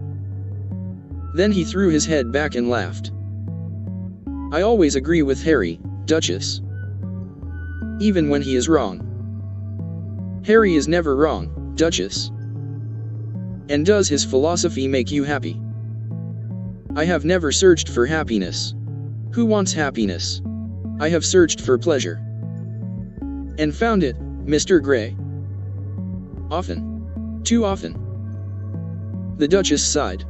Then he threw his head back and laughed. I always agree with Harry, Duchess. Even when he is wrong. Harry is never wrong, Duchess. And does his philosophy make you happy? I have never searched for happiness. Who wants happiness? I have searched for pleasure. And found it, Mr. Gray. Often. Too often. The Duchess sighed.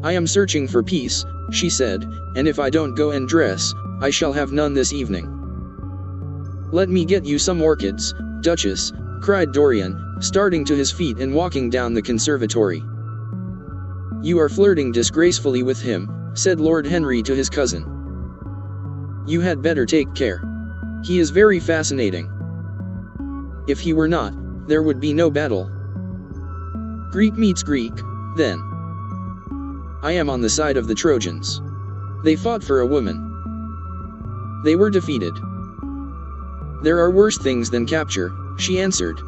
I am searching for peace, she said, and if I don't go and dress, I shall have none this evening. Let me get you some orchids, Duchess, cried Dorian, starting to his feet and walking down the conservatory. You are flirting disgracefully with him, said Lord Henry to his cousin. You had better take care. He is very fascinating. If he were not, there would be no battle. Greek meets Greek, then. I am on the side of the Trojans. They fought for a woman. They were defeated. There are worse things than capture, she answered.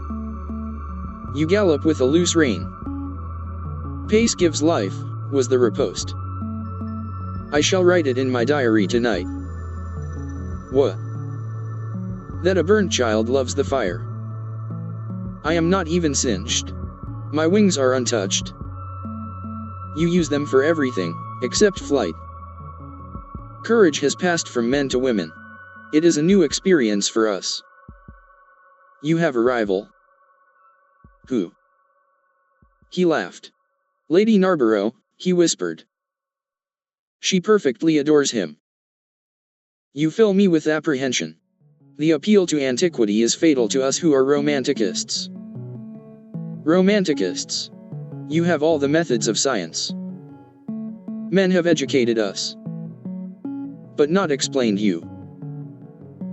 You gallop with a loose rein. Pace gives life, was the riposte. I shall write it in my diary tonight. What? That a burnt child loves the fire. I am not even singed. My wings are untouched. You use them for everything, except flight. Courage has passed from men to women. It is a new experience for us. You have a rival. Who? He laughed. Lady Narborough, he whispered. She perfectly adores him. You fill me with apprehension. The appeal to antiquity is fatal to us who are romanticists. Romanticists. You have all the methods of science. Men have educated us, but not explained you.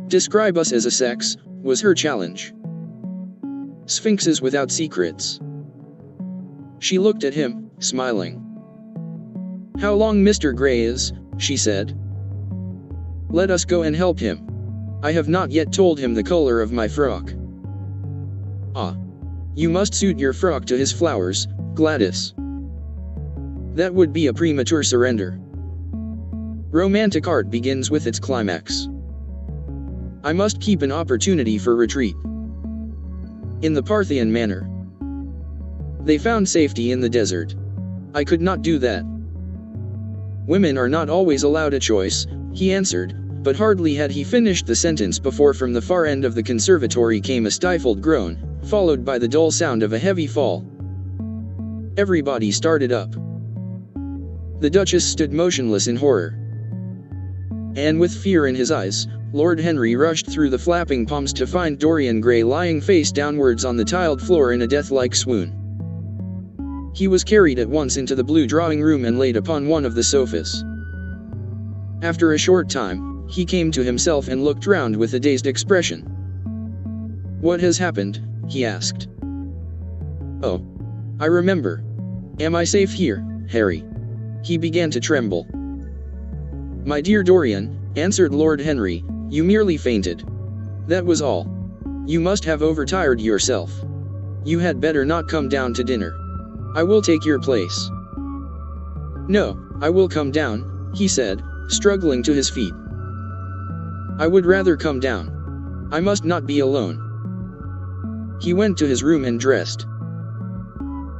Describe us as a sex, was her challenge. Sphinxes without secrets. She looked at him, smiling. How long Mr. Gray is, she said. Let us go and help him. I have not yet told him the color of my frock. Ah. You must suit your frock to his flowers, Gladys. That would be a premature surrender. Romantic art begins with its climax. I must keep an opportunity for retreat. In the Parthian manner. They found safety in the desert. I could not do that. Women are not always allowed a choice, he answered, but hardly had he finished the sentence before from the far end of the conservatory came a stifled groan, followed by the dull sound of a heavy fall. Everybody started up. The Duchess stood motionless in horror. And with fear in his eyes, Lord Henry rushed through the flapping palms to find Dorian Gray lying face downwards on the tiled floor in a death-like swoon. He was carried at once into the blue drawing-room and laid upon one of the sofas. After a short time, he came to himself and looked round with a dazed expression. What has happened? He asked. Oh. I remember. Am I safe here, Harry? He began to tremble. My dear Dorian, answered Lord Henry, you merely fainted. That was all. You must have overtired yourself. You had better not come down to dinner. I will take your place. No, I will come down, he said, struggling to his feet. I would rather come down. I must not be alone. He went to his room and dressed.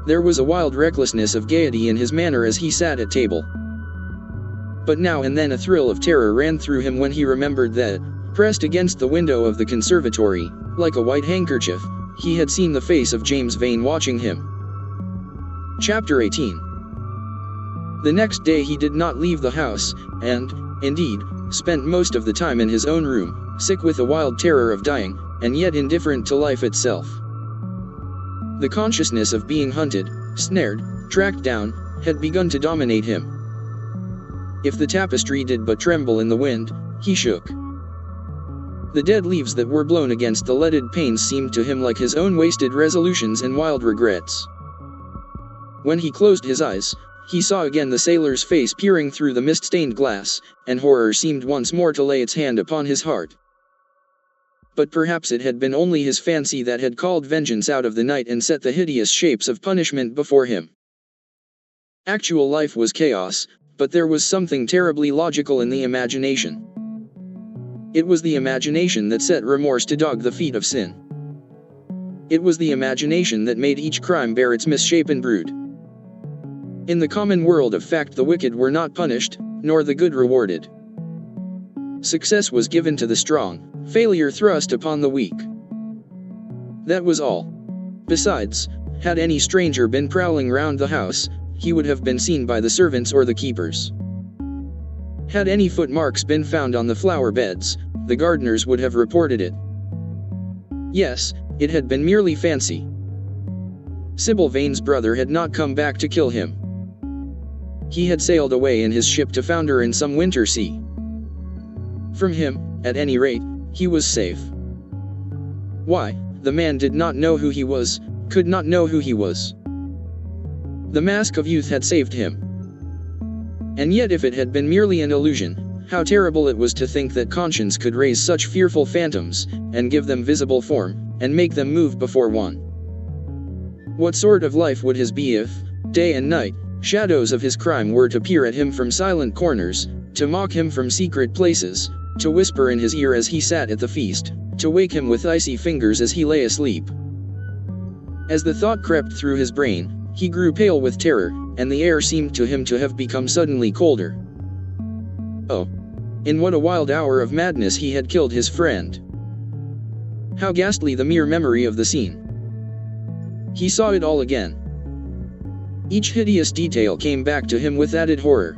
There was a wild recklessness of gaiety in his manner as he sat at table. But now and then a thrill of terror ran through him when he remembered that, pressed against the window of the conservatory, like a white handkerchief, he had seen the face of James Vane watching him. Chapter 18. The next day he did not leave the house, and, indeed, spent most of the time in his own room, sick with a wild terror of dying, and yet indifferent to life itself. The consciousness of being hunted, snared, tracked down, had begun to dominate him. If the tapestry did but tremble in the wind, he shook. The dead leaves that were blown against the leaded panes seemed to him like his own wasted resolutions and wild regrets. When he closed his eyes, he saw again the sailor's face peering through the mist-stained glass, and horror seemed once more to lay its hand upon his heart. But perhaps it had been only his fancy that had called vengeance out of the night and set the hideous shapes of punishment before him. Actual life was chaos, but there was something terribly logical in the imagination. It was the imagination that set remorse to dog the feet of sin. It was the imagination that made each crime bear its misshapen brood. In the common world of fact the wicked were not punished, nor the good rewarded. Success was given to the strong, failure thrust upon the weak. That was all. Besides, had any stranger been prowling round the house, he would have been seen by the servants or the keepers. Had any footmarks been found on the flower beds, the gardeners would have reported it. Yes, it had been merely fancy. Sybil Vane's brother had not come back to kill him. He had sailed away in his ship to founder in some winter sea. From him, at any rate, he was safe. Why, the man did not know who he was, could not know who he was. The mask of youth had saved him. And yet if it had been merely an illusion, how terrible it was to think that conscience could raise such fearful phantoms, and give them visible form, and make them move before one. What sort of life would his be if, day and night, shadows of his crime were to peer at him from silent corners, to mock him from secret places, to whisper in his ear as he sat at the feast, to wake him with icy fingers as he lay asleep? As the thought crept through his brain, he grew pale with terror, and the air seemed to him to have become suddenly colder. Oh! In what a wild hour of madness he had killed his friend! How ghastly the mere memory of the scene! He saw it all again. Each hideous detail came back to him with added horror.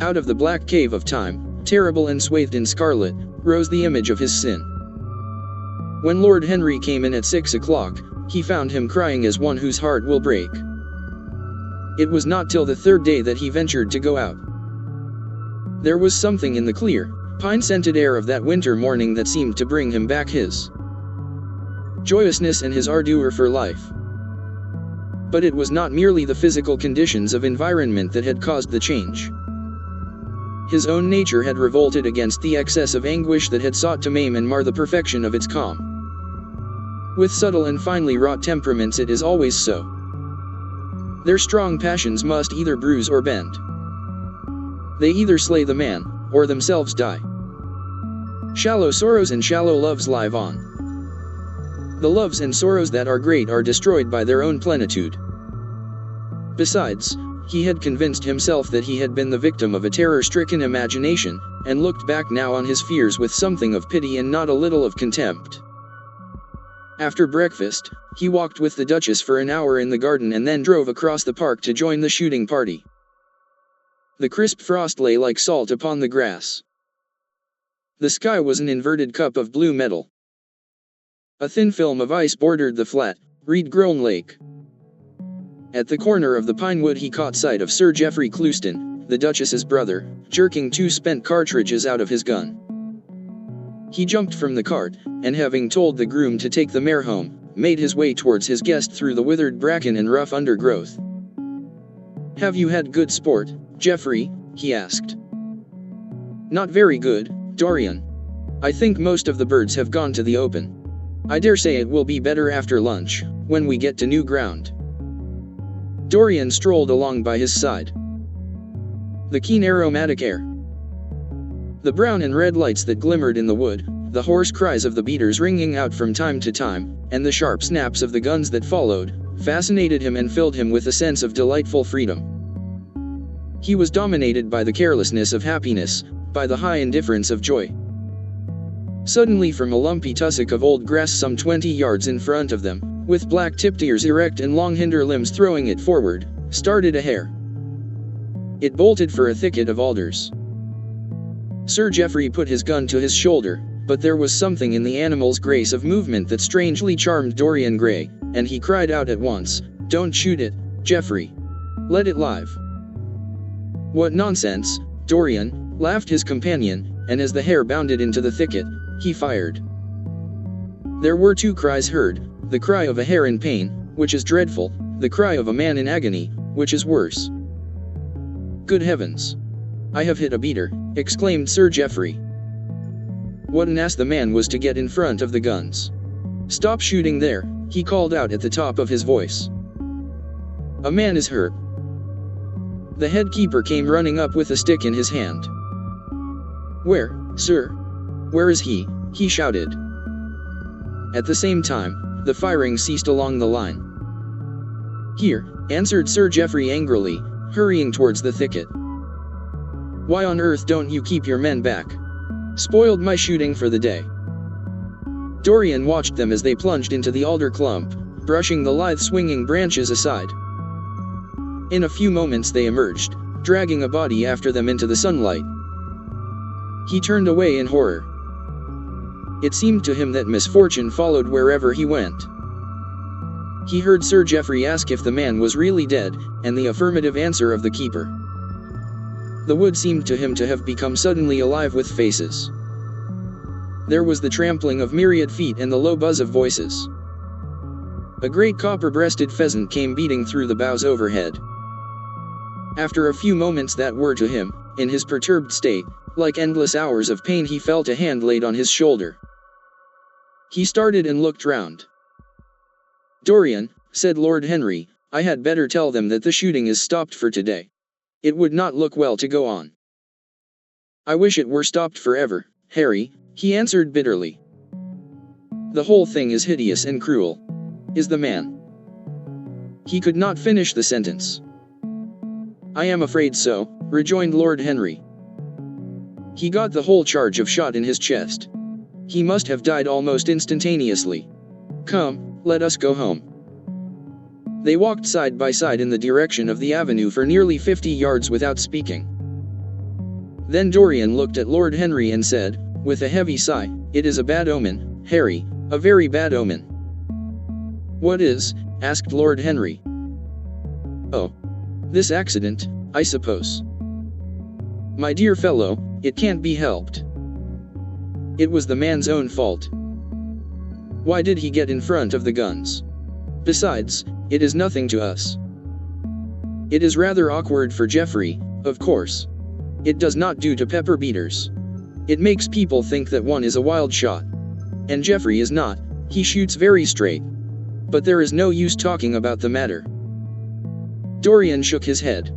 Out of the black cave of time, terrible and swathed in scarlet, rose the image of his sin. When Lord Henry came in at 6 o'clock, he found him crying as one whose heart will break. It was not till the third day that he ventured to go out. There was something in the clear, pine-scented air of that winter morning that seemed to bring him back his joyousness and his ardor for life. But it was not merely the physical conditions of environment that had caused the change. His own nature had revolted against the excess of anguish that had sought to maim and mar the perfection of its calm. With subtle and finely wrought temperaments it is always so. Their strong passions must either bruise or bend. They either slay the man, or themselves die. Shallow sorrows and shallow loves live on. The loves and sorrows that are great are destroyed by their own plenitude. Besides, he had convinced himself that he had been the victim of a terror-stricken imagination, and looked back now on his fears with something of pity and not a little of contempt. After breakfast, he walked with the Duchess for an hour in the garden and then drove across the park to join the shooting party. The crisp frost lay like salt upon the grass. The sky was an inverted cup of blue metal. A thin film of ice bordered the flat, reed-grown lake. At the corner of the pine wood he caught sight of Sir Geoffrey Clouston, the Duchess's brother, jerking 2 spent cartridges out of his gun. He jumped from the cart, and having told the groom to take the mare home, made his way towards his guest through the withered bracken and rough undergrowth. "Have you had good sport, Geoffrey?" he asked. "Not very good, Dorian. I think most of the birds have gone to the open. I dare say it will be better after lunch, when we get to new ground." Dorian strolled along by his side. The keen aromatic air, the brown and red lights that glimmered in the wood, the hoarse cries of the beaters ringing out from time to time, and the sharp snaps of the guns that followed, fascinated him and filled him with a sense of delightful freedom. He was dominated by the carelessness of happiness, by the high indifference of joy. Suddenly from a lumpy tussock of old grass some 20 yards in front of them, with black-tipped ears erect and long hinder limbs throwing it forward, started a hare. It bolted for a thicket of alders. Sir Geoffrey put his gun to his shoulder, but there was something in the animal's grace of movement that strangely charmed Dorian Gray, and he cried out at once, "Don't shoot it, Geoffrey. Let it live." "What nonsense, Dorian," laughed his companion, and as the hare bounded into the thicket, he fired. There were 2 cries heard, the cry of a hare in pain, which is dreadful, the cry of a man in agony, which is worse. "Good heavens! I have hit a beater," exclaimed Sir Geoffrey. What an ass the man was to get in front of the guns. "Stop shooting there," he called out at the top of his voice. "A man is hurt." The head keeper came running up with a stick in his hand. "Where, sir? Where is he?" he shouted. At the same time, the firing ceased along the line. "Here," answered Sir Geoffrey angrily, hurrying towards the thicket. "Why on earth don't you keep your men back? Spoiled my shooting for the day." Dorian watched them as they plunged into the alder clump, brushing the lithe swinging branches aside. In a few moments they emerged, dragging a body after them into the sunlight. He turned away in horror. It seemed to him that misfortune followed wherever he went. He heard Sir Geoffrey ask if the man was really dead, and the affirmative answer of the keeper. The wood seemed to him to have become suddenly alive with faces. there was the trampling of myriad feet and the low buzz of voices. A great copper-breasted pheasant came beating through the boughs overhead. After a few moments that were to him, in his perturbed state, like endless hours of pain, he felt a hand laid on his shoulder. He started and looked round. "Dorian," said Lord Henry, "I had better tell them that the shooting is stopped for today. It would not look well to go on." "I wish it were stopped forever, Harry," he answered bitterly. "The whole thing is hideous and cruel. Is the man—" He could not finish the sentence. "I am afraid so," rejoined Lord Henry. "He got the whole charge of shot in his chest. He must have died almost instantaneously. Come, let us go home." They walked side by side in the direction of the avenue for nearly 50 yards without speaking. Then Dorian looked at Lord Henry and said, with a heavy sigh, "It is a bad omen, Harry, a very bad omen." "What is?" asked Lord Henry. "Oh, this accident, I suppose." "My dear fellow, it can't be helped. It was the man's own fault. Why did he get in front of the guns? Besides, it is nothing to us. It is rather awkward for Geoffrey, of course. It does not do to pepper beaters. It makes people think that one is a wild shot. And Geoffrey is not, he shoots very straight. But there is no use talking about the matter." Dorian shook his head.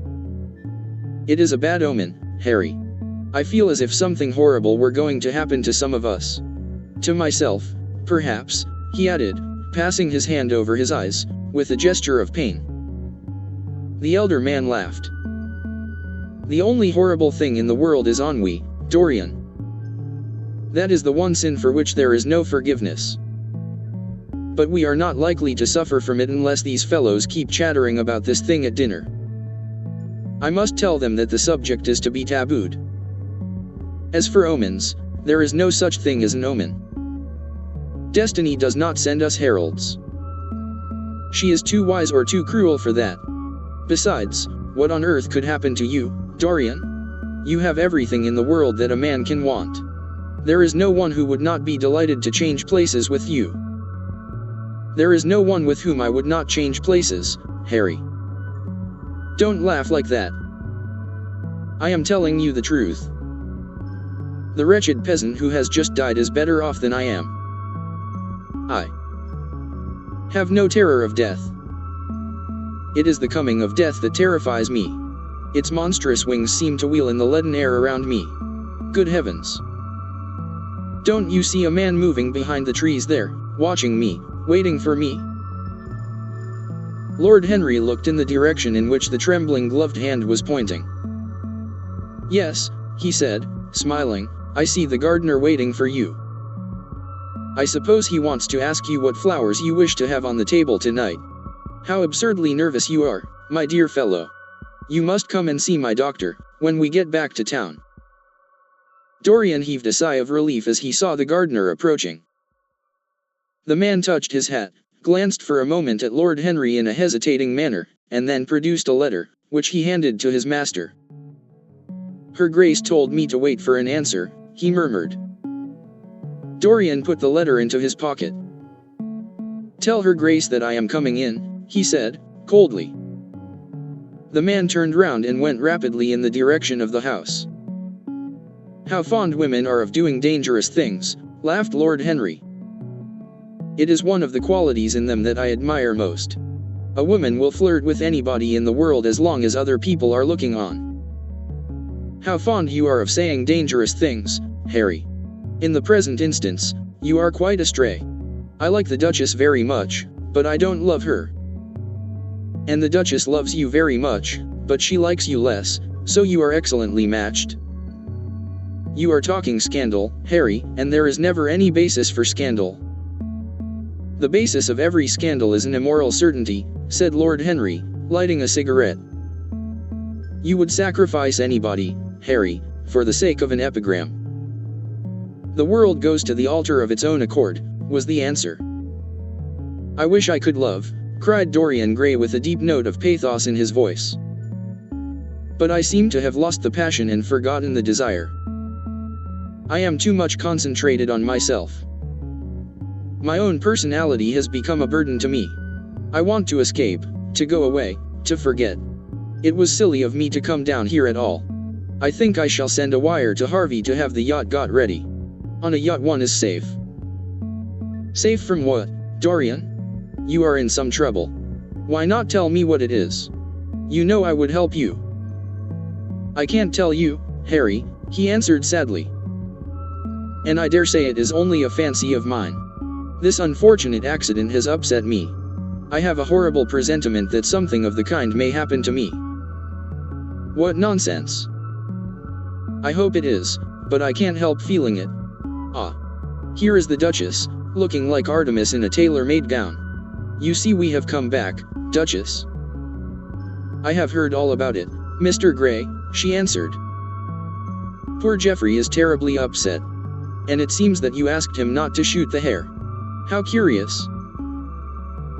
"It is a bad omen, Harry. I feel as if something horrible were going to happen to some of us. To myself, perhaps," he added, passing his hand over his eyes, with a gesture of pain. The elder man laughed. "The only horrible thing in the world is ennui, Dorian. That is the one sin for which there is no forgiveness. But we are not likely to suffer from it unless these fellows keep chattering about this thing at dinner. I must tell them that the subject is to be tabooed. As for omens, there is no such thing as an omen. Destiny does not send us heralds. She is too wise or too cruel for that. Besides, what on earth could happen to you, Dorian? You have everything in the world that a man can want. There is no one who would not be delighted to change places with you. There is no one with whom I would not change places, Harry. Don't laugh like that. I am telling you the truth. The wretched peasant who has just died is better off than I am. I have no terror of death. It is the coming of death that terrifies me. Its monstrous wings seem to wheel in the leaden air around me. Good heavens! Don't you see a man moving behind the trees there, watching me, waiting for me?" Lord Henry looked in the direction in which the trembling gloved hand was pointing. "Yes," he said, smiling, "I see the gardener waiting for you. I suppose he wants to ask you what flowers you wish to have on the table tonight. How absurdly nervous you are, my dear fellow. You must come and see my doctor, when we get back to town." Dorian heaved a sigh of relief as he saw the gardener approaching. The man touched his hat, glanced for a moment at Lord Henry in a hesitating manner, and then produced a letter, which he handed to his master. "Her Grace told me to wait for an answer," he murmured. Dorian put the letter into his pocket. "Tell her Grace that I am coming in," he said, coldly. The man turned round and went rapidly in the direction of the house. "How fond women are of doing dangerous things," laughed Lord Henry. "It is one of the qualities in them that I admire most. A woman will flirt with anybody in the world as long as other people are looking on. How fond you are of saying dangerous things, Harry. In the present instance, you are quite astray. I like the Duchess very much, but I don't love her. And the Duchess loves you very much, but she likes you less, so you are excellently matched. You are talking scandal, Harry, and there is never any basis for scandal." "The basis of every scandal is an immoral certainty," said Lord Henry, lighting a cigarette. "You would sacrifice anybody, Harry, for the sake of an epigram." "The world goes to the altar of its own accord," was the answer. "I wish I could love," cried Dorian Gray with a deep note of pathos in his voice. "But I seem to have lost the passion and forgotten the desire. I am too much concentrated on myself. My own personality has become a burden to me. I want to escape, to go away, to forget. It was silly of me to come down here at all. I think I shall send a wire to Harvey to have the yacht got ready. On a yacht one is safe. Safe from what, Dorian? You are in some trouble. Why not tell me what it is? You know I would help you. I can't tell you, Harry, he answered sadly. And I dare say it is only a fancy of mine. This unfortunate accident has upset me. I have a horrible presentiment that something of the kind may happen to me. What nonsense. I hope it is, but I can't help feeling it. Ah. Here is the Duchess, looking like Artemis in a tailor-made gown. You see we have come back, Duchess. I have heard all about it, Mr. Gray, she answered. Poor Geoffrey is terribly upset. And it seems that you asked him not to shoot the hare. How curious.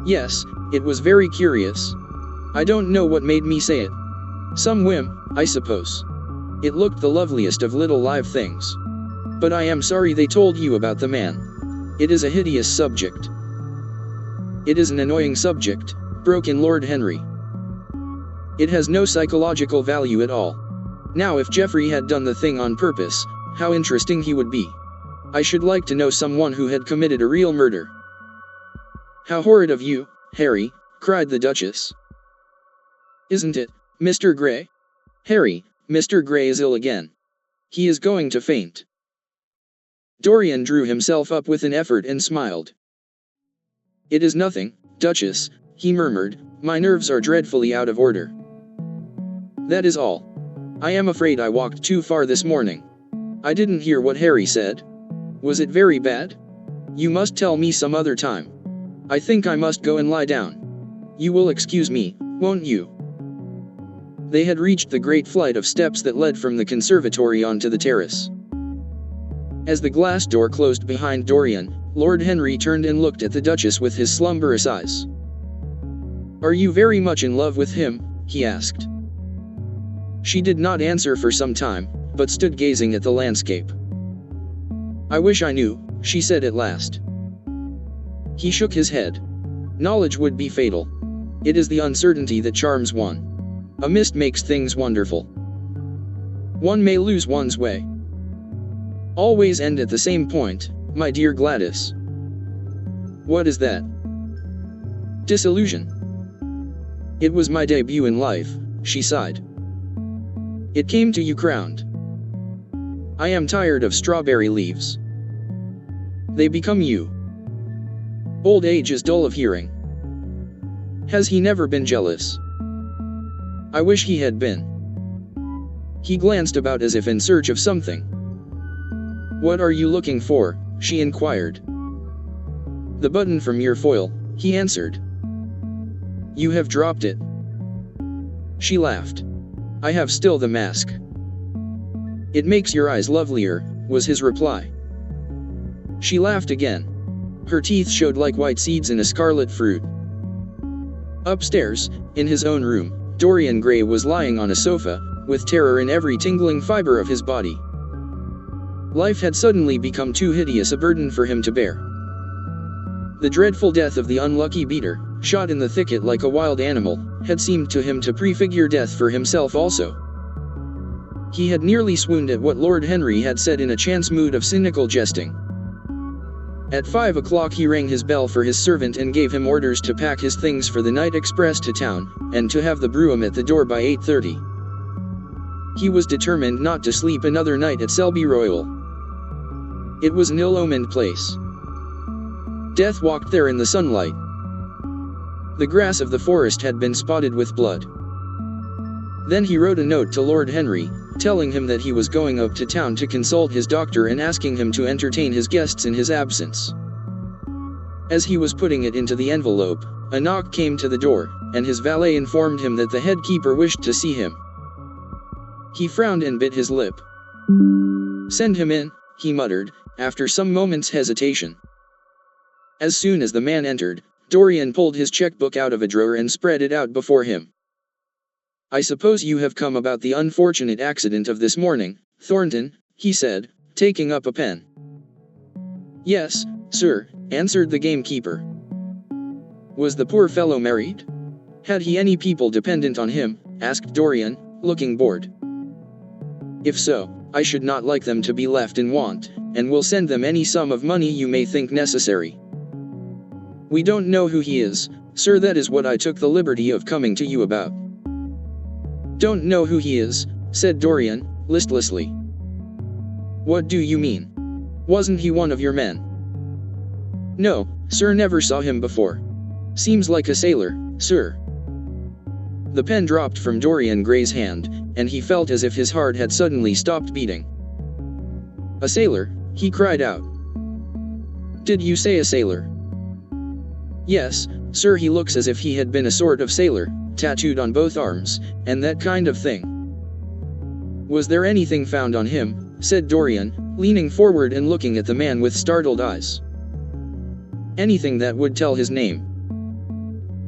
Yes, it was very curious. I don't know what made me say it. Some whim, I suppose. It looked the loveliest of little live things. But I am sorry they told you about the man. It is a hideous subject. It is an annoying subject, broke in Lord Henry. It has no psychological value at all. Now if Geoffrey had done the thing on purpose, how interesting he would be. I should like to know someone who had committed a real murder. How horrid of you, Harry, cried the Duchess. Isn't it, Mr. Gray? Harry, Mr. Gray is ill again. He is going to faint. Dorian drew himself up with an effort and smiled. It is nothing, Duchess, he murmured, my nerves are dreadfully out of order. That is all. I am afraid I walked too far this morning. I didn't hear what Harry said. Was it very bad? You must tell me some other time. I think I must go and lie down. You will excuse me, won't you? They had reached the great flight of steps that led from the conservatory onto the terrace. As the glass door closed behind Dorian, Lord Henry turned and looked at the Duchess with his slumberous eyes. Are you very much in love with him? He asked. She did not answer for some time, but stood gazing at the landscape. I wish I knew, she said at last. He shook his head. Knowledge would be fatal. It is the uncertainty that charms one. A mist makes things wonderful. One may lose one's way. Always end at the same point, my dear Gladys. What is that? Disillusion. It was my debut in life, she sighed. It came to you crowned. I am tired of strawberry leaves. They become you. Old age is dull of hearing. Has he never been jealous? I wish he had been. He glanced about as if in search of something. What are you looking for? She inquired. The button from your foil, he answered. You have dropped it. She laughed. I have still the mask. It makes your eyes lovelier, was his reply. She laughed again. Her teeth showed like white seeds in a scarlet fruit. Upstairs, in his own room, Dorian Gray was lying on a sofa, with terror in every tingling fiber of his body. Life had suddenly become too hideous a burden for him to bear. The dreadful death of the unlucky beater, shot in the thicket like a wild animal, had seemed to him to prefigure death for himself also. He had nearly swooned at what Lord Henry had said in a chance mood of cynical jesting. At 5 o'clock he rang his bell for his servant and gave him orders to pack his things for the night express to town, and to have the brougham at the door by 8:30. He was determined not to sleep another night at Selby Royal. It was an ill-omened place. Death walked there in the sunlight. The grass of the forest had been spotted with blood. Then he wrote a note to Lord Henry, telling him that he was going up to town to consult his doctor and asking him to entertain his guests in his absence. As he was putting it into the envelope, a knock came to the door, and his valet informed him that the head keeper wished to see him. He frowned and bit his lip. Send him in, he muttered, after some moments' hesitation. As soon as the man entered, Dorian pulled his checkbook out of a drawer and spread it out before him. I suppose you have come about the unfortunate accident of this morning, Thornton, he said, taking up a pen. "Yes, sir," answered the gamekeeper. "Was the poor fellow married? Had he any people dependent on him?" asked Dorian, looking bored. "If so, I should not like them to be left in want, and will send them any sum of money you may think necessary." "We don't know who he is, sir, that is what I took the liberty of coming to you about." "Don't know who he is?" said Dorian, listlessly. "What do you mean? Wasn't he one of your men?" "No, sir, never saw him before. Seems like a sailor, sir." The pen dropped from Dorian Gray's hand, and he felt as if his heart had suddenly stopped beating. "A sailor?" he cried out. "Did you say a sailor?" "Yes, sir, he looks as if he had been a sort of sailor, tattooed on both arms, and that kind of thing." "Was there anything found on him?" said Dorian, leaning forward and looking at the man with startled eyes. "Anything that would tell his name?"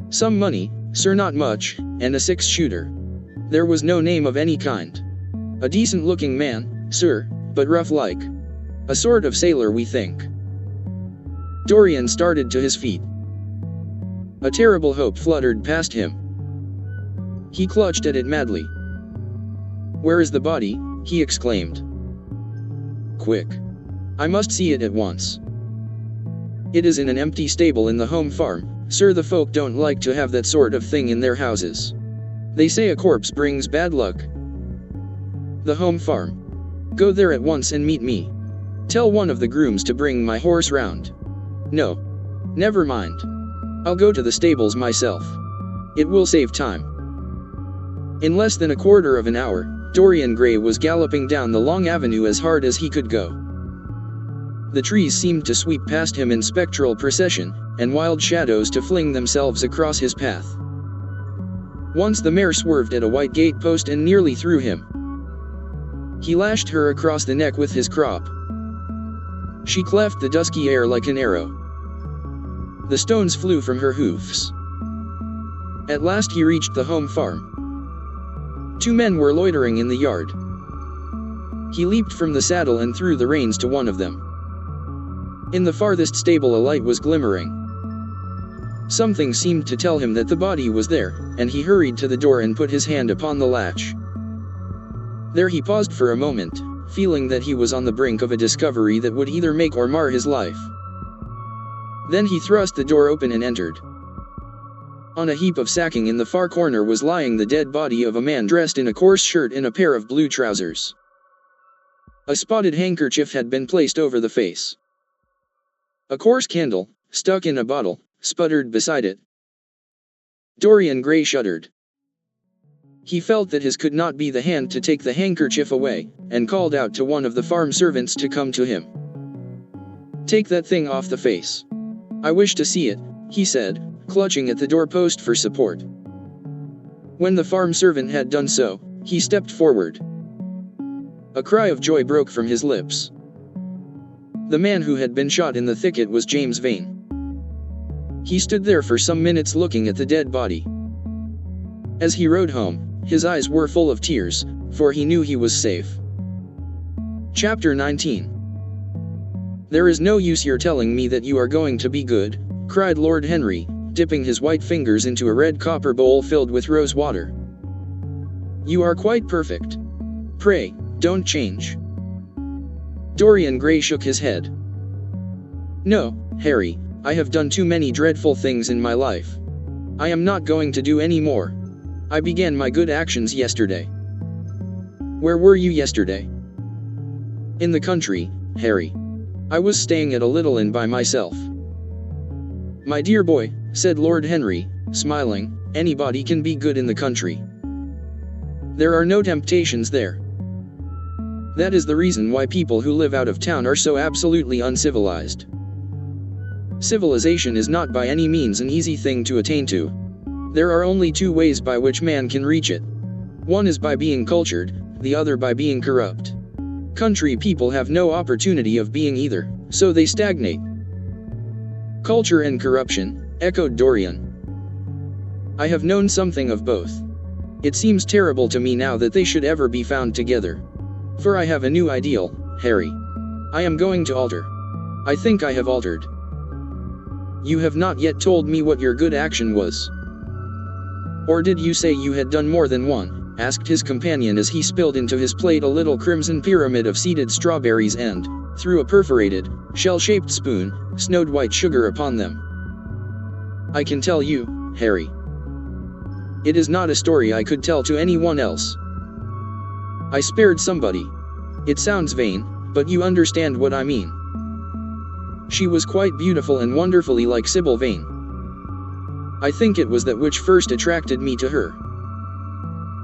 "Some money, sir, not much, and a 6-shooter. There was no name of any kind. A decent-looking man, sir, but rough-like. A sort of sailor, we think." Dorian started to his feet. A terrible hope fluttered past him. He clutched at it madly. "Where is the body?" he exclaimed. "Quick! I must see it at once." "It is in an empty stable in the home farm, sir. The folk don't like to have that sort of thing in their houses. They say a corpse brings bad luck." "The home farm. Go there at once and meet me. Tell one of the grooms to bring my horse round." "No. Never mind. I'll go to the stables myself. It will save time." In less than a quarter of an hour, Dorian Gray was galloping down the long avenue as hard as he could go. The trees seemed to sweep past him in spectral procession, and wild shadows to fling themselves across his path. Once the mare swerved at a white gate post and nearly threw him. He lashed her across the neck with his crop. She cleft the dusky air like an arrow. The stones flew from her hoofs. At last he reached the home farm. 2 men were loitering in the yard. He leaped from the saddle and threw the reins to one of them. In the farthest stable a light was glimmering. Something seemed to tell him that the body was there, and he hurried to the door and put his hand upon the latch. There he paused for a moment, feeling that he was on the brink of a discovery that would either make or mar his life. Then he thrust the door open and entered. On a heap of sacking in the far corner was lying the dead body of a man dressed in a coarse shirt and a pair of blue trousers. A spotted handkerchief had been placed over the face. A coarse candle, stuck in a bottle, sputtered beside it. Dorian Gray shuddered. He felt that his could not be the hand to take the handkerchief away, and called out to one of the farm servants to come to him. "Take that thing off the face. I wish to see it," he said, clutching at the doorpost for support. When the farm servant had done so, he stepped forward. A cry of joy broke from his lips. The man who had been shot in the thicket was James Vane. He stood there for some minutes looking at the dead body. As he rode home, his eyes were full of tears, for he knew he was safe. Chapter 19. "There is no use your telling me that you are going to be good," cried Lord Henry, dipping his white fingers into a red copper bowl filled with rose water. "You are quite perfect. Pray, don't change." Dorian Gray shook his head. "No, Harry, I have done too many dreadful things in my life. I am not going to do any more. I began my good actions yesterday." "Where were you yesterday?" "In the country, Harry. I was staying at a little inn by myself." "My dear boy," said Lord Henry, smiling, "anybody can be good in the country. There are no temptations there. That is the reason why people who live out of town are so absolutely uncivilized. Civilization is not by any means an easy thing to attain to. There are only 2 ways by which man can reach it. One is by being cultured, the other by being corrupt. Country people have no opportunity of being either, so they stagnate." "Culture and corruption," echoed Dorian. "I have known something of both. It seems terrible to me now that they should ever be found together. For I have a new ideal, Harry. I am going to alter. I think I have altered. You have not yet told me what your good action was. Or did you say you had done more than one? Asked his companion as he spilled into his plate a little crimson pyramid of seeded strawberries and, through a perforated, shell-shaped spoon, snowed white sugar upon them. I can tell you, Harry. It is not a story I could tell to anyone else. I spared somebody. It sounds vain, but you understand what I mean. She was quite beautiful and wonderfully like Sybil Vane. I think it was that which first attracted me to her.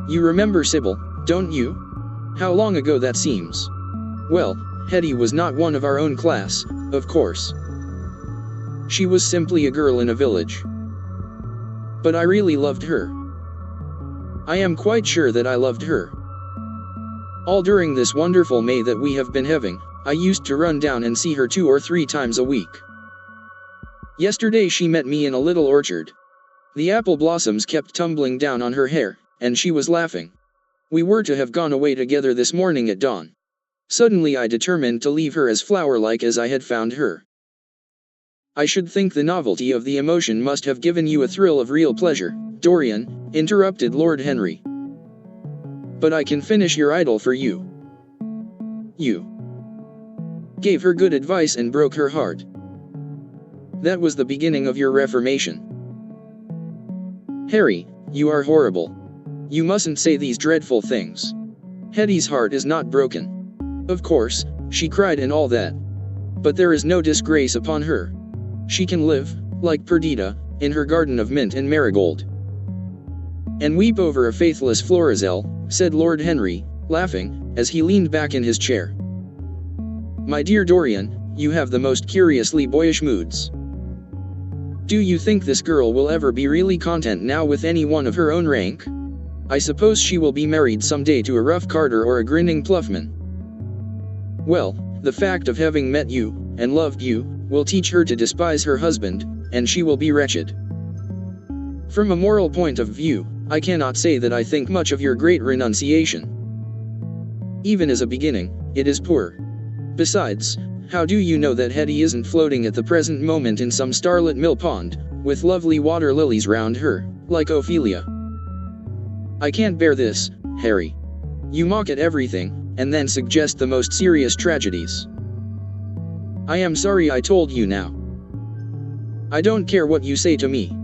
You remember Sybil, don't you? How long ago that seems. Well, Hetty was not one of our own class, of course. She was simply a girl in a village. But I really loved her. I am quite sure that I loved her. All during this wonderful May that we have been having, I used to run down and see her 2 or 3 times a week. Yesterday she met me in a little orchard. The apple blossoms kept tumbling down on her hair, and she was laughing. We were to have gone away together this morning at dawn. Suddenly I determined to leave her as flower-like as I had found her. I should think the novelty of the emotion must have given you a thrill of real pleasure, Dorian, interrupted Lord Henry. But I can finish your idyll for you. You gave her good advice and broke her heart. That was the beginning of your reformation. Harry, you are horrible. You mustn't say these dreadful things. Hetty's heart is not broken. Of course, she cried and all that. But there is no disgrace upon her. She can live, like Perdita, in her garden of mint and marigold. And weep over a faithless Florizel, said Lord Henry, laughing, as he leaned back in his chair. My dear Dorian, you have the most curiously boyish moods. Do you think this girl will ever be really content now with any one of her own rank? I suppose she will be married someday to a rough carter or a grinning ploughman. Well, the fact of having met you, and loved you, will teach her to despise her husband, and she will be wretched. From a moral point of view, I cannot say that I think much of your great renunciation. Even as a beginning, it is poor. Besides, how do you know that Hetty isn't floating at the present moment in some starlit mill pond, with lovely water lilies round her, like Ophelia? I can't bear this, Harry. You mock at everything, and then suggest the most serious tragedies. I am sorry I told you now. I don't care what you say to me.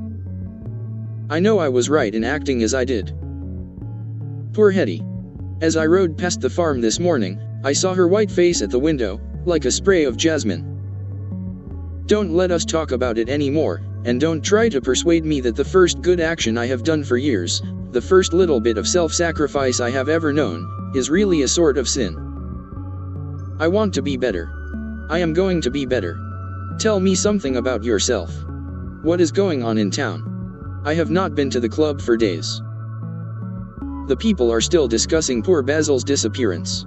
I know I was right in acting as I did. Poor Hetty. As I rode past the farm this morning, I saw her white face at the window, like a spray of jasmine. Don't let us talk about it anymore, and don't try to persuade me that the first good action I have done for years, the first little bit of self-sacrifice I have ever known, is really a sort of sin. I want to be better. I am going to be better. Tell me something about yourself. What is going on in town? I have not been to the club for days. The people are still discussing poor Basil's disappearance.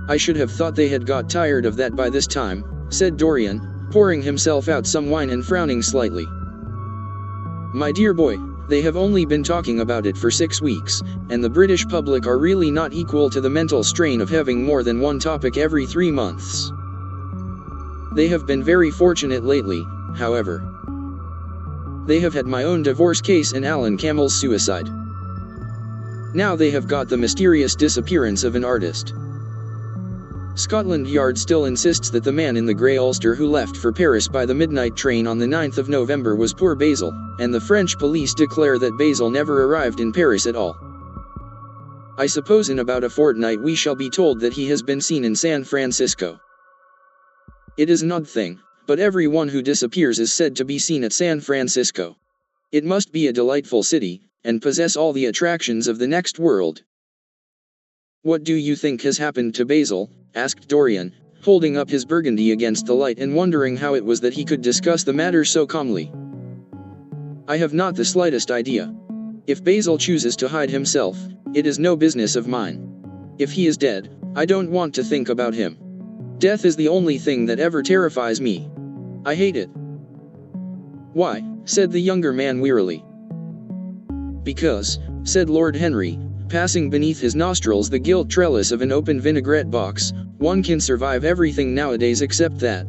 I should have thought they had got tired of that by this time, said Dorian, pouring himself out some wine and frowning slightly. My dear boy, they have only been talking about it for 6 weeks, and the British public are really not equal to the mental strain of having more than one topic every 3 months. They have been very fortunate lately, however. They have had my own divorce case and Alan Campbell's suicide. Now they have got the mysterious disappearance of an artist. Scotland Yard still insists that the man in the grey ulster who left for Paris by the midnight train on the 9th of November was poor Basil, and the French police declare that Basil never arrived in Paris at all. I suppose in about a fortnight we shall be told that he has been seen in San Francisco. It is an odd thing, but everyone who disappears is said to be seen at San Francisco. It must be a delightful city, and possess all the attractions of the next world. What do you think has happened to Basil? Asked Dorian, holding up his burgundy against the light and wondering how it was that he could discuss the matter so calmly. I have not the slightest idea. If Basil chooses to hide himself, it is no business of mine. If he is dead, I don't want to think about him. Death is the only thing that ever terrifies me. I hate it. Why? Said the younger man wearily. Because, said Lord Henry, passing beneath his nostrils the gilt trellis of an open vinaigrette box. One can survive everything nowadays except that.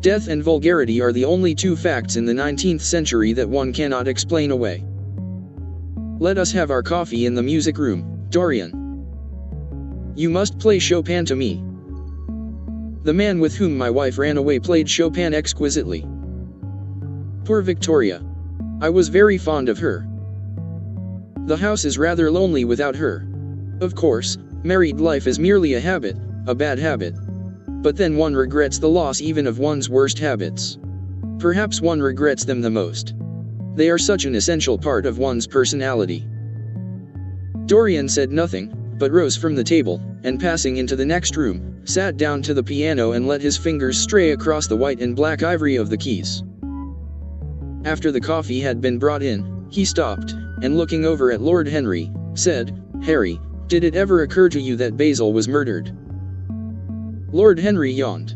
Death and vulgarity are the only two facts in the 19th century that one cannot explain away. Let us have our coffee in the music room, Dorian. You must play Chopin to me. The man with whom my wife ran away played Chopin exquisitely. Poor Victoria. I was very fond of her. The house is rather lonely without her. Of course, married life is merely a habit, a bad habit. But then one regrets the loss even of one's worst habits. Perhaps one regrets them the most. They are such an essential part of one's personality. Dorian said nothing, but rose from the table, and passing into the next room, sat down to the piano and let his fingers stray across the white and black ivory of the keys. After the coffee had been brought in, he stopped, and looking over at Lord Henry, said, "Harry, did it ever occur to you that Basil was murdered?" Lord Henry yawned.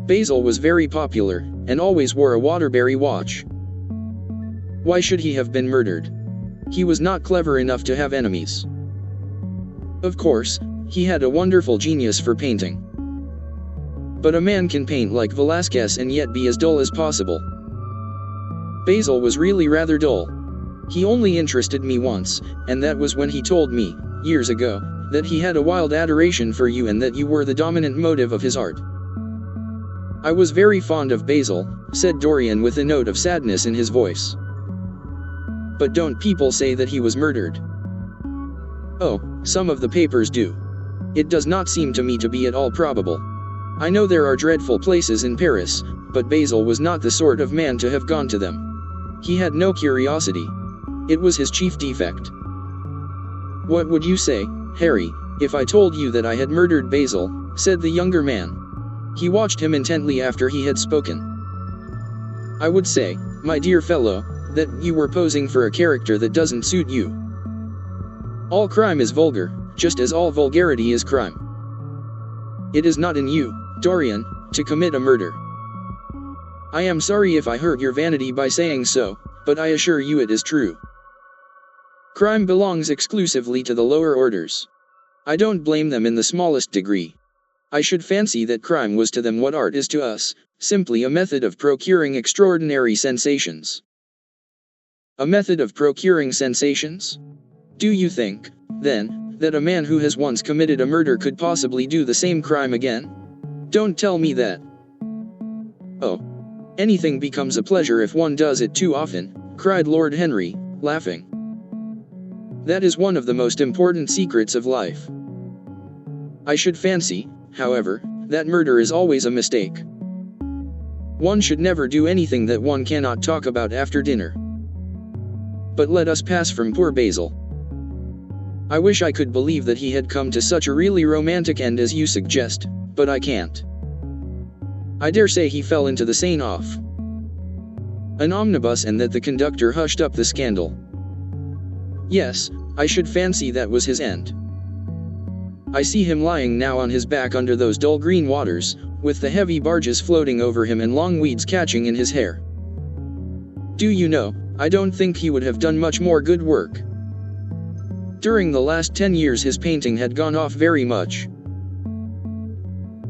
Basil was very popular, and always wore a Waterbury watch. Why should he have been murdered? He was not clever enough to have enemies. Of course, he had a wonderful genius for painting. But a man can paint like Velázquez and yet be as dull as possible. Basil was really rather dull. He only interested me once, and that was when he told me, years ago, that he had a wild adoration for you and that you were the dominant motive of his art. I was very fond of Basil, said Dorian with a note of sadness in his voice. But don't people say that he was murdered? Oh, some of the papers do. It does not seem to me to be at all probable. I know there are dreadful places in Paris, but Basil was not the sort of man to have gone to them. He had no curiosity. It was his chief defect. What would you say, Harry, if I told you that I had murdered Basil? Said the younger man. He watched him intently after he had spoken. I would say, my dear fellow, that you were posing for a character that doesn't suit you. All crime is vulgar, just as all vulgarity is crime. It is not in you, Dorian, to commit a murder. I am sorry if I hurt your vanity by saying so, but I assure you it is true. Crime belongs exclusively to the lower orders. I don't blame them in the smallest degree. I should fancy that crime was to them what art is to us, simply a method of procuring extraordinary sensations. A method of procuring sensations? Do you think, then, that a man who has once committed a murder could possibly do the same crime again? Don't tell me that. Oh. Anything becomes a pleasure if one does it too often, cried Lord Henry, laughing. That is one of the most important secrets of life. I should fancy, however, that murder is always a mistake. One should never do anything that one cannot talk about after dinner. But let us pass from poor Basil. I wish I could believe that he had come to such a really romantic end as you suggest, but I can't. I dare say he fell into the Seine off an omnibus and that the conductor hushed up the scandal. Yes, I should fancy that was his end. I see him lying now on his back under those dull green waters, with the heavy barges floating over him and long weeds catching in his hair. Do you know, I don't think he would have done much more good work. During the last 10 years his painting had gone off very much.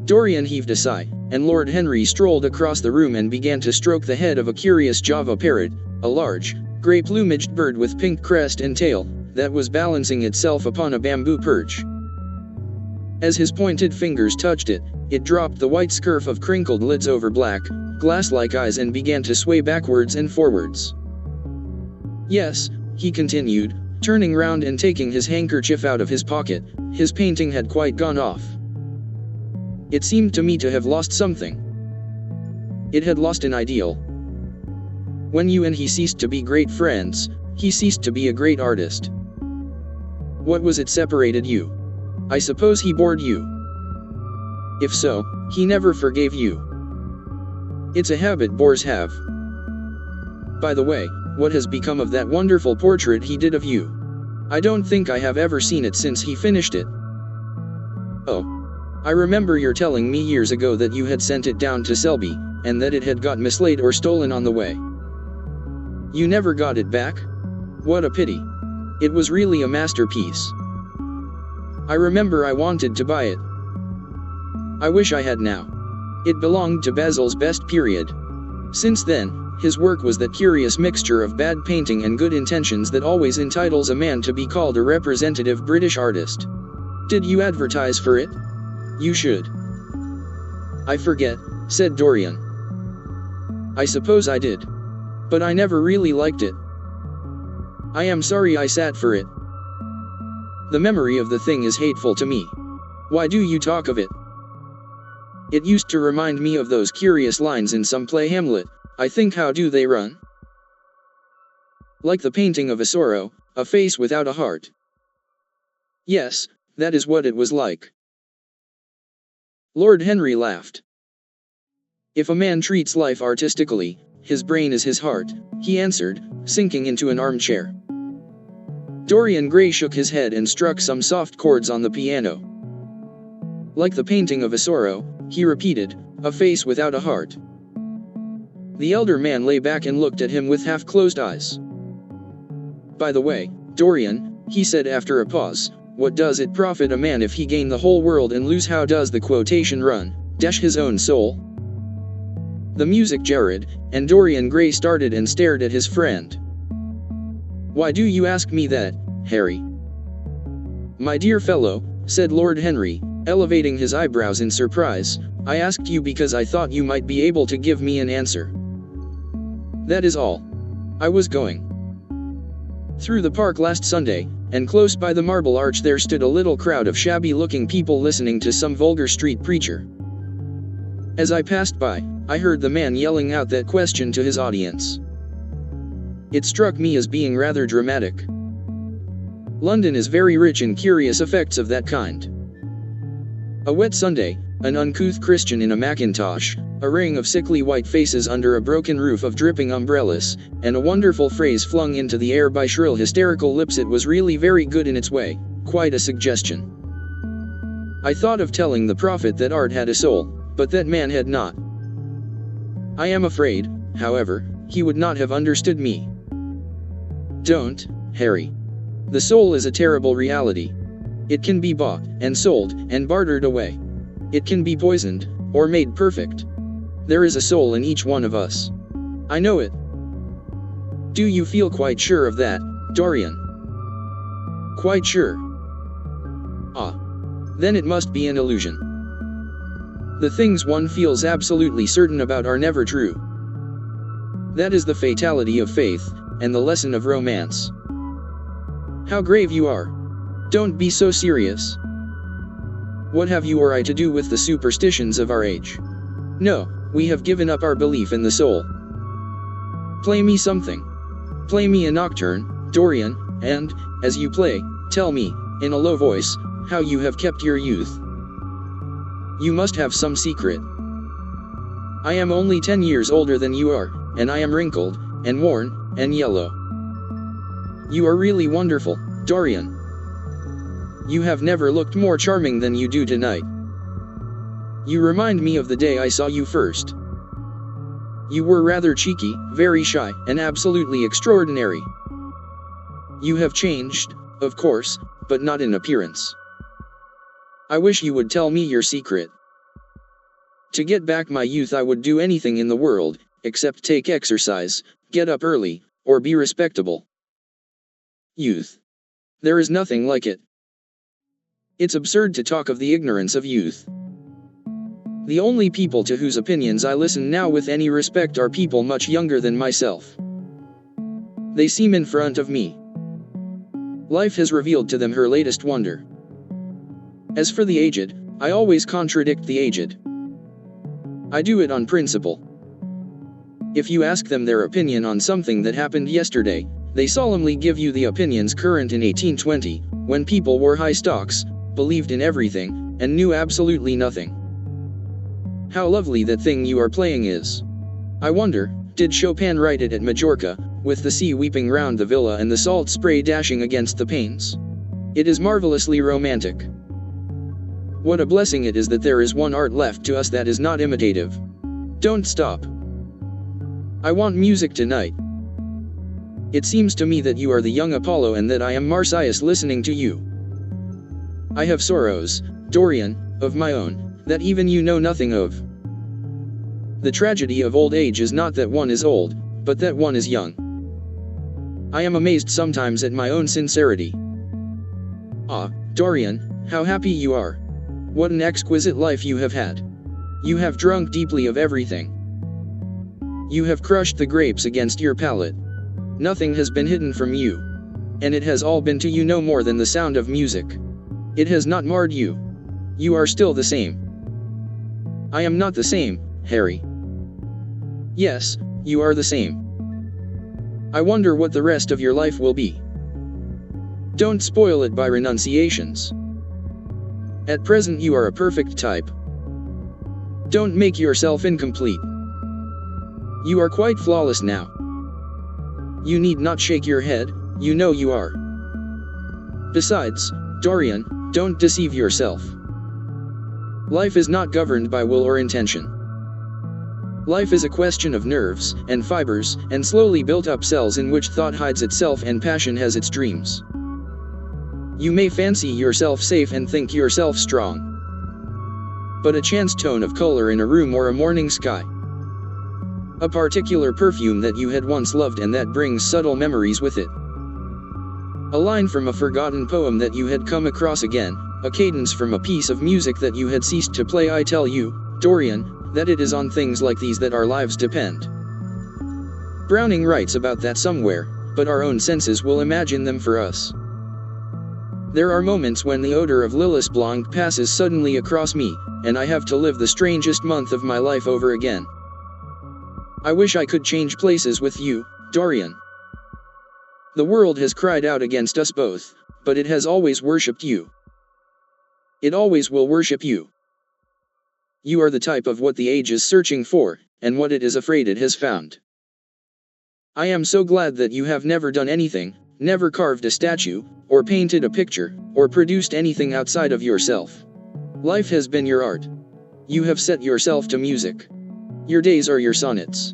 Dorian heaved a sigh, and Lord Henry strolled across the room and began to stroke the head of a curious Java parrot, a large, gray-plumaged bird with pink crest and tail, that was balancing itself upon a bamboo perch. As his pointed fingers touched it, it dropped the white scurf of crinkled lids over black, glass-like eyes and began to sway backwards and forwards. Yes, he continued, turning round and taking his handkerchief out of his pocket, his painting had quite gone off. It seemed to me to have lost something. It had lost an ideal. When you and he ceased to be great friends, he ceased to be a great artist. What was it separated you? I suppose he bored you. If so, he never forgave you. It's a habit bores have. By the way, what has become of that wonderful portrait he did of you? I don't think I have ever seen it since he finished it. Oh. I remember your telling me years ago that you had sent it down to Selby, and that it had got mislaid or stolen on the way. You never got it back? What a pity. It was really a masterpiece. I remember I wanted to buy it. I wish I had now. It belonged to Basil's best period. Since then, his work was that curious mixture of bad painting and good intentions that always entitles a man to be called a representative British artist. Did you advertise for it? You should. I forget, said Dorian. I suppose I did. But I never really liked it. I am sorry I sat for it. The memory of the thing is hateful to me. Why do you talk of it? It used to remind me of those curious lines in some play Hamlet. I think, how do they run? Like the painting of a sorrow, a face without a heart. Yes, that is what it was like. Lord Henry laughed. If a man treats life artistically, his brain is his heart, he answered, sinking into an armchair. Dorian Gray shook his head and struck some soft chords on the piano. Like the painting of a sorrow, he repeated, a face without a heart. The elder man lay back and looked at him with half-closed eyes. By the way, Dorian, he said after a pause, what does it profit a man if he gain the whole world and lose, how does the quotation run, dash his own soul? The music jarred, and Dorian Gray started and stared at his friend. Why do you ask me that, Harry? My dear fellow, said Lord Henry, elevating his eyebrows in surprise, I asked you because I thought you might be able to give me an answer. That is all. I was going through the park last Sunday, and close by the Marble Arch there stood a little crowd of shabby-looking people listening to some vulgar street preacher. As I passed by, I heard the man yelling out that question to his audience. It struck me as being rather dramatic. London is very rich in curious effects of that kind. A wet Sunday, an uncouth Christian in a mackintosh, a ring of sickly white faces under a broken roof of dripping umbrellas, and a wonderful phrase flung into the air by shrill hysterical lips. It was really very good in its way, quite a suggestion. I thought of telling the prophet that art had a soul, but that man had not. I am afraid, however, he would not have understood me. Don't, Harry. The soul is a terrible reality. It can be bought, and sold, and bartered away. It can be poisoned, or made perfect. There is a soul in each one of us. I know it. Do you feel quite sure of that, Dorian? Quite sure. Ah. Then it must be an illusion. The things one feels absolutely certain about are never true. That is the fatality of faith, and the lesson of romance. How grave you are. Don't be so serious. What have you or I to do with the superstitions of our age? No, we have given up our belief in the soul. Play me something. Play me a nocturne, Dorian, and, as you play, tell me, in a low voice, how you have kept your youth. You must have some secret. I am only 10 years older than you are, and I am wrinkled, and worn, and yellow. You are really wonderful, Dorian. You have never looked more charming than you do tonight. You remind me of the day I saw you first. You were rather cheeky, very shy, and absolutely extraordinary. You have changed, of course, but not in appearance. I wish you would tell me your secret. To get back my youth I would do anything in the world, except take exercise, get up early, or be respectable. Youth. There is nothing like it. It's absurd to talk of the ignorance of youth. The only people to whose opinions I listen now with any respect are people much younger than myself. They seem in front of me. Life has revealed to them her latest wonder. As for the aged, I always contradict the aged. I do it on principle. If you ask them their opinion on something that happened yesterday, they solemnly give you the opinions current in 1820, when people wore high stocks, believed in everything, and knew absolutely nothing. How lovely that thing you are playing is. I wonder, did Chopin write it at Majorca, with the sea weeping round the villa and the salt spray dashing against the panes? It is marvelously romantic. What a blessing it is that there is one art left to us that is not imitative. Don't stop. I want music tonight. It seems to me that you are the young Apollo and that I am Marsyas listening to you. I have sorrows, Dorian, of my own, that even you know nothing of. The tragedy of old age is not that one is old, but that one is young. I am amazed sometimes at my own sincerity. Ah, Dorian, how happy you are. What an exquisite life you have had. You have drunk deeply of everything. You have crushed the grapes against your palate. Nothing has been hidden from you. And it has all been to you no more than the sound of music. It has not marred you. You are still the same. I am not the same, Harry. Yes, you are the same. I wonder what the rest of your life will be. Don't spoil it by renunciations. At present you are a perfect type. Don't make yourself incomplete. You are quite flawless now. You need not shake your head, you know you are. Besides, Dorian, don't deceive yourself. Life is not governed by will or intention. Life is a question of nerves, and fibers, and slowly built up cells in which thought hides itself and passion has its dreams. You may fancy yourself safe and think yourself strong. But a chance tone of color in a room or a morning sky. A particular perfume that you had once loved and that brings subtle memories with it. A line from a forgotten poem that you had come across again, a cadence from a piece of music that you had ceased to play. I tell you, Dorian, that it is on things like these that our lives depend. Browning writes about that somewhere, but our own senses will imagine them for us. There are moments when the odor of Lilas Blanc passes suddenly across me, and I have to live the strangest month of my life over again. I wish I could change places with you, Dorian. The world has cried out against us both, but it has always worshipped you. It always will worship you. You are the type of what the age is searching for, and what it is afraid it has found. I am so glad that you have never done anything, never carved a statue, or painted a picture, or produced anything outside of yourself. Life has been your art. You have set yourself to music. Your days are your sonnets.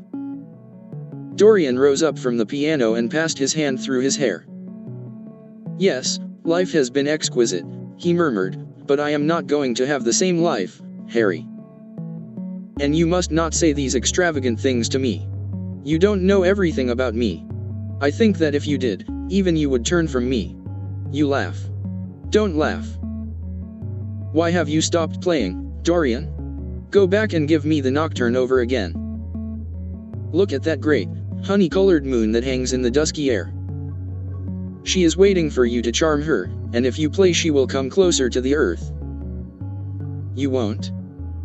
Dorian rose up from the piano and passed his hand through his hair. Yes, life has been exquisite, he murmured, but I am not going to have the same life, Harry. And you must not say these extravagant things to me. You don't know everything about me. I think that if you did, even you would turn from me. You laugh. Don't laugh. Why have you stopped playing, Dorian? Go back and give me the nocturne over again. Look at that great, honey-colored moon that hangs in the dusky air. She is waiting for you to charm her, and if you play she will come closer to the earth. You won't?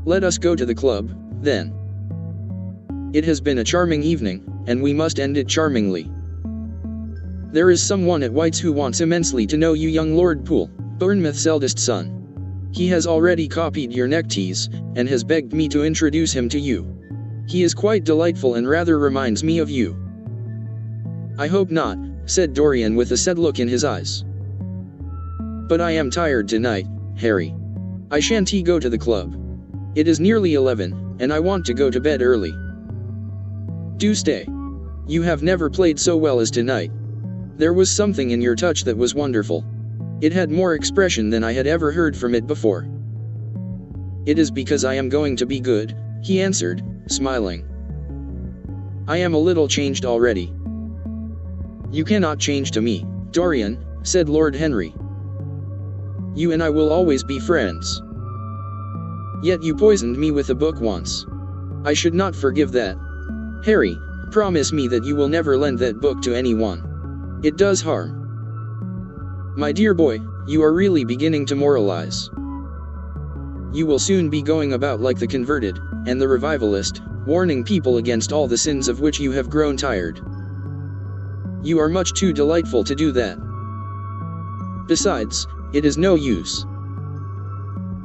Let us go to the club, then. It has been a charming evening, and we must end it charmingly. There is someone at White's who wants immensely to know you, young Lord Poole, Bournemouth's eldest son. He has already copied your neckties, and has begged me to introduce him to you. He is quite delightful and rather reminds me of you. I hope not, said Dorian with a sad look in his eyes. But I am tired tonight, Harry. I shan't go to the club. It is nearly 11, and I want to go to bed early. Do stay. You have never played so well as tonight. There was something in your touch that was wonderful. It had more expression than I had ever heard from it before. It is because I am going to be good, he answered, smiling. I am a little changed already. You cannot change to me, Dorian, said Lord Henry. You and I will always be friends. Yet you poisoned me with a book once. I should not forgive that. Harry, promise me that you will never lend that book to anyone. It does harm. My dear boy, you are really beginning to moralize. You will soon be going about like the converted, and the revivalist, warning people against all the sins of which you have grown tired. You are much too delightful to do that. Besides, it is no use.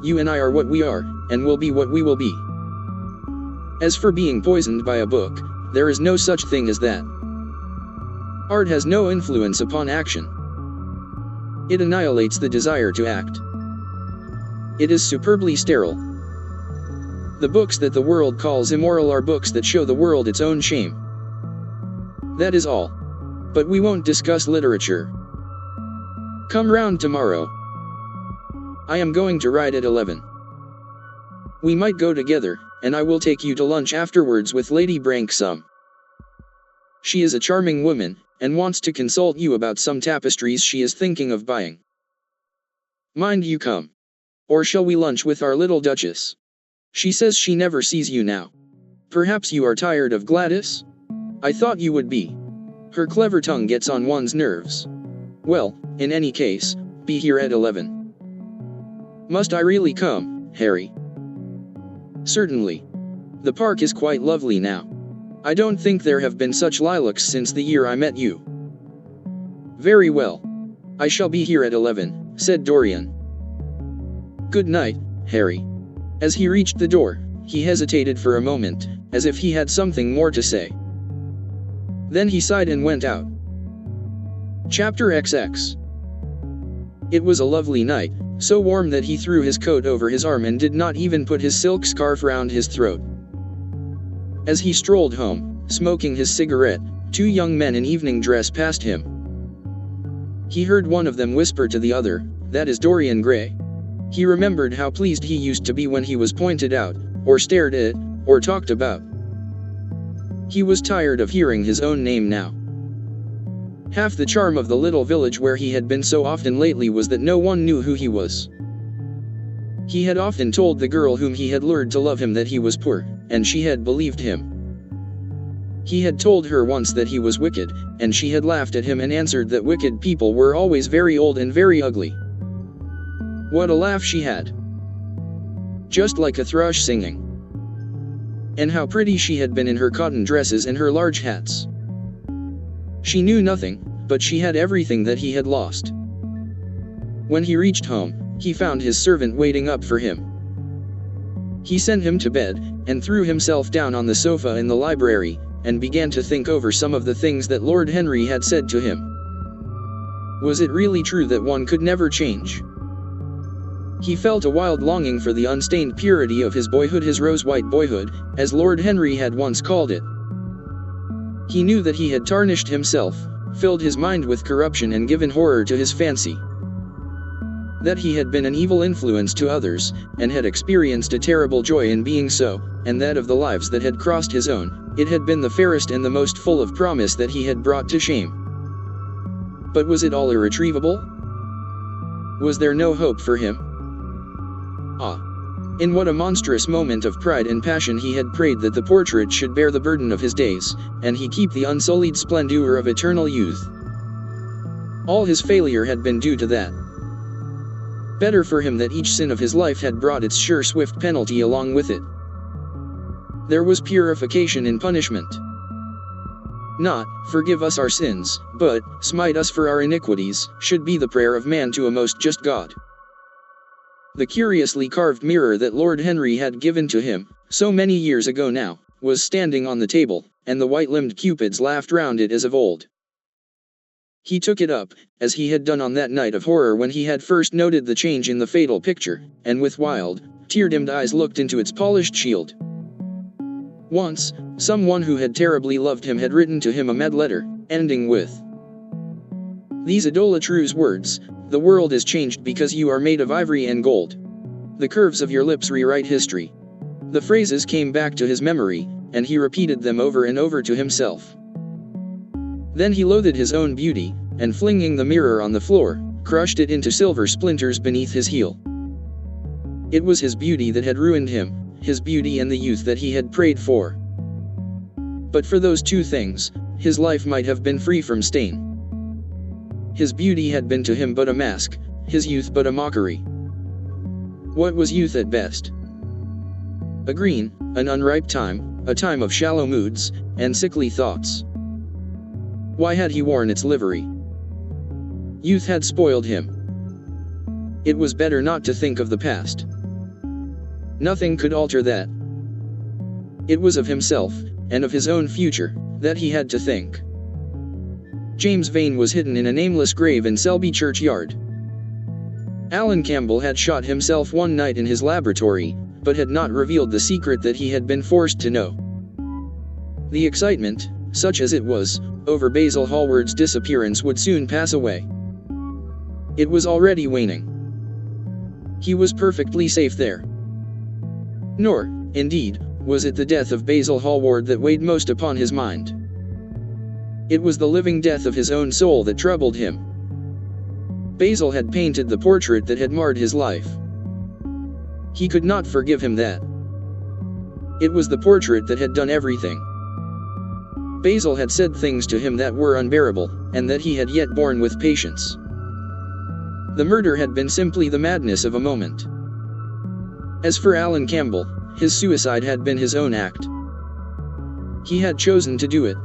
You and I are what we are, and will be what we will be. As for being poisoned by a book, there is no such thing as that. Art has no influence upon action. It annihilates the desire to act. It is superbly sterile. The books that the world calls immoral are books that show the world its own shame. That is all. But we won't discuss literature. Come round tomorrow. I am going to ride at 11. We might go together, and I will take you to lunch afterwards with Lady Branksome. She is a charming woman, and wants to consult you about some tapestries she is thinking of buying. Mind you come. Or shall we lunch with our little Duchess? She says she never sees you now. Perhaps you are tired of Gladys? I thought you would be. Her clever tongue gets on one's nerves. Well, in any case, be here at 11. Must I really come, Harry? Certainly. The park is quite lovely now. I don't think there have been such lilacs since the year I met you. Very well. I shall be here at 11, said Dorian. Good night, Harry. As he reached the door, he hesitated for a moment, as if he had something more to say. Then he sighed and went out. Chapter XX. It was a lovely night, so warm that he threw his coat over his arm and did not even put his silk scarf round his throat. As he strolled home, smoking his cigarette, 2 young men in evening dress passed him. He heard one of them whisper to the other, "That is Dorian Gray." He remembered how pleased he used to be when he was pointed out, or stared at, or talked about. He was tired of hearing his own name now. Half the charm of the little village where he had been so often lately was that no one knew who he was. He had often told the girl whom he had lured to love him that he was poor, and she had believed him. He had told her once that he was wicked, and she had laughed at him and answered that wicked people were always very old and very ugly. What a laugh she had! Just like a thrush singing. And how pretty she had been in her cotton dresses and her large hats. She knew nothing, but she had everything that he had lost. When he reached home, he found his servant waiting up for him. He sent him to bed, and threw himself down on the sofa in the library, and began to think over some of the things that Lord Henry had said to him. Was it really true that one could never change? He felt a wild longing for the unstained purity of his boyhood, his rose-white boyhood, as Lord Henry had once called it. He knew that he had tarnished himself, filled his mind with corruption and given horror to his fancy. That he had been an evil influence to others, and had experienced a terrible joy in being so, and that of the lives that had crossed his own, it had been the fairest and the most full of promise that he had brought to shame. But was it all irretrievable? Was there no hope for him? Ah! In what a monstrous moment of pride and passion he had prayed that the portrait should bear the burden of his days, and he keep the unsullied splendor of eternal youth. All his failure had been due to that. Better for him that each sin of his life had brought its sure swift penalty along with it. There was purification in punishment. Not, "Forgive us our sins," but, "Smite us for our iniquities," should be the prayer of man to a most just God. The curiously carved mirror that Lord Henry had given to him, so many years ago now, was standing on the table, and the white-limbed cupids laughed round it as of old. He took it up, as he had done on that night of horror when he had first noted the change in the fatal picture, and with wild, tear-dimmed eyes looked into its polished shield. Once, someone who had terribly loved him had written to him a mad letter, ending with these idolatrous words: "The world is changed because you are made of ivory and gold. The curves of your lips rewrite history." The phrases came back to his memory, and he repeated them over and over to himself. Then he loathed his own beauty, and flinging the mirror on the floor, crushed it into silver splinters beneath his heel. It was his beauty that had ruined him, his beauty and the youth that he had prayed for. But for those two things, his life might have been free from stain. His beauty had been to him but a mask, his youth but a mockery. What was youth at best? A green, an unripe time, a time of shallow moods, and sickly thoughts. Why had he worn its livery? Youth had spoiled him. It was better not to think of the past. Nothing could alter that. It was of himself, and of his own future, that he had to think. James Vane was hidden in a nameless grave in Selby churchyard. Alan Campbell had shot himself one night in his laboratory, but had not revealed the secret that he had been forced to know. The excitement, such as it was, over Basil Hallward's disappearance would soon pass away. It was already waning. He was perfectly safe there. Nor, indeed, was it the death of Basil Hallward that weighed most upon his mind. It was the living death of his own soul that troubled him. Basil had painted the portrait that had marred his life. He could not forgive him that. It was the portrait that had done everything. Basil had said things to him that were unbearable, and that he had yet borne with patience. The murder had been simply the madness of a moment. As for Alan Campbell, his suicide had been his own act. He had chosen to do it.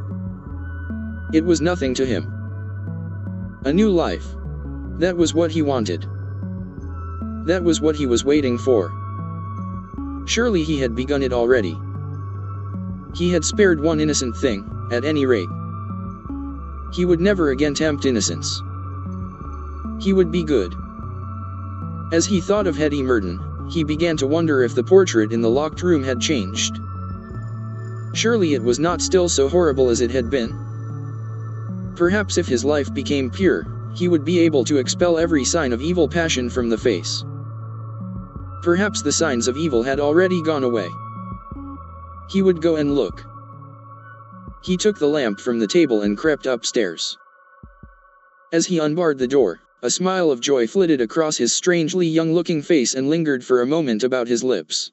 It was nothing to him. A new life. That was what he wanted. That was what he was waiting for. Surely he had begun it already. He had spared one innocent thing, at any rate. He would never again tempt innocence. He would be good. As he thought of Hetty Merton, he began to wonder if the portrait in the locked room had changed. Surely it was not still so horrible as it had been. Perhaps if his life became pure, he would be able to expel every sign of evil passion from the face. Perhaps the signs of evil had already gone away. He would go and look. He took the lamp from the table and crept upstairs. As he unbarred the door, a smile of joy flitted across his strangely young-looking face and lingered for a moment about his lips.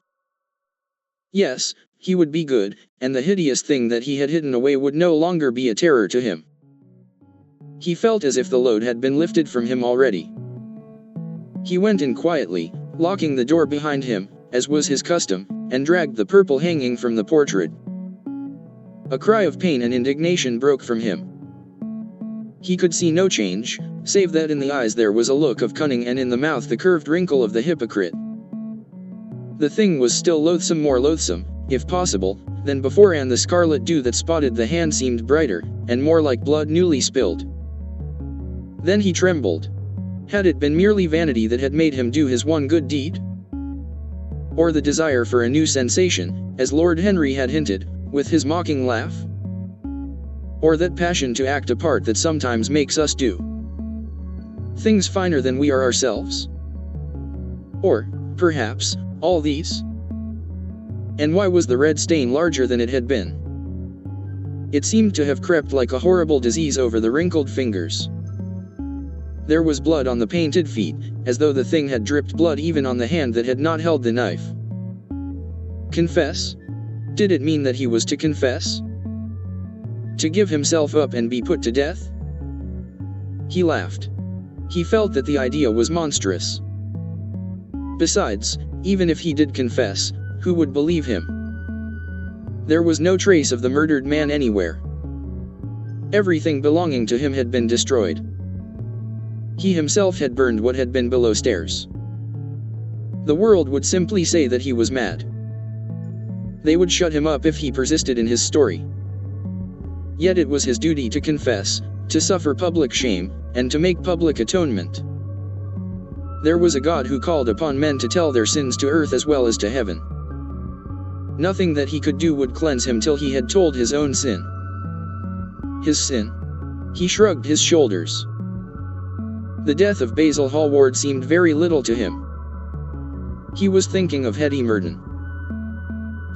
Yes, he would be good, and the hideous thing that he had hidden away would no longer be a terror to him. He felt as if the load had been lifted from him already. He went in quietly, locking the door behind him, as was his custom, and dragged the purple hanging from the portrait. A cry of pain and indignation broke from him. He could see no change, save that in the eyes there was a look of cunning and in the mouth the curved wrinkle of the hypocrite. The thing was still loathsome, more loathsome, if possible, than before, and the scarlet dew that spotted the hand seemed brighter, and more like blood newly spilled. Then he trembled. Had it been merely vanity that had made him do his one good deed? Or the desire for a new sensation, as Lord Henry had hinted, with his mocking laugh? Or that passion to act a part that sometimes makes us do things finer than we are ourselves? Or, perhaps, all these? And why was the red stain larger than it had been? It seemed to have crept like a horrible disease over the wrinkled fingers. There was blood on the painted feet, as though the thing had dripped blood even on the hand that had not held the knife. Confess? Did it mean that he was to confess? To give himself up and be put to death? He laughed. He felt that the idea was monstrous. Besides, even if he did confess, who would believe him? There was no trace of the murdered man anywhere. Everything belonging to him had been destroyed. He himself had burned what had been below stairs. The world would simply say that he was mad. They would shut him up if he persisted in his story. Yet it was his duty to confess, to suffer public shame, and to make public atonement. There was a God who called upon men to tell their sins to earth as well as to heaven. Nothing that he could do would cleanse him till he had told his own sin. His sin? He shrugged his shoulders. The death of Basil Hallward seemed very little to him. He was thinking of Hetty Merton.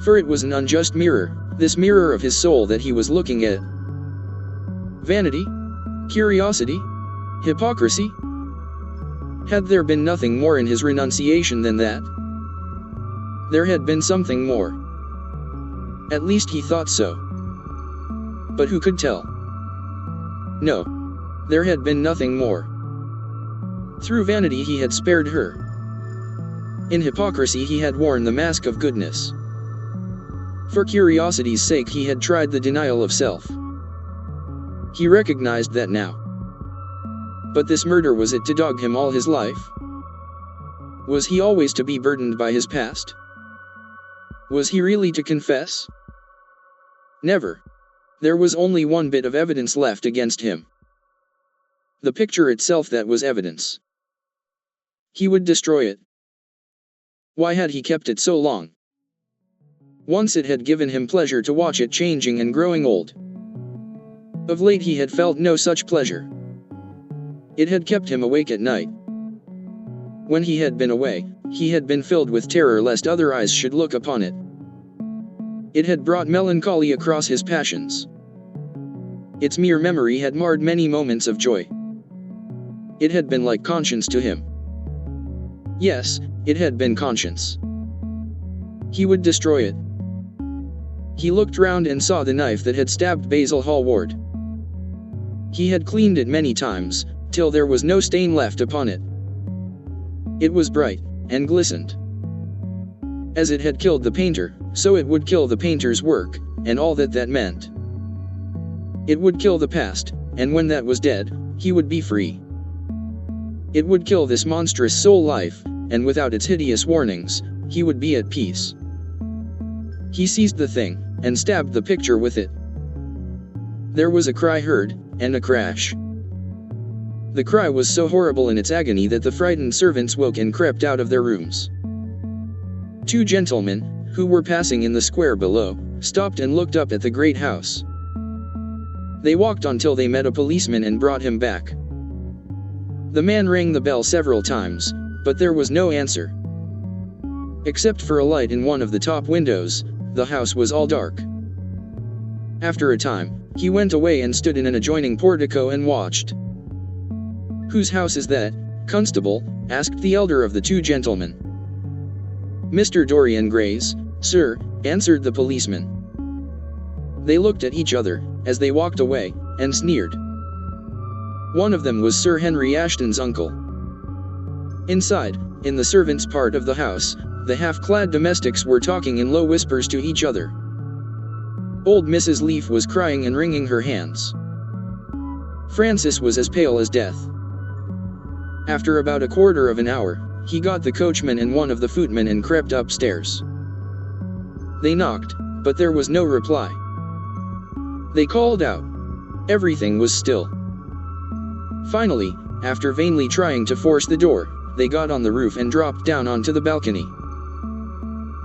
For it was an unjust mirror, this mirror of his soul that he was looking at. Vanity? Curiosity? Hypocrisy? Had there been nothing more in his renunciation than that? There had been something more. At least he thought so. But who could tell? No. There had been nothing more. Through vanity he had spared her. In hypocrisy he had worn the mask of goodness. For curiosity's sake he had tried the denial of self. He recognized that now. But this murder, was it to dog him all his life? Was he always to be burdened by his past? Was he really to confess? Never. There was only one bit of evidence left against him. The picture itself that was evidence. He would destroy it. Why had he kept it so long? Once it had given him pleasure to watch it changing and growing old. Of late he had felt no such pleasure. It had kept him awake at night. When he had been away, he had been filled with terror lest other eyes should look upon it. It had brought melancholy across his passions. Its mere memory had marred many moments of joy. It had been like conscience to him. Yes, it had been conscience. He would destroy it. He looked round and saw the knife that had stabbed Basil Hallward. He had cleaned it many times, till there was no stain left upon it. It was bright, and glistened. As it had killed the painter, so it would kill the painter's work, and all that that meant. It would kill the past, and when that was dead, he would be free. It would kill this monstrous soul life, and without its hideous warnings, he would be at peace. He seized the thing, and stabbed the picture with it. There was a cry heard, and a crash. The cry was so horrible in its agony that the frightened servants woke and crept out of their rooms. Two gentlemen, who were passing in the square below, stopped and looked up at the great house. They walked on till they met a policeman and brought him back. The man rang the bell several times, but there was no answer. Except for a light in one of the top windows, the house was all dark. After a time, he went away and stood in an adjoining portico and watched. "Whose house is that, constable?" asked the elder of the two gentlemen. "Mr. Dorian Gray's, sir," answered the policeman. They looked at each other, as they walked away, and sneered. One of them was Sir Henry Ashton's uncle. Inside, in the servants' part of the house, the half-clad domestics were talking in low whispers to each other. Old Mrs. Leaf was crying and wringing her hands. Francis was as pale as death. After about a quarter of an hour, he got the coachman and one of the footmen and crept upstairs. They knocked, but there was no reply. They called out. Everything was still. Finally, after vainly trying to force the door, they got on the roof and dropped down onto the balcony.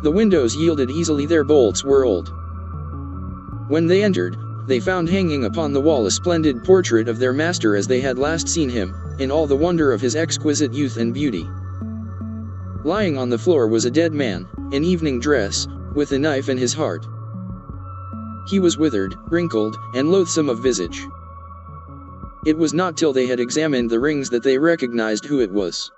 The windows yielded easily, their bolts were old. When they entered, they found hanging upon the wall a splendid portrait of their master as they had last seen him, in all the wonder of his exquisite youth and beauty. Lying on the floor was a dead man, in evening dress, with a knife in his heart. He was withered, wrinkled, and loathsome of visage. It was not till they had examined the rings that they recognized who it was.